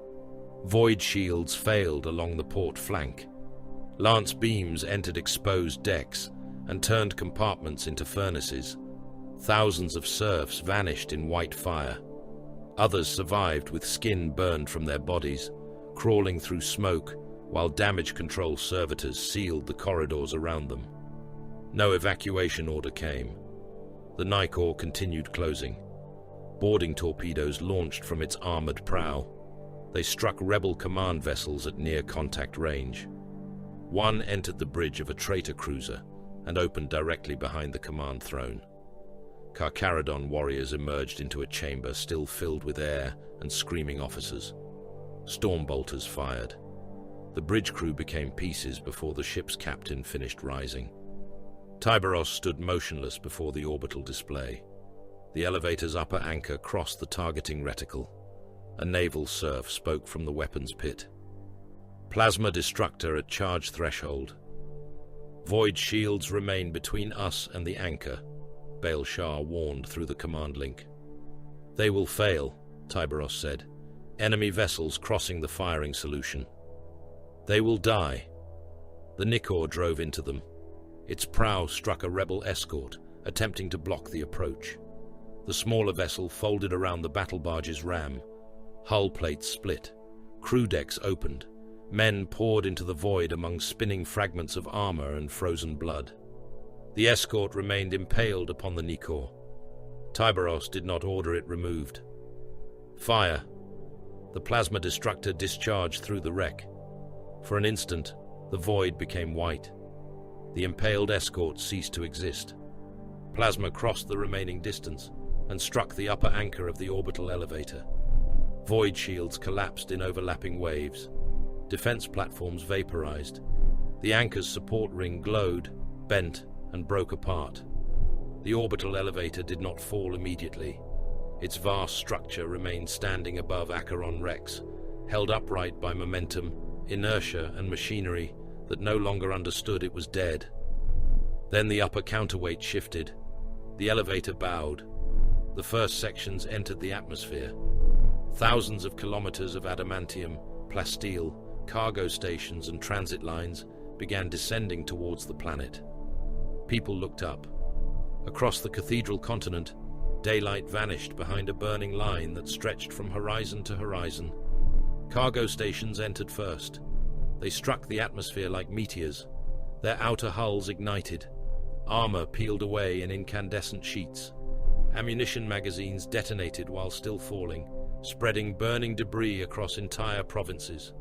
Void shields failed along the port flank. Lance beams entered exposed decks and turned compartments into furnaces. Thousands of serfs vanished in white fire. Others survived with skin burned from their bodies, crawling through smoke while damage control servitors sealed the corridors around them. No evacuation order came. The Nicor continued closing. Boarding torpedoes launched from its armored prow. They struck rebel command vessels at near-contact range. One entered the bridge of a traitor cruiser and opened directly behind the command throne. Carcharodon warriors emerged into a chamber still filled with air and screaming officers. Storm bolters fired. The bridge crew became pieces before the ship's captain finished rising. Tyberos stood motionless before the orbital display. The elevator's upper anchor crossed the targeting reticle. A naval serf spoke from the weapons pit. Plasma destructor at charge threshold. Void shields remain between us and the anchor, Baal Shah warned through the command link. They will fail, Tyberos said. Enemy vessels crossing the firing solution. They will die. The Nikor drove into them. Its prow struck a rebel escort, attempting to block the approach. The smaller vessel folded around the battle barge's ram. Hull plates split. Crew decks opened. Men poured into the void among spinning fragments of armor and frozen blood. The escort remained impaled upon the Nikor. Tyberos did not order it removed. Fire! The plasma destructor discharged through the wreck. For an instant, the void became white. The impaled escort ceased to exist. Plasma crossed the remaining distance and struck the upper anchor of the orbital elevator. Void shields collapsed in overlapping waves. Defense platforms vaporized. The anchor's support ring glowed, bent, and broke apart. The orbital elevator did not fall immediately. Its vast structure remained standing above Acheron Rex, held upright by momentum, inertia, and machinery that no longer understood it was dead. Then the upper counterweight shifted. The elevator bowed. The first sections entered the atmosphere. Thousands of kilometers of adamantium, plasteel, cargo stations and transit lines began descending towards the planet. People looked up. Across the cathedral continent, daylight vanished behind a burning line that stretched from horizon to horizon. Cargo stations entered first. They struck the atmosphere like meteors. Their outer hulls ignited. Armor peeled away in incandescent sheets. Ammunition magazines detonated while still falling, spreading burning debris across entire provinces.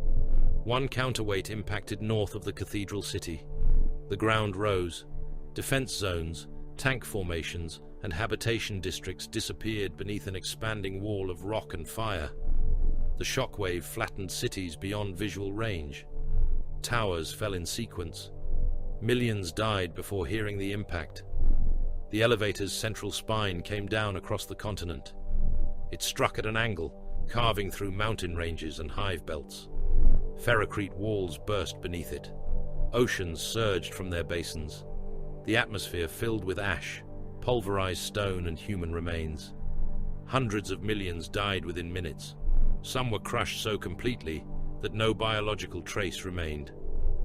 One counterweight impacted north of the cathedral city. The ground rose. Defense zones, tank formations, and habitation districts disappeared beneath an expanding wall of rock and fire. The shockwave flattened cities beyond visual range. Towers fell in sequence. Millions died before hearing the impact. The elevator's central spine came down across the continent. It struck at an angle, carving through mountain ranges and hive belts. Ferrocrete walls burst beneath it. Oceans surged from their basins. The atmosphere filled with ash, pulverized stone and human remains. Hundreds of millions died within minutes. Some were crushed so completely that no biological trace remained.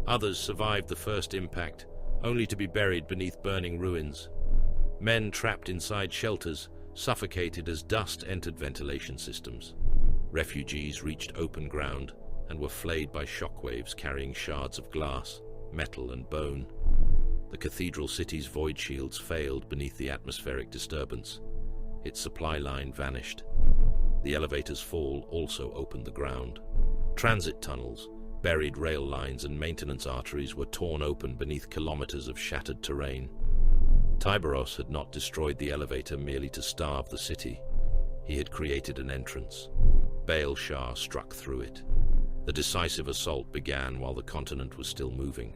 Others survived the first impact, only to be buried beneath burning ruins. Men trapped inside shelters suffocated as dust entered ventilation systems. Refugees reached open ground and were flayed by shockwaves carrying shards of glass, metal and bone. The cathedral city's void shields failed beneath the atmospheric disturbance. Its supply line vanished. The elevator's fall also opened the ground. Transit tunnels, buried rail lines and maintenance arteries were torn open beneath kilometers of shattered terrain. Tyberos had not destroyed the elevator merely to starve the city. He had created an entrance. Baal Shah struck through it. The decisive assault began while the continent was still moving.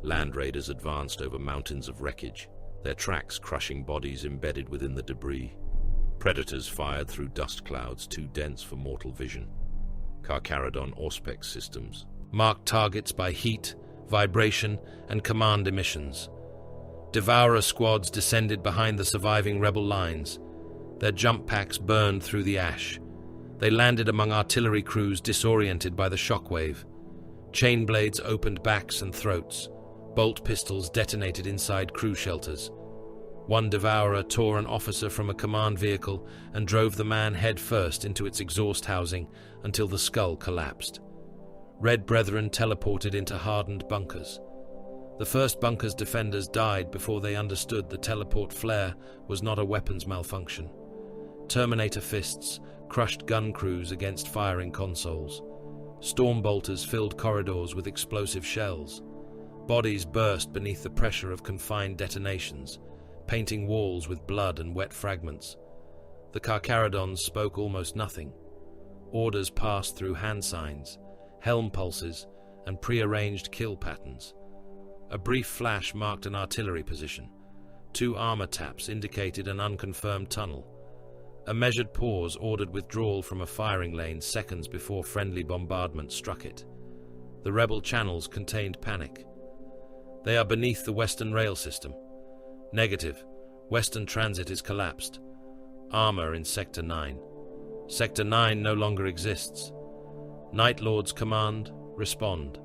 Land raiders advanced over mountains of wreckage, their tracks crushing bodies embedded within the debris. Predators fired through dust clouds too dense for mortal vision. Carcharodon Auspex systems marked targets by heat, vibration, and command emissions. Devourer squads descended behind the surviving rebel lines. Their jump packs burned through the ash. They landed among artillery crews disoriented by the shockwave. Chain blades opened backs and throats. Bolt pistols detonated inside crew shelters. One devourer tore an officer from a command vehicle and drove the man head first into its exhaust housing until the skull collapsed. Red Brethren teleported into hardened bunkers. The first bunker's defenders died before they understood the teleport flare was not a weapons malfunction. Terminator fists crushed gun crews against firing consoles. Storm bolters filled corridors with explosive shells. Bodies burst beneath the pressure of confined detonations, painting walls with blood and wet fragments. The Carcharodons spoke almost nothing. Orders passed through hand signs, helm pulses, and pre-arranged kill patterns. A brief flash marked an artillery position. 2 armor taps indicated an unconfirmed tunnel. A measured pause ordered withdrawal from a firing lane seconds before friendly bombardment struck it. The rebel channels contained panic. They are beneath the Western rail system. Negative. Western transit is collapsed. Armor in Sector 9. Sector 9 no longer exists. Night Lord's command, respond.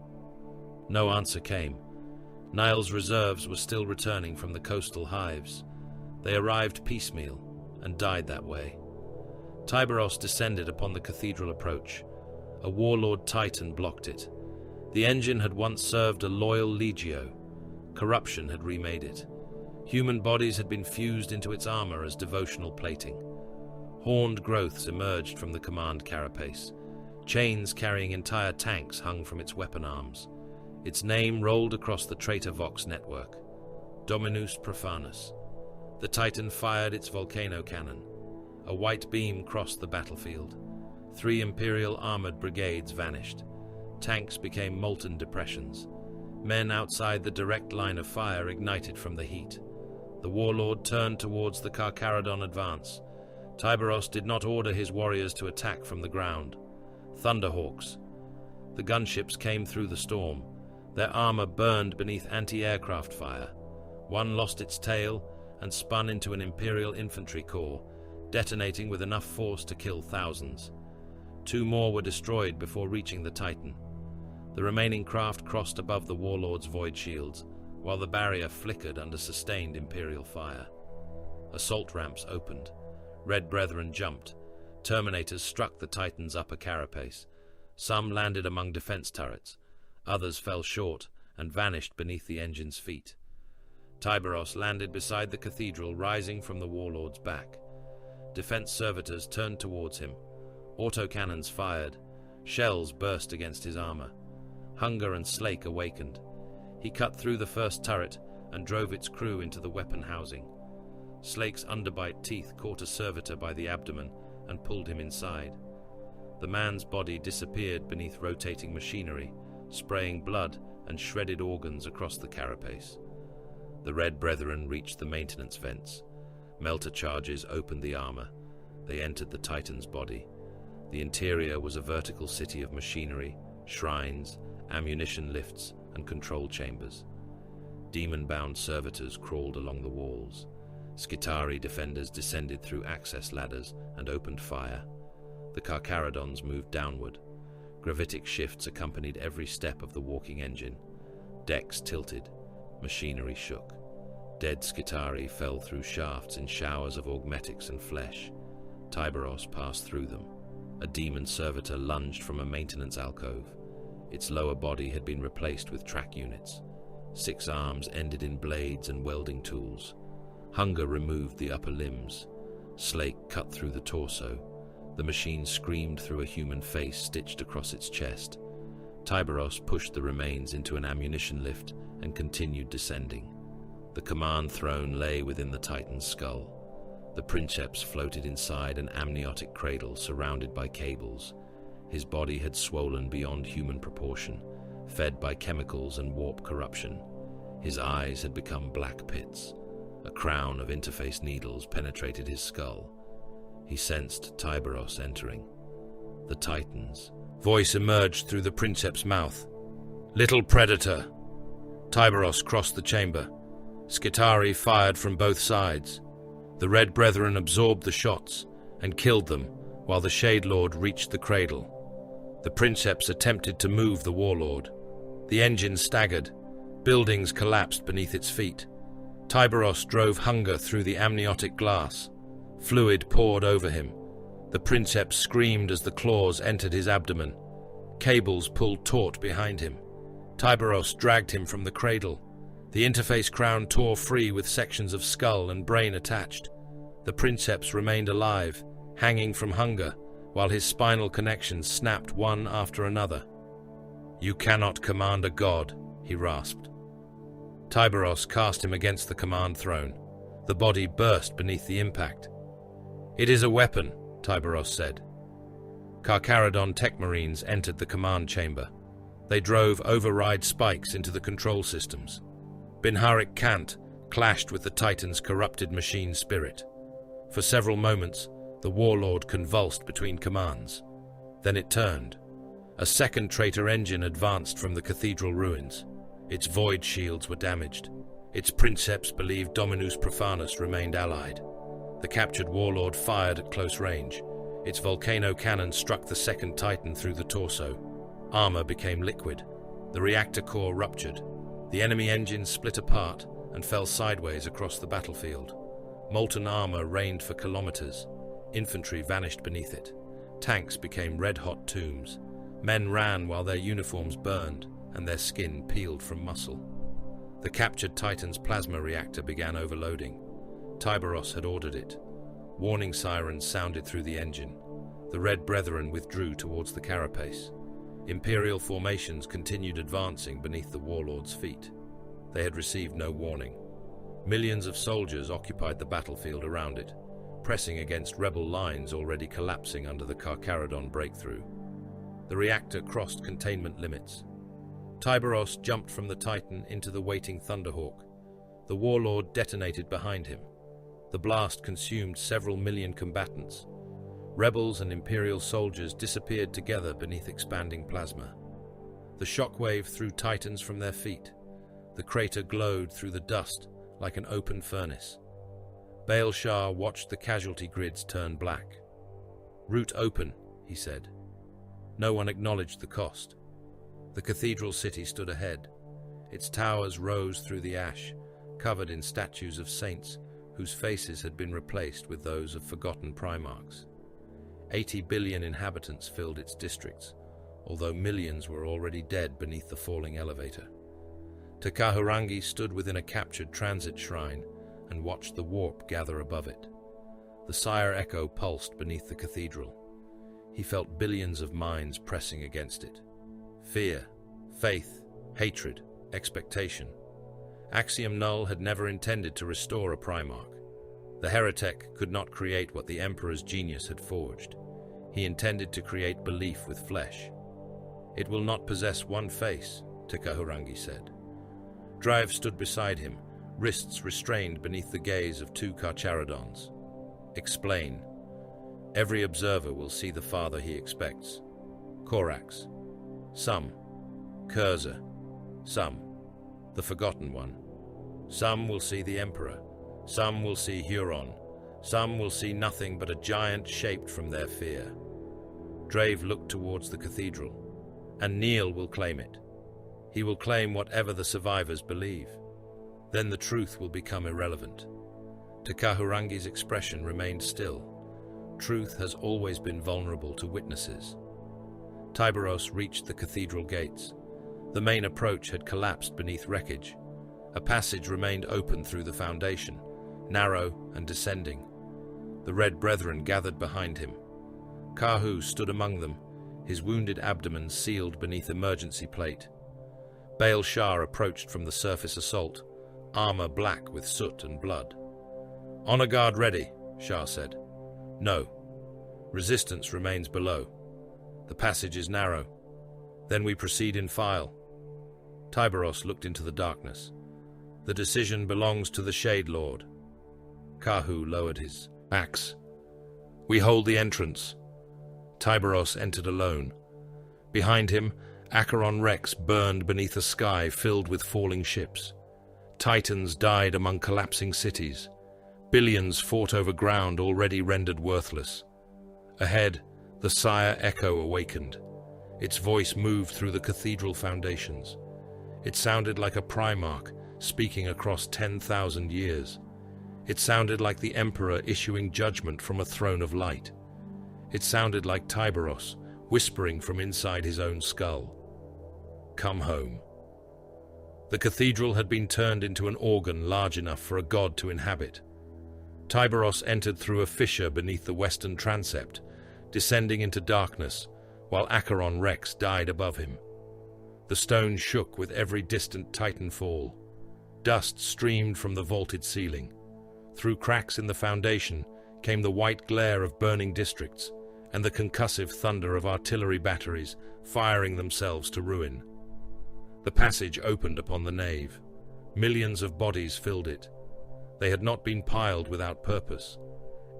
No answer came. Niall's reserves were still returning from the coastal hives. They arrived piecemeal and died that way. Tyberos descended upon the cathedral approach. A warlord titan blocked it. The engine had once served a loyal legio. Corruption had remade it. Human bodies had been fused into its armor as devotional plating. Horned growths emerged from the command carapace. Chains carrying entire tanks hung from its weapon arms. Its name rolled across the Traitor Vox network. Dominus Profanus. The Titan fired its volcano cannon. A white beam crossed the battlefield. 3 Imperial armored brigades vanished. Tanks became molten depressions. Men outside the direct line of fire ignited from the heat. The warlord turned towards the Carcharodon advance. Tyberos did not order his warriors to attack from the ground. Thunderhawks. The gunships came through the storm. Their armor burned beneath anti-aircraft fire. One lost its tail and spun into an Imperial infantry corps, detonating with enough force to kill thousands. 2 more were destroyed before reaching the Titan. The remaining craft crossed above the warlord's void shields, while the barrier flickered under sustained Imperial fire. Assault ramps opened. Red Brethren jumped. Terminators struck the Titan's upper carapace. Some landed among defense turrets. Others fell short and vanished beneath the engine's feet. Tyberos landed beside the cathedral, rising from the warlord's back. Defense servitors turned towards him. Autocannons fired. Shells burst against his armor. Hunger and Slake awakened. He cut through the first turret and drove its crew into the weapon housing. Slake's underbite teeth caught a servitor by the abdomen and pulled him inside. The man's body disappeared beneath rotating machinery, spraying blood and shredded organs across the carapace. The Red Brethren reached the maintenance vents. Melter charges opened the armor. They entered the Titan's body. The interior was a vertical city of machinery, shrines, ammunition lifts, and control chambers. Demon-bound servitors crawled along the walls. Skitarii defenders descended through access ladders and opened fire. The Carcharodons moved downward. Gravitic shifts accompanied every step of the walking engine. Decks tilted. Machinery shook. Dead Skitarii fell through shafts in showers of augmetics and flesh. Tyberos passed through them. A demon servitor lunged from a maintenance alcove. Its lower body had been replaced with track units. 6 arms ended in blades and welding tools. Hunger removed the upper limbs. Slake cut through the torso. The machine screamed through a human face stitched across its chest. Tyberos pushed the remains into an ammunition lift and continued descending. The command throne lay within the Titan's skull. The princeps floated inside an amniotic cradle surrounded by cables. His body had swollen beyond human proportion, fed by chemicals and warp corruption. His eyes had become black pits. A crown of interface needles penetrated his skull. He sensed Tyberos entering. The Titans. Voice emerged through the princeps' mouth. "Little predator." Tyberos crossed the chamber. Skitarii fired from both sides. The Red Brethren absorbed the shots and killed them while the Shade Lord reached the cradle. The princeps attempted to move the warlord. The engine staggered. Buildings collapsed beneath its feet. Tyberos drove Hunger through the amniotic glass. Fluid poured over him. The princeps screamed as the claws entered his abdomen. Cables pulled taut behind him. Tyberos dragged him from the cradle. The interface crown tore free with sections of skull and brain attached. The princeps remained alive, hanging from Hunger, while his spinal connections snapped one after another. "You cannot command a god," he rasped. Tyberos cast him against the command throne. The body burst beneath the impact. "It is a weapon," Tyberos said. Carcharodon tech marines entered the command chamber. They drove override spikes into the control systems. Binharik Kant clashed with the Titan's corrupted machine spirit. For several moments, the warlord convulsed between commands. Then it turned. A second traitor engine advanced from the cathedral ruins. Its void shields were damaged. Its princeps believed Dominus Profanus remained allied. The captured warlord fired at close range. Its volcano cannon struck the second Titan through the torso. Armor became liquid. The reactor core ruptured. The enemy engines split apart and fell sideways across the battlefield. Molten armor rained for kilometers. Infantry vanished beneath it. Tanks became red-hot tombs. Men ran while their uniforms burned and their skin peeled from muscle. The captured Titan's plasma reactor began overloading. Tyberos had ordered it. Warning sirens sounded through the engine. The Red Brethren withdrew towards the carapace. Imperial formations continued advancing beneath the warlord's feet. They had received no warning. Millions of soldiers occupied the battlefield around it, pressing against rebel lines already collapsing under the Carcharodon breakthrough. The reactor crossed containment limits. Tyberos jumped from the Titan into the waiting Thunderhawk. The warlord detonated behind him. The blast consumed several million combatants. Rebels and Imperial soldiers disappeared together beneath expanding plasma. The shockwave threw Titans from their feet. The crater glowed through the dust like an open furnace. Baal Shah watched the casualty grids turn black. "Route open," he said. No one acknowledged the cost. The cathedral city stood ahead. Its towers rose through the ash, covered in statues of saints whose faces had been replaced with those of forgotten primarchs. 80 billion inhabitants filled its districts, although millions were already dead beneath the falling elevator. Takahurangi stood within a captured transit shrine and watched the warp gather above it. The Sire echo pulsed beneath the cathedral. He felt billions of minds pressing against it. Fear, faith, hatred, expectation. Axiom Null had never intended to restore a Primarch. The heretic could not create what the Emperor's genius had forged. He intended to create belief with flesh. "It will not possess one face," Takahurangi said. Drive stood beside him, wrists restrained beneath the gaze of two Carcharodons. "Explain. Every observer will see the father he expects. Korax. Some. Cursor. Some. The Forgotten One. Some will see the Emperor. Some will see Huron. Some will see nothing but a giant shaped from their fear." Drave looked towards the cathedral. "And Neil will claim it. He will claim whatever the survivors believe. Then the truth will become irrelevant." Takahurangi's expression remained still. Truth has always been vulnerable to witnesses. Tyberos reached the cathedral gates. The main approach had collapsed beneath wreckage. A passage remained open through the foundation, narrow and descending. The Red Brethren gathered behind him. Kahu stood among them, his wounded abdomen sealed beneath emergency plate. Baal Shah approached from the surface assault, armor black with soot and blood. "Honor guard ready," Shah said. "No. Resistance remains below. The passage is narrow. Then we proceed in file." Tyberos looked into the darkness. "The decision belongs to the Shade Lord." Kahu lowered his axe. "We hold the entrance." Tyberos entered alone. Behind him, Acheron Rex burned beneath a sky filled with falling ships. Titans died among collapsing cities. Billions fought over ground already rendered worthless. Ahead, the Sire Echo awakened. Its voice moved through the cathedral foundations. It sounded like a Primarch speaking across 10,000 years. It sounded like the Emperor issuing judgment from a throne of light. It sounded like Tyberos whispering from inside his own skull. "Come home." The cathedral had been turned into an organ large enough for a god to inhabit. Tyberos entered through a fissure beneath the western transept, descending into darkness, while Acheron Rex died above him. The stone shook with every distant Titan fall. Dust streamed from the vaulted ceiling. Through cracks in the foundation came the white glare of burning districts and the concussive thunder of artillery batteries firing themselves to ruin. The passage opened upon the nave. Millions of bodies filled it. They had not been piled without purpose.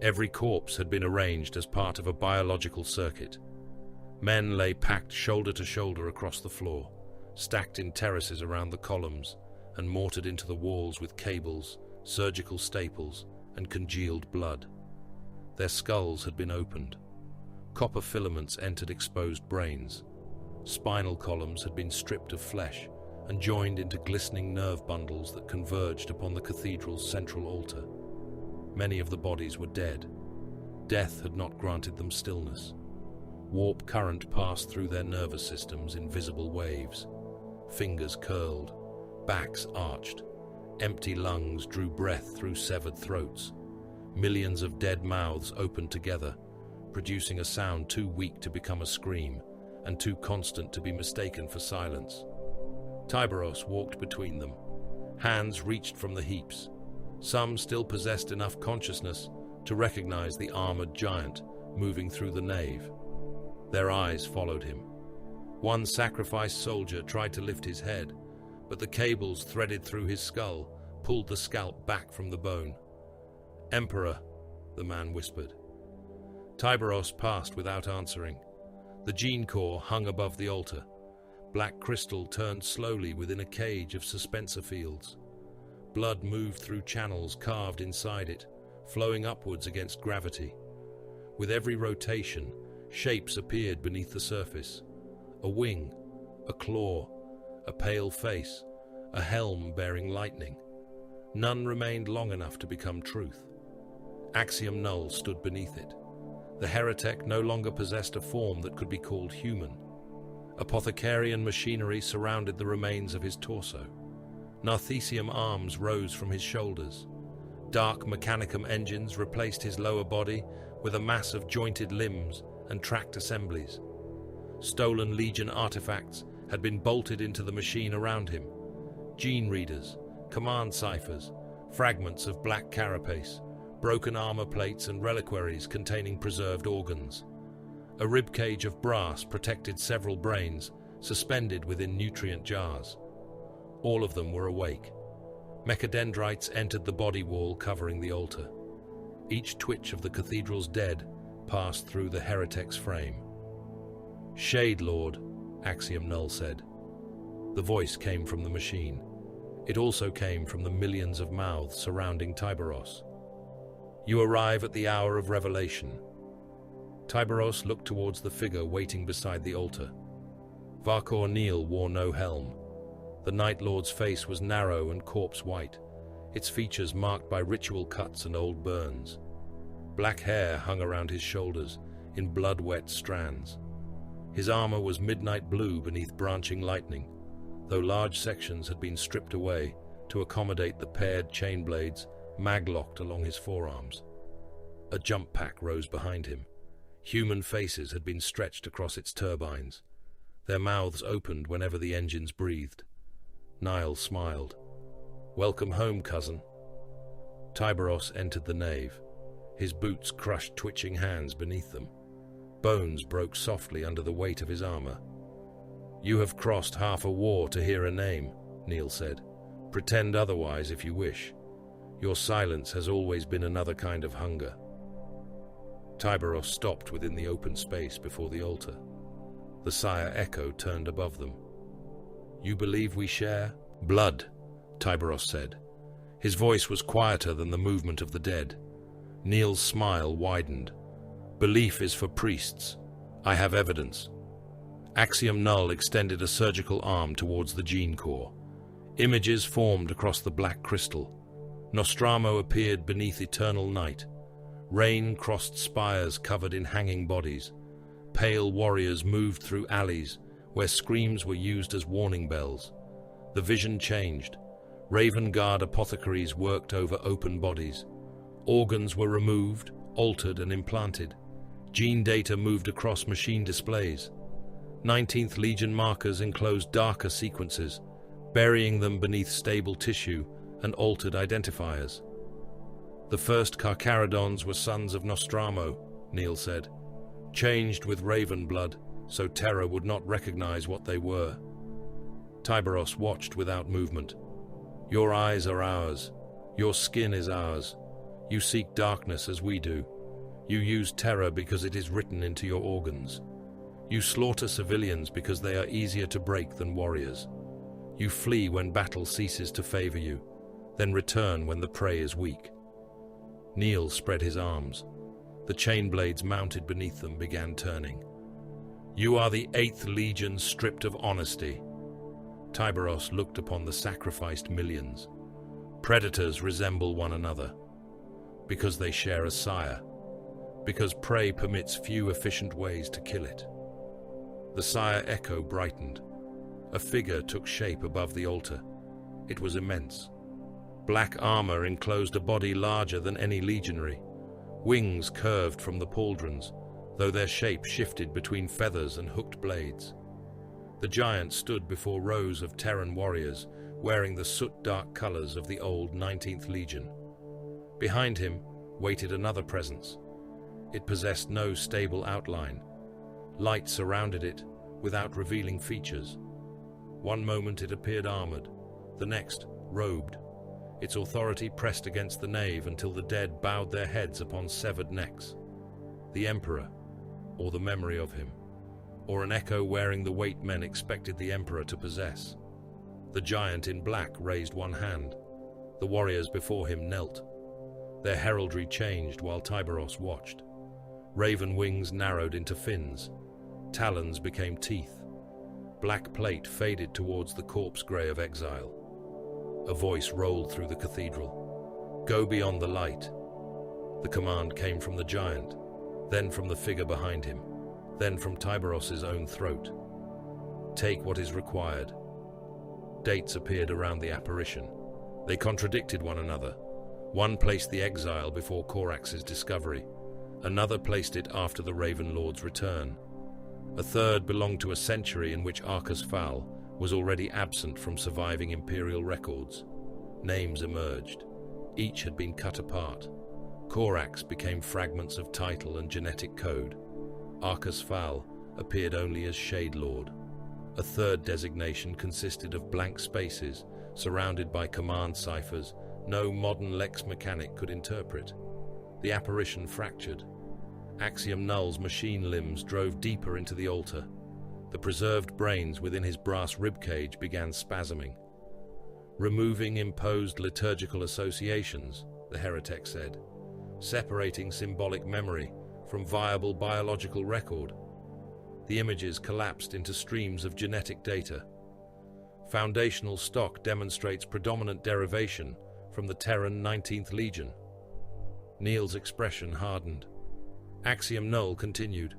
Every corpse had been arranged as part of a biological circuit. Men lay packed shoulder to shoulder across the floor, stacked in terraces around the columns, and mortared into the walls with cables, surgical staples, and congealed blood. Their skulls had been opened. Copper filaments entered exposed brains. Spinal columns had been stripped of flesh and joined into glistening nerve bundles that converged upon the cathedral's central altar. Many of the bodies were dead. Death had not granted them stillness. Warp current passed through their nervous systems in visible waves. Fingers curled, backs arched. Empty lungs drew breath through severed throats. Millions of dead mouths opened together, producing a sound too weak to become a scream and too constant to be mistaken for silence. Tyberos walked between them. Hands reached from the heaps. Some still possessed enough consciousness to recognize the armored giant moving through the nave. Their eyes followed him. One sacrificed soldier tried to lift his head, but the cables threaded through his skull pulled the scalp back from the bone. "Emperor," the man whispered. Tyberos passed without answering. The gene core hung above the altar. Black crystal turned slowly within a cage of suspensor fields. Blood moved through channels carved inside it, flowing upwards against gravity. With every rotation, shapes appeared beneath the surface. A wing, a claw, a pale face, a helm bearing lightning. None remained long enough to become truth. Axiom Null stood beneath it. The heretic no longer possessed a form that could be called human. Apothecarian machinery surrounded the remains of his torso. Narthesium arms rose from his shoulders. Dark mechanicum engines replaced his lower body with a mass of jointed limbs and tracked assemblies. Stolen Legion artifacts had been bolted into the machine around him. Gene readers, command ciphers, fragments of black carapace, broken armor plates and reliquaries containing preserved organs. A ribcage of brass protected several brains, suspended within nutrient jars. All of them were awake. Mechadendrites entered the body wall covering the altar. Each twitch of the cathedral's dead passed through the heretic's frame. "Shade Lord," Axiom Null said. The voice came from the machine. It also came from the millions of mouths surrounding Tyberos. "You arrive at the hour of revelation." Tyberos looked towards the figure waiting beside the altar. Varkor Neal wore no helm. The Night Lord's face was narrow and corpse-white, its features marked by ritual cuts and old burns. Black hair hung around his shoulders in blood-wet strands. His armor was midnight blue beneath branching lightning, though large sections had been stripped away to accommodate the paired chain blades maglocked along his forearms. A jump pack rose behind him. Human faces had been stretched across its turbines. Their mouths opened whenever the engines breathed. Niall smiled. "Welcome home, cousin." Tyberos entered the nave. His boots crushed twitching hands beneath them. Bones broke softly under the weight of his armor. "You have crossed half a war to hear a name," Neal said. "Pretend otherwise if you wish. Your silence has always been another kind of hunger." Tyberos stopped within the open space before the altar. The Sire Echo turned above them. "You believe we share blood," Tyberos said. His voice was quieter than the movement of the dead. Neal's smile widened. "Belief is for priests. I have evidence." Axiom Null extended a surgical arm towards the gene core. Images formed across the black crystal. Nostramo appeared beneath eternal night. Rain crossed spires covered in hanging bodies. Pale warriors moved through alleys where screams were used as warning bells. The vision changed. Raven Guard apothecaries worked over open bodies. Organs were removed, altered and implanted. Gene data moved across machine displays. 19th Legion markers enclosed darker sequences, burying them beneath stable tissue and altered identifiers. The first Carcharodons were sons of Nostramo, Neil said, changed with raven blood so Terra would not recognize what they were. Tyberos watched without movement. Your eyes are ours. Your skin is ours. You seek darkness as we do. You use terror because it is written into your organs. You slaughter civilians because they are easier to break than warriors. You flee when battle ceases to favor you, then return when the prey is weak. Neil spread his arms. The chain blades mounted beneath them began turning. You are the 8th Legion stripped of honesty. Tyberos looked upon the sacrificed millions. Predators resemble one another, because they share a sire, because prey permits few efficient ways to kill it. The sire echo brightened. A figure took shape above the altar. It was immense. Black armor enclosed a body larger than any legionary. Wings curved from the pauldrons, though their shape shifted between feathers and hooked blades. The giant stood before rows of Terran warriors, wearing the soot-dark colors of the old 19th Legion. Behind him waited another presence. It possessed no stable outline. Light surrounded it, without revealing features. One moment it appeared armored, the next robed. Its authority pressed against the nave until the dead bowed their heads upon severed necks. The Emperor, or the memory of him, or an echo wearing the weight men expected the Emperor to possess. The giant in black raised one hand. The warriors before him knelt. Their heraldry changed while Tyberos watched. Raven wings narrowed into fins. Talons became teeth. Black plate faded towards the corpse grey of exile. A voice rolled through the cathedral. Go beyond the light. The command came from the giant, then from the figure behind him, then from Tyberos's own throat. Take what is required. Dates appeared around the apparition. They contradicted one another. One placed the exile before Corax's discovery. Another placed it after the Raven Lord's return. A third belonged to a century in which Arcus Fowl was already absent from surviving imperial records. Names emerged. Each had been cut apart. Corax became fragments of title and genetic code. Arcus Fowl appeared only as Shade Lord. A third designation consisted of blank spaces surrounded by command ciphers no modern lex mechanic could interpret. The apparition fractured. Axiom Null's machine limbs drove deeper into the altar. The preserved brains within his brass ribcage began spasming. Removing imposed liturgical associations, the heretic said, separating symbolic memory from viable biological record. The images collapsed into streams of genetic data. Foundational stock demonstrates predominant derivation from the Terran 19th Legion. Neil's expression hardened. Axiom Null continued.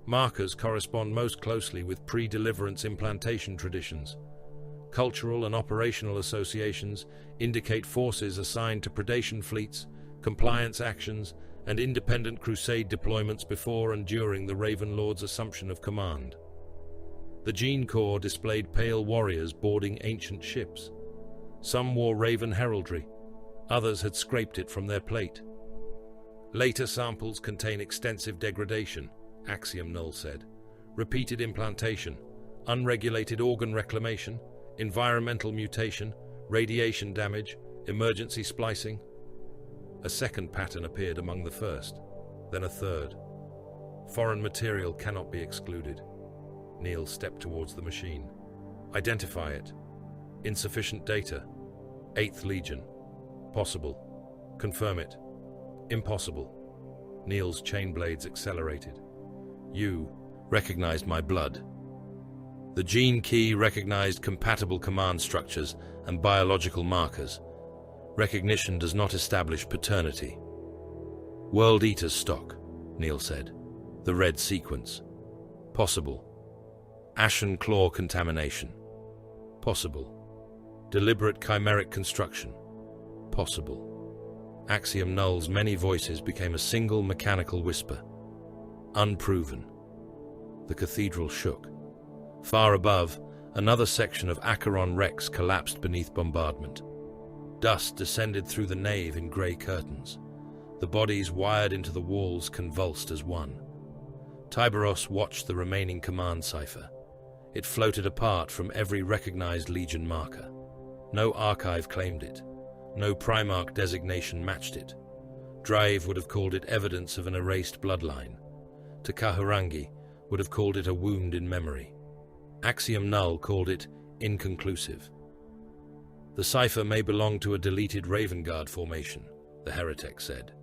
Markers correspond most closely with pre-deliverance implantation traditions. Cultural and operational associations indicate forces assigned to predation fleets, compliance actions, and independent crusade deployments before and during the Raven Lord's assumption of command. The Gene Corps displayed pale warriors boarding ancient ships. Some wore Raven heraldry, others had scraped it from their plate. Later samples contain extensive degradation, Axiom Null said. Repeated implantation, unregulated organ reclamation, environmental mutation, radiation damage, emergency splicing. A second pattern appeared among the first, then a third. Foreign material cannot be excluded. Neil stepped towards the machine. Identify it. Insufficient data. 8th Legion. Possible. Confirm it. Impossible. Neil's chain blades accelerated. You recognized my blood. The gene key recognized compatible command structures and biological markers. Recognition does not establish paternity. World Eater's stock, Neil said. The red sequence. Possible. Ashen claw contamination. Possible. Deliberate chimeric construction. Possible. Axiom Null's many voices became a single mechanical whisper. Unproven. The cathedral shook. Far above, Another section of Acheron Rex collapsed beneath bombardment. Dust descended through the nave in grey curtains. The bodies wired into the walls convulsed as one. Tyberos watched the remaining command cipher. It floated apart from every recognized Legion marker. No archive claimed it. No Primarch designation matched it. Drive would have called it evidence of an erased bloodline. Takaharangi would have called it a wound in memory. Axiom Null called it inconclusive. The cipher may belong to a deleted Raven Guard formation, the heretic said.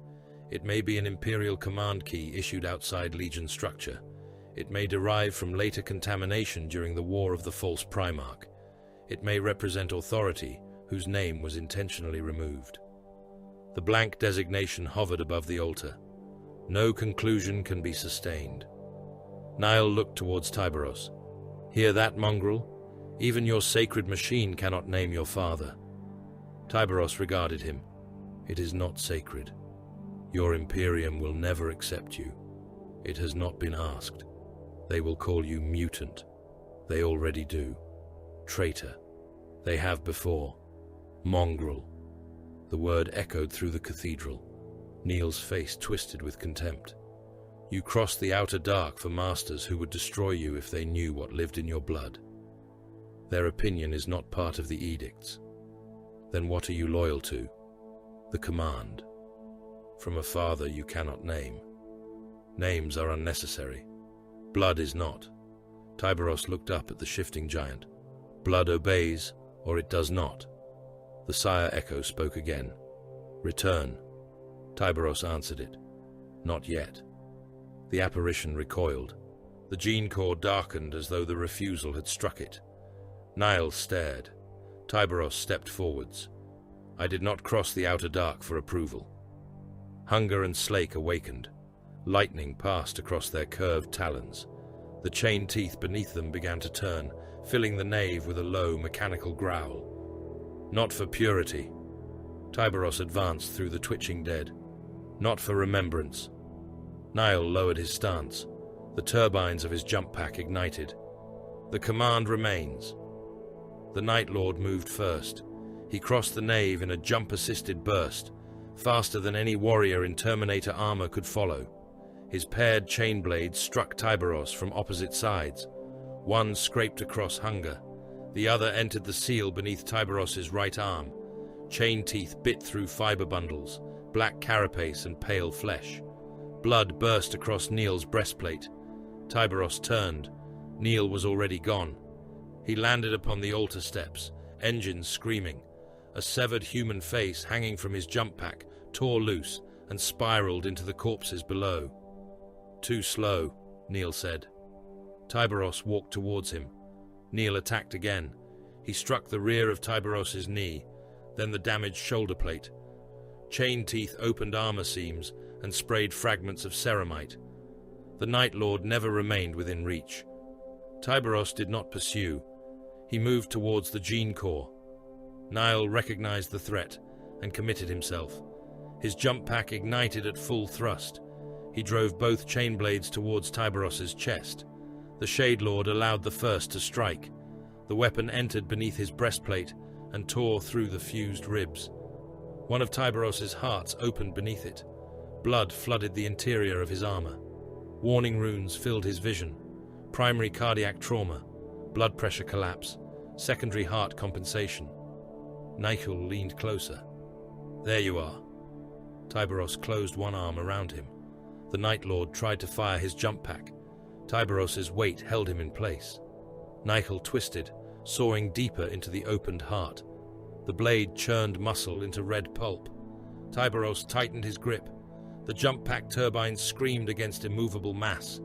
It may be an Imperial command key issued outside Legion structure. It may derive from later contamination during the War of the False Primarch. It may represent authority whose name was intentionally removed. The blank designation hovered above the altar. No conclusion can be sustained. Niall looked towards Tyberos. Hear that, mongrel? Even your sacred machine cannot name your father. Tyberos regarded him. It is not sacred. Your Imperium will never accept you. It has not been asked. They will call you mutant. They already do. Traitor. They have before. Mongrel. The word echoed through the cathedral. Neil's face twisted with contempt. You crossed the outer dark for masters who would destroy you if they knew what lived in your blood. Their opinion is not part of the edicts. Then what are you loyal to? The command. From a father you cannot name. Names are unnecessary. Blood is not. Tyberos looked up at the shifting giant. Blood obeys, or it does not. The sire echo spoke again. Return. Tyberos answered it. Not yet. The apparition recoiled. The gene core darkened as though the refusal had struck it. Niall stared. Tyberos stepped forwards. I did not cross the outer dark for approval. Hunger and Slake awakened. Lightning passed across their curved talons. The chain teeth beneath them began to turn, filling the nave with a low, mechanical growl. Not for purity. Tyberos advanced through the twitching dead. Not for remembrance. Niall lowered his stance. The turbines of his jump pack ignited. The command remains. The Night Lord moved first. He crossed the nave in a jump-assisted burst, faster than any warrior in Terminator armor could follow. His paired chain blades struck Tyberos from opposite sides. One scraped across Hunger. The other entered the seal beneath Tyberos's right arm. Chain teeth bit through fiber bundles, black carapace and pale flesh. Blood burst across Neil's breastplate. Tyberos turned. Neil was already gone. He landed upon the altar steps, engines screaming. A severed human face hanging from his jump pack tore loose and spiraled into the corpses below. Too slow, Neil said. Tyberos walked towards him. Neil attacked again. He struck the rear of Tyberos's knee, then the damaged shoulder plate. Chain teeth opened armor seams and sprayed fragments of ceramite. The Night Lord never remained within reach. Tyberos did not pursue. He moved towards the gene core. Niall recognized the threat and committed himself. His jump pack ignited at full thrust. He drove both chain blades towards Tyberos's chest. The Shade Lord allowed the first to strike. The weapon entered beneath his breastplate and tore through the fused ribs. One of Tyberos's hearts opened beneath it. Blood flooded the interior of his armor. Warning runes filled his vision. Primary cardiac trauma, blood pressure collapse, secondary heart compensation. Nigel leaned closer. There you are. Tyberos closed one arm around him. The Night Lord tried to fire his jump pack. Tyberos's weight held him in place. Nigel twisted, soaring deeper into the opened heart. The blade churned muscle into red pulp. Tyberos tightened his grip. The jump pack turbines screamed against immovable mass.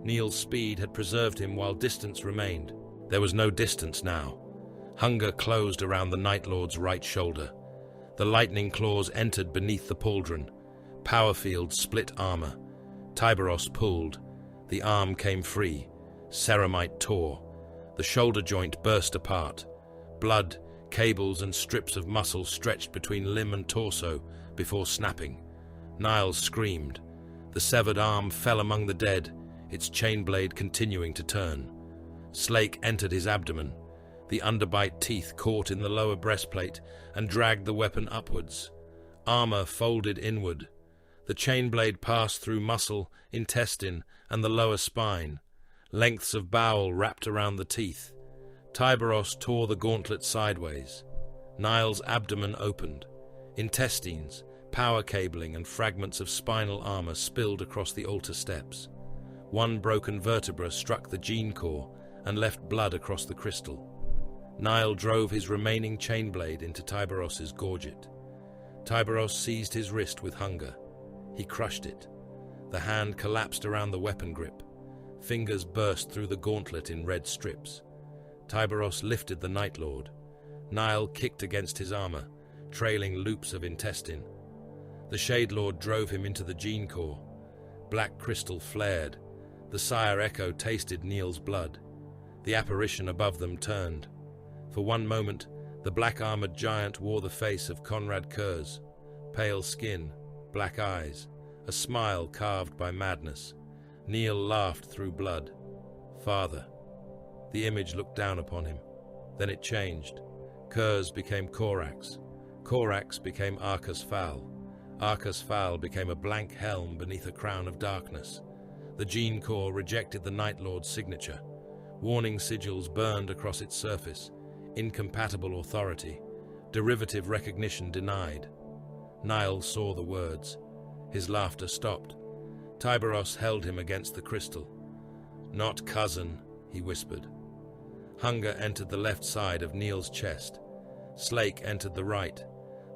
Neil's speed had preserved him while distance remained. There was no distance now. Hunger closed around the Night Lord's right shoulder. The lightning claws entered beneath the pauldron. Power fields split armor. Tyberos pulled. The arm came free. Ceramite tore. The shoulder joint burst apart. Blood, cables and strips of muscle stretched between limb and torso before snapping. Niles screamed. The severed arm fell among the dead, its chain blade continuing to turn. Slake entered his abdomen. The underbite teeth caught in the lower breastplate and dragged the weapon upwards. Armor folded inward. The chain blade passed through muscle, intestine, and the lower spine. Lengths of bowel wrapped around the teeth. Tyberos tore the gauntlet sideways. Niall's abdomen opened. Intestines, power cabling, and fragments of spinal armor spilled across the altar steps. One broken vertebra struck the gene core and left blood across the crystal. Niall drove his remaining chain blade into Tyberos's gorget. Tyberos seized his wrist with hunger. He crushed it. The hand collapsed around the weapon grip. Fingers burst through the gauntlet in red strips. Tyberos lifted the Night Lord. Niall kicked against his armor, trailing loops of intestine. The Shade Lord drove him into the gene core. Black crystal flared. The Sire Echo tasted Niall's blood. The apparition above them turned. For one moment, the black-armored giant wore the face of Conrad Kurz. Pale skin, black eyes, a smile carved by madness. Niall laughed through blood. Father. The image looked down upon him. Then it changed. Kurz became Korax. Korax became Arcus Fowl. Arcus Fowl became a blank helm beneath a crown of darkness. The gene core rejected the Night Lord's signature. Warning sigils burned across its surface. Incompatible authority. Derivative recognition denied. Niall saw the words. His laughter stopped. Tyberos held him against the crystal. Not cousin, he whispered. Hunger entered the left side of Niall's chest. Slake entered the right.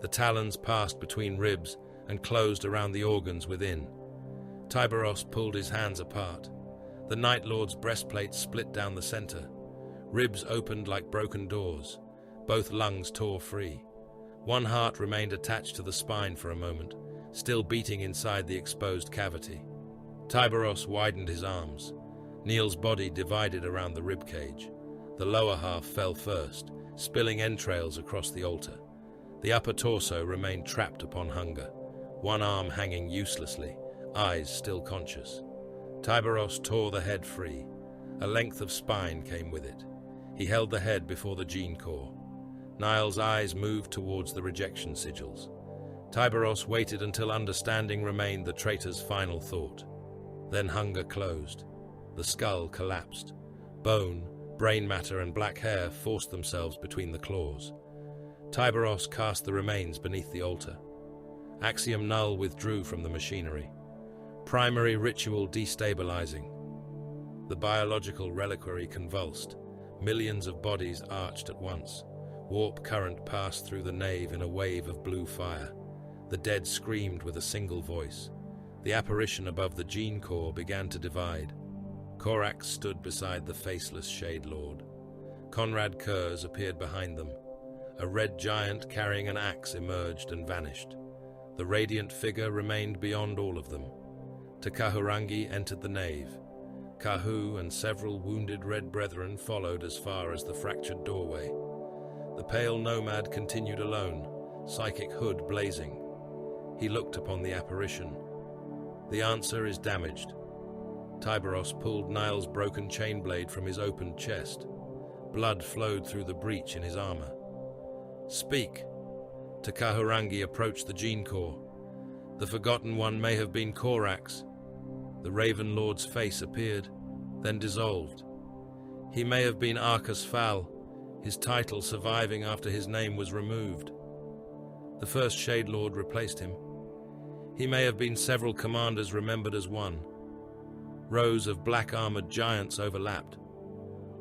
The talons passed between ribs and closed around the organs within. Tyberos pulled his hands apart. The Night Lord's breastplate split down the center. Ribs opened like broken doors. Both lungs tore free. One heart remained attached to the spine for a moment, still beating inside the exposed cavity. Tyberos widened his arms. Niall's body divided around the ribcage. The lower half fell first, spilling entrails across the altar. The upper torso remained trapped upon Hunger, one arm hanging uselessly, eyes still conscious. Tyberos tore the head free. A length of spine came with it. He held the head before the gene core. Niall's eyes moved towards the rejection sigils. Tyberos waited until understanding remained the traitor's final thought. Then Hunger closed. The skull collapsed. Bone, brain matter, and black hair forced themselves between the claws. Tyberos cast the remains beneath the altar. Axiom Null withdrew from the machinery. Primary ritual destabilizing. The biological reliquary convulsed. Millions of bodies arched at once. Warp current passed through the nave in a wave of blue fire. The dead screamed with a single voice. The apparition above the gene core began to divide. Korax stood beside the faceless Shade Lord. Conrad Kurz appeared behind them. A red giant carrying an axe emerged and vanished. The radiant figure remained beyond all of them. Takahurangi entered the nave. Kahu and several wounded red brethren followed as far as the fractured doorway. The pale nomad continued alone, psychic hood blazing. He looked upon the apparition. The answer is damaged. Tyberos pulled Niall's broken chain blade from his opened chest. Blood flowed through the breach in his armor. Speak. Takahurangi approached the gene core. The Forgotten One may have been Korax. The Raven Lord's face appeared, then dissolved. He may have been Arcus Fowl, his title surviving after his name was removed. The first Shade Lord replaced him. He may have been several commanders remembered as one. Rows of black-armored giants overlapped.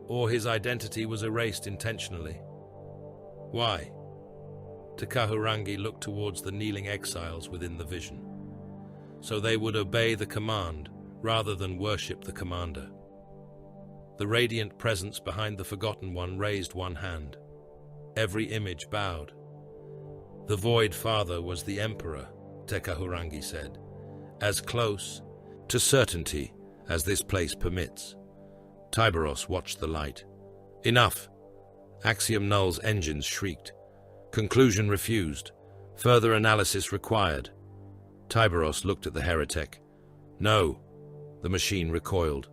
Or his identity was erased intentionally. Why? Takahurangi looked towards the kneeling exiles within the vision. So they would obey the command, rather than worship the commander. The radiant presence behind the Forgotten One raised one hand. Every image bowed. The Void Father was the Emperor, Takahurangi said, as close to certainty as this place permits. Tyberos watched the light. Enough! Axiom Null's engines shrieked. Conclusion refused. Further analysis required. Tyberos looked at the heretic. No. The machine recoiled.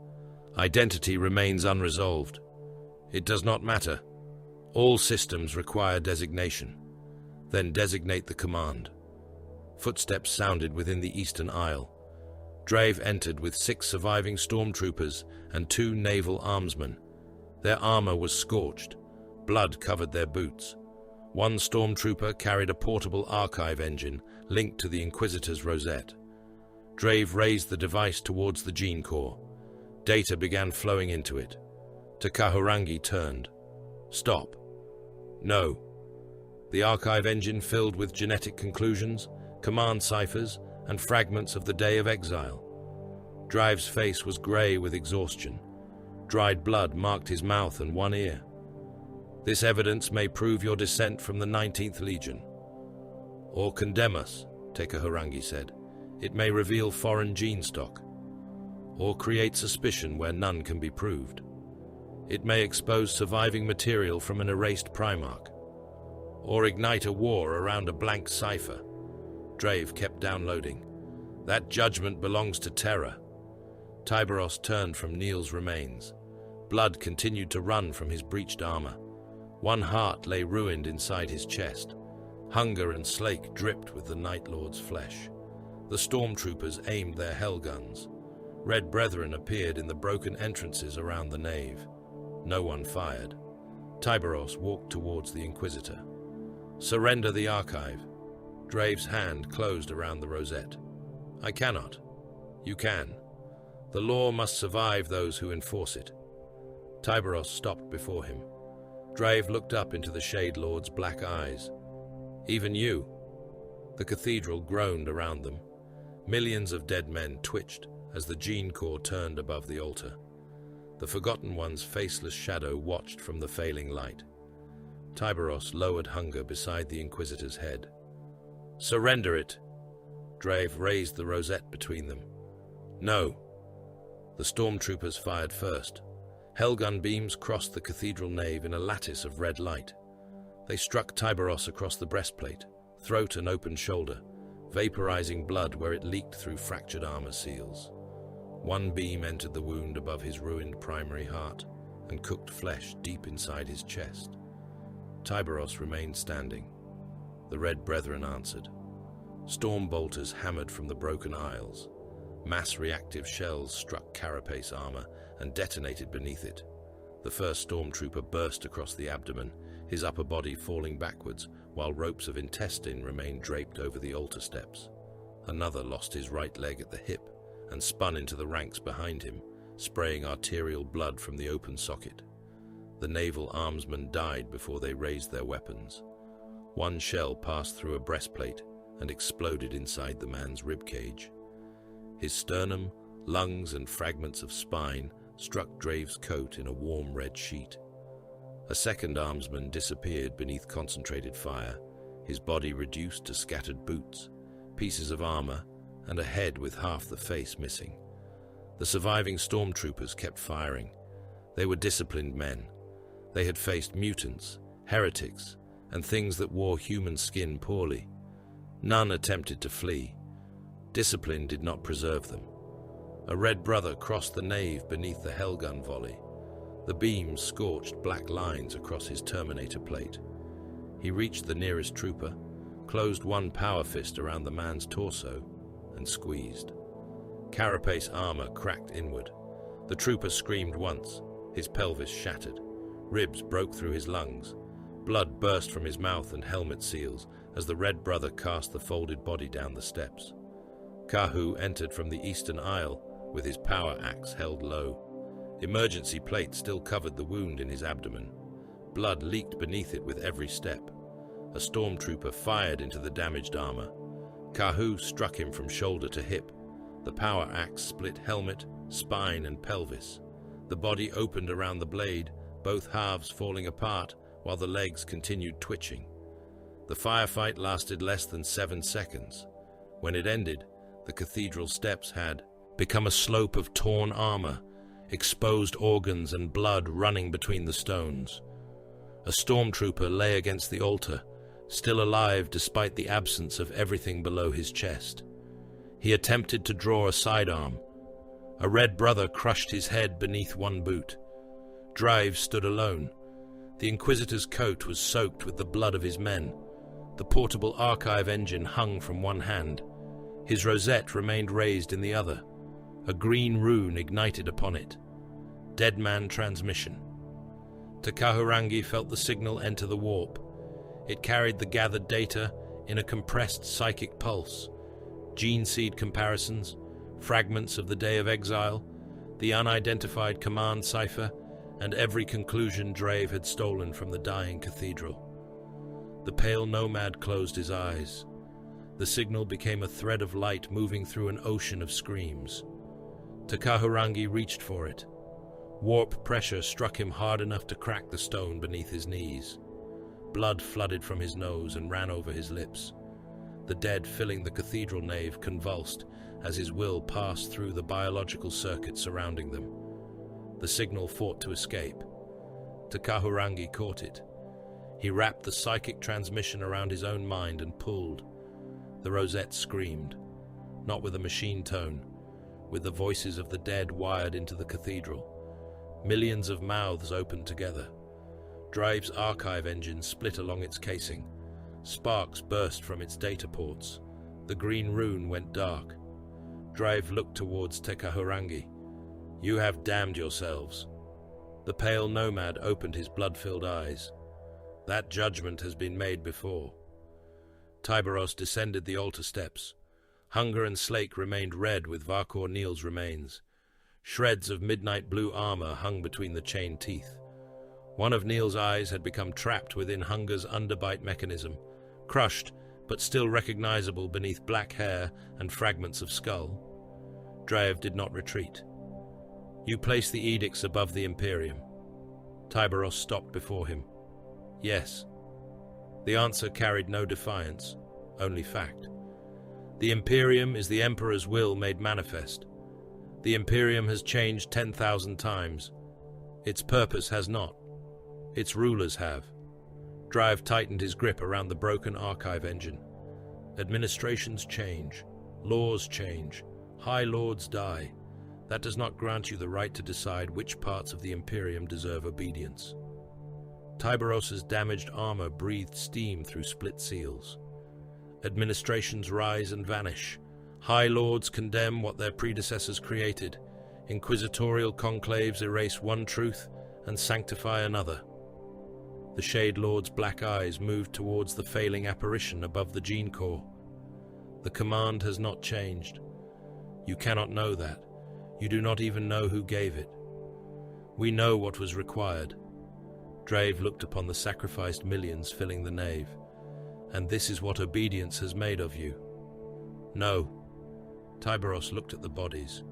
Identity remains unresolved. It does not matter. All systems require designation. Then designate the command. Footsteps sounded within the eastern aisle. Drave entered with 6 surviving stormtroopers and 2 naval armsmen. Their armor was scorched. Blood covered their boots. One stormtrooper carried a portable archive engine linked to the Inquisitor's rosette. Drave raised the device towards the gene core. Data began flowing into it. Takahurangi turned. Stop. No. The archive engine filled with genetic conclusions, command ciphers, and fragments of the Day of Exile. Drive's face was grey with exhaustion. Dried blood marked his mouth and one ear. This evidence may prove your descent from the 19th Legion. Or condemn us, Takahurangi said. It may reveal foreign gene stock. Or create suspicion where none can be proved. It may expose surviving material from an erased Primarch. Or ignite a war around a blank cipher. Drave kept downloading. That judgment belongs to Terra. Tyberos turned from Neil's remains. Blood continued to run from his breached armor. One heart lay ruined inside his chest. Hunger and slake dripped with the Night Lord's flesh. The stormtroopers aimed their hell guns. Red Brethren appeared in the broken entrances around the nave. No one fired. Tyberos walked towards the Inquisitor. Surrender the archive. Drave's hand closed around the rosette. I cannot. You can. The law must survive those who enforce it. Tyberos stopped before him. Drave looked up into the Shade Lord's black eyes. Even you. The cathedral groaned around them. Millions of dead men twitched as the gene core turned above the altar. The Forgotten One's faceless shadow watched from the failing light. Tyberos lowered hunger beside the Inquisitor's head. Surrender it! Drave raised the rosette between them. No! The stormtroopers fired first. Hellgun beams crossed the cathedral nave in a lattice of red light. They struck Tyberos across the breastplate, throat and open shoulder, vaporizing blood where it leaked through fractured armor seals. One beam entered the wound above his ruined primary heart and cooked flesh deep inside his chest. Tyberos remained standing. The Red Brethren answered. Storm bolters hammered from the broken aisles. Mass reactive shells struck carapace armor and detonated beneath it. The first stormtrooper burst across the abdomen, his upper body falling backwards, while ropes of intestine remained draped over the altar steps. Another lost his right leg at the hip and spun into the ranks behind him, spraying arterial blood from the open socket. The naval armsmen died before they raised their weapons. One shell passed through a breastplate and exploded inside the man's ribcage. His sternum, lungs, and fragments of spine struck Drave's coat in a warm red sheet. A second armsman disappeared beneath concentrated fire, his body reduced to scattered boots, pieces of armor, and a head with half the face missing. The surviving stormtroopers kept firing. They were disciplined men. They had faced mutants, heretics, and things that wore human skin poorly. None attempted to flee. Discipline did not preserve them. A red brother crossed the nave beneath the hellgun volley. The beams scorched black lines across his Terminator plate. He reached the nearest trooper, closed one power fist around the man's torso, and squeezed. Carapace armor cracked inward. The trooper screamed once, his pelvis shattered. Ribs broke through his lungs. Blood burst from his mouth and helmet seals as the red brother cast the folded body down the steps. Kahu entered from the eastern aisle with his power axe held low. Emergency plate still covered the wound in his abdomen. Blood leaked beneath it with every step. A stormtrooper fired into the damaged armor. Kahu struck him from shoulder to hip. The power axe split helmet, spine, and pelvis. The body opened around the blade, both halves falling apart while the legs continued twitching. The firefight lasted less than 7 seconds. When it ended, the cathedral steps had become a slope of torn armor, exposed organs and blood running between the stones. A stormtrooper lay against the altar, still alive despite the absence of everything below his chest. He attempted to draw a sidearm. A red brother crushed his head beneath one boot. Drive stood alone. The Inquisitor's coat was soaked with the blood of his men. The portable archive engine hung from one hand. His rosette remained raised in the other. A green rune ignited upon it. Dead man transmission. Takahurangi felt the signal enter the warp. It carried the gathered data in a compressed psychic pulse. Gene seed comparisons, fragments of the Day of Exile, the unidentified command cipher, and every conclusion Drave had stolen from the dying cathedral. The pale nomad closed his eyes. The signal became a thread of light moving through an ocean of screams. Takahurangi reached for it. Warp pressure struck him hard enough to crack the stone beneath his knees. Blood flooded from his nose and ran over his lips. The dead filling the cathedral nave convulsed as his will passed through the biological circuit surrounding them. The signal fought to escape. Takahurangi caught it. He wrapped the psychic transmission around his own mind and pulled. The rosette screamed, not with a machine tone, with the voices of the dead wired into the cathedral. Millions of mouths opened together. Drive's archive engine split along its casing. Sparks burst from its data ports. The green rune went dark. Drive looked towards Takahurangi. "You have damned yourselves." The pale nomad opened his blood-filled eyes. "That judgment has been made before." Tyberos descended the altar steps. Hunger and Slake remained red with Varkor Neil's remains. Shreds of midnight blue armor hung between the chained teeth. One of Neil's eyes had become trapped within Hunger's underbite mechanism, crushed but still recognizable beneath black hair and fragments of skull. Drave did not retreat. "You place the edicts above the Imperium." Tyberos stopped before him. "Yes." The answer carried no defiance, only fact. The Imperium is the Emperor's will made manifest. The Imperium has changed 10,000 times. Its purpose has not. Its rulers have. Drive tightened his grip around the broken archive engine. Administrations change. Laws change. High Lords die. That does not grant you the right to decide which parts of the Imperium deserve obedience. Tyberos's damaged armor breathed steam through split seals. Administrations rise and vanish. High Lords condemn what their predecessors created. Inquisitorial conclaves erase one truth and sanctify another. The Shade Lord's black eyes moved towards the failing apparition above the gene core. The command has not changed. You cannot know that. You do not even know who gave it. We know what was required. Drave looked upon the sacrificed millions filling the nave. And this is what obedience has made of you. No. Tyberos looked at the bodies.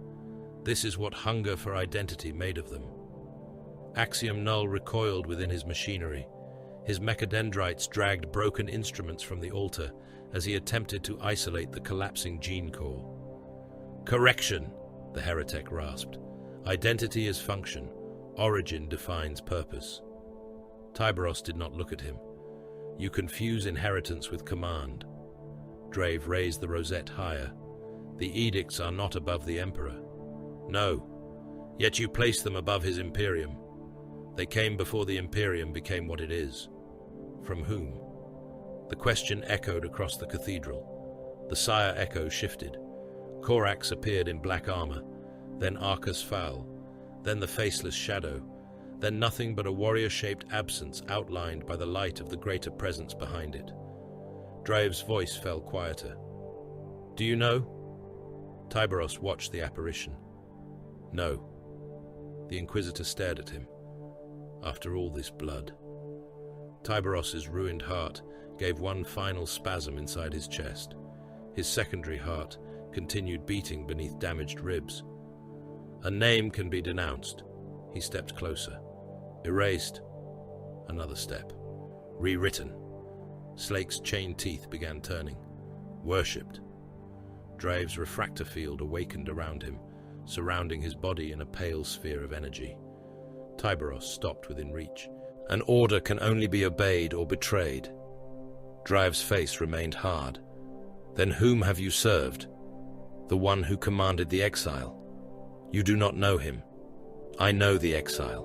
This is what hunger for identity made of them. Axiom Null recoiled within his machinery. His mechadendrites dragged broken instruments from the altar as he attempted to isolate the collapsing gene core. "Correction," the heretic rasped. "Identity is function. Origin defines purpose." Tyberos did not look at him. "You confuse inheritance with command." Drave raised the rosette higher. "The edicts are not above the Emperor." "No. Yet you place them above his Imperium." "They came before the Imperium became what it is." "From whom?" The question echoed across the cathedral. The sire echo shifted. Korax appeared in black armor, then Arcus Fowl, then the faceless shadow, then nothing but a warrior-shaped absence outlined by the light of the greater presence behind it. Drave's voice fell quieter. "Do you know?" Tyberos watched the apparition. "No." The Inquisitor stared at him. "After all this blood." Tyberos's ruined heart gave one final spasm inside his chest. His secondary heart continued beating beneath damaged ribs. "A name can be denounced." He stepped closer. "Erased." Another step. "Rewritten." Slake's chained teeth began turning. "Worshipped." Drave's refractor field awakened around him, surrounding his body in a pale sphere of energy. Tyberos stopped within reach. "An order can only be obeyed or betrayed." Drave's face remained hard. "Then whom have you served?" "The one who commanded the exile." "You do not know him." "I know the exile."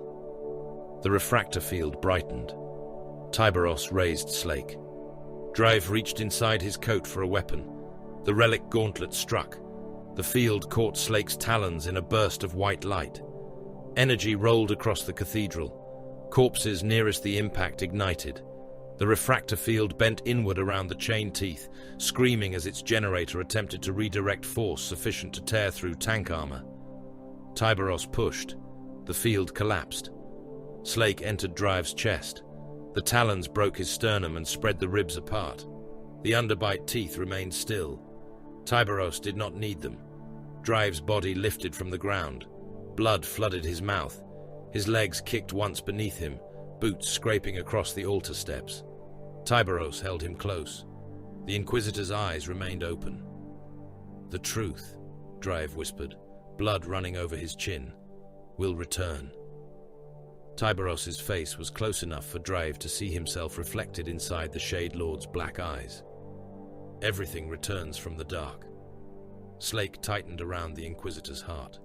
The refractor field brightened. Tyberos raised Slake. Drive reached inside his coat for a weapon. The relic gauntlet struck. The field caught Slake's talons in a burst of white light. Energy rolled across the cathedral. Corpses nearest the impact ignited. The refractor field bent inward around the chain teeth, screaming as its generator attempted to redirect force sufficient to tear through tank armor. Tyberos pushed. The field collapsed. Slake entered Drive's chest. The talons broke his sternum and spread the ribs apart. The underbite teeth remained still. Tyberos did not need them. Drive's body lifted from the ground. Blood flooded his mouth. His legs kicked once beneath him, boots scraping across the altar steps. Tyberos held him close. The Inquisitor's eyes remained open. "The truth," Drive whispered, blood running over his chin, "will return." Tyberos's face was close enough for Drive to see himself reflected inside the Shade Lord's black eyes. Everything returns from the dark. Slake tightened around the Inquisitor's heart.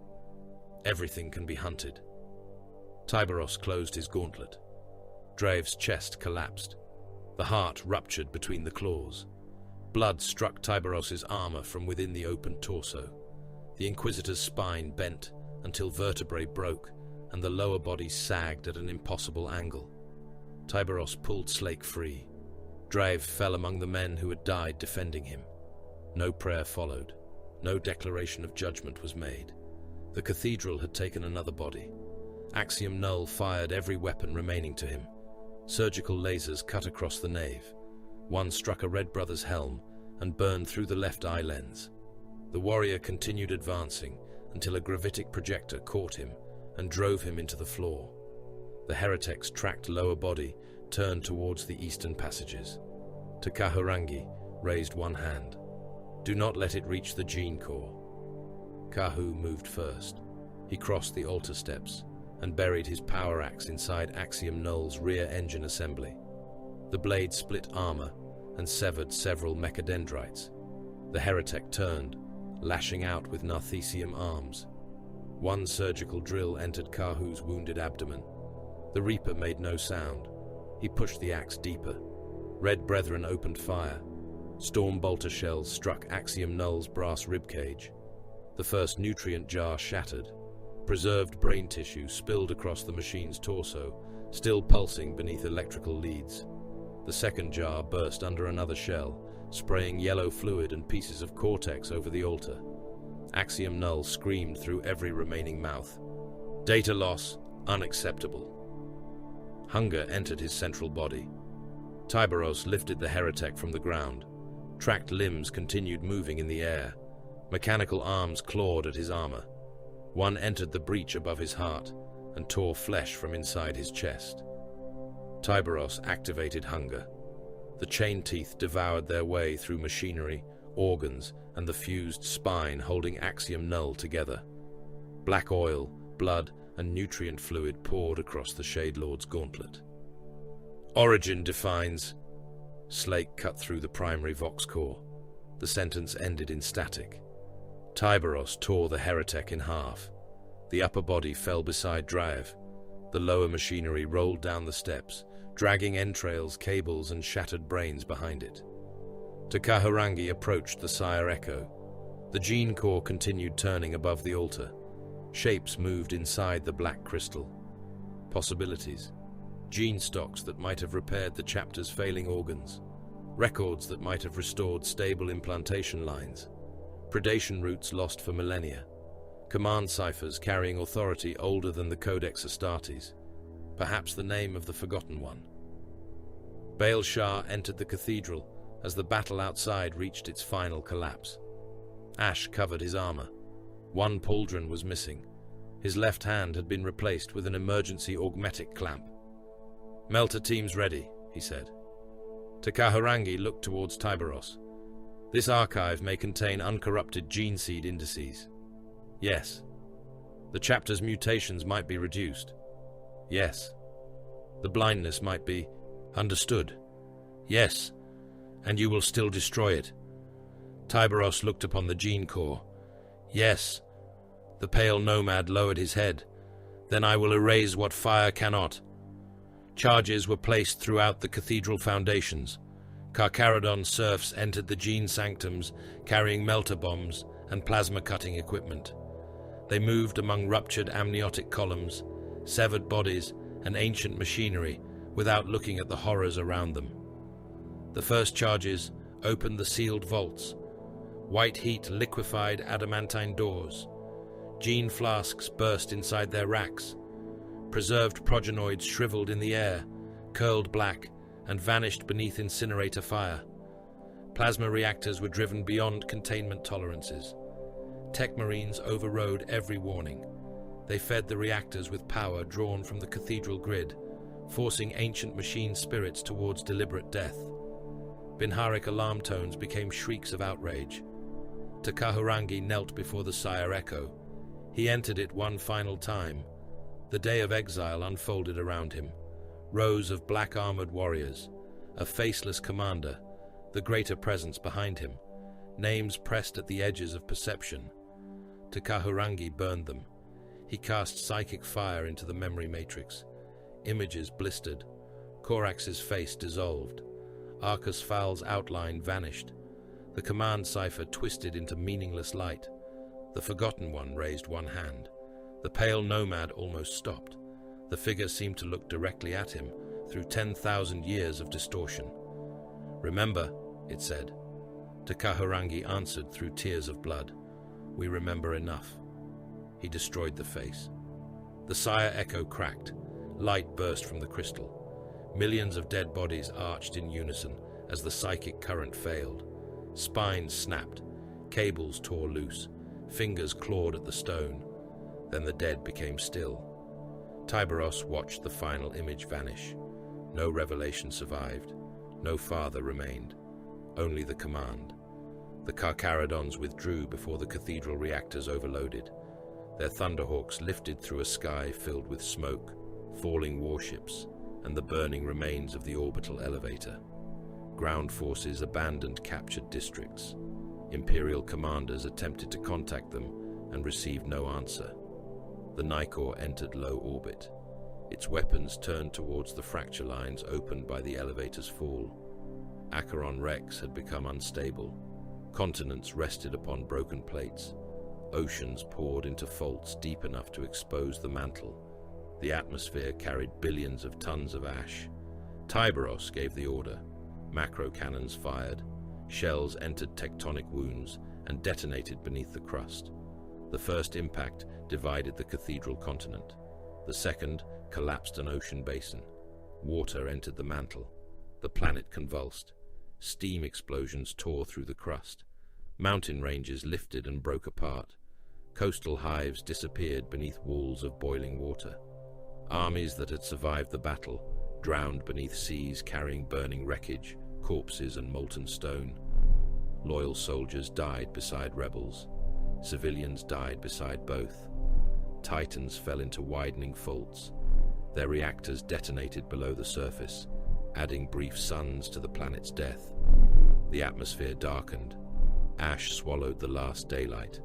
Everything can be hunted. Tyberos closed his gauntlet. Drive's chest collapsed. The heart ruptured between the claws. Blood struck Tyberos's armor from within the open torso. The Inquisitor's spine bent until vertebrae broke, and the lower body sagged at an impossible angle. Tyberos pulled Slake free. Drive fell among the men who had died defending him. No prayer followed. No declaration of judgment was made. The cathedral had taken another body. Axiom Null fired every weapon remaining to him. Surgical lasers cut across the nave. One struck a Red Brother's helm and burned through the left eye lens. The warrior continued advancing until a gravitic projector caught him and drove him into the floor. The heretic's tracked lower body turned towards the eastern passages. Takaharangi raised one hand. "Do not let it reach the gene core." Kahu moved first. He crossed the altar steps and buried his power axe inside Axiom Null's rear engine assembly. The blade split armor and severed several mechadendrites. The heretic turned, lashing out with Narthesium arms. One surgical drill entered Kahu's wounded abdomen. The Reaper made no sound. He pushed the axe deeper. Red Brethren opened fire. Storm bolter shells struck Axiom Null's brass ribcage. The first nutrient jar shattered. Preserved brain tissue spilled across the machine's torso, still pulsing beneath electrical leads. The second jar burst under another shell, spraying yellow fluid and pieces of cortex over the altar. Axiom Null screamed through every remaining mouth. Data loss, unacceptable. Hunger entered his central body. Tyberos lifted the heretic from the ground. Tracked limbs continued moving in the air. Mechanical arms clawed at his armor. One entered the breach above his heart and tore flesh from inside his chest. Tyberos activated hunger. The chain teeth devoured their way through machinery, organs, and the fused spine holding Axiom Null together. Black oil, blood, and nutrient fluid poured across the Shade Lord's gauntlet. Origin defines... Slake cut through the primary vox core. The sentence ended in static. Tyberos tore the heretic in half. The upper body fell beside Drive. The lower machinery rolled down the steps, dragging entrails, cables, and shattered brains behind it. Takaharangi approached the Sire Echo. The gene core continued turning above the altar. Shapes moved inside the black crystal. Possibilities. Gene stocks that might have repaired the chapter's failing organs. Records that might have restored stable implantation lines. Predation routes lost for millennia. Command ciphers carrying authority older than the Codex Astartes. Perhaps the name of the Forgotten One. Baal Shah entered the cathedral as the battle outside reached its final collapse. Ash covered his armor. One pauldron was missing. His left hand had been replaced with an emergency augmetic clamp. "Melter teams ready," he said. Takaharangi looked towards Tyberos. "This archive may contain uncorrupted gene seed indices." "Yes." "The chapter's mutations might be reduced." "Yes." "The blindness might be..." "Understood." "Yes. And you will still destroy it." Tyberos looked upon the gene core. "Yes." The pale nomad lowered his head. "Then I will erase what fire cannot." Charges were placed throughout the cathedral foundations. Carcharodon serfs entered the gene sanctums carrying melter bombs and plasma-cutting equipment. They moved among ruptured amniotic columns, severed bodies, and ancient machinery without looking at the horrors around them. The first charges opened the sealed vaults. White heat liquefied adamantine doors. Gene flasks burst inside their racks. Preserved progenoids shriveled in the air, curled black, and vanished beneath incinerator fire. Plasma reactors were driven beyond containment tolerances. Tech marines overrode every warning. They fed the reactors with power drawn from the cathedral grid, forcing ancient machine spirits towards deliberate death. Binharic alarm tones became shrieks of outrage. Takahurangi knelt before the Sire Echo. He entered it one final time. The day of exile unfolded around him. Rows of black-armored warriors, a faceless commander, the greater presence behind him, names pressed at the edges of perception. Takahurangi burned them. He cast psychic fire into the memory matrix. Images blistered. Korax's face dissolved. Arcus Fowl's outline vanished. The command cipher twisted into meaningless light. The Forgotten One raised one hand. The pale nomad almost stopped. The figure seemed to look directly at him through 10,000 years of distortion. "Remember," it said. Takahurangi answered through tears of blood. "We remember enough." He destroyed the face. The Sire Echo cracked. Light burst from the crystal. Millions of dead bodies arched in unison as the psychic current failed. Spines snapped. Cables tore loose. Fingers clawed at the stone. Then the dead became still. Tyberos watched the final image vanish. No revelation survived. No father remained. Only the command. The Carcharodons withdrew before the cathedral reactors overloaded. Their thunderhawks lifted through a sky filled with smoke, falling warships, and the burning remains of the orbital elevator. Ground forces abandoned captured districts. Imperial commanders attempted to contact them and received no answer. The Nicor entered low orbit. Its weapons turned towards the fracture lines opened by the elevator's fall. Acheron Rex had become unstable. Continents rested upon broken plates. Oceans poured into faults deep enough to expose the mantle. The atmosphere carried billions of tons of ash. Tyberos gave the order. Macro cannons fired. Shells entered tectonic wounds and detonated beneath the crust. The first impact divided the cathedral continent. The second collapsed an ocean basin. Water entered the mantle. The planet convulsed. Steam explosions tore through the crust. Mountain ranges lifted and broke apart. Coastal hives disappeared beneath walls of boiling water. Armies that had survived the battle drowned beneath seas carrying burning wreckage, corpses and molten stone. Loyal soldiers died beside rebels. Civilians died beside both. Titans fell into widening faults. Their reactors detonated below the surface, adding brief suns to the planet's death. The atmosphere darkened. Ash swallowed the last daylight.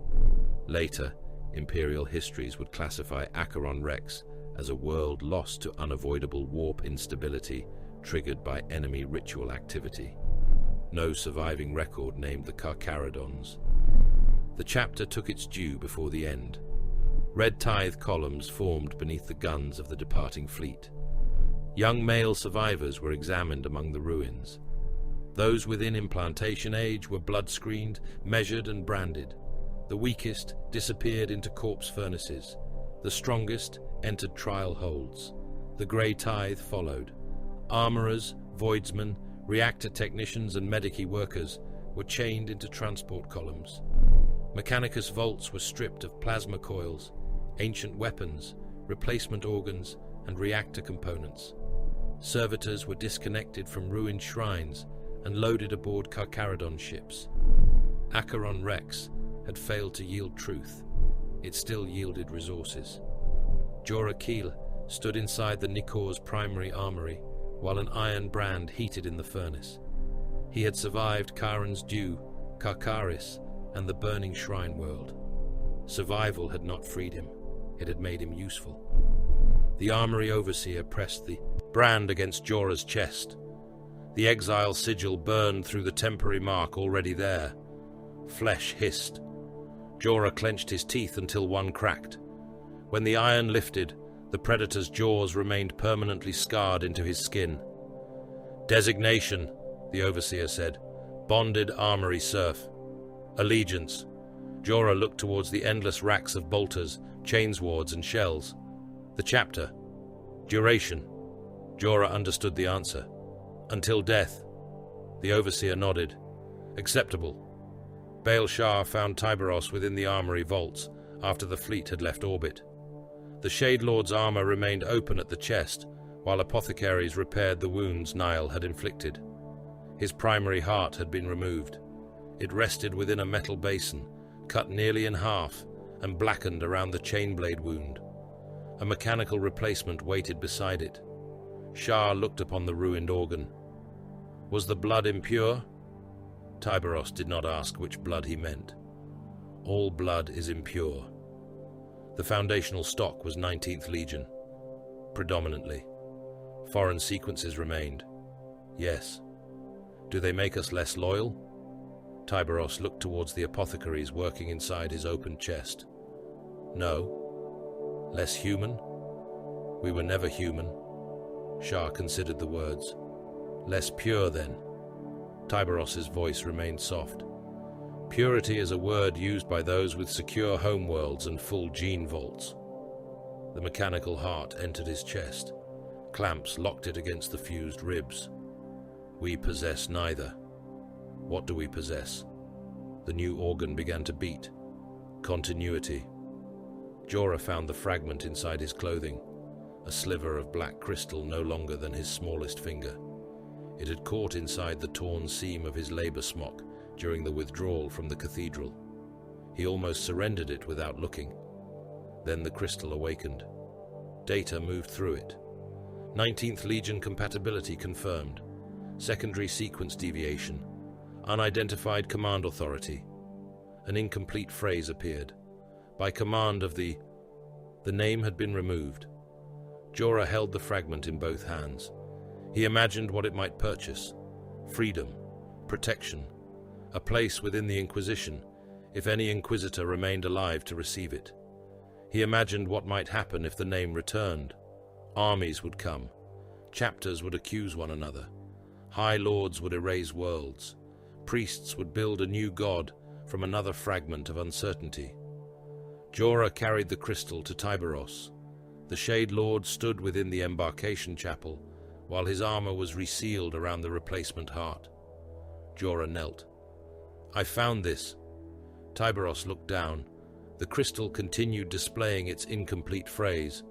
Later, Imperial histories would classify Acheron Rex as a world lost to unavoidable warp instability triggered by enemy ritual activity. No surviving record named the Carcharodons. The chapter took its due before the end. Red tithe columns formed beneath the guns of the departing fleet. Young male survivors were examined among the ruins. Those within implantation age were blood-screened, measured and branded. The weakest disappeared into corpse furnaces. The strongest entered trial holds. The grey tithe followed. Armorers, voidsmen, reactor technicians and medici workers were chained into transport columns. Mechanicus vaults were stripped of plasma coils, ancient weapons, replacement organs, and reactor components. Servitors were disconnected from ruined shrines and loaded aboard Carcharodon ships. Acheron Rex had failed to yield truth. It still yielded resources. Jorah Keel stood inside the Nikor's primary armory, while an iron brand heated in the furnace. He had survived Karen's Dew, Karkaris, and the burning shrine world. Survival had not freed him. It had made him useful. The armory overseer pressed the brand against Jorah's chest. The exile sigil burned through the temporary mark already there. Flesh hissed. Jorah clenched his teeth until one cracked. When the iron lifted, the predator's jaws remained permanently scarred into his skin. Designation, the overseer said. Bonded armory serf. Allegiance. Jorah looked towards the endless racks of bolters, chainswords, and shells. The chapter. Duration. Jorah understood the answer. Until death. The overseer nodded. Acceptable. Baal Shah found Tyberos within the armory vaults after the fleet had left orbit. The Shade Lord's armor remained open at the chest, while apothecaries repaired the wounds Nile had inflicted. His primary heart had been removed. It rested within a metal basin, cut nearly in half and blackened around the chainblade wound. A mechanical replacement waited beside it. Shah looked upon the ruined organ. Was the blood impure? Tyberos did not ask which blood he meant. All blood is impure. The foundational stock was 19th Legion. Predominantly. Foreign sequences remained. Yes. Do they make us less loyal? Tyberos looked towards the apothecaries working inside his open chest. No. Less human? We were never human. Shah considered the words. Less pure, then. Tyberos's voice remained soft. Purity is a word used by those with secure homeworlds and full gene vaults. The mechanical heart entered his chest. Clamps locked it against the fused ribs. We possess neither. What do we possess? The new organ began to beat. Continuity. Jorah found the fragment inside his clothing, a sliver of black crystal no longer than his smallest finger. It had caught inside the torn seam of his labor smock during the withdrawal from the cathedral. He almost surrendered it without looking. Then the crystal awakened. Data moved through it. 19th Legion compatibility confirmed. Secondary sequence deviation. Unidentified command authority. An incomplete phrase appeared. By command of the name had been removed. Jorah held the fragment in both hands. He imagined what it might purchase. Freedom. Protection. A place within the Inquisition, if any Inquisitor remained alive to receive it. He imagined what might happen if the name returned. Armies would come. Chapters would accuse one another. High Lords would erase worlds. Priests would build a new god from another fragment of uncertainty. Jorah carried the crystal to Tyberos. The Shade Lord stood within the embarkation chapel, while his armor was resealed around the replacement heart. Jorah knelt. I found this. Tyberos looked down. The crystal continued displaying its incomplete phrase.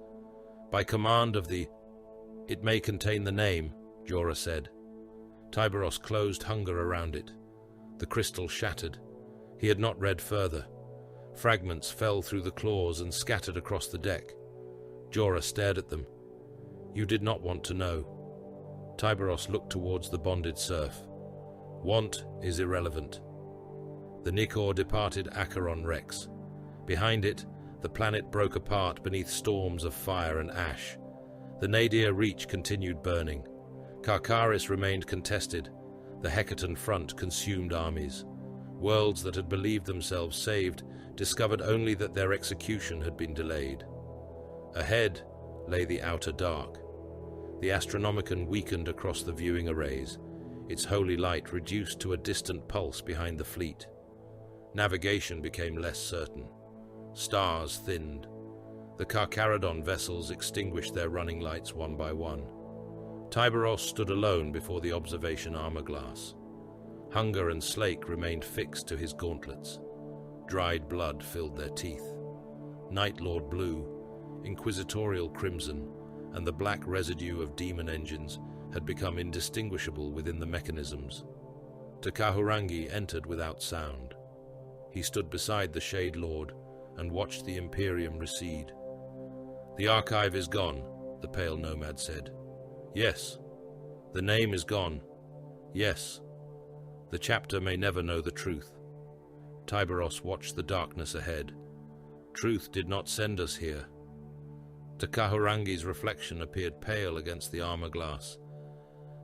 By command of the... It may contain the name, Jorah said. Tyberos closed hunger around it. The crystal shattered. He had not read further. Fragments fell through the claws and scattered across the deck. Jorah stared at them. You did not want to know. Tyberos looked towards the bonded serf. Want is irrelevant. The Nikor departed Acheron Rex. Behind it, the planet broke apart beneath storms of fire and ash. The Nadir Reach continued burning. Karkaris remained contested. The Hecaton front consumed armies. Worlds that had believed themselves saved discovered only that their execution had been delayed. Ahead lay the outer dark. The Astronomicon weakened across the viewing arrays, its holy light reduced to a distant pulse behind the fleet. Navigation became less certain. Stars thinned. The Karkaradon vessels extinguished their running lights one by one. Tyberos stood alone before the observation armor glass. Hunger and Slake remained fixed to his gauntlets. Dried blood filled their teeth. Night Lord blue, inquisitorial crimson, and the black residue of demon engines had become indistinguishable within the mechanisms. Takahurangi entered without sound. He stood beside the Shade Lord and watched the Imperium recede. The archive is gone, the pale nomad said. Yes. The name is gone. Yes. The chapter may never know the truth. Tyberos watched the darkness ahead. Truth did not send us here. Takahurangi's reflection appeared pale against the armor glass.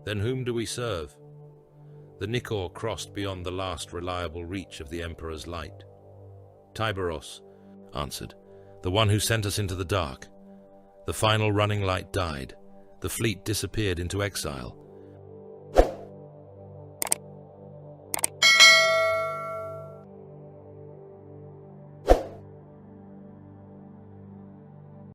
Then whom do we serve? The Nikor crossed beyond the last reliable reach of the Emperor's light. Tyberos answered, the one who sent us into the dark. The final running light died. The fleet disappeared into exile.